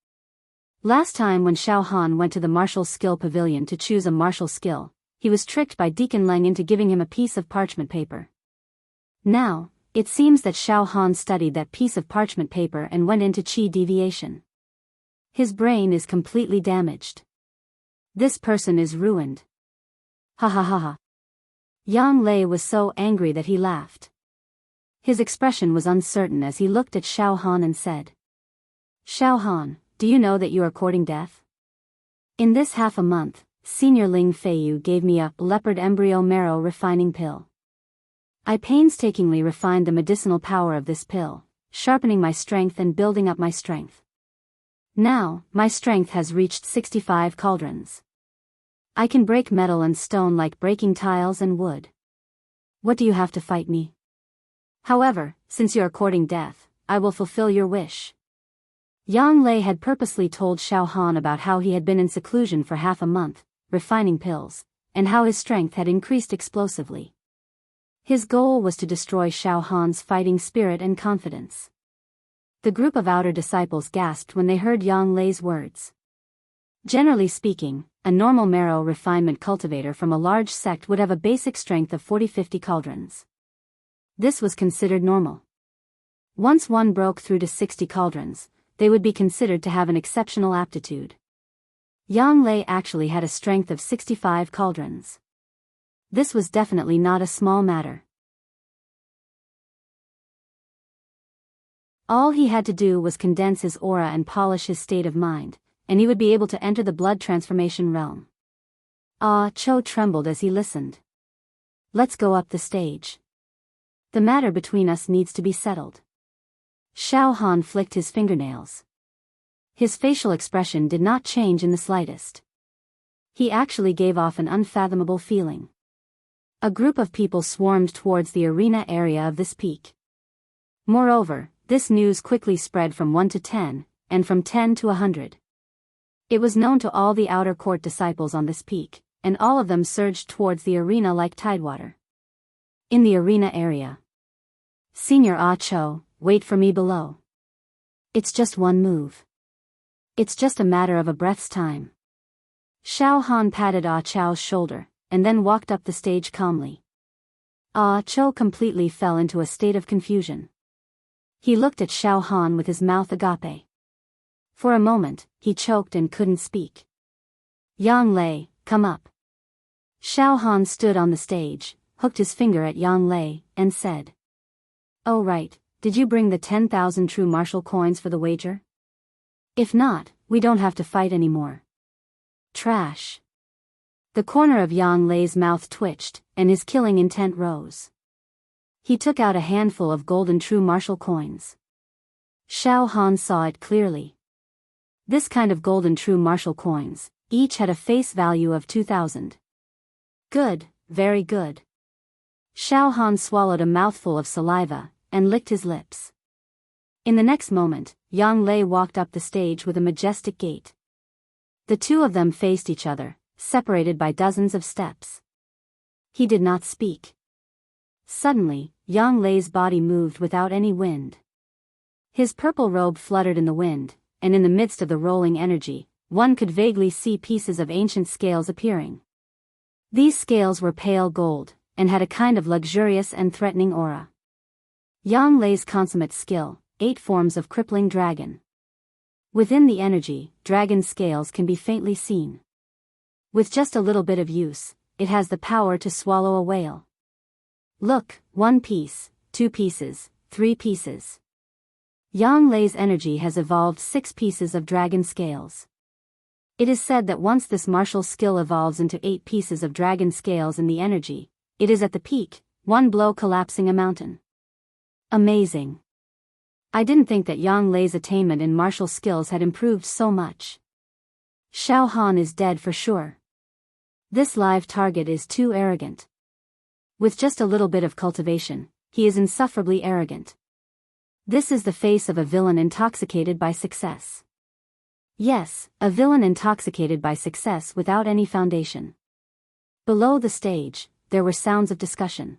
S1: Last time when Xiao Han went to the martial skill pavilion to choose a martial skill, he was tricked by Deacon Leng into giving him a piece of parchment paper. Now, it seems that Xiao Han studied that piece of parchment paper and went into chi deviation. His brain is completely damaged. This person is ruined. Ha ha ha ha. Yang Lei was so angry that he laughed. His expression was uncertain as he looked at Xiao Han and said, Xiao Han, do you know that you are courting death? In this half a month, Senior Ling Feiyu gave me a leopard embryo marrow refining pill. I painstakingly refined the medicinal power of this pill, sharpening my strength and building up my strength. Now, my strength has reached 65 cauldrons. I can break metal and stone like breaking tiles and wood. What do you have to fight me? However, since you are courting death, I will fulfill your wish. Yang Lei had purposely told Xiao Han about how he had been in seclusion for half a month, refining pills, and how his strength had increased explosively. His goal was to destroy Xiao Han's fighting spirit and confidence. The group of outer disciples gasped when they heard Yang Lei's words. Generally speaking, a normal marrow refinement cultivator from a large sect would have a basic strength of 40-50 cauldrons. This was considered normal. Once one broke through to 60 cauldrons, they would be considered to have an exceptional aptitude. Yang Lei actually had a strength of 65 cauldrons. This was definitely not a small matter. All he had to do was condense his aura and polish his state of mind, and he would be able to enter the blood transformation realm. Ah Cho trembled as he listened. Let's go up the stage. The matter between us needs to be settled. Xiao Han flicked his fingernails. His facial expression did not change in the slightest. He actually gave off an unfathomable feeling. A group of people swarmed towards the arena area of this peak. Moreover, this news quickly spread from 1 to 10, and from 10 to 100. It was known to all the outer court disciples on this peak, and all of them surged towards the arena like tidewater. In the arena area. Senior Ah Cho, wait for me below. It's just one move. It's just a matter of a breath's time. Xiao Han patted Ah Cho's shoulder, and then walked up the stage calmly. Ah Cho completely fell into a state of confusion. He looked at Xiao Han with his mouth agape. For a moment, he choked and couldn't speak. Yang Lei, come up. Xiao Han stood on the stage, hooked his finger at Yang Lei, and said, Oh right, did you bring the 10,000 true martial coins for the wager? If not, we don't have to fight anymore. Trash. The corner of Yang Lei's mouth twitched, and his killing intent rose. He took out a handful of golden true martial coins. Xiao Han saw it clearly. This kind of golden true martial coins, each had a face value of 2,000. Good, very good. Xiao Han swallowed a mouthful of saliva, and licked his lips. In the next moment, Yang Lei walked up the stage with a majestic gait. The two of them faced each other, separated by dozens of steps. He did not speak. Suddenly, Yang Lei's body moved without any wind. His purple robe fluttered in the wind, and in the midst of the rolling energy, one could vaguely see pieces of ancient scales appearing. These scales were pale gold, and had a kind of luxurious and threatening aura. Yang Lei's consummate skill, 8 forms of crippling dragon. Within the energy, dragon scales can be faintly seen. With just a little bit of use, it has the power to swallow a whale. Look, 1 piece, 2 pieces, 3 pieces. Yang Lei's energy has evolved 6 pieces of dragon scales. It is said that once this martial skill evolves into 8 pieces of dragon scales in the energy, it is at the peak, one blow collapsing a mountain. Amazing. I didn't think that Yang Lei's attainment in martial skills had improved so much. Xiao Han is dead for sure. This live target is too arrogant. With just a little bit of cultivation, he is insufferably arrogant. This is the face of a villain intoxicated by success. Yes, a villain intoxicated by success without any foundation. Below the stage, there were sounds of discussion.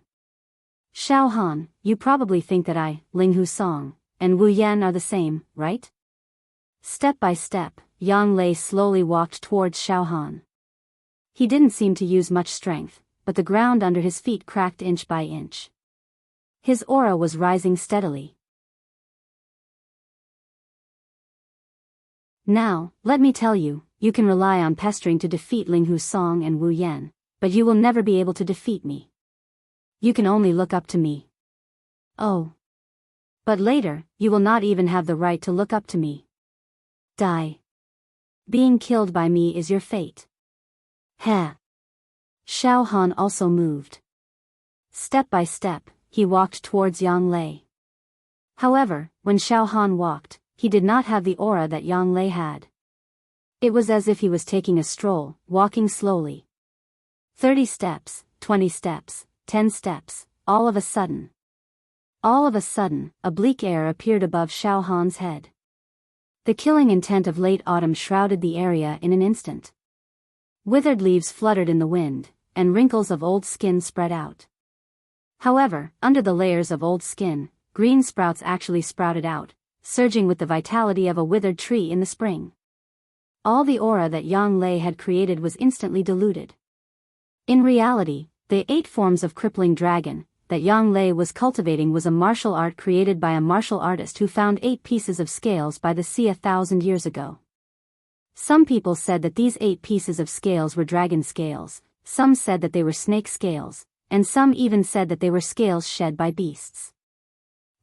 S1: Xiao Han, you probably think that I, Ling Hu Song, and Wu Yan are the same, right? Step by step, Yang Lei slowly walked towards Xiao Han. He didn't seem to use much strength, but the ground under his feet cracked inch by inch. His aura was rising steadily. Now, let me tell you, you can rely on pestering to defeat Ling Hu Song and Wu Yan, but you will never be able to defeat me. You can only look up to me. Oh. But later, you will not even have the right to look up to me. Die. Being killed by me is your fate. Heh. Xiao Han also moved. Step by step, he walked towards Yang Lei. However, when Xiao Han walked, he did not have the aura that Yang Lei had. It was as if he was taking a stroll, walking slowly. 30 steps, 20 steps, 10 steps, all of a sudden, a bleak air appeared above Xiao Han's head. The killing intent of late autumn shrouded the area in an instant. Withered leaves fluttered in the wind, and wrinkles of old skin spread out. However, under the layers of old skin, green sprouts actually sprouted out, surging with the vitality of a withered tree in the spring. All the aura that Yang Lei had created was instantly diluted. In reality, the 8 forms of crippling dragon that Yang Lei was cultivating was a martial art created by a martial artist who found 8 pieces of scales by the sea 1,000 years ago. Some people said that these 8 pieces of scales were dragon scales, some said that they were snake scales, and some even said that they were scales shed by beasts.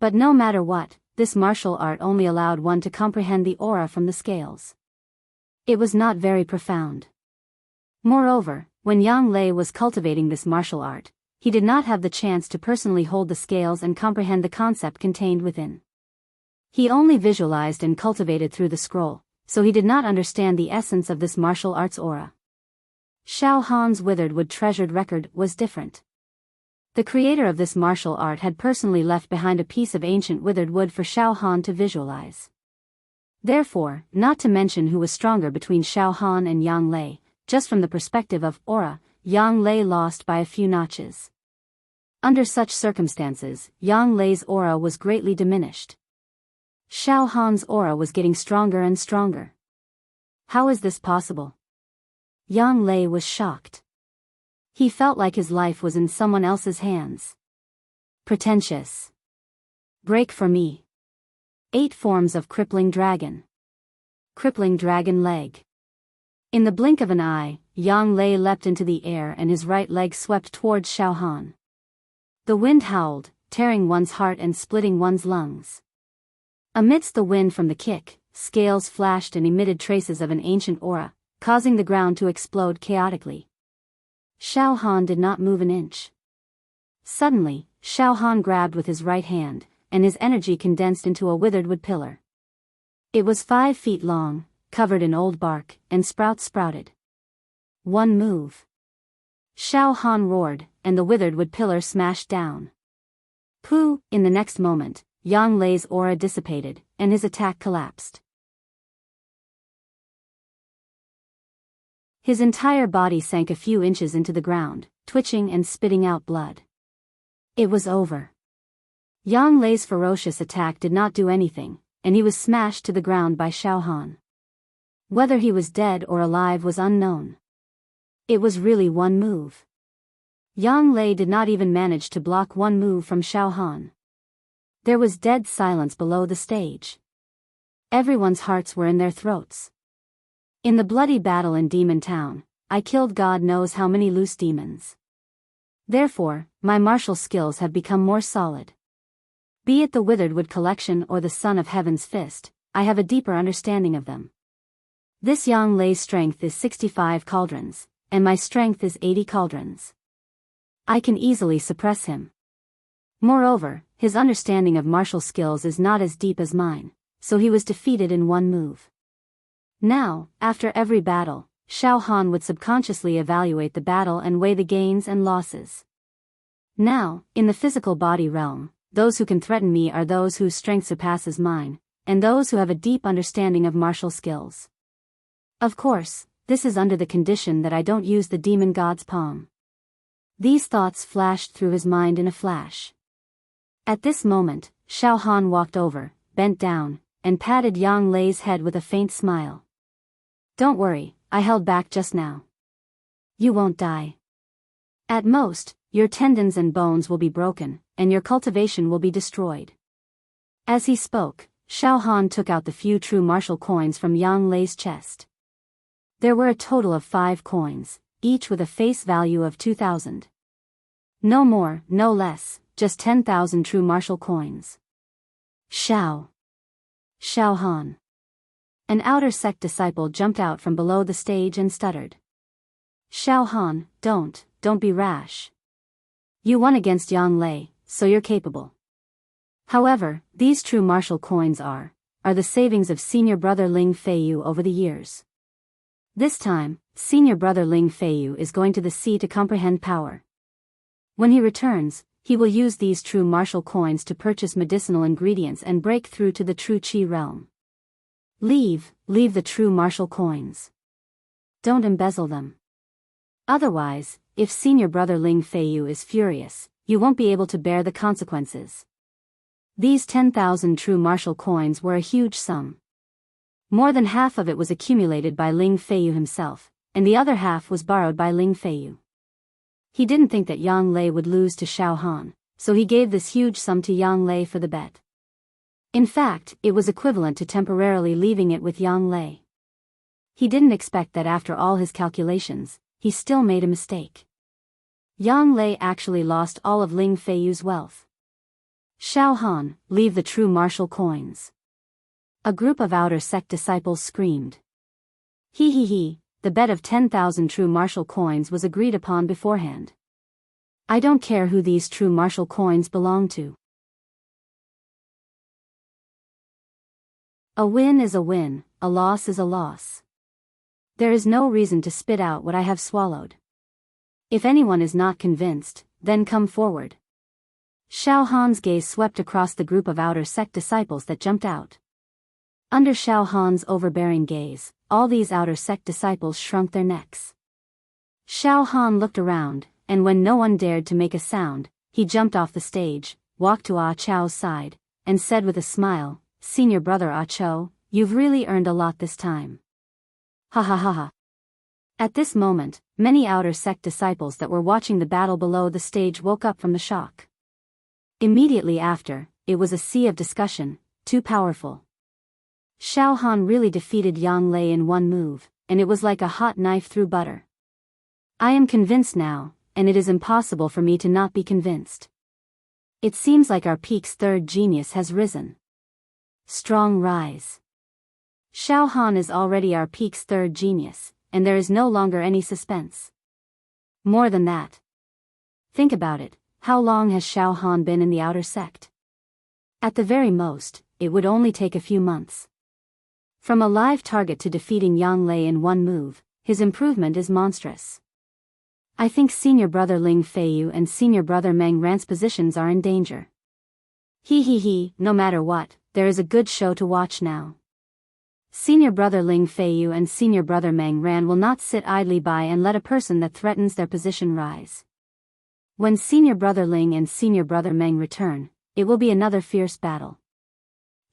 S1: But no matter what, this martial art only allowed one to comprehend the aura from the scales. It was not very profound. Moreover, when Yang Lei was cultivating this martial art, he did not have the chance to personally hold the scales and comprehend the concept contained within. He only visualized and cultivated through the scroll, so he did not understand the essence of this martial arts aura. Xiao Han's withered wood treasured record was different. The creator of this martial art had personally left behind a piece of ancient withered wood for Xiao Han to visualize. Therefore, not to mention who was stronger between Xiao Han and Yang Lei, just from the perspective of aura, Yang Lei lost by a few notches. Under such circumstances, Yang Lei's aura was greatly diminished. Xiao Han's aura was getting stronger and stronger. How is this possible? Yang Lei was shocked. He felt like his life was in someone else's hands. Pretentious. Break for me. 8 forms of crippling dragon. Crippling dragon leg. In the blink of an eye, Yang Lei leapt into the air and his right leg swept towards Xiao Han. The wind howled, tearing one's heart and splitting one's lungs. Amidst the wind from the kick, scales flashed and emitted traces of an ancient aura, causing the ground to explode chaotically. Xiao Han did not move an inch. Suddenly, Xiao Han grabbed with his right hand, and his energy condensed into a withered wood pillar. It was 5 feet long, covered in old bark, and sprouts sprouted. One move. Xiao Han roared, and the withered wood pillar smashed down. Pooh! In the next moment, Yang Lei's aura dissipated, and his attack collapsed. His entire body sank a few inches into the ground, twitching and spitting out blood. It was over. Yang Lei's ferocious attack did not do anything, and he was smashed to the ground by Xiao Han. Whether he was dead or alive was unknown. It was really one move. Yang Lei did not even manage to block one move from Xiao Han. There was dead silence below the stage. Everyone's hearts were in their throats. In the bloody battle in Demon Town, I killed God knows how many loose demons. Therefore, my martial skills have become more solid. Be it the Withered Wood Collection or the Son of Heaven's Fist, I have a deeper understanding of them. This Yang Lei's strength is 65 cauldrons, and my strength is 80 cauldrons. I can easily suppress him. Moreover, his understanding of martial skills is not as deep as mine, so he was defeated in one move. Now, after every battle, Xiao Han would subconsciously evaluate the battle and weigh the gains and losses. Now, in the physical body realm, those who can threaten me are those whose strength surpasses mine, and those who have a deep understanding of martial skills. Of course, this is under the condition that I don't use the demon god's palm. These thoughts flashed through his mind in a flash. At this moment, Xiao Han walked over, bent down, and patted Yang Lei's head with a faint smile. Don't worry, I held back just now. You won't die. At most, your tendons and bones will be broken, and your cultivation will be destroyed. As he spoke, Xiao Han took out the few true martial coins from Yang Lei's chest. There were a total of 5 coins, each with a face value of 2,000. No more, no less, just 10,000 true martial coins. Shao Han. An outer sect disciple jumped out from below the stage and stuttered. Shao Han, don't be rash. You won against Yang Lei, so you're capable. However, these true martial coins are the savings of senior brother Ling Feiyu over the years. This time, senior brother Ling Feiyu is going to the sea to comprehend power. When he returns, he will use these true martial coins to purchase medicinal ingredients and break through to the true Qi realm. Leave the true martial coins. Don't embezzle them. Otherwise, if senior brother Ling Feiyu is furious, you won't be able to bear the consequences. These 10,000 true martial coins were a huge sum. More than half of it was accumulated by Ling Feiyu himself, and the other half was borrowed by Ling Feiyu. He didn't think that Yang Lei would lose to Shao Han, so he gave this huge sum to Yang Lei for the bet. In fact, it was equivalent to temporarily leaving it with Yang Lei. He didn't expect that after all his calculations, he still made a mistake. Yang Lei actually lost all of Ling Feiyu's wealth. Shao Han, leave the true martial coins. A group of outer sect disciples screamed. He, the bet of 10,000 true martial coins was agreed upon beforehand. I don't care who these true martial coins belong to. A win is a win, a loss is a loss. There is no reason to spit out what I have swallowed. If anyone is not convinced, then come forward. Shao Han's gaze swept across the group of outer sect disciples that jumped out. Under Shao Han's overbearing gaze, all these outer sect disciples shrunk their necks. Shao Han looked around, and when no one dared to make a sound, he jumped off the stage, walked to Ah Chow's side, and said with a smile, "Senior brother Ah Chow, you've really earned a lot this time." Ha ha ha ha. At this moment, many outer sect disciples that were watching the battle below the stage woke up from the shock. Immediately after, it was a sea of discussion, too powerful. Shao Han really defeated Yang Lei in one move, and it was like a hot knife through butter. I am convinced now, and it is impossible for me to not be convinced. It seems like our peak's third genius has risen. Strong rise. Shao Han is already our peak's third genius, and there is no longer any suspense. More than that. Think about it, how long has Shao Han been in the outer sect? At the very most, it would only take a few months. From a live target to defeating Yang Lei in one move, his improvement is monstrous. I think senior brother Ling Feiyu and senior brother Meng Ran's positions are in danger. He, no matter what, there is a good show to watch now. Senior brother Ling Feiyu and senior brother Meng Ran will not sit idly by and let a person that threatens their position rise. When senior brother Ling and senior brother Meng return, it will be another fierce battle.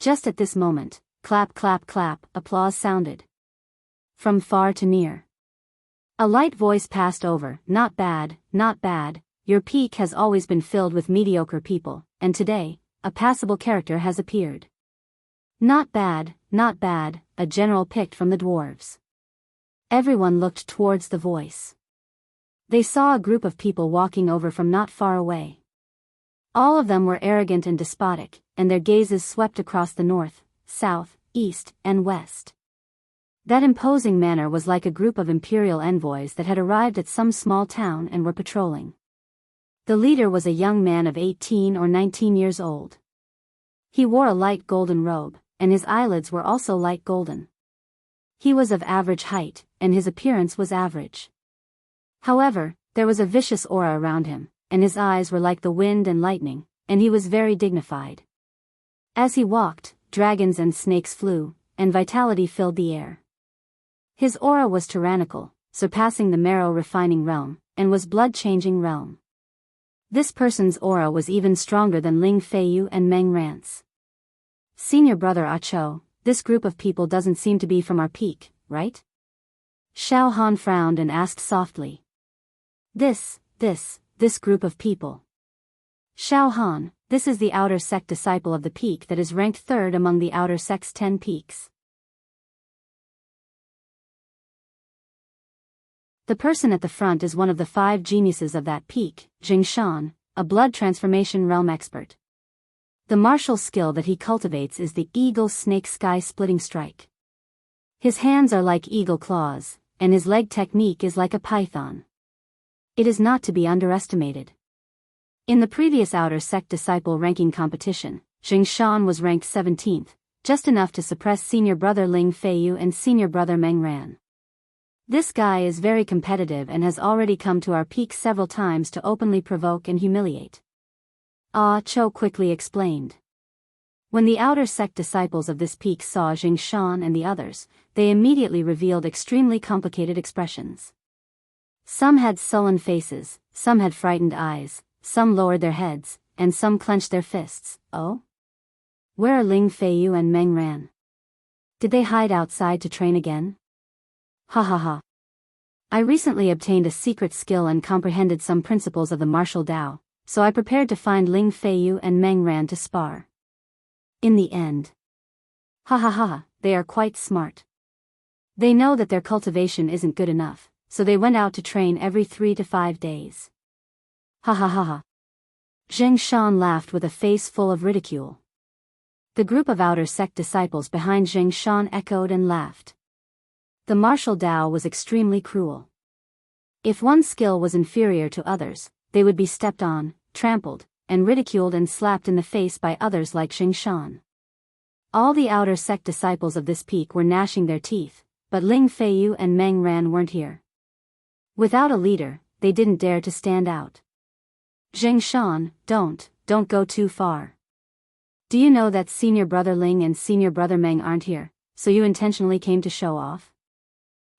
S1: Just at this moment, clap clap clap, applause sounded. From far to near. A light voice passed over, not bad, your peak has always been filled with mediocre people, and today, a passable character has appeared. Not bad, a general picked from the dwarves. Everyone looked towards the voice. They saw a group of people walking over from not far away. All of them were arrogant and despotic, and their gazes swept across the north, south, east, and west. That imposing manner was like a group of imperial envoys that had arrived at some small town and were patrolling. The leader was a young man of 18 or 19 years old. He wore a light golden robe, and his eyelids were also light golden. He was of average height, and his appearance was average. However, there was a vicious aura around him, and his eyes were like the wind and lightning, and he was very dignified. As he walked, dragons and snakes flew, and vitality filled the air. His aura was tyrannical, surpassing the marrow-refining realm, and was blood-changing realm. This person's aura was even stronger than Ling Feiyu and Meng Ran's. Senior brother Ah Cho, this group of people doesn't seem to be from our peak, right? Shao Han frowned and asked softly. This group of people. Shao Han, this is the outer sect disciple of the peak that is ranked third among the outer sect's 10 peaks. The person at the front is one of the 5 geniuses of that peak, Jingshan, a blood transformation realm expert. The martial skill that he cultivates is the eagle snake sky-splitting strike. His hands are like eagle claws, and his leg technique is like a python. It is not to be underestimated. In the previous Outer Sect Disciple ranking competition, Jing Shan was ranked 17th, just enough to suppress senior brother Ling Feiyu and senior brother Meng Ran. This guy is very competitive and has already come to our peak several times to openly provoke and humiliate. Ah Cho quickly explained. When the Outer Sect disciples of this peak saw Jing Shan and the others, they immediately revealed extremely complicated expressions. Some had sullen faces, some had frightened eyes, some lowered their heads, and some clenched their fists. Oh? Where are Ling Feiyu and Meng Ran? Did they hide outside to train again? Ha ha ha. I recently obtained a secret skill and comprehended some principles of the martial Tao, so I prepared to find Ling Feiyu and Meng Ran to spar. In the end. Ha ha ha, they are quite smart. They know that their cultivation isn't good enough, so they went out to train every 3 to 5 days. Ha ha ha ha. Zheng Shan laughed with a face full of ridicule. The group of Outer Sect disciples behind Zheng Shan echoed and laughed. The martial Tao was extremely cruel. If one skill was inferior to others, they would be stepped on, trampled, and ridiculed and slapped in the face by others like Zheng Shan. All the Outer Sect disciples of this peak were gnashing their teeth, but Ling Feiyu and Meng Ran weren't here. Without a leader, they didn't dare to stand out. Zheng Shan, don't go too far. Do you know that senior brother Ling and senior brother Meng aren't here, so you intentionally came to show off?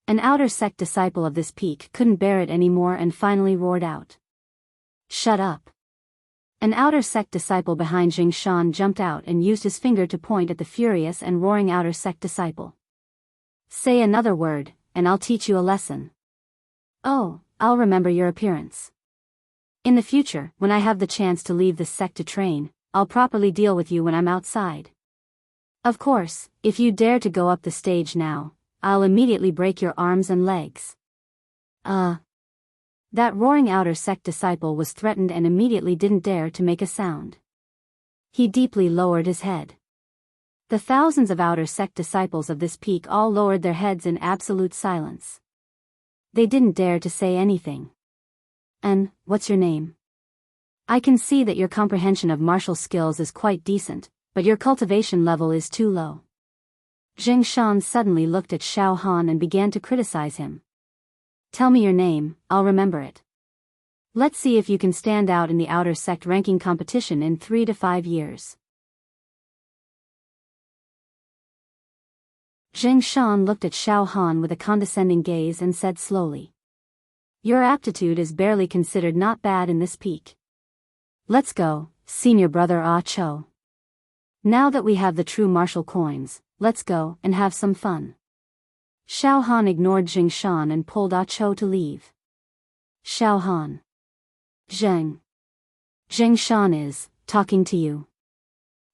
S1: An Outer Sect disciple of this peak couldn't bear it anymore and finally roared out. Shut up. An Outer Sect disciple behind Jing Shan jumped out and used his finger to point at the furious and roaring Outer Sect disciple. Say another word, and I'll teach you a lesson. Oh, I'll remember your appearance. In the future, when I have the chance to leave this sect to train, I'll properly deal with you when I'm outside. Of course, if you dare to go up the stage now, I'll immediately break your arms and legs. That roaring Outer Sect disciple was threatened and immediately didn't dare to make a sound. He deeply lowered his head. The thousands of Outer Sect disciples of this peak all lowered their heads in absolute silence. They didn't dare to say anything. And, what's your name? I can see that your comprehension of martial skills is quite decent, but your cultivation level is too low. Zheng Shan suddenly looked at Xiao Han and began to criticize him. Tell me your name, I'll remember it. Let's see if you can stand out in the Outer Sect ranking competition in 3 to 5 years. Zheng Shan looked at Xiao Han with a condescending gaze and said slowly. Your aptitude is barely considered not bad in this peak. Let's go, senior brother Ah Cho. Now that we have the true martial coins, let's go and have some fun. Xiao Han ignored Jing Shan and pulled Ah Cho to leave. Xiao Han. Zheng Shan is talking to you.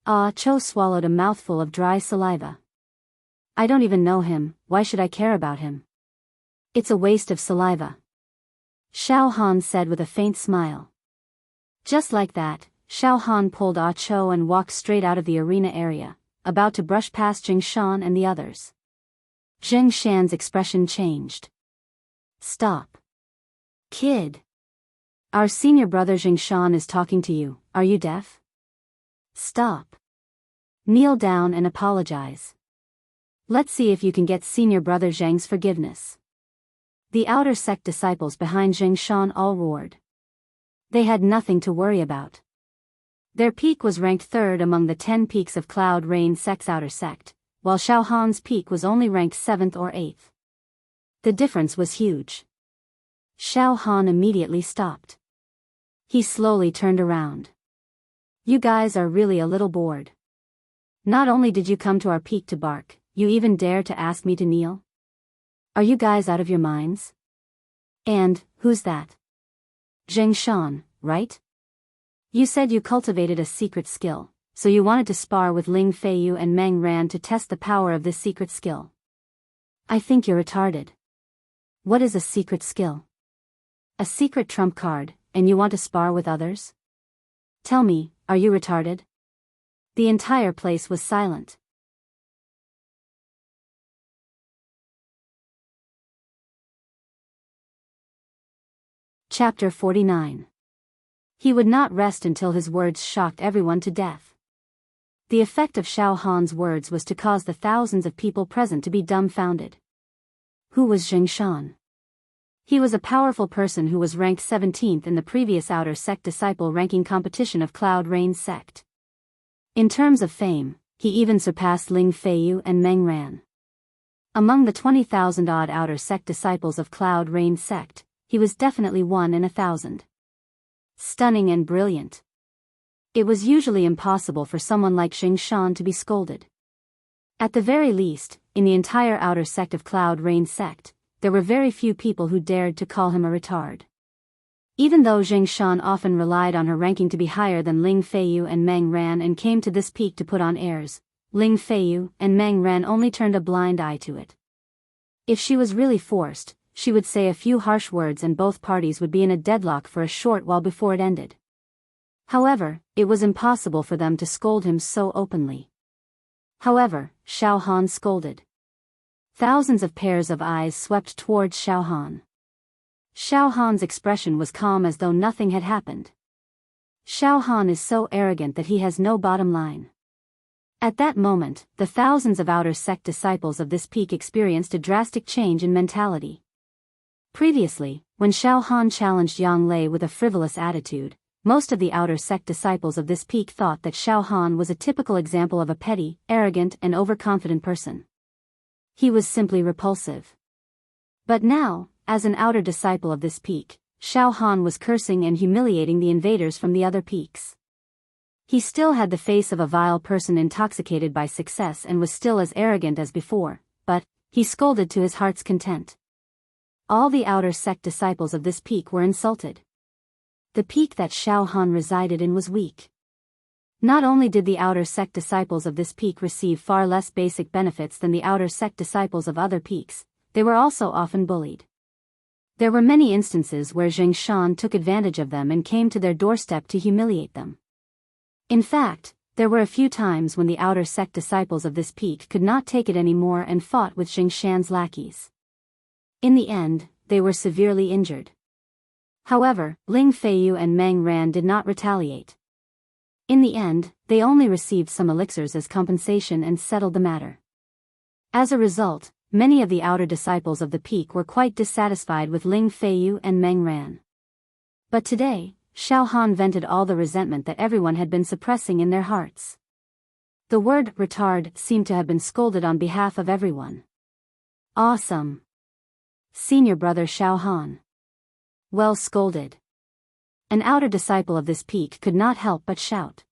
S1: Ah Cho swallowed a mouthful of dry saliva. I don't even know him, why should I care about him? It's a waste of saliva. Xiao Han said with a faint smile. Just like that, Xiao Han pulled Ah Cho and walked straight out of the arena area, about to brush past Jing Shan and the others. Zheng Shan's expression changed. Stop. Kid. Our senior brother Jing Shan is talking to you, are you deaf? Stop. Kneel down and apologize. Let's see if you can get senior brother Zheng's forgiveness. The Outer Sect disciples behind Jing Shan all roared. They had nothing to worry about. Their peak was ranked 3rd among the 10 peaks of Cloud Rain Sect's Outer Sect, while Xiao Han's peak was only ranked 7th or 8th. The difference was huge. Xiao Han immediately stopped. He slowly turned around. You guys are really a little bored. Not only did you come to our peak to bark, you even dare to ask me to kneel? Are you guys out of your minds? And, who's that? Zheng Shan, right? You said you cultivated a secret skill, so you wanted to spar with Ling Feiyu and Meng Ran to test the power of this secret skill. I think you're retarded. What is a secret skill? A secret trump card, and you want to spar with others? Tell me, are you retarded? The entire place was silent. Chapter 49. He would not rest until his words shocked everyone to death. The effect of Xiao Han's words was to cause the thousands of people present to be dumbfounded. Who was Jing Shan? He was a powerful person who was ranked 17th in the previous outer sect disciple ranking competition of Cloud Rain's sect. In terms of fame, he even surpassed Ling Feiyu and Meng Ran. Among the 20,000-odd outer sect disciples of Cloud Rain's sect, he was definitely 1 in 1,000. Stunning and brilliant. It was usually impossible for someone like Jing Shan to be scolded. At the very least, in the entire outer sect of Cloud Rain sect, there were very few people who dared to call him a retard. Even though Jing Shan often relied on her ranking to be higher than Ling Feiyu and Meng Ran and came to this peak to put on airs, Ling Feiyu and Meng Ran only turned a blind eye to it. If she was really forced, she would say a few harsh words and both parties would be in a deadlock for a short while before it ended. However, it was impossible for them to scold him so openly. However, Xiao Han scolded. Thousands of pairs of eyes swept towards Xiao Han. Xiao Han's expression was calm as though nothing had happened. Xiao Han is so arrogant that he has no bottom line. At that moment, the thousands of outer sect disciples of this peak experienced a drastic change in mentality. Previously, when Xiao Han challenged Yang Lei with a frivolous attitude, most of the outer sect disciples of this peak thought that Xiao Han was a typical example of a petty, arrogant and overconfident person. He was simply repulsive. But now, as an outer disciple of this peak, Xiao Han was cursing and humiliating the invaders from the other peaks. He still had the face of a vile person intoxicated by success and was still as arrogant as before, but he scolded to his heart's content. All the outer sect disciples of this peak were insulted. The peak that Xiao Han resided in was weak. Not only did the outer sect disciples of this peak receive far less basic benefits than the outer sect disciples of other peaks, they were also often bullied. There were many instances where Jing Shan took advantage of them and came to their doorstep to humiliate them. In fact, there were a few times when the outer sect disciples of this peak could not take it anymore and fought with Jing Shan's lackeys. In the end, they were severely injured. However, Ling Feiyu and Meng Ran did not retaliate. In the end, they only received some elixirs as compensation and settled the matter. As a result, many of the outer disciples of the peak were quite dissatisfied with Ling Feiyu and Meng Ran. But today, Xiao Han vented all the resentment that everyone had been suppressing in their hearts. The word retard seemed to have been scolded on behalf of everyone. Awesome! Senior brother Xiao Han. Well scolded. An outer disciple of this peak could not help but shout.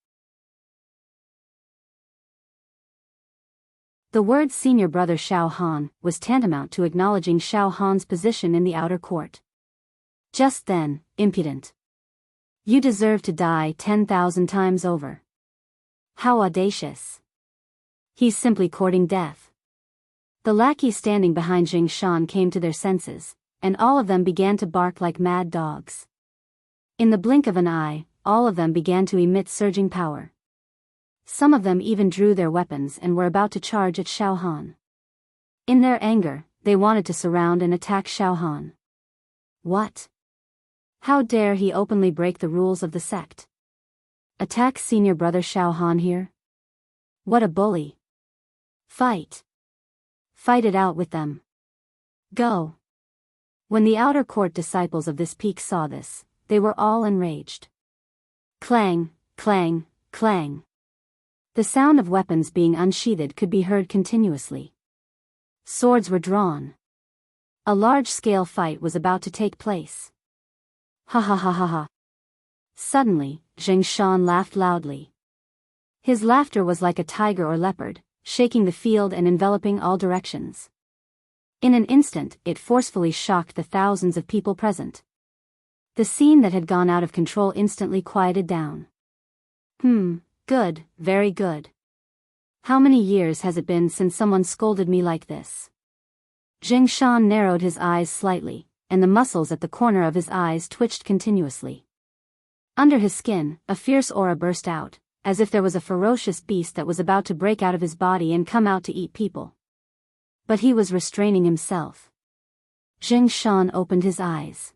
S1: The word senior brother Xiao Han was tantamount to acknowledging Xiao Han's position in the outer court. Just then, impudent. You deserve to die 10,000 times over. How audacious. He's simply courting death. The lackeys standing behind Jing Shan came to their senses, and all of them began to bark like mad dogs. In the blink of an eye, all of them began to emit surging power. Some of them even drew their weapons and were about to charge at Xiao Han. In their anger, they wanted to surround and attack Xiao Han. What? How dare he openly break the rules of the sect? Attack senior brother Xiao Han here? What a bully. Fight. Fight it out with them. Go. When the outer court disciples of this peak saw this, they were all enraged. Clang, clang, clang. The sound of weapons being unsheathed could be heard continuously. Swords were drawn. A large-scale fight was about to take place. Ha ha ha ha ha. Suddenly, Jing Shan laughed loudly. His laughter was like a tiger or leopard, shaking the field and enveloping all directions. In an instant, it forcefully shocked the thousands of people present. The scene that had gone out of control instantly quieted down. Good, very good. How many years has it been since someone scolded me like this? Jing Shan narrowed his eyes slightly, and the muscles at the corner of his eyes twitched continuously. Under his skin, a fierce aura burst out, as if there was a ferocious beast that was about to break out of his body and come out to eat people. But he was restraining himself. Zheng Shan opened his eyes.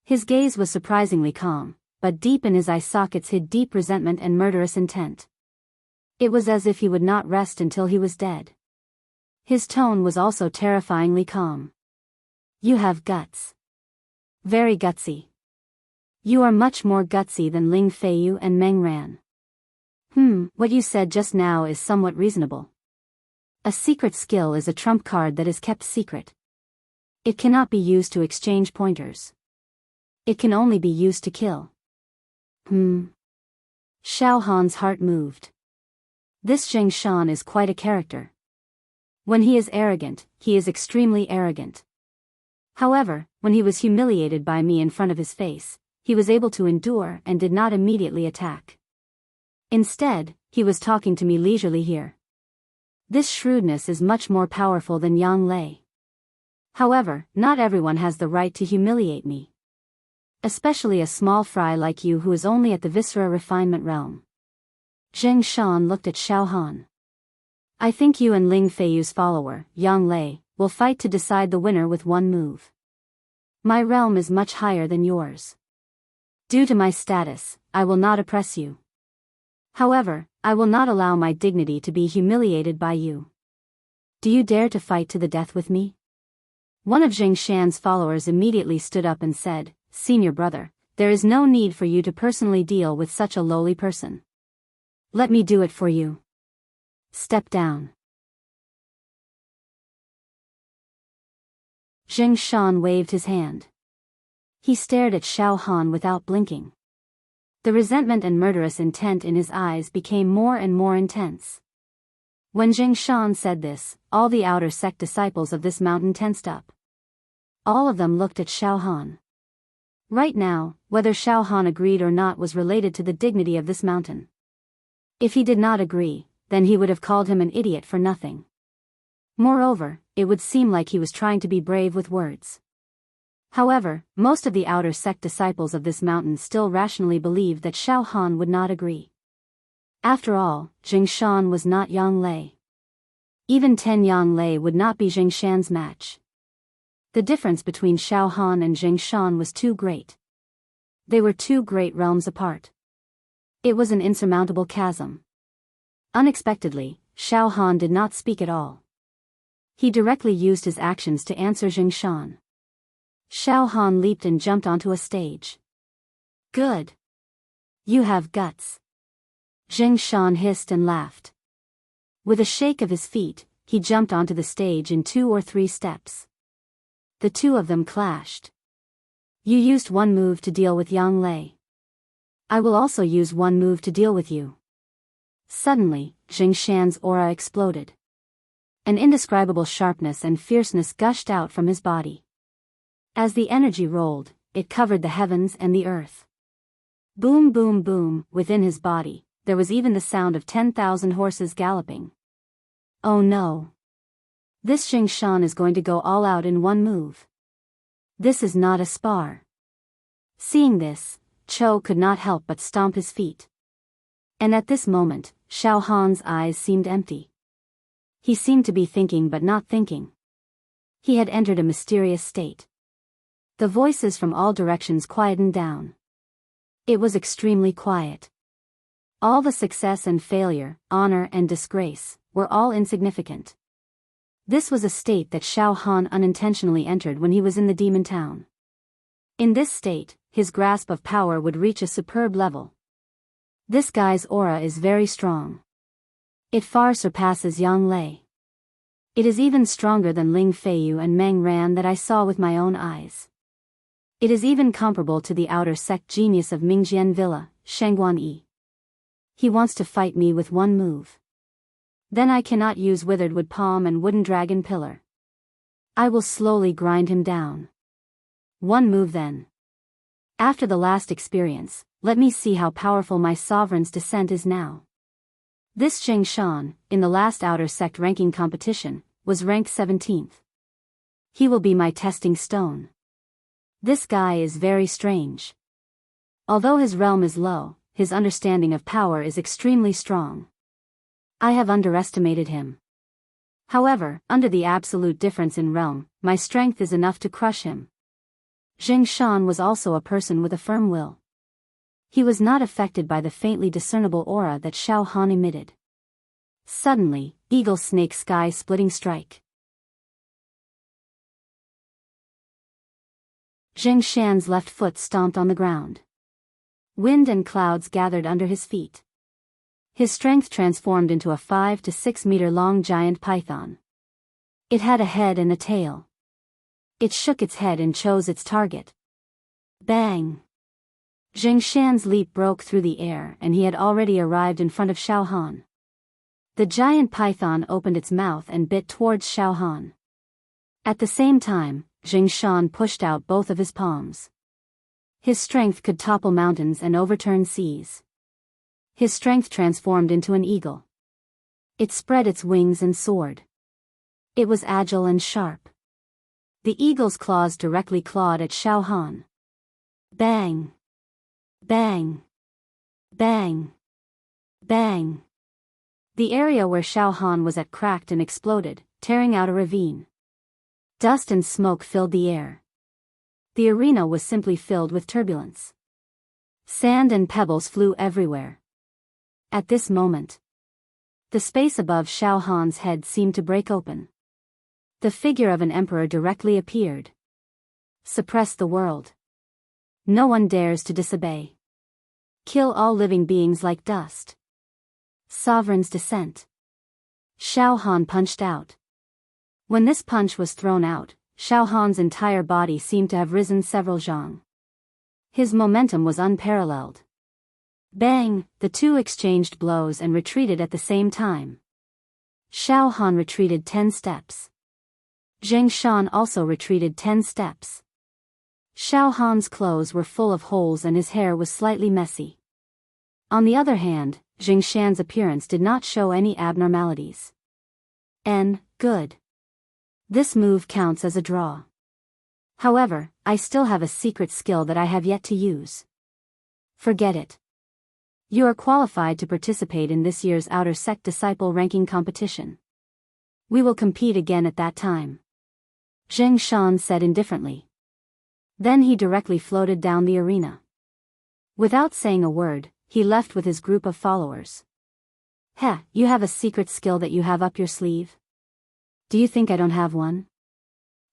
S1: His gaze was surprisingly calm, but deep in his eye sockets hid deep resentment and murderous intent. It was as if he would not rest until he was dead. His tone was also terrifyingly calm. You have guts. Very gutsy. You are much more gutsy than Ling Feiyu and Meng Ran. What you said just now is somewhat reasonable. A secret skill is a trump card that is kept secret. It cannot be used to exchange pointers. It can only be used to kill. Xiao Han's heart moved. This Zheng Shan is quite a character. When he is arrogant, he is extremely arrogant. However, when he was humiliated by me in front of his face, he was able to endure and did not immediately attack. Instead, he was talking to me leisurely here. This shrewdness is much more powerful than Yang Lei. However, not everyone has the right to humiliate me. Especially a small fry like you who is only at the viscera refinement realm. Zheng Shan looked at Xiao Han. I think you and Ling Feiyu's follower, Yang Lei, will fight to decide the winner with one move. My realm is much higher than yours. Due to my status, I will not oppress you. However, I will not allow my dignity to be humiliated by you. Do you dare to fight to the death with me? One of Zheng Shan's followers immediately stood up and said, Senior brother, there is no need for you to personally deal with such a lowly person. Let me do it for you. Step down. Zheng Shan waved his hand. He stared at Xiao Han without blinking. The resentment and murderous intent in his eyes became more and more intense. When Zheng Shan said this, all the outer sect disciples of this mountain tensed up. All of them looked at Xiao Han. Right now, whether Xiao Han agreed or not was related to the dignity of this mountain. If he did not agree, then he would have called him an idiot for nothing. Moreover, it would seem like he was trying to be brave with words. However, most of the outer sect disciples of this mountain still rationally believed that Xiao Han would not agree. After all, Zheng Shan was not Yang Lei. Even 10 Yang Lei would not be Zheng Shan's match. The difference between Xiao Han and Zheng Shan was too great. They were two great realms apart. It was an insurmountable chasm. Unexpectedly, Xiao Han did not speak at all. He directly used his actions to answer Zheng Shan. Xiao Han leaped and jumped onto a stage. Good. You have guts. Zheng Shan hissed and laughed. With a shake of his feet, he jumped onto the stage in 2 or 3 steps. The two of them clashed. You used one move to deal with Yang Lei. I will also use one move to deal with you. Suddenly, Zheng Shan's aura exploded. An indescribable sharpness and fierceness gushed out from his body. As the energy rolled, it covered the heavens and the earth. Boom boom boom, within his body, there was even the sound of 10,000 horses galloping. Oh no. This Zheng Shan is going to go all out in one move. This is not a spar. Seeing this, Cho could not help but stomp his feet. And at this moment, Xiao Han's eyes seemed empty. He seemed to be thinking but not thinking. He had entered a mysterious state. The voices from all directions quietened down. It was extremely quiet. All the success and failure, honor and disgrace, were all insignificant. This was a state that Xiao Han unintentionally entered when he was in the demon town. In this state, his grasp of power would reach a superb level. This guy's aura is very strong. It far surpasses Yang Lei. It is even stronger than Ling Feiyu and Meng Ran that I saw with my own eyes. It is even comparable to the outer sect genius of Mingjian Villa, Shangguan Yi. He wants to fight me with one move. Then I cannot use withered wood palm and wooden dragon pillar. I will slowly grind him down. One move then. After the last experience, let me see how powerful my sovereign's descent is now. This Zheng Shan, in the last outer sect ranking competition, was ranked 17th. He will be my testing stone. This guy is very strange. Although his realm is low, his understanding of power is extremely strong. I have underestimated him. However, under the absolute difference in realm, my strength is enough to crush him. Zheng Shan was also a person with a firm will. He was not affected by the faintly discernible aura that Xiao Han emitted. Suddenly, eagle snake sky splitting strike. Zheng Shan's left foot stomped on the ground. Wind and clouds gathered under his feet. His strength transformed into a 5 to 6 meter long giant python. It had a head and a tail. It shook its head and chose its target. Bang! Zheng Shan's leap broke through the air and he had already arrived in front of Xiao Han. The giant python opened its mouth and bit towards Xiao Han. At the same time, Zheng Shan pushed out both of his palms. His strength could topple mountains and overturn seas. His strength transformed into an eagle. It spread its wings and soared. It was agile and sharp. The eagle's claws directly clawed at Xiao Han. Bang! Bang! Bang! Bang! The area where Xiao Han was at cracked and exploded, tearing out a ravine. Dust and smoke filled the air. The arena was simply filled with turbulence. Sand and pebbles flew everywhere. At this moment, the space above Xiao Han's head seemed to break open. The figure of an emperor directly appeared. Suppress the world. No one dares to disobey. Kill all living beings like dust. Sovereign's descent. Xiao Han punched out. When this punch was thrown out, Xiao Han's entire body seemed to have risen several zhang. His momentum was unparalleled. Bang! The two exchanged blows and retreated at the same time. Xiao Han retreated 10 steps. Zheng Shan also retreated 10 steps. Xiao Han's clothes were full of holes and his hair was slightly messy. On the other hand, Zheng Shan's appearance did not show any abnormalities. Good. This move counts as a draw. However, I still have a secret skill that I have yet to use. Forget it. You are qualified to participate in this year's Outer Sect Disciple Ranking Competition. We will compete again at that time. Zheng Shan said indifferently. Then he directly floated down the arena. Without saying a word, he left with his group of followers. Heh, you have a secret skill that you have up your sleeve? Do you think I don't have one?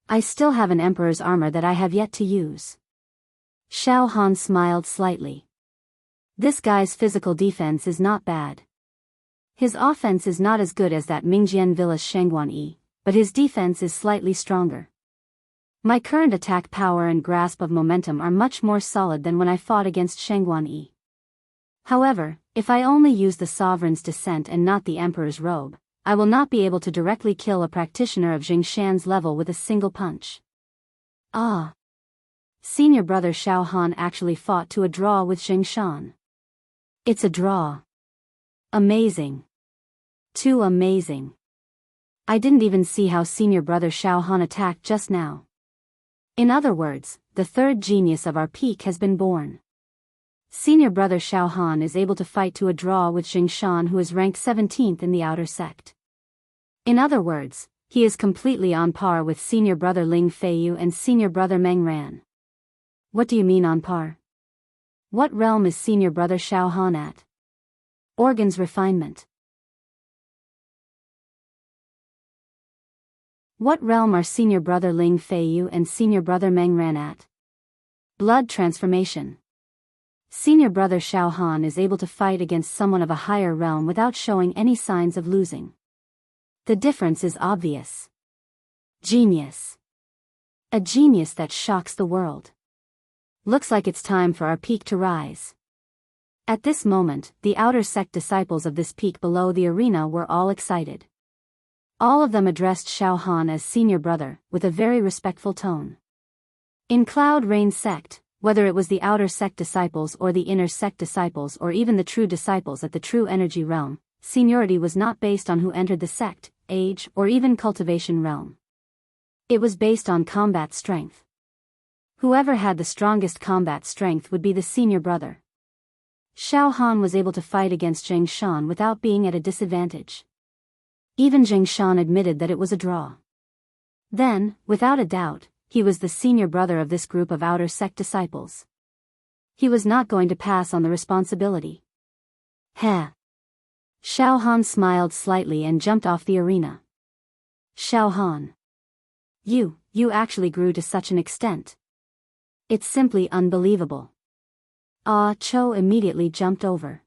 S1: I still have an emperor's armor that I have yet to use. Xiao Han smiled slightly. This guy's physical defense is not bad. His offense is not as good as that Mingjian Villa's Shangguan Yi, but his defense is slightly stronger. My current attack power and grasp of momentum are much more solid than when I fought against Shangguan Yi. However, if I only use the Sovereign's Descent and not the Emperor's Robe, I will not be able to directly kill a practitioner of Zheng Shan's level with a single punch. Ah! Senior brother Xiao Han actually fought to a draw with Zheng Shan. It's a draw. Amazing. Too amazing. I didn't even see how senior brother Xiao Han attacked just now. In other words, the third genius of our peak has been born. Senior brother Xiao Han is able to fight to a draw with Zheng Shan, who is ranked 17th in the Outer Sect. In other words, he is completely on par with senior brother Ling Feiyu and senior brother Meng Ran. What do you mean on par? What realm is senior brother Xiao Han at? Organs refinement. What realm are senior brother Ling Feiyu and senior brother Meng Ran at? Blood transformation. Senior brother Xiao Han is able to fight against someone of a higher realm without showing any signs of losing. The difference is obvious. Genius. A genius that shocks the world. Looks like it's time for our peak to rise. At this moment, the Outer Sect disciples of this peak below the arena were all excited. All of them addressed Xiao Han as senior brother, with a very respectful tone. In Cloud Rain Sect, whether it was the Outer Sect disciples or the Inner Sect disciples or even the true disciples at the True Energy realm, seniority was not based on who entered the sect, age, or even cultivation realm. It was based on combat strength. Whoever had the strongest combat strength would be the senior brother. Xiao Han was able to fight against Zheng Shan without being at a disadvantage. Even Zheng Shan admitted that it was a draw. Then, without a doubt, he was the senior brother of this group of outer sect disciples. He was not going to pass on the responsibility. Heh. Xiao Han smiled slightly and jumped off the arena. Xiao Han. You actually grew to such an extent. It's simply unbelievable. Ah Cho immediately jumped over.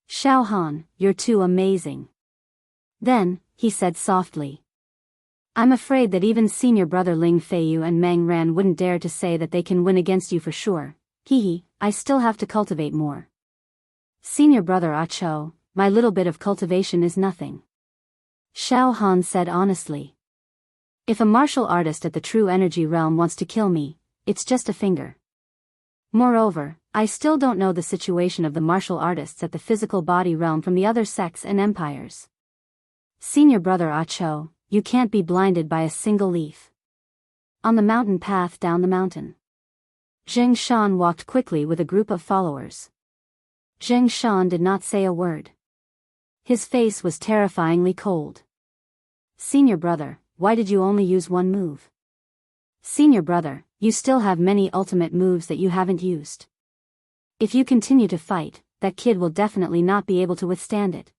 S1: Xiao Han, you're too amazing. Then, he said softly. I'm afraid that even senior brother Ling Feiyu and Meng Ran wouldn't dare to say that they can win against you for sure. Hehe, I still have to cultivate more. Senior brother Ah Cho, my little bit of cultivation is nothing. Xiao Han said honestly. If a martial artist at the true energy realm wants to kill me, it's just a finger. Moreover, I still don't know the situation of the martial artists at the physical body realm from the other sects and empires. Senior brother Ah Cho, you can't be blinded by a single leaf. On the mountain path down the mountain, Zheng Shan walked quickly with a group of followers. Zheng Shan did not say a word. His face was terrifyingly cold. Senior brother, why did you only use one move? Senior brother, you still have many ultimate moves that you haven't used. If you continue to fight, that kid will definitely not be able to withstand it.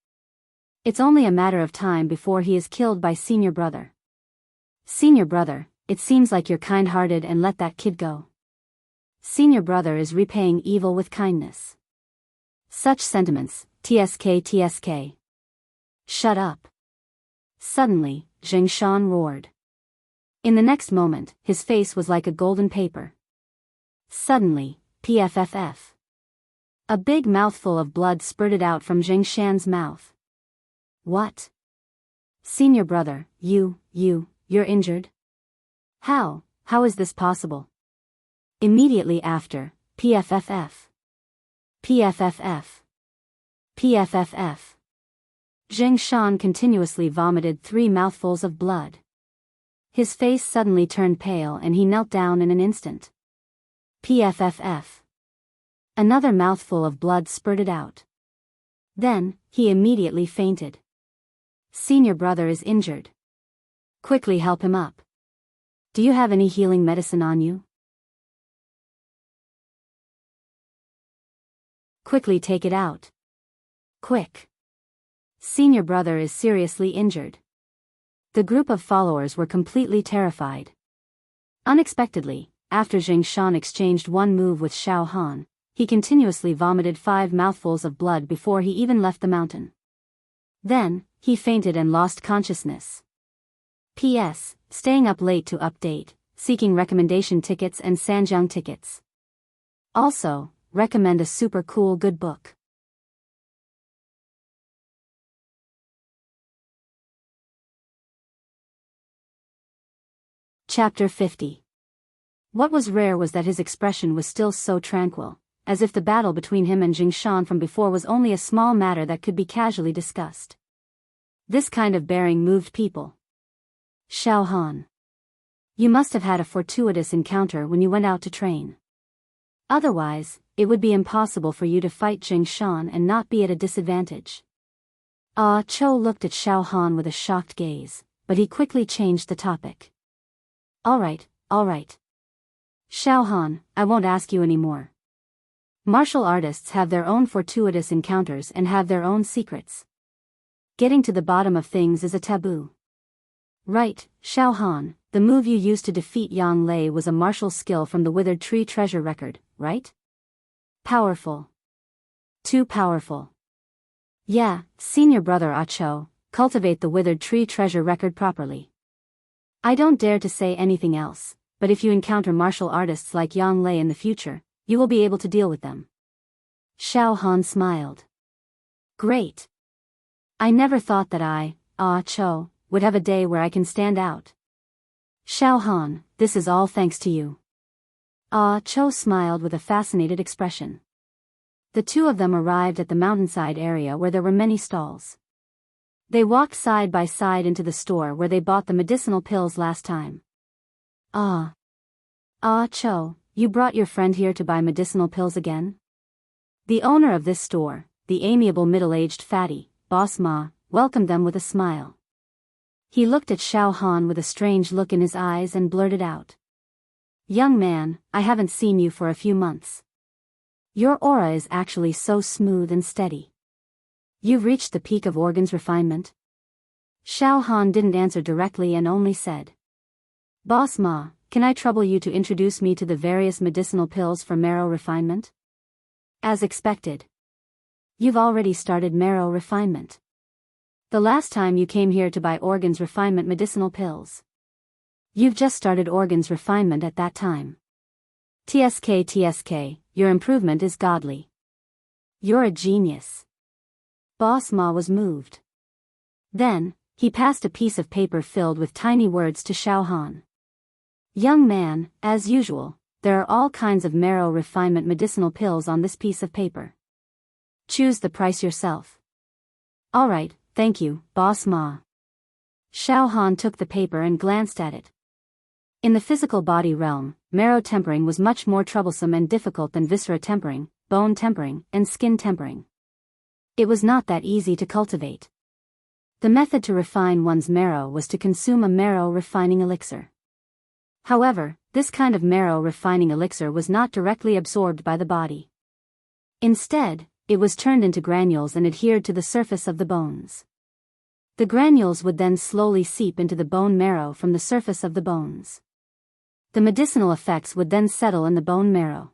S1: It's only a matter of time before he is killed by senior brother. Senior brother, it seems like you're kind-hearted and let that kid go. Senior brother is repaying evil with kindness. Such sentiments, TSK. Shut up. Suddenly, Zheng Shan roared. In the next moment, his face was like a golden paper. Suddenly, PFFF. A big mouthful of blood spurted out from Zheng Shan's mouth. What? Senior brother, you're injured? How is this possible? Immediately after, PFFF. Zheng Shan continuously vomited 3 mouthfuls of blood. His face suddenly turned pale and he knelt down in an instant. PFFF. Another mouthful of blood spurted out. Then, he immediately fainted. Senior brother is injured. Quickly help him up. Do you have any healing medicine on you? Quickly take it out. Quick. Senior brother is seriously injured. The group of followers were completely terrified. Unexpectedly, after Zheng Shan exchanged one move with Xiao Han, he continuously vomited 5 mouthfuls of blood before he even left the mountain. Then, he fainted and lost consciousness. P.S. Staying up late to update, seeking recommendation tickets and Sanjiang tickets. Also, recommend a super cool good book. Chapter 50. What was rare was that his expression was still so tranquil, as if the battle between him and Zheng Shan from before was only a small matter that could be casually discussed. This kind of bearing moved people. Xiao Han. You must have had a fortuitous encounter when you went out to train. Otherwise, it would be impossible for you to fight Zheng Shan and not be at a disadvantage. Ah Cho looked at Xiao Han with a shocked gaze, but he quickly changed the topic. Alright. Xiao Han, I won't ask you anymore. Martial artists have their own fortuitous encounters and have their own secrets. Getting to the bottom of things is a taboo. Right, Xiao Han, the move you used to defeat Yang Lei was a martial skill from the Withered Tree treasure record, right? Powerful. Too powerful. Yeah, senior brother Ah Cho, cultivate the Withered Tree treasure record properly. I don't dare to say anything else, but if you encounter martial artists like Yang Lei in the future, you will be able to deal with them. Xiao Han smiled. Great. I never thought that I, Ah Cho, would have a day where I can stand out. Xiao Han, this is all thanks to you. Ah Cho smiled with a fascinated expression. The two of them arrived at the mountainside area where there were many stalls. They walked side by side into the store where they bought the medicinal pills last time. Ah. Ah, Cho, you brought your friend here to buy medicinal pills again? The owner of this store, the amiable middle-aged fatty, Boss Ma, welcomed them with a smile. He looked at Xiao Han with a strange look in his eyes and blurted out. Young man, I haven't seen you for a few months. Your aura is actually so smooth and steady. You've reached the peak of organs refinement? Xiao Han didn't answer directly and only said. Boss Ma, can I trouble you to introduce me to the various medicinal pills for marrow refinement? As expected. You've already started marrow refinement. The last time you came here to buy organs refinement medicinal pills. You've just started organs refinement at that time. TSK, your improvement is godly. You're a genius. Boss Ma was moved. Then, he passed a piece of paper filled with tiny words to Xiao Han. Young man, as usual, there are all kinds of marrow refinement medicinal pills on this piece of paper. Choose the price yourself. Alright, thank you, Boss Ma. Xiao Han took the paper and glanced at it. In the physical body realm, marrow tempering was much more troublesome and difficult than viscera tempering, bone tempering, and skin tempering. It was not that easy to cultivate. The method to refine one's marrow was to consume a marrow refining elixir. However, this kind of marrow refining elixir was not directly absorbed by the body. Instead, it was turned into granules and adhered to the surface of the bones. The granules would then slowly seep into the bone marrow from the surface of the bones. The medicinal effects would then settle in the bone marrow.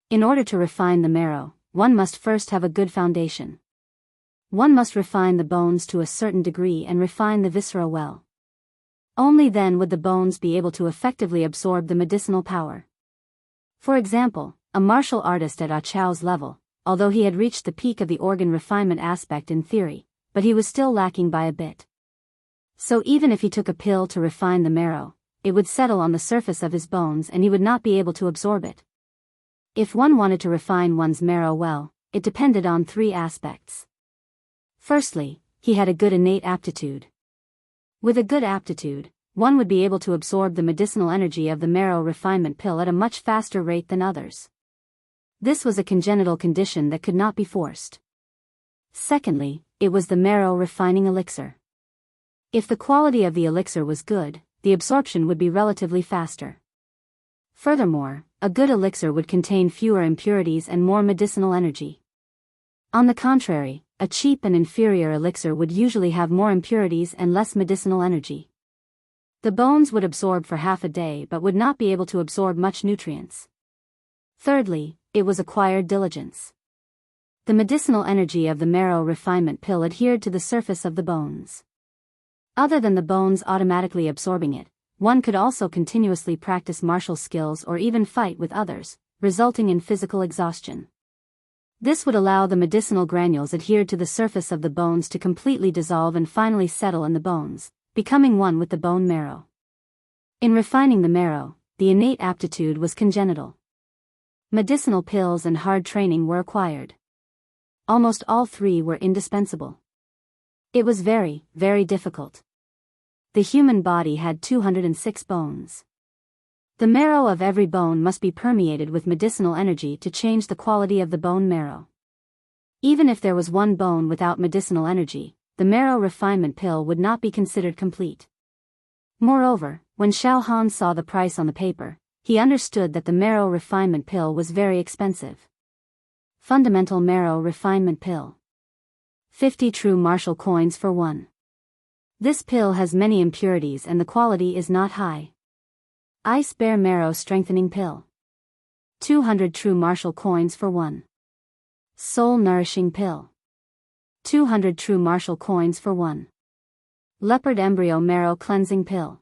S1: In order to refine the marrow, one must first have a good foundation. One must refine the bones to a certain degree and refine the viscera well. Only then would the bones be able to effectively absorb the medicinal power. For example, a martial artist at Ah Chao's level, although he had reached the peak of the organ refinement aspect in theory, but he was still lacking by a bit. So even if he took a pill to refine the marrow, it would settle on the surface of his bones and he would not be able to absorb it. If one wanted to refine one's marrow well, it depended on three aspects. Firstly, he had a good innate aptitude. With a good aptitude, one would be able to absorb the medicinal energy of the marrow refinement pill at a much faster rate than others. This was a congenital condition that could not be forced. Secondly, it was the marrow refining elixir. If the quality of the elixir was good, the absorption would be relatively faster. Furthermore, a good elixir would contain fewer impurities and more medicinal energy. On the contrary, a cheap and inferior elixir would usually have more impurities and less medicinal energy. The bones would absorb for half a day but would not be able to absorb much nutrients. Thirdly, it was acquired diligence. The medicinal energy of the marrow refinement pill adhered to the surface of the bones. Other than the bones automatically absorbing it, one could also continuously practice martial skills or even fight with others, resulting in physical exhaustion. This would allow the medicinal granules adhered to the surface of the bones to completely dissolve and finally settle in the bones, becoming one with the bone marrow. In refining the marrow, the innate aptitude was congenital. Medicinal pills and hard training were acquired. Almost all three were indispensable. It was very, very difficult. The human body had 206 bones. The marrow of every bone must be permeated with medicinal energy to change the quality of the bone marrow. Even if there was one bone without medicinal energy, the marrow refinement pill would not be considered complete. Moreover, when Xiao Han saw the price on the paper, he understood that the marrow refinement pill was very expensive. Fundamental marrow refinement pill. 50 true martial coins for one. This pill has many impurities and the quality is not high. Ice Bear Marrow Strengthening Pill. 200 true martial coins for one. Soul Nourishing Pill. 200 true martial coins for one. Leopard Embryo Marrow Cleansing Pill.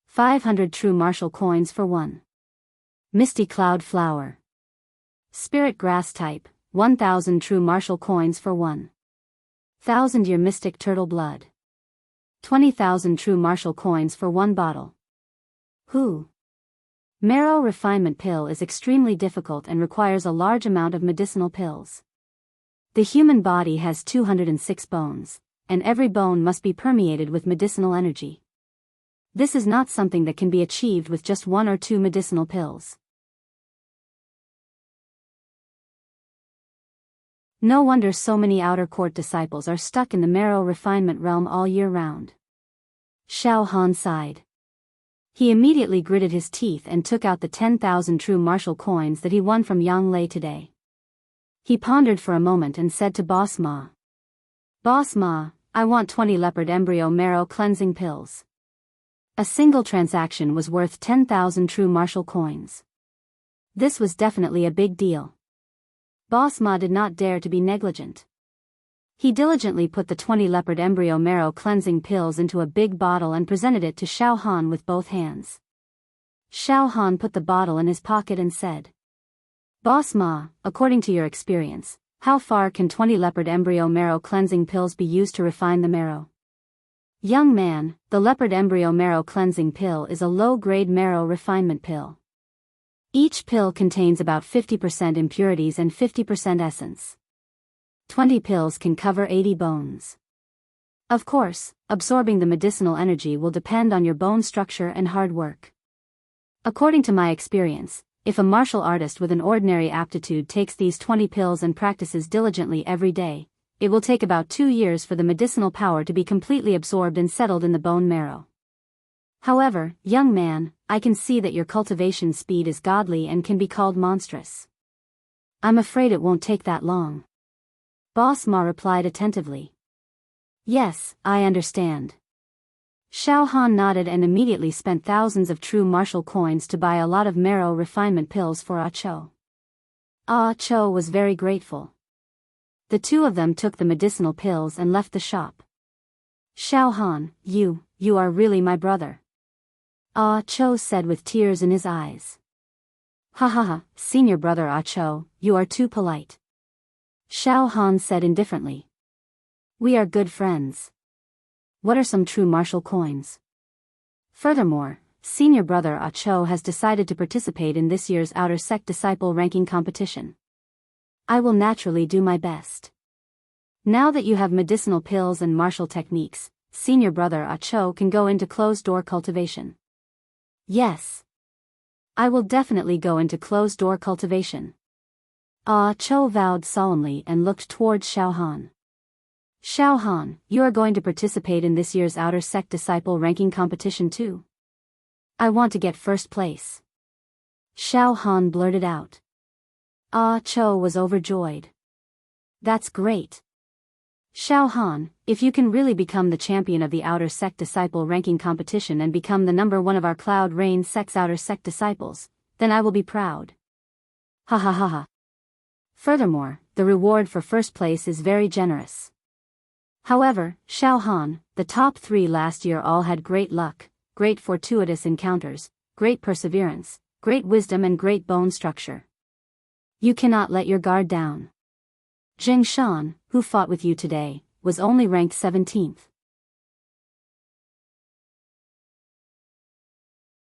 S1: 500 true martial coins for one. Misty Cloud Flower. Spirit Grass Type, 1000 true martial coins for one. 1000-year Mystic Turtle Blood. 20,000 true martial coins for one bottle. Marrow refinement pill is extremely difficult and requires a large amount of medicinal pills. The human body has 206 bones, and every bone must be permeated with medicinal energy. This is not something that can be achieved with just 1 or 2 medicinal pills. No wonder so many outer court disciples are stuck in the marrow refinement realm all year round. Xiao Han sighed. He immediately gritted his teeth and took out the 10,000 true martial coins that he won from Yang Lei today. He pondered for a moment and said to Boss Ma. Boss Ma, I want 20 leopard embryo marrow cleansing pills. A single transaction was worth 10,000 true martial coins. This was definitely a big deal. Boss Ma did not dare to be negligent. He diligently put the 20 leopard embryo marrow cleansing pills into a big bottle and presented it to Xiao Han with both hands. Xiao Han put the bottle in his pocket and said, Boss Ma, according to your experience, how far can 20 leopard embryo marrow cleansing pills be used to refine the marrow? Young man, the leopard embryo marrow cleansing pill is a low-grade marrow refinement pill. Each pill contains about 50% impurities and 50% essence. 20 pills can cover 80 bones. Of course, absorbing the medicinal energy will depend on your bone structure and hard work. According to my experience, if a martial artist with an ordinary aptitude takes these 20 pills and practices diligently every day, it will take about 2 years for the medicinal power to be completely absorbed and settled in the bone marrow. However, young man, I can see that your cultivation speed is godly and can be called monstrous. I'm afraid it won't take that long. Boss Ma replied attentively. Yes, I understand. Xiao Han nodded and immediately spent thousands of true martial coins to buy a lot of marrow refinement pills for Ah Cho. Ah Cho was very grateful. The two of them took the medicinal pills and left the shop. Xiao Han, you are really my brother. Ah Cho said with tears in his eyes. Ha ha ha, senior brother Ah Cho, you are too polite. Xiao Han said indifferently. We are good friends. What are some true martial coins? Furthermore, senior brother Ah Cho has decided to participate in this year's outer sect disciple ranking competition. I will naturally do my best. Now that you have medicinal pills and martial techniques, senior brother Ah Cho can go into closed-door cultivation. Yes. I will definitely go into closed-door cultivation. Ah Cho vowed solemnly and looked towards Xiao Han. Xiao Han, you are going to participate in this year's outer sect disciple ranking competition too? I want to get first place. Xiao Han blurted out. Ah Cho was overjoyed. That's great. Xiao Han, if you can really become the champion of the outer sect disciple ranking competition and become the #1 of our Cloud Rain sect's outer sect disciples, then I will be proud. Ha ha ha ha. Furthermore, the reward for first place is very generous. However, Xiao Han, the top 3 last year all had great luck, great fortuitous encounters, great perseverance, great wisdom and great bone structure. You cannot let your guard down. Zheng Shan, who fought with you today, was only ranked 17th.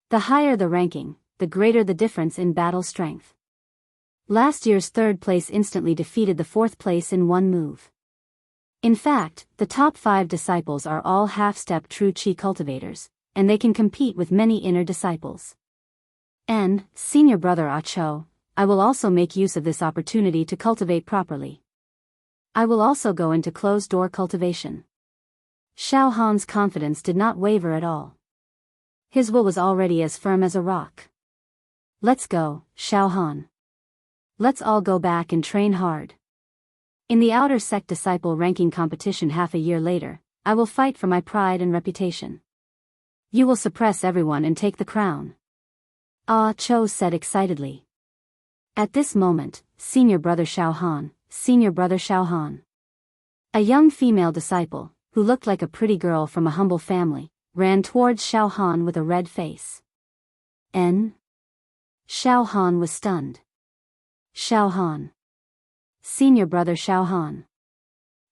S1: The higher the ranking, the greater the difference in battle strength. Last year's 3rd place instantly defeated the 4th place in one move. In fact, the top 5 disciples are all half-step true chi cultivators, and they can compete with many inner disciples. And, senior brother Ah Cho, I will also make use of this opportunity to cultivate properly. I will also go into closed-door cultivation. Xiao Han's confidence did not waver at all. His will was already as firm as a rock. Let's go, Xiao Han. Let's all go back and train hard. In the outer sect disciple ranking competition half a year later, I will fight for my pride and reputation. You will suppress everyone and take the crown. Ah Cho said excitedly. At this moment, senior brother Xiao Han, senior brother Xiao Han. A young female disciple, who looked like a pretty girl from a humble family, ran towards Xiao Han with a red face. Xiao Han was stunned. Xiao Han. Senior brother Xiao Han.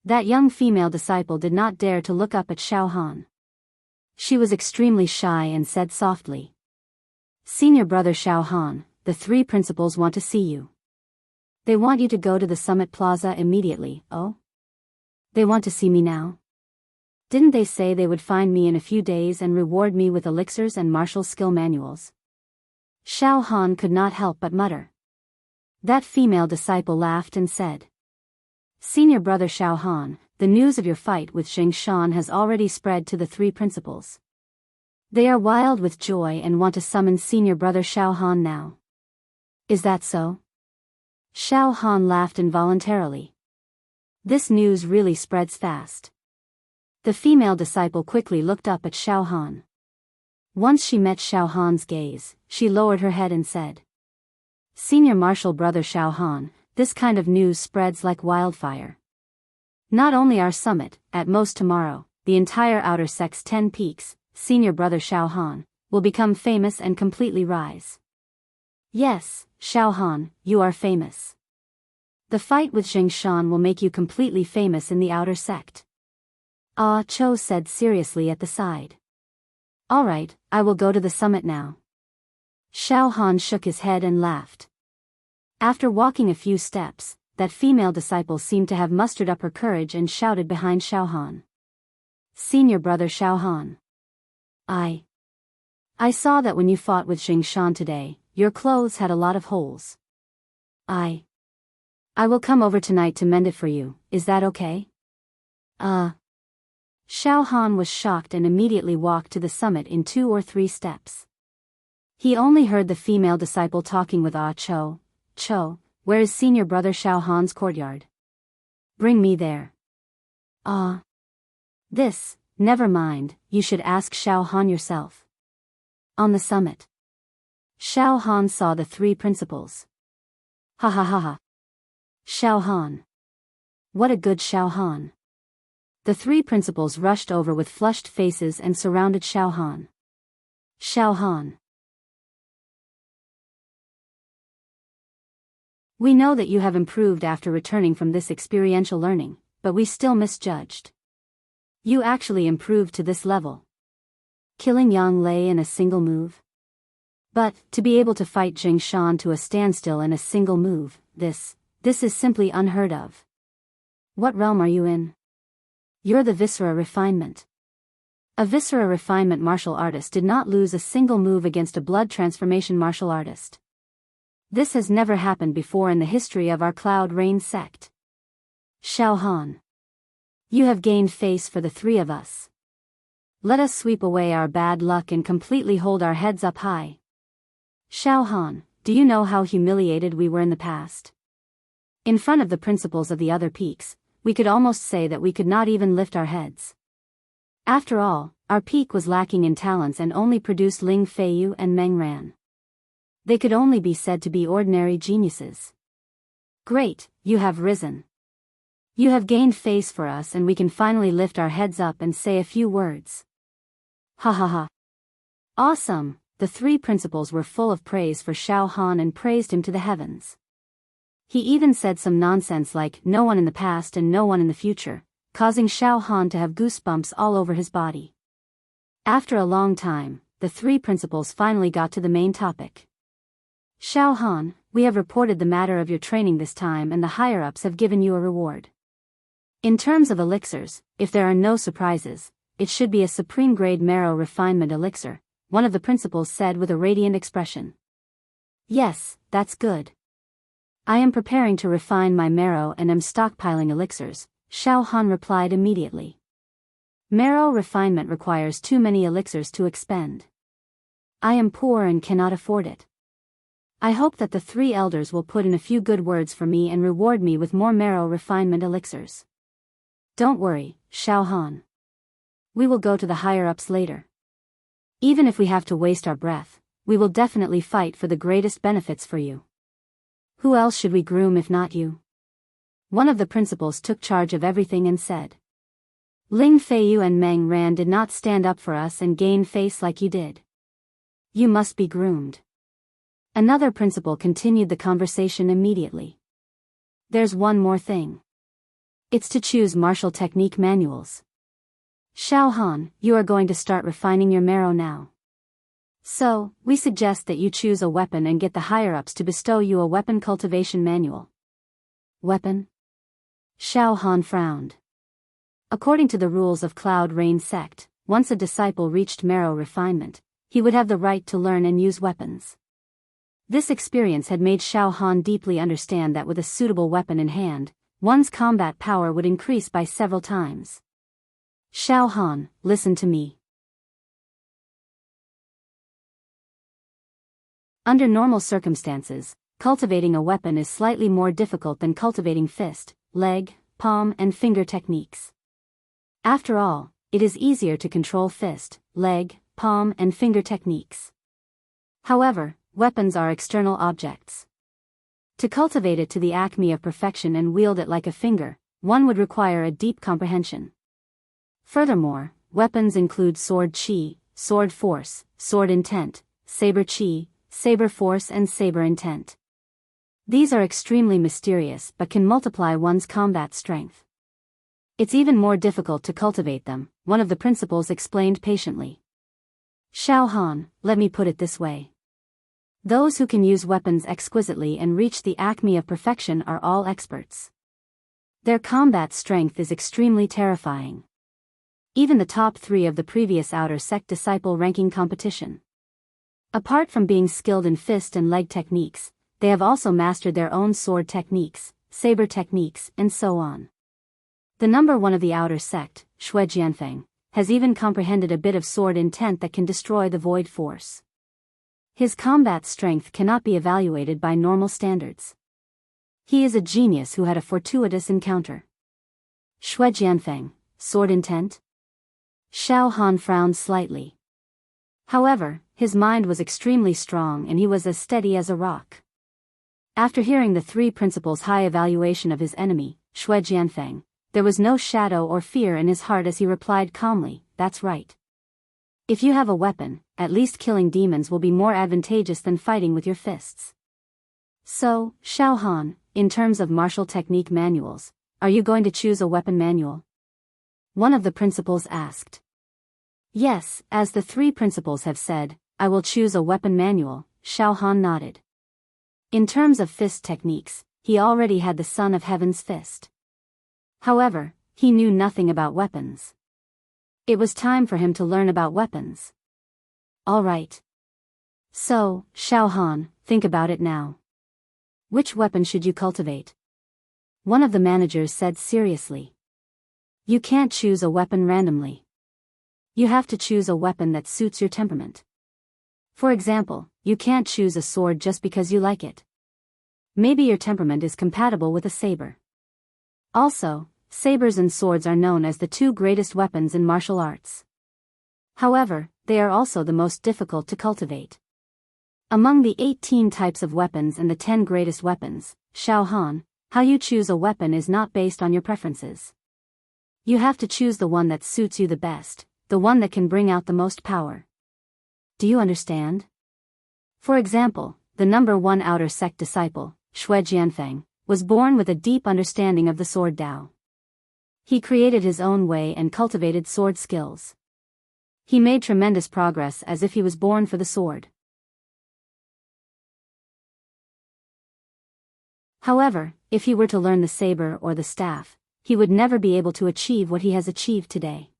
S1: That young female disciple did not dare to look up at Xiao Han. She was extremely shy and said softly. Senior brother Xiao Han, the 3 principals want to see you. They want you to go to the Summit Plaza immediately. Oh? They want to see me now? Didn't they say they would find me in a few days and reward me with elixirs and martial skill manuals? Xiao Han could not help but mutter. That female disciple laughed and said, Senior brother Xiao Han, the news of your fight with Xing Shan has already spread to the three principals. They are wild with joy and want to summon senior brother Xiao Han now. Is that so? Xiao Han laughed involuntarily. This news really spreads fast. The female disciple quickly looked up at Xiao Han. Once she met Xiao Han's gaze, she lowered her head and said, Senior martial brother Xiao Han, this kind of news spreads like wildfire. Not only our summit, at most tomorrow, the entire outer sect's 10 peaks, senior brother Xiao Han, will become famous and completely rise. Yes, Xiao Han, you are famous. The fight with Xing Shan will make you completely famous in the outer sect. Ah Cho said seriously at the side. All right, I will go to the summit now. Xiao Han shook his head and laughed. After walking a few steps, that female disciple seemed to have mustered up her courage and shouted behind Xiao Han. Senior brother Xiao Han. I saw that when you fought with Xing Shan today, your clothes had a lot of holes. I will come over tonight to mend it for you, is that okay? Xiao Han was shocked and immediately walked to the summit in 2 or 3 steps. He only heard the female disciple talking with Cho, where is senior brother Xiao Han's courtyard? Bring me there. Never mind, you should ask Xiao Han yourself. On the summit. Xiao Han saw the 3 principals. Ha ha ha ha. Xiao Han. What a good Xiao Han. The 3 principals rushed over with flushed faces and surrounded Xiao Han. Xiao Han. We know that you have improved after returning from this experiential learning, but we still misjudged. You actually improved to this level. Killing Yang Lei in a single move? But, to be able to fight Xing Shan to a standstill in a single move, this is simply unheard of. What realm are you in? You're the Viscera Refinement. A Viscera Refinement martial artist did not lose a single move against a blood transformation martial artist. This has never happened before in the history of our Cloud Rain sect. Xiao Han. You have gained face for the 3 of us. Let us sweep away our bad luck and completely hold our heads up high. Xiao Han, do you know how humiliated we were in the past? In front of the principals of the other peaks, we could almost say that we could not even lift our heads. After all, our peak was lacking in talents and only produced Ling Feiyu and Meng Ran. They could only be said to be ordinary geniuses. Great, you have risen. You have gained face for us and we can finally lift our heads up and say a few words. Ha ha ha. Awesome, the 3 principals were full of praise for Xiao Han and praised him to the heavens. He even said some nonsense like no one in the past and no one in the future, causing Xiao Han to have goosebumps all over his body. After a long time, the 3 principals finally got to the main topic. Xiao Han, we have reported the matter of your training this time and the higher-ups have given you a reward. In terms of elixirs, if there are no surprises, it should be a supreme-grade marrow refinement elixir, one of the principals said with a radiant expression. Yes, that's good. I am preparing to refine my marrow and am stockpiling elixirs, Xiao Han replied immediately. Marrow refinement requires too many elixirs to expend. I am poor and cannot afford it. I hope that the 3 elders will put in a few good words for me and reward me with more marrow refinement elixirs. Don't worry, Xiao Han. We will go to the higher-ups later. Even if we have to waste our breath, we will definitely fight for the greatest benefits for you. Who else should we groom if not you? One of the principals took charge of everything and said. Ling Feiyu and Meng Ran did not stand up for us and gain face like you did. You must be groomed. Another principal continued the conversation immediately. There's one more thing. It's to choose martial technique manuals. Xiao Han, you are going to start refining your marrow now. So, we suggest that you choose a weapon and get the higher-ups to bestow you a weapon cultivation manual. Weapon? Xiao Han frowned. According to the rules of Cloud Rain sect, once a disciple reached marrow refinement, he would have the right to learn and use weapons. This experience had made Xiao Han deeply understand that with a suitable weapon in hand, one's combat power would increase by several times. Xiao Han, listen to me. Under normal circumstances, cultivating a weapon is slightly more difficult than cultivating fist, leg, palm, and finger techniques. After all, it is easier to control fist, leg, palm, and finger techniques. However, weapons are external objects. To cultivate it to the acme of perfection and wield it like a finger, one would require a deep comprehension. Furthermore, weapons include sword chi, sword force, sword intent, saber chi, saber force, and saber intent. These are extremely mysterious but can multiply one's combat strength. It's even more difficult to cultivate them, one of the principals explained patiently. Xiao Han, let me put it this way. Those who can use weapons exquisitely and reach the acme of perfection are all experts. Their combat strength is extremely terrifying. Even the top 3 of the previous outer sect disciple ranking competition. Apart from being skilled in fist and leg techniques, they have also mastered their own sword techniques, saber techniques, and so on. The number 1 of the outer sect, Shui Jianfeng, has even comprehended a bit of sword intent that can destroy the void force. His combat strength cannot be evaluated by normal standards. He is a genius who had a fortuitous encounter. Shui Jianfeng, sword intent? Xiao Han frowned slightly. However, his mind was extremely strong and he was as steady as a rock. After hearing the 3 principals' high evaluation of his enemy, Shui Jianfeng, there was no shadow or fear in his heart as he replied calmly, that's right. If you have a weapon, at least killing demons will be more advantageous than fighting with your fists. So, Xiao Han, in terms of martial technique manuals, are you going to choose a weapon manual? One of the principals asked. Yes, as the 3 principals have said, I will choose a weapon manual, Xiao Han nodded. In terms of fist techniques, he already had the Son of Heaven's fist. However, he knew nothing about weapons. It was time for him to learn about weapons. All right. So, Xiao Han, think about it now. Which weapon should you cultivate? One of the managers said seriously. You can't choose a weapon randomly. You have to choose a weapon that suits your temperament. For example, you can't choose a sword just because you like it. Maybe your temperament is compatible with a saber. Also, sabers and swords are known as the 2 greatest weapons in martial arts. However, they are also the most difficult to cultivate. Among the 18 types of weapons and the 10 greatest weapons, Xiao Han, how you choose a weapon is not based on your preferences. You have to choose the one that suits you the best, the one that can bring out the most power. Do you understand? For example, the number 1 outer sect disciple, Shui Jianfeng, was born with a deep understanding of the sword Tao. He created his own way and cultivated sword skills. He made tremendous progress as if he was born for the sword. However, if he were to learn the saber or the staff, he would never be able to achieve what he has achieved today.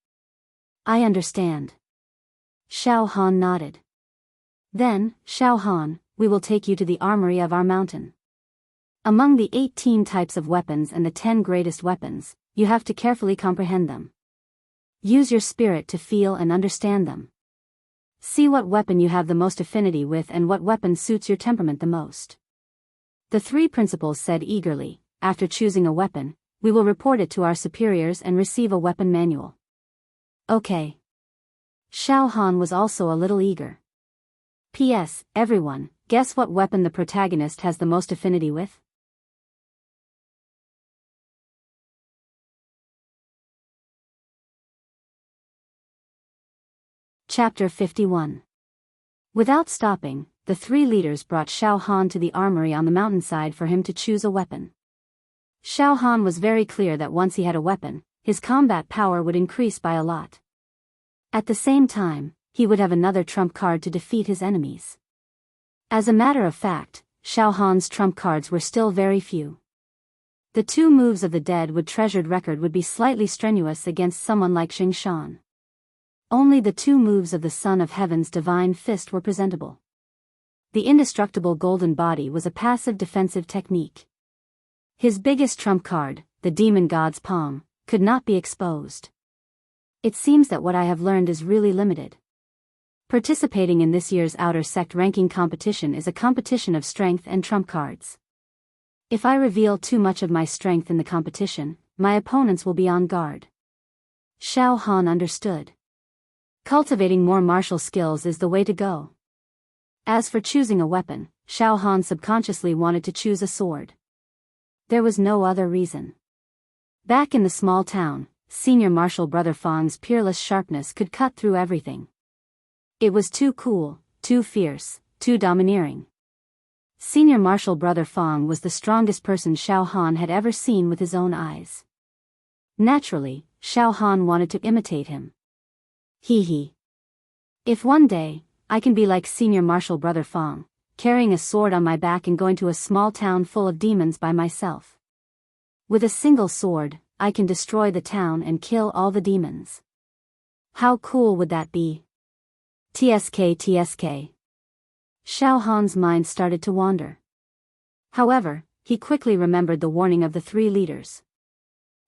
S1: I understand. Xiao Han nodded. Then, Xiao Han, we will take you to the armory of our mountain. Among the 18 types of weapons and the 10 greatest weapons, you have to carefully comprehend them. Use your spirit to feel and understand them. See what weapon you have the most affinity with and what weapon suits your temperament the most. The 3 principals said eagerly, after choosing a weapon, we will report it to our superiors and receive a weapon manual. Okay. Xiao Han was also a little eager. P.S. Everyone, guess what weapon the protagonist has the most affinity with? Chapter 51. Without stopping, the 3 leaders brought Xiao Han to the armory on the mountainside for him to choose a weapon. Xiao Han was very clear that once he had a weapon, his combat power would increase by a lot. At the same time, he would have another trump card to defeat his enemies. As a matter of fact, Xiao Han's trump cards were still very few. The 2 moves of the dead would treasured record would be slightly strenuous against someone like Xing Shan. Only the 2 moves of the Son of Heaven's divine fist were presentable. The indestructible golden body was a passive defensive technique. His biggest trump card, the demon god's palm, could not be exposed. It seems that what I have learned is really limited. Participating in this year's outer sect ranking competition is a competition of strength and trump cards. If I reveal too much of my strength in the competition, my opponents will be on guard. Xiao Han understood. Cultivating more martial skills is the way to go. As for choosing a weapon, Xiao Han subconsciously wanted to choose a sword. There was no other reason. Back in the small town, Senior Marshal Brother Fang's peerless sharpness could cut through everything. It was too cool, too fierce, too domineering. Senior Marshal Brother Fang was the strongest person Xiao Han had ever seen with his own eyes. Naturally, Xiao Han wanted to imitate him. Hee. If one day, I can be like Senior Marshal Brother Fang, carrying a sword on my back and going to a small town full of demons by myself. With a single sword, I can destroy the town and kill all the demons. How cool would that be? TSK. Xiao Han's mind started to wander. However, he quickly remembered the warning of the 3 leaders.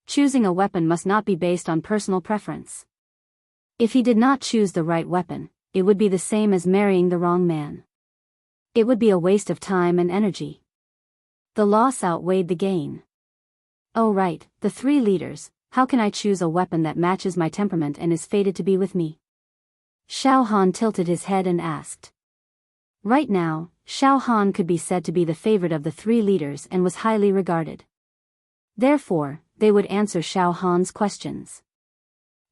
S1: Choosing a weapon must not be based on personal preference. If he did not choose the right weapon, it would be the same as marrying the wrong man. It would be a waste of time and energy. The loss outweighed the gain. Oh right, the 3 leaders, how can I choose a weapon that matches my temperament and is fated to be with me? Xiao Han tilted his head and asked. Right now, Xiao Han could be said to be the favorite of the 3 leaders and was highly regarded. Therefore, they would answer Xiao Han's questions.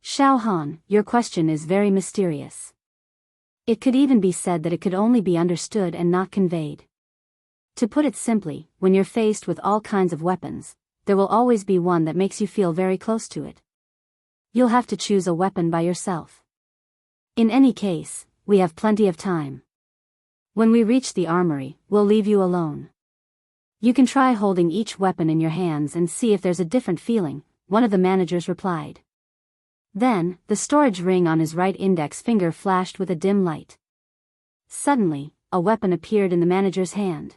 S1: Xiao Han, your question is very mysterious. It could even be said that it could only be understood and not conveyed. To put it simply, when you're faced with all kinds of weapons, there will always be one that makes you feel very close to it. You'll have to choose a weapon by yourself. In any case, we have plenty of time. When we reach the armory, we'll leave you alone. You can try holding each weapon in your hands and see if there's a different feeling, one of the managers replied. Then, the storage ring on his right index finger flashed with a dim light. Suddenly, a weapon appeared in the manager's hand.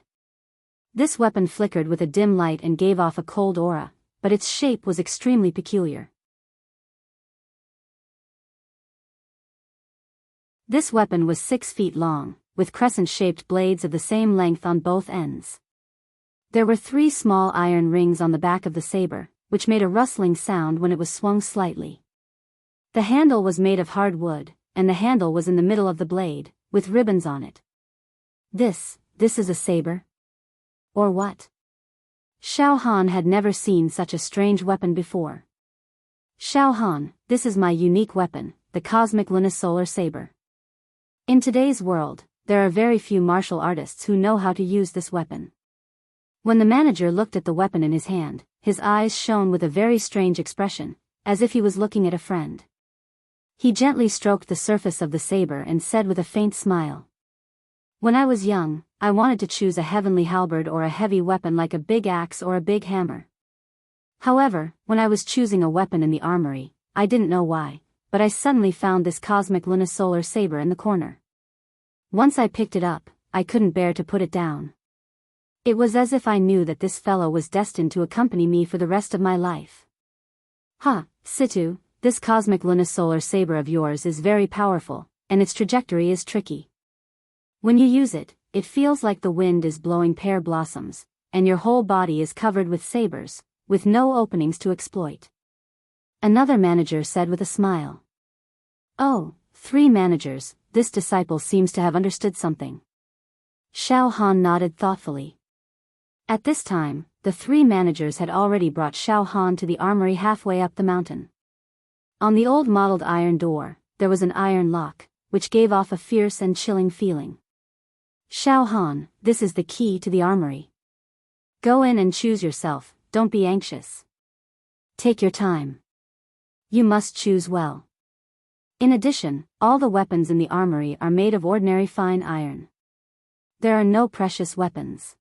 S1: This weapon flickered with a dim light and gave off a cold aura, but its shape was extremely peculiar. This weapon was 6 feet long, with crescent-shaped blades of the same length on both ends. There were 3 small iron rings on the back of the saber, which made a rustling sound when it was swung slightly. The handle was made of hard wood, and the handle was in the middle of the blade, with ribbons on it. This is a saber? Or what? Xiao Han had never seen such a strange weapon before. Xiao Han, this is my unique weapon, the cosmic lunisolar saber. In today's world, there are very few martial artists who know how to use this weapon. When the manager looked at the weapon in his hand, his eyes shone with a very strange expression, as if he was looking at a friend. He gently stroked the surface of the saber and said with a faint smile. When I was young, I wanted to choose a heavenly halberd or a heavy weapon like a big axe or a big hammer. However, when I was choosing a weapon in the armory, I didn't know why, but I suddenly found this cosmic lunisolar saber in the corner. Once I picked it up, I couldn't bear to put it down. It was as if I knew that this fellow was destined to accompany me for the rest of my life. Situ, this cosmic lunisolar saber of yours is very powerful, and its trajectory is tricky. When you use it, it feels like the wind is blowing pear blossoms, and your whole body is covered with sabers, with no openings to exploit. Another manager said with a smile. Oh, 3 managers, this disciple seems to have understood something. Xiao Han nodded thoughtfully. At this time, the 3 managers had already brought Xiao Han to the armory halfway up the mountain. On the old modeled iron door, there was an iron lock, which gave off a fierce and chilling feeling. Xiao Han, this is the key to the armory. Go in and choose yourself, don't be anxious. Take your time. You must choose well. In addition, all the weapons in the armory are made of ordinary fine iron. There are no precious weapons.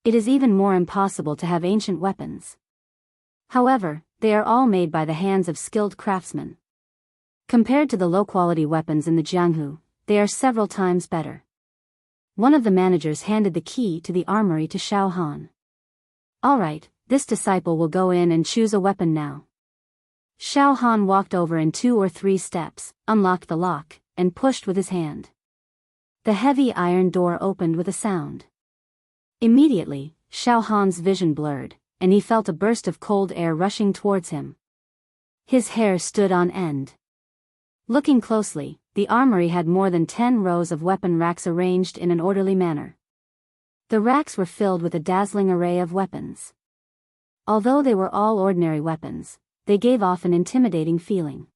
S1: It is even more impossible to have ancient weapons. However, they are all made by the hands of skilled craftsmen. Compared to the low-quality weapons in the Jianghu, they are several times better. One of the managers handed the key to the armory to Xiao Han. All right, this disciple will go in and choose a weapon now. Xiao Han walked over in 2 or 3 steps, unlocked the lock, and pushed with his hand. The heavy iron door opened with a sound. Immediately, Xiao Han's vision blurred, and he felt a burst of cold air rushing towards him. His hair stood on end. Looking closely, the armory had more than 10 rows of weapon racks arranged in an orderly manner. The racks were filled with a dazzling array of weapons. Although they were all ordinary weapons, they gave off an intimidating feeling.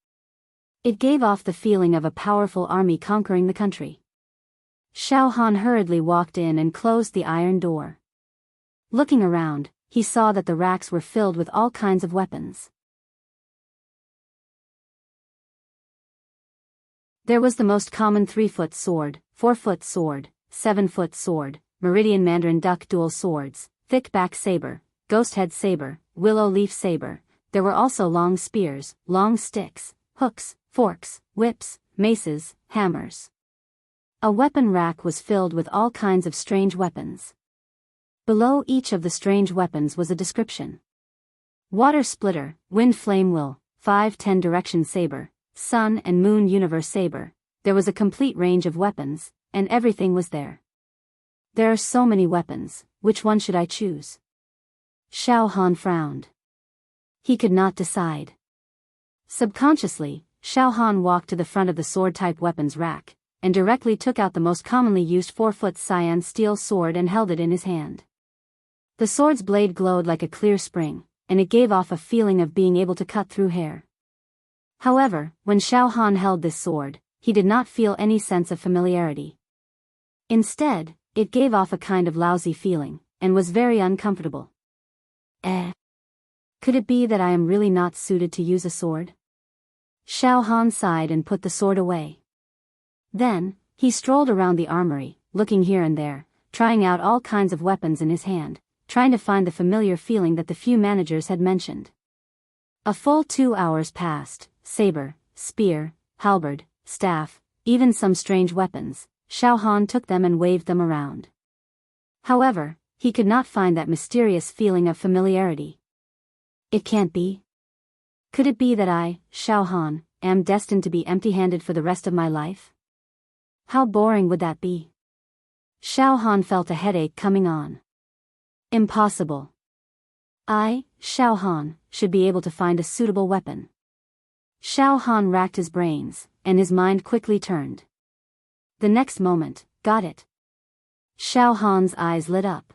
S1: It gave off the feeling of a powerful army conquering the country. Xiao Han hurriedly walked in and closed the iron door. Looking around, he saw that the racks were filled with all kinds of weapons. There was the most common 3-foot sword, 4-foot sword, 7-foot sword, Meridian Mandarin duck dual swords, thick back saber, ghost head saber, willow leaf saber. There were also long spears, long sticks, hooks, forks, whips, maces, hammers. A weapon rack was filled with all kinds of strange weapons. Below each of the strange weapons was a description. Water splitter, wind flame will, 5-10 direction saber, sun and moon universe saber. There was a complete range of weapons, and everything was there. There are so many weapons, which one should I choose? Xiao Han frowned. He could not decide. Subconsciously, Xiao Han walked to the front of the sword-type weapons rack, and directly took out the most commonly used 4-foot cyan steel sword and held it in his hand. The sword's blade glowed like a clear spring, and it gave off a feeling of being able to cut through hair. However, when Xiao Han held this sword, he did not feel any sense of familiarity. Instead, it gave off a kind of lousy feeling, and was very uncomfortable. Could it be that I am really not suited to use a sword? Xiao Han sighed and put the sword away. Then, he strolled around the armory, looking here and there, trying out all kinds of weapons in his hand, trying to find the familiar feeling that the few managers had mentioned. A full 2 hours passed. Saber, spear, halberd, staff, even some strange weapons. Xiao Han took them and waved them around. However, he could not find that mysterious feeling of familiarity. It can't be. Could it be that I, Xiao Han, am destined to be empty-handed for the rest of my life? How boring would that be? Xiao Han felt a headache coming on. Impossible. I, Xiao Han, should be able to find a suitable weapon. Xiao Han racked his brains, and his mind quickly turned. The next moment, got it. Xiao Han's eyes lit up.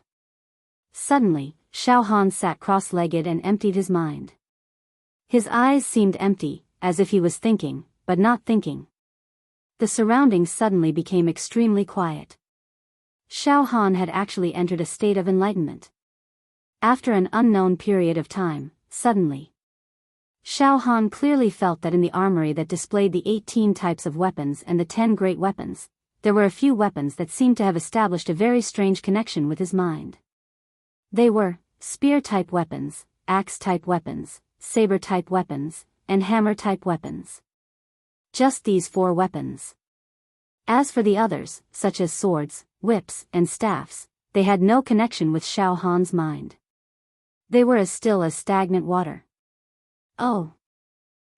S1: Suddenly, Xiao Han sat cross-legged and emptied his mind. His eyes seemed empty, as if he was thinking, but not thinking. The surroundings suddenly became extremely quiet. Xiao Han had actually entered a state of enlightenment. After an unknown period of time, suddenly, Xiao Han clearly felt that in the armory that displayed the 18 types of weapons and the 10 great weapons, there were a few weapons that seemed to have established a very strange connection with his mind. They were spear-type weapons, axe-type weapons, saber-type weapons, and hammer-type weapons. Just these 4 weapons. As for the others, such as swords, whips, and staffs, they had no connection with Xiao Han's mind. They were as still as stagnant water. Oh.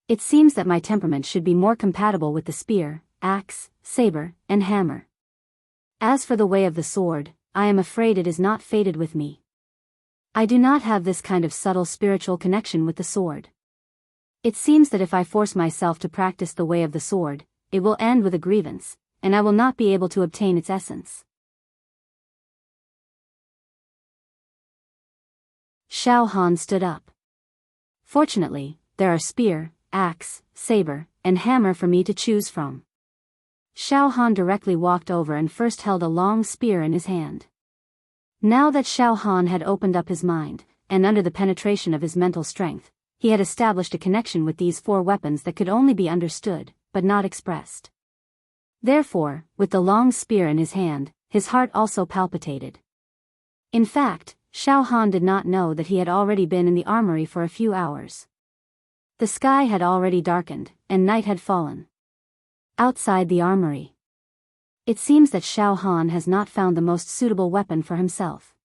S1: It seems that my temperament should be more compatible with the spear, axe, saber, and hammer. As for the way of the sword, I am afraid it is not fated with me. I do not have this kind of subtle spiritual connection with the sword. It seems that if I force myself to practice the way of the sword, it will end with a grievance, and I will not be able to obtain its essence. Xiao Han stood up. Fortunately, there are spear, axe, saber, and hammer for me to choose from. Xiao Han directly walked over and first held a long spear in his hand. Now that Xiao Han had opened up his mind, and under the penetration of his mental strength, he had established a connection with these 4 weapons that could only be understood, but not expressed. Therefore, with the long spear in his hand, his heart also palpitated. In fact, Xiao Han did not know that he had already been in the armory for a few hours. The sky had already darkened, and night had fallen. Outside the armory. It seems that Xiao Han has not found the most suitable weapon for himself.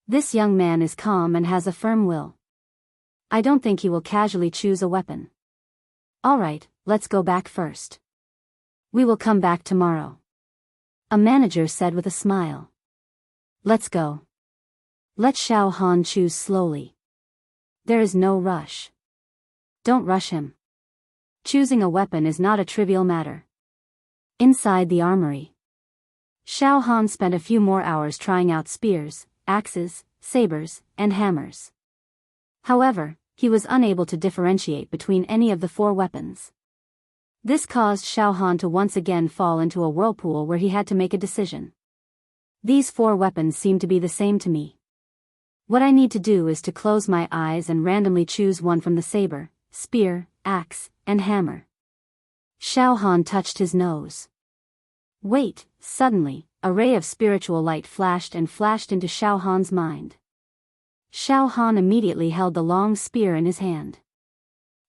S1: This young man is calm and has a firm will. I don't think he will casually choose a weapon. Alright, let's go back first. We will come back tomorrow. A manager said with a smile. Let's go. Let Xiao Han choose slowly. There is no rush. Don't rush him. Choosing a weapon is not a trivial matter. Inside the armory. Xiao Han spent a few more hours trying out spears, axes, sabers, and hammers. However, he was unable to differentiate between any of the 4 weapons. This caused Xiao Han to once again fall into a whirlpool where he had to make a decision. These 4 weapons seem to be the same to me. What I need to do is to close my eyes and randomly choose one from the saber, spear, axe, and hammer. Xiao Han touched his nose. Wait, suddenly, a ray of spiritual light flashed into Xiao Han's mind. Xiao Han immediately held the long spear in his hand.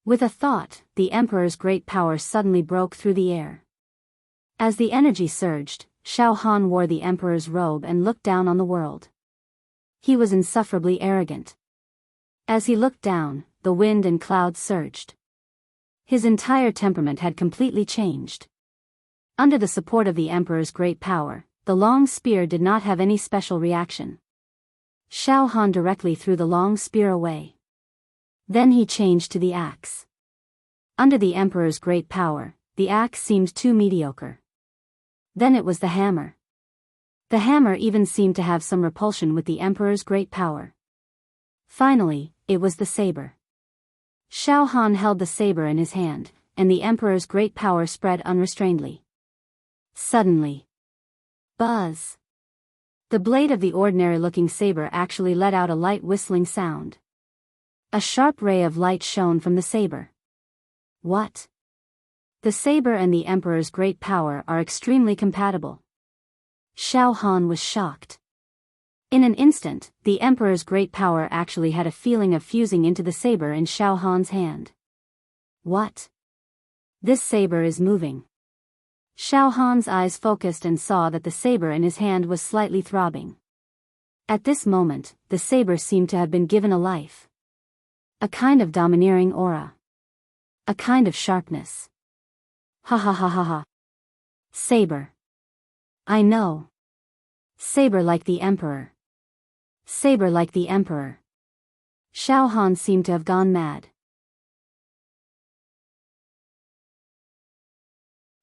S1: With a thought, the Emperor's great power suddenly broke through the air. As the energy surged, Xiao Han wore the Emperor's robe and looked down on the world. He was insufferably arrogant. As he looked down, the wind and clouds surged. His entire temperament had completely changed. Under the support of the Emperor's great power, the long spear did not have any special reaction. Xiao Han directly threw the long spear away. Then he changed to the axe. Under the Emperor's great power, the axe seemed too mediocre. Then it was the hammer. The hammer even seemed to have some repulsion with the Emperor's great power. Finally, it was the saber. Xiao Han held the saber in his hand, and the Emperor's great power spread unrestrainedly. Suddenly. Buzz! The blade of the ordinary-looking saber actually let out a light whistling sound. A sharp ray of light shone from the saber. What? The saber and the Emperor's great power are extremely compatible. Xiao Han was shocked. In an instant, the Emperor's great power actually had a feeling of fusing into the saber in Xiao Han's hand. What? This saber is moving. Xiao Han's eyes focused and saw that the saber in his hand was slightly throbbing. At this moment, the saber seemed to have been given a life. A kind of domineering aura. A kind of sharpness. Ha ha ha ha ha. Saber. I know. Saber like the Emperor. Saber like the Emperor. Xiao Han seemed to have gone mad.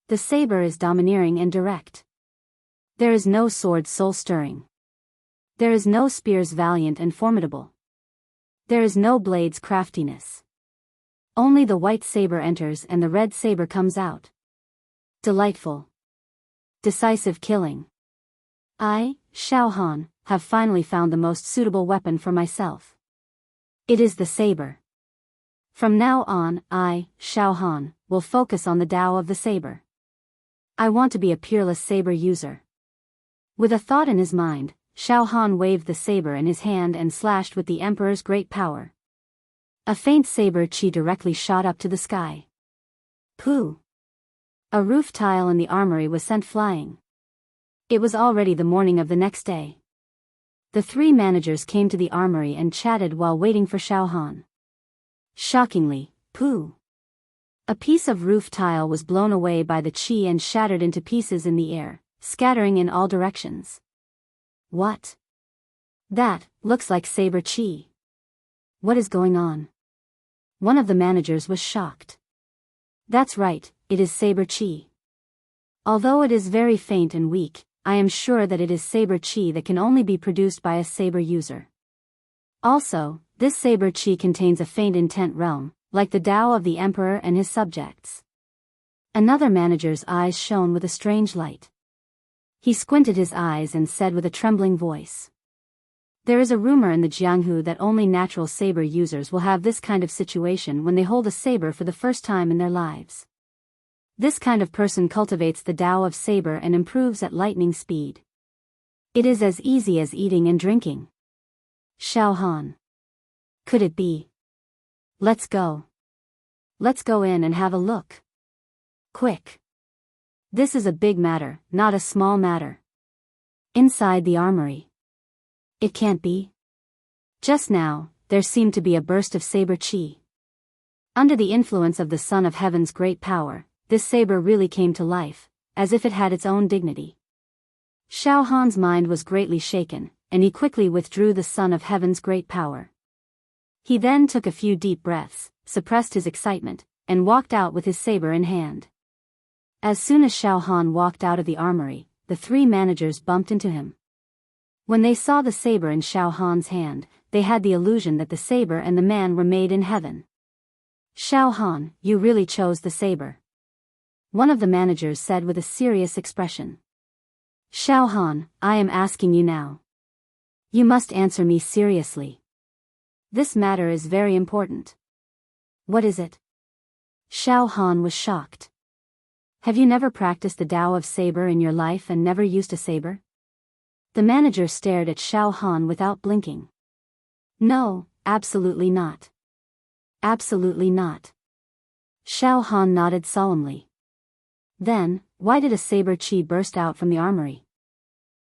S1: The saber is domineering and direct. There is no sword soul-stirring. There is no spears valiant and formidable. There is no blade's craftiness. Only the white saber enters and the red saber comes out. Delightful. Decisive killing. I, Xiao Han, have finally found the most suitable weapon for myself. It is the saber. From now on, I, Xiao Han, will focus on the Tao of the saber. I want to be a peerless saber user. With a thought in his mind, Xiao Han waved the saber in his hand and slashed with the Emperor's great power. A faint saber chi directly shot up to the sky. Pooh! A roof tile in the armory was sent flying. It was already the morning of the next day. The 3 managers came to the armory and chatted while waiting for Xiao Han. Shockingly, pooh! A piece of roof tile was blown away by the chi and shattered into pieces in the air, scattering in all directions. What? That looks like saber chi. What is going on? One of the managers was shocked. That's right, it is saber chi. Although it is very faint and weak, I am sure that it is saber chi that can only be produced by a saber user. Also, this saber chi contains a faint intent realm, like the Tao of the Emperor and his subjects. Another manager's eyes shone with a strange light. He squinted his eyes and said with a trembling voice. There is a rumor in the Jianghu that only natural saber users will have this kind of situation when they hold a saber for the first time in their lives. This kind of person cultivates the Tao of saber and improves at lightning speed. It is as easy as eating and drinking. Xiao Han. Could it be? Let's go. Let's go in and have a look. Quick. This is a big matter, not a small matter. Inside the armory. It can't be. Just now, there seemed to be a burst of saber chi. Under the influence of the Son of Heaven's great power, this saber really came to life, as if it had its own dignity. Xiao Han's mind was greatly shaken, and he quickly withdrew the Son of Heaven's great power. He then took a few deep breaths, suppressed his excitement, and walked out with his saber in hand. As soon as Xiao Han walked out of the armory, the three managers bumped into him. When they saw the saber in Xiao Han's hand, they had the illusion that the saber and the man were made in heaven. Xiao Han, you really chose the saber. One of the managers said with a serious expression. Xiao Han, I am asking you now. You must answer me seriously. This matter is very important. What is it? Xiao Han was shocked. Have you never practiced the Tao of saber in your life and never used a saber? The manager stared at Xiao Han without blinking. No, absolutely not. Absolutely not. Xiao Han nodded solemnly. Then, why did a saber chi burst out from the armory?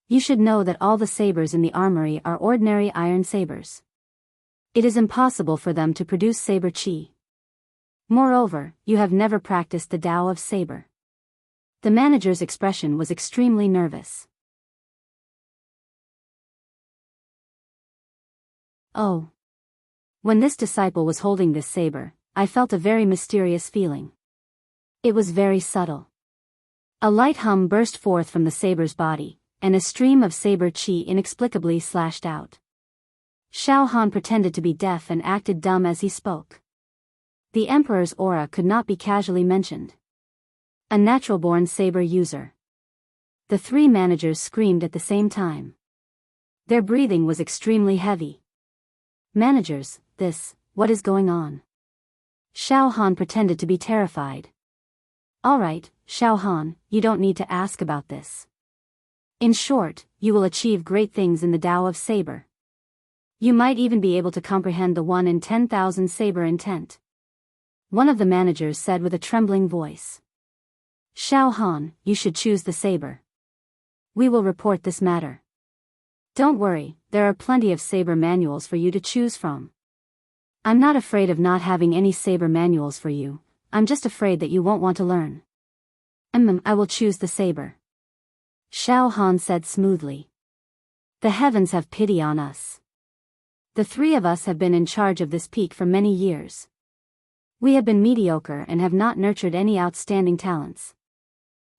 S1: You should know that all the sabers in the armory are ordinary iron sabers. It is impossible for them to produce saber chi. Moreover, you have never practiced the Tao of saber. The manager's expression was extremely nervous. Oh. When this disciple was holding this saber, I felt a very mysterious feeling. It was very subtle. A light hum burst forth from the saber's body, and a stream of saber chi inexplicably slashed out. Xiao Han pretended to be deaf and acted dumb as he spoke. The emperor's aura could not be casually mentioned. A natural-born saber user. The three managers screamed at the same time. Their breathing was extremely heavy. Managers, what is going on? Xiao Han pretended to be terrified. All right, Xiao Han, you don't need to ask about this. In short, you will achieve great things in the Tao of saber. You might even be able to comprehend the 1 in 10,000 saber intent. One of the managers said with a trembling voice. Xiao Han, you should choose the saber. We will report this matter. Don't worry, there are plenty of saber manuals for you to choose from. I'm not afraid of not having any saber manuals for you, I'm just afraid that you won't want to learn. I will choose the saber. Xiao Han said smoothly. The heavens have pity on us. The three of us have been in charge of this peak for many years. We have been mediocre and have not nurtured any outstanding talents.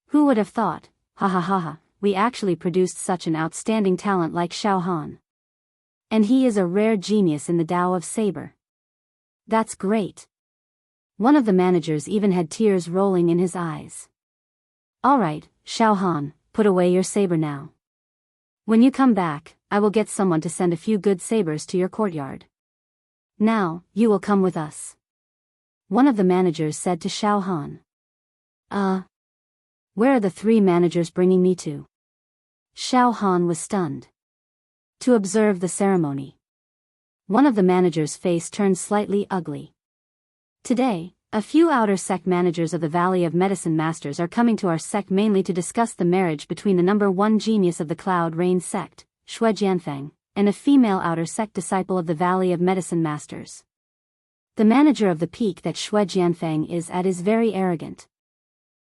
S1: Who would have thought, ha ha ha ha, we actually produced such an outstanding talent like Xiao Han. And he is a rare genius in the Tao of saber. That's great. One of the managers even had tears rolling in his eyes. All right, Xiao Han, put away your saber now. When you come back, I will get someone to send a few good sabers to your courtyard. Now, you will come with us. One of the managers said to Xiao Han. Where are the three managers bringing me to? Xiao Han was stunned. To observe the ceremony. One of the managers' face turned slightly ugly. Today, a few outer sect managers of the Valley of Medicine Masters are coming to our sect mainly to discuss the marriage between the number 1 genius of the Cloud Rain sect, Shui Jianfeng, and a female outer sect disciple of the Valley of Medicine Masters. The manager of the peak that Shui Jianfeng is at is very arrogant.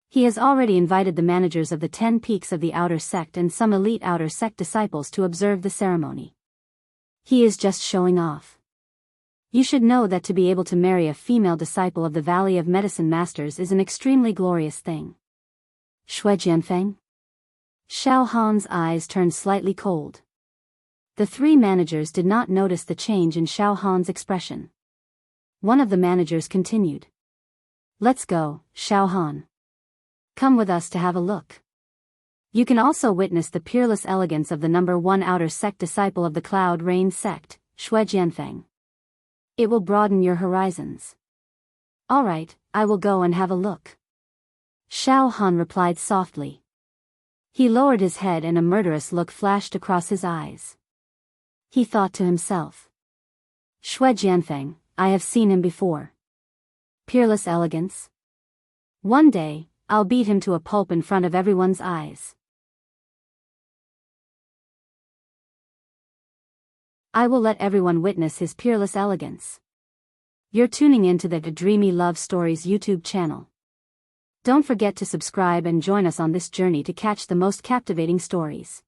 S1: He has already invited the managers of the 10 peaks of the outer sect and some elite outer sect disciples to observe the ceremony. He is just showing off. You should know that to be able to marry a female disciple of the Valley of Medicine Masters is an extremely glorious thing. Shui Jianfeng? Xiao Han's eyes turned slightly cold. The three managers did not notice the change in Xiao Han's expression. One of the managers continued. Let's go, Xiao Han. Come with us to have a look. You can also witness the peerless elegance of the number 1 outer sect disciple of the Cloud Rain sect, Shui Jianfeng. It will broaden your horizons. All right, I will go and have a look. Xiao Han replied softly. He lowered his head and a murderous look flashed across his eyes. He thought to himself. Shui Jianfeng, I have seen him before. Peerless elegance. One day, I'll beat him to a pulp in front of everyone's eyes. I will let everyone witness his peerless elegance. You're tuning in to the Dreamy Love Stories YouTube channel. Don't forget to subscribe and join us on this journey to catch the most captivating stories.